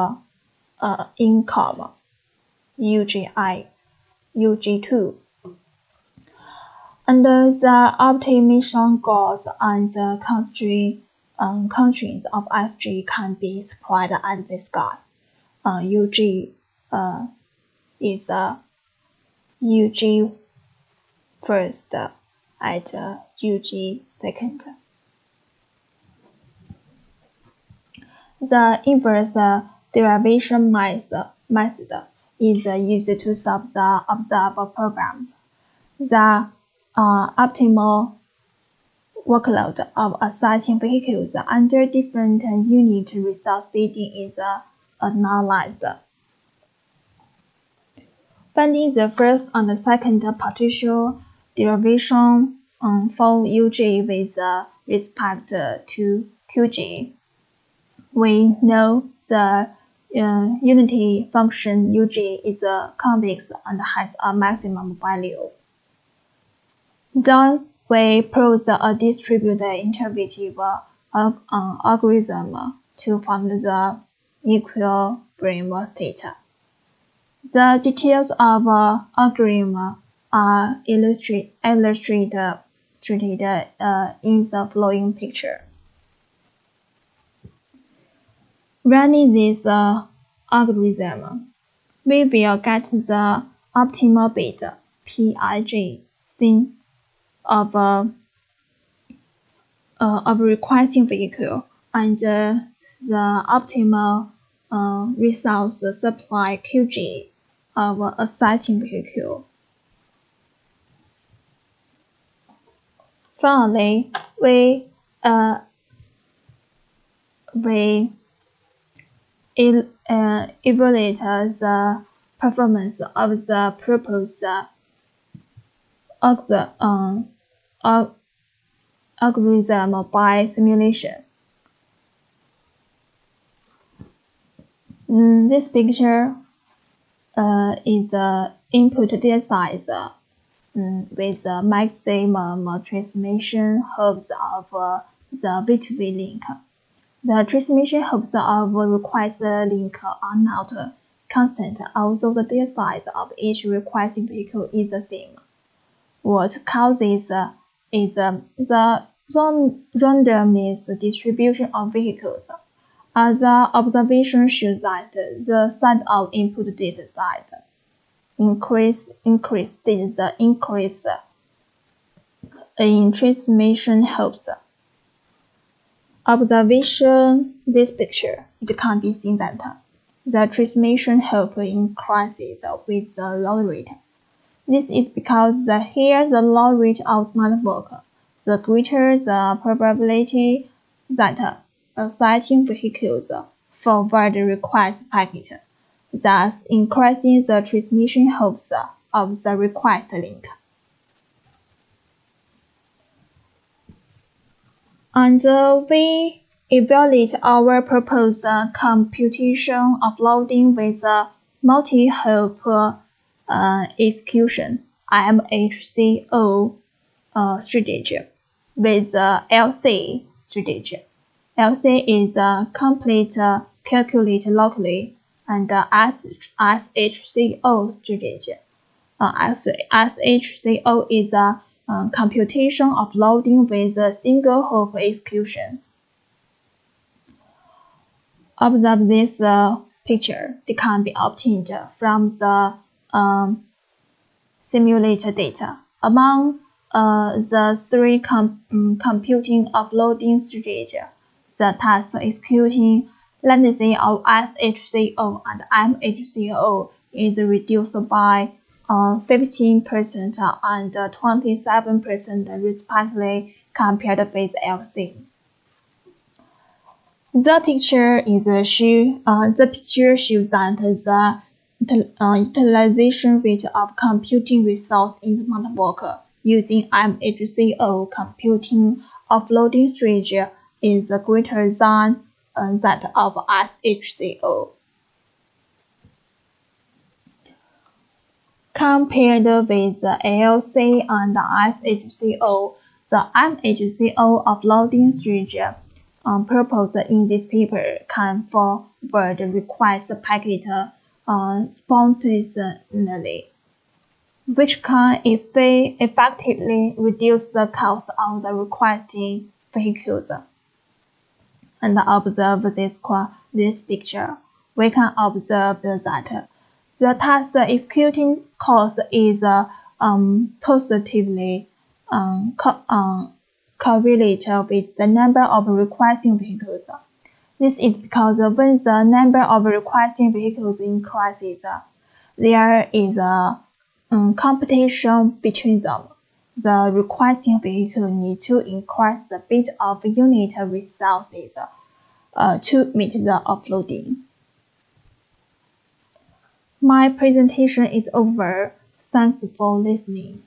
income UG2. And the optimization goals and the constraints of SG can be expressed as this guide. UG is UG first at UG second. The inverse derivation method is used to solve the observed problem. The optimal workload of assigning vehicles under different unit resource bidding is analyzed. Finding the first and the second potential derivation for UG with respect to QG. we know the unity function UG is convex and has a maximum value. Then we propose a distributed interpretive algorithm to find the equilibrium state. The details of algorithm are illustrated in the following picture. Running this algorithm, we will get the optimal bit PIG thing of requesting vehicle and the optimal resource supply QG of a citing vehicle. Finally, we evaluate the performance of the proposed algorithm by simulation. This picture is the input data size with the maximum transmission hopes of the V2V link. The transmission hopes of request link are not constant, although the data size of each requesting vehicle is the same. What causes is the randomness distribution of vehicles. Other observations show that the size of input data size increased the increase in transmission hopes. Observation this picture, it can be seen that the transmission hope increases with the load rate. This is because here the load rate of network, the greater the probability that citing vehicles forward the request packet, thus increasing the transmission hopes of the request link. And we evaluate our proposed computation offloading with a multi-hop execution mmHCO strategy with LC strategy. LC is a complete calculate locally, and SHCO strategy. SHCO is a computation offloading with a single hop execution. Observe this picture. It can be obtained from the simulated data. Among the three computing offloading strategies, the task executing latency of SHCO and mmHCO is reduced by 15% and 27% respectively compared with LC. The picture shows that the utilization rate of computing resource in the network using mmHCO computing offloading strategy is greater than that of SHCO. Compared with the LC and SHCO, the mmHCO offloading strategy proposed in this paper can forward request packet spontaneously, which can effectively reduce the cost of the requesting vehicles. And observe this picture. We can observe that the task executing cost is positively correlated with the number of requesting vehicles. This is because when the number of requesting vehicles increases, there is a competition between them. The requesting vehicle needs to increase the bit of unit resources to meet the offloading. My presentation is over. Thanks for listening.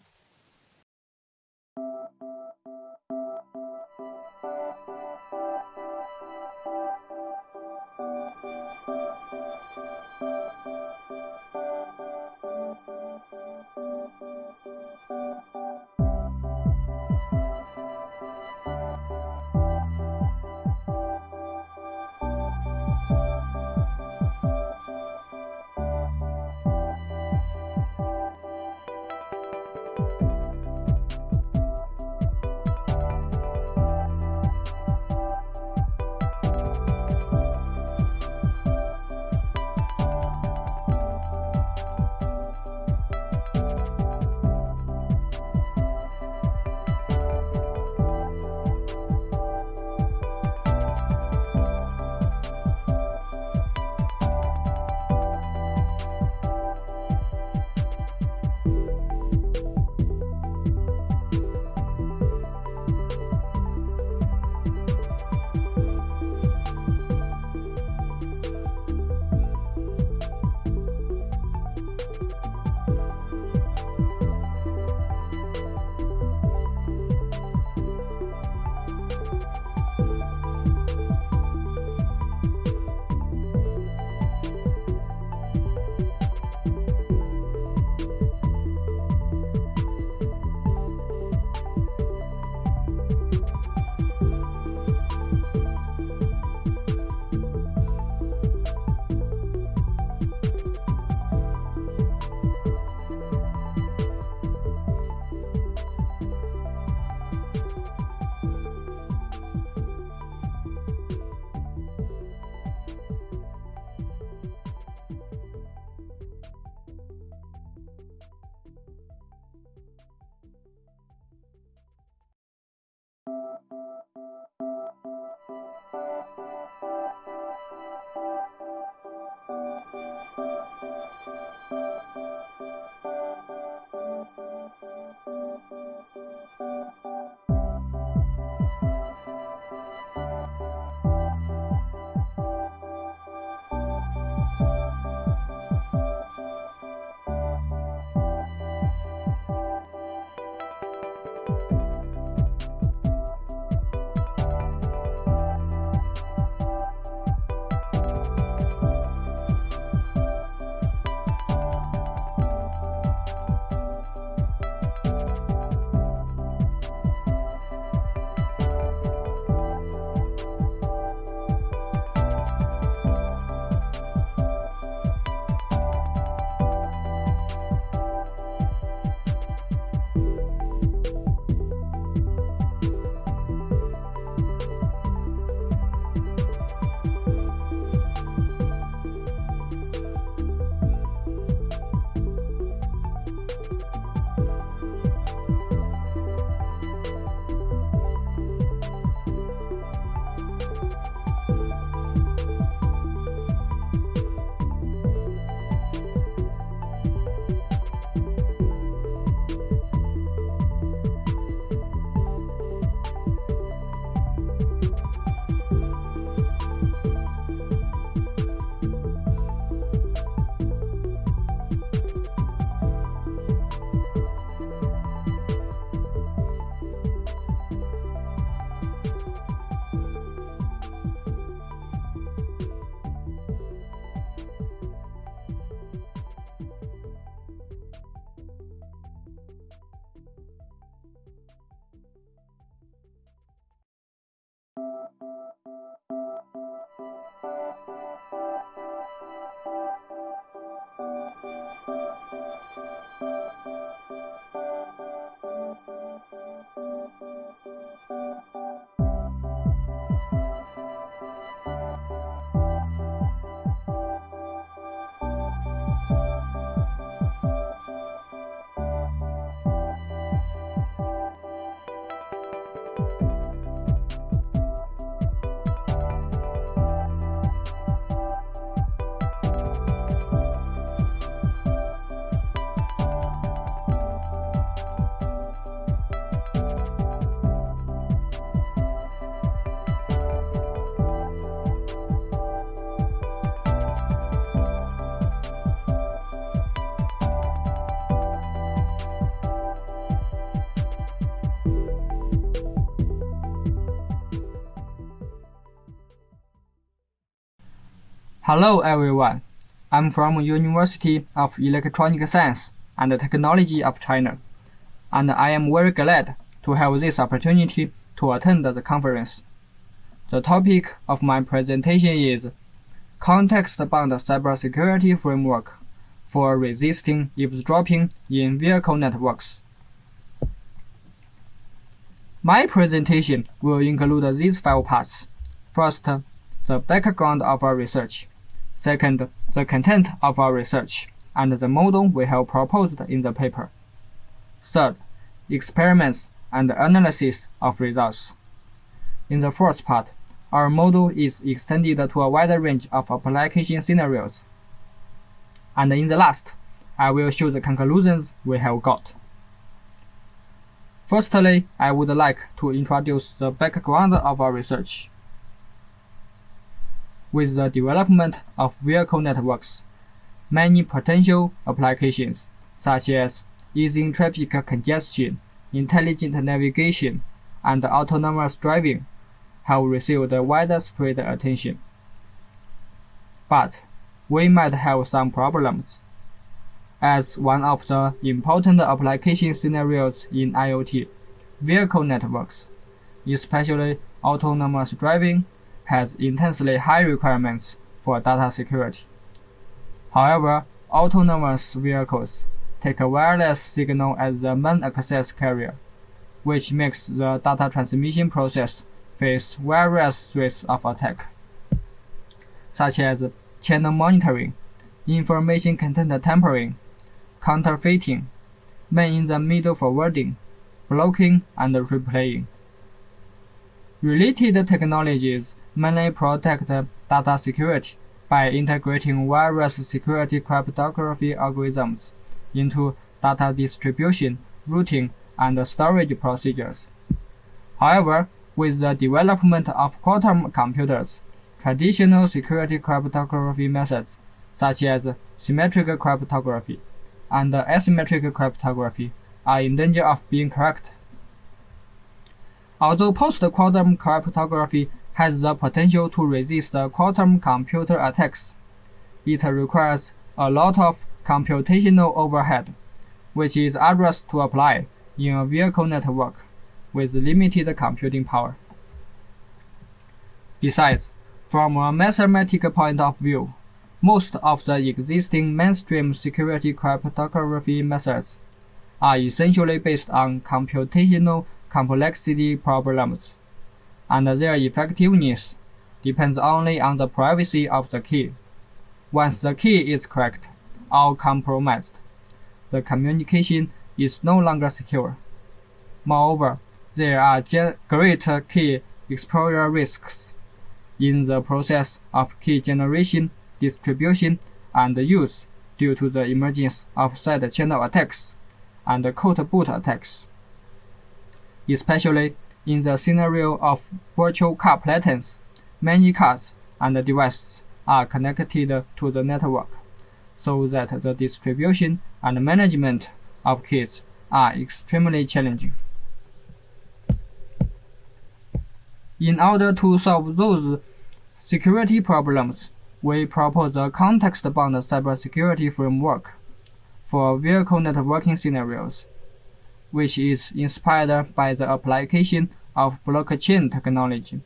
Hello everyone, I'm from University of Electronic Science. and Technology of China, and I am very glad to have this opportunity to attend the conference. The topic of my presentation is Context-Bound Cybersecurity Framework for Resisting Eavesdropping in Vehicle Networks. My presentation will include these 5 parts. First, the background of our research. Second, the content of our research and the model we have proposed in the paper. Third, experiments and analysis of results. In the first part, our model is extended to a wider range of application scenarios. And in the last, I will show the conclusions we have got. Firstly, I would like to introduce the background of our research. With the development of vehicle networks, many potential applications, such as easing traffic congestion, intelligent navigation, and autonomous driving, have received widespread attention. But we might have some problems, as one of the important application scenarios in IoT, vehicle networks, especially autonomous driving, has intensely high requirements for data security. However, autonomous vehicles take a wireless signal as the main access carrier, which makes the data transmission process face various threats of attack, such as channel monitoring, information content tampering, counterfeiting, man-in-the-middle forwarding, blocking, and replaying. Related technologies mainly protect data security by integrating various security cryptography algorithms into data distribution, routing, and storage procedures. However, with the development of quantum computers, traditional security cryptography methods, such as symmetric cryptography and asymmetric cryptography, are in danger of being cracked. Although post-quantum cryptography has the potential to resist quantum computer attacks, it requires a lot of computational overhead, which is arduous to apply in a vehicle network with limited computing power. Besides, from a mathematical point of view, most of the existing mainstream security cryptography methods are essentially based on computational complexity problems, and their effectiveness depends only on the privacy of the key. Once the key is cracked or compromised, the communication is no longer secure. Moreover, there are great key exposure risks in the process of key generation, distribution, and use due to the emergence of side-channel attacks and code boot attacks. Especially in the scenario of virtual car platens, many cars and devices are connected to the network, so that the distribution and management of keys are extremely challenging. In order to solve those security problems, we propose a context-bound cybersecurity framework for vehicle networking scenarios, which is inspired by the application of blockchain technology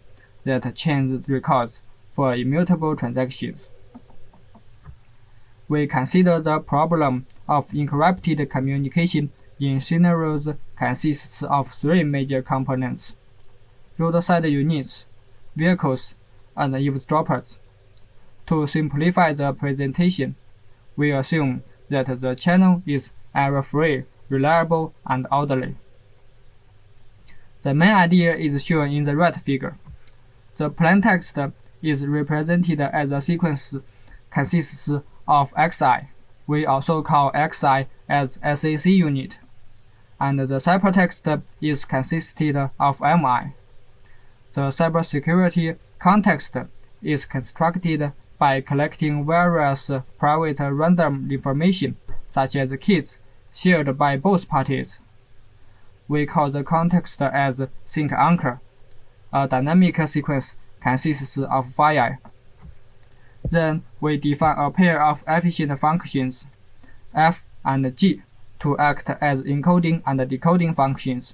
that chains records for immutable transactions. We consider the problem of encrypted communication in scenarios consists of 3 major components: roadside units, vehicles, and eavesdroppers. To simplify the presentation, we assume that the channel is error-free, reliable, and orderly. The main idea is shown in the right figure. The plaintext is represented as a sequence consists of xi. We also call xi as SAC unit, and the ciphertext is consisted of mi. The cybersecurity context is constructed by collecting various private random information, such as keys, shared by both parties. We call the context as sync anchor. A dynamic sequence consists of phi. Then we define a pair of efficient functions, f and g, to act as encoding and decoding functions.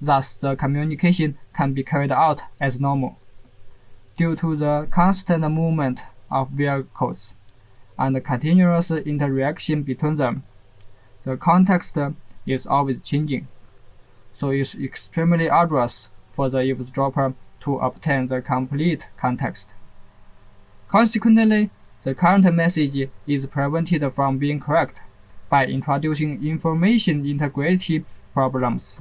Thus, the communication can be carried out as normal. Due to the constant movement of vehicles and continuous interaction between them, the context is always changing, so it's extremely arduous for the eavesdropper to obtain the complete context. Consequently, the current message is prevented from being correct by introducing information integrity problems.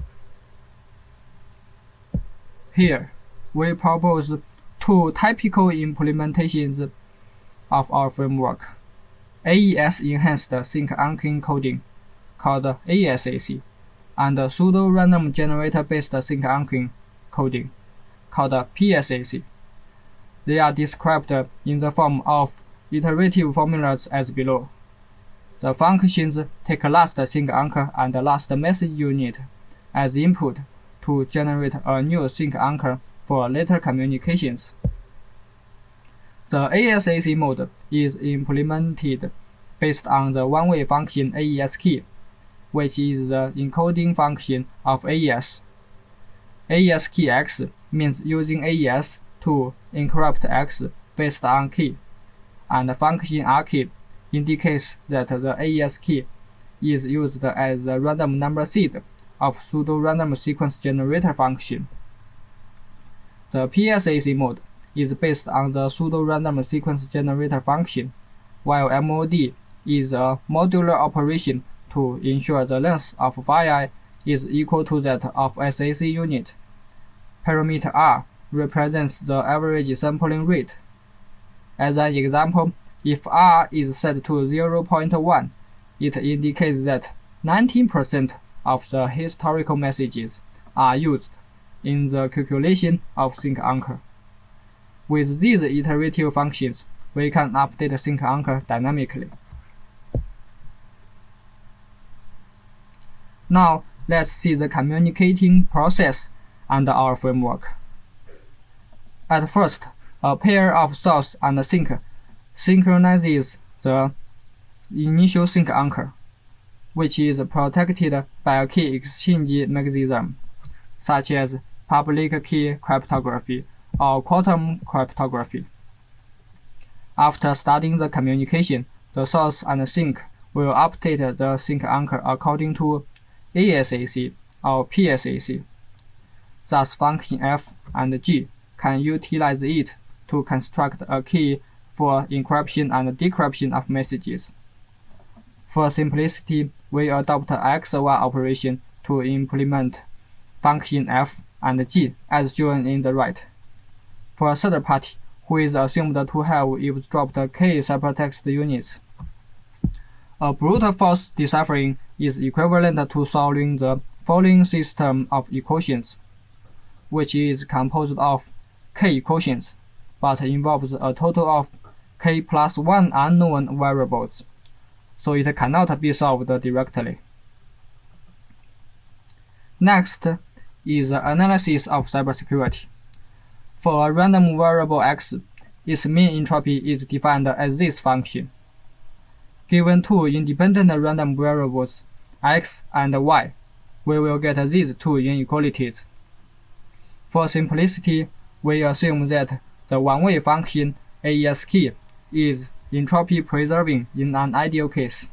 Here, we propose two typical implementations of our framework: AES Enhanced Sync Encoding, called ASAC, and Pseudo-Random Generator-Based Sync Encoding, called PSAC. They are described in the form of iterative formulas as below. The functions take last sync anchor and last message unit as input to generate a new sync anchor for later communications. The ASAC mode is implemented based on the one-way function AES key, which is the encoding function of AES. AES key X means using AES to encrypt X based on key, and the function RKey indicates that the AES key is used as the random number seed of pseudo-random sequence generator function. The PSAC mode is based on the pseudo-random sequence generator function, while MOD is a modular operation to ensure the length of phi is equal to that of SAC unit. Parameter R represents the average sampling rate. As an example, if R is set to 0.1, it indicates that 19% of the historical messages are used in the calculation of sync anchor. With these iterative functions, we can update sync anchor dynamically. Now, let's see the communicating process under our framework. At first, a pair of source and sink synchronizes the initial sync anchor, which is protected by a key exchange mechanism, such as public key cryptography or quantum cryptography. After starting the communication, the source and sink will update the sync anchor according to ASAC or PSAC. Thus, function F and G can utilize it to construct a key for encryption and decryption of messages. For simplicity, we adopt XOR operation to implement function F and G as shown in the right. For a third party, who is assumed to have eavesdropped K ciphertext units, a brute force deciphering is equivalent to solving the following system of equations, which is composed of K equations, but involves a total of K plus 1 unknown variables, so it cannot be solved directly. Next is the analysis of cybersecurity. For a random variable X, its mean entropy is defined as this function. Given two independent random variables, X and Y, we will get these two inequalities. For simplicity, we assume that the one-way function AES key is entropy preserving in an ideal case.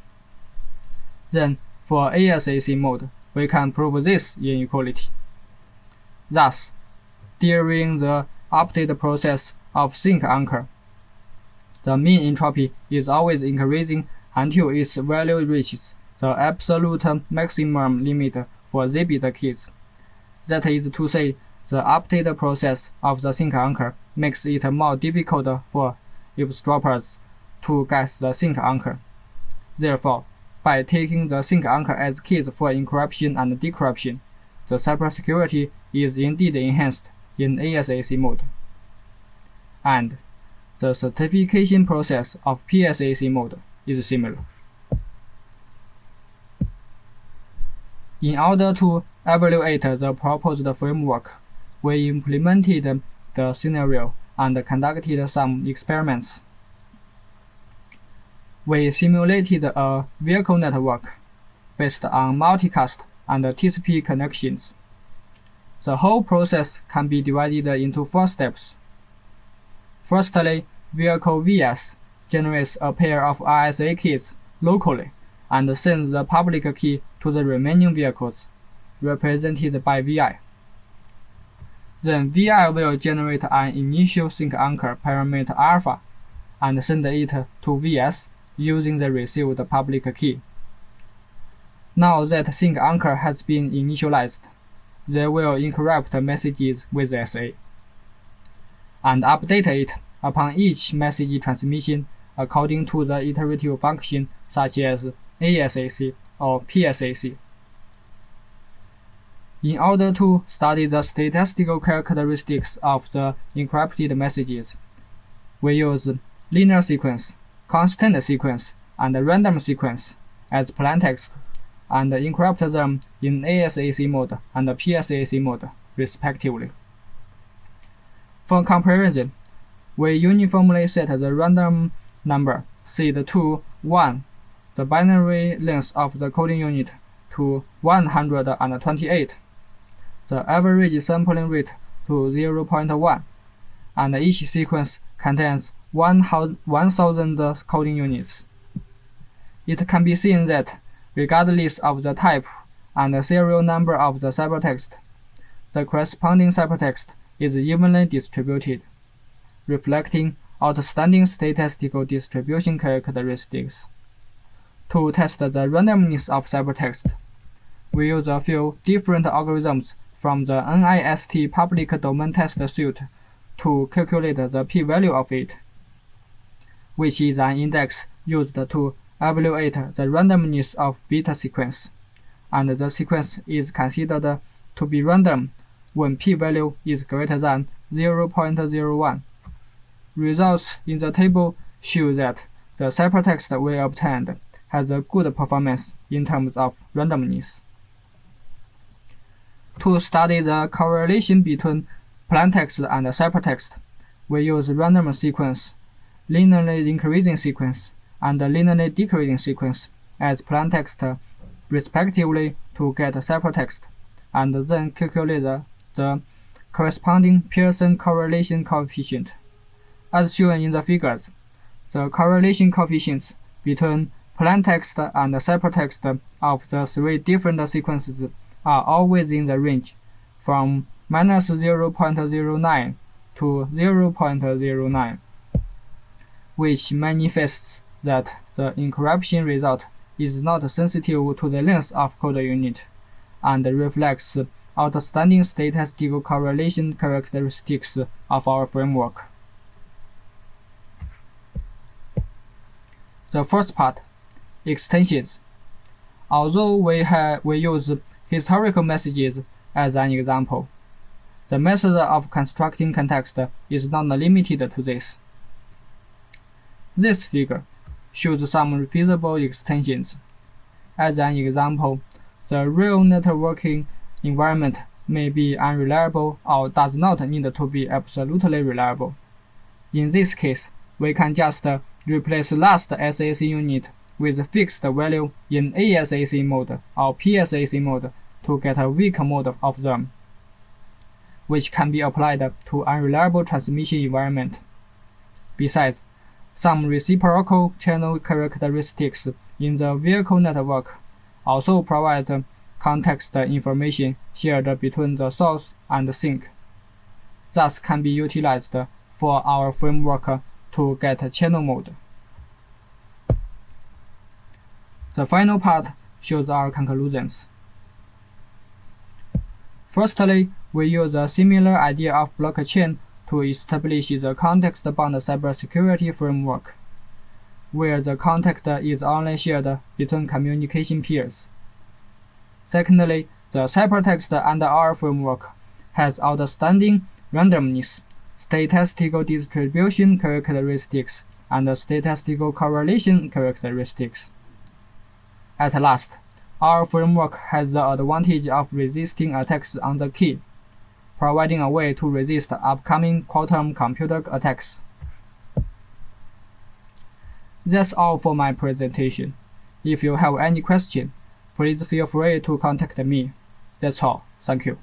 Then, for ASAC mode, we can prove this inequality. Thus, during the update process of sync anchor, the mean entropy is always increasing until its value reaches the absolute maximum limit for Z-bit keys. That is to say, the update process of the sync anchor makes it more difficult for eavesdroppers to guess the sync anchor. Therefore, by taking the sync anchor as keys for encryption and decryption, the cybersecurity is indeed enhanced in ASAC mode. And the certification process of PSAC mode is similar. In order to evaluate the proposed framework, we implemented the scenario and conducted some experiments. We simulated a vehicle network based on multicast and TCP connections. The whole process can be divided into 4 steps. Firstly, vehicle VS generates a pair of RSA keys locally and sends the public key to the remaining vehicles, represented by VI. Then VI will generate an initial sync anchor parameter alpha and send it to VS using the received public key. Now that sync anchor has been initialized, they will encrypt messages with SA and update it upon each message transmission according to the iterative function such as ASAC or PSAC. In order to study the statistical characteristics of the encrypted messages, we use linear sequence, constant sequence, and random sequence as plaintext and encrypt them in ASAC mode and PSAC mode, respectively. For comparison, we uniformly set the random number seed to 1, the binary length of the coding unit to 128, the average sampling rate to 0.1, and each sequence contains 1,000 coding units. It can be seen that, regardless of the type and the serial number of the ciphertext, the corresponding ciphertext is evenly distributed, reflecting outstanding statistical distribution characteristics. To test the randomness of ciphertext, we use a few different algorithms from the NIST public domain test suite to calculate the p-value of it, which is an index used to evaluate the randomness of bit sequence, and the sequence is considered to be random when p-value is greater than 0.01. Results in the table show that the ciphertext we obtained has a good performance in terms of randomness. To study the correlation between plaintext and ciphertext, we use random sequence, linearly increasing sequence, and linearly decreasing sequence as plaintext, respectively, to get ciphertext, and then calculate the corresponding Pearson correlation coefficient. As shown in the figures, the correlation coefficients between plaintext and ciphertext of the 3 different sequences are all within the range from -0.09 to 0.09, which manifests that the encryption result is not sensitive to the length of code unit and reflects outstanding statistical correlation characteristics of our framework. The first part, extensions. Although we use historical messages as an example, the method of constructing context is not limited to this. This figure shows some feasible extensions. As an example, the real networking environment may be unreliable or does not need to be absolutely reliable. In this case, we can just replace last SAC unit with fixed value in ASAC mode or PSAC mode to get a weak mode of them, which can be applied to unreliable transmission environment. Besides, some reciprocal channel characteristics in the vehicle network also provide context information shared between the source and sink, thus can be utilized for our framework to get channel mode. The final part shows our conclusions. Firstly, we use a similar idea of blockchain to establish the context-bound cybersecurity framework, where the context is only shared between communication peers. Secondly, the ciphertext under our framework has outstanding randomness, statistical distribution characteristics, and statistical correlation characteristics. At last, our framework has the advantage of resisting attacks on the key, providing a way to resist upcoming quantum computer attacks. That's all for my presentation. If you have any question, please feel free to contact me. That's all. Thank you.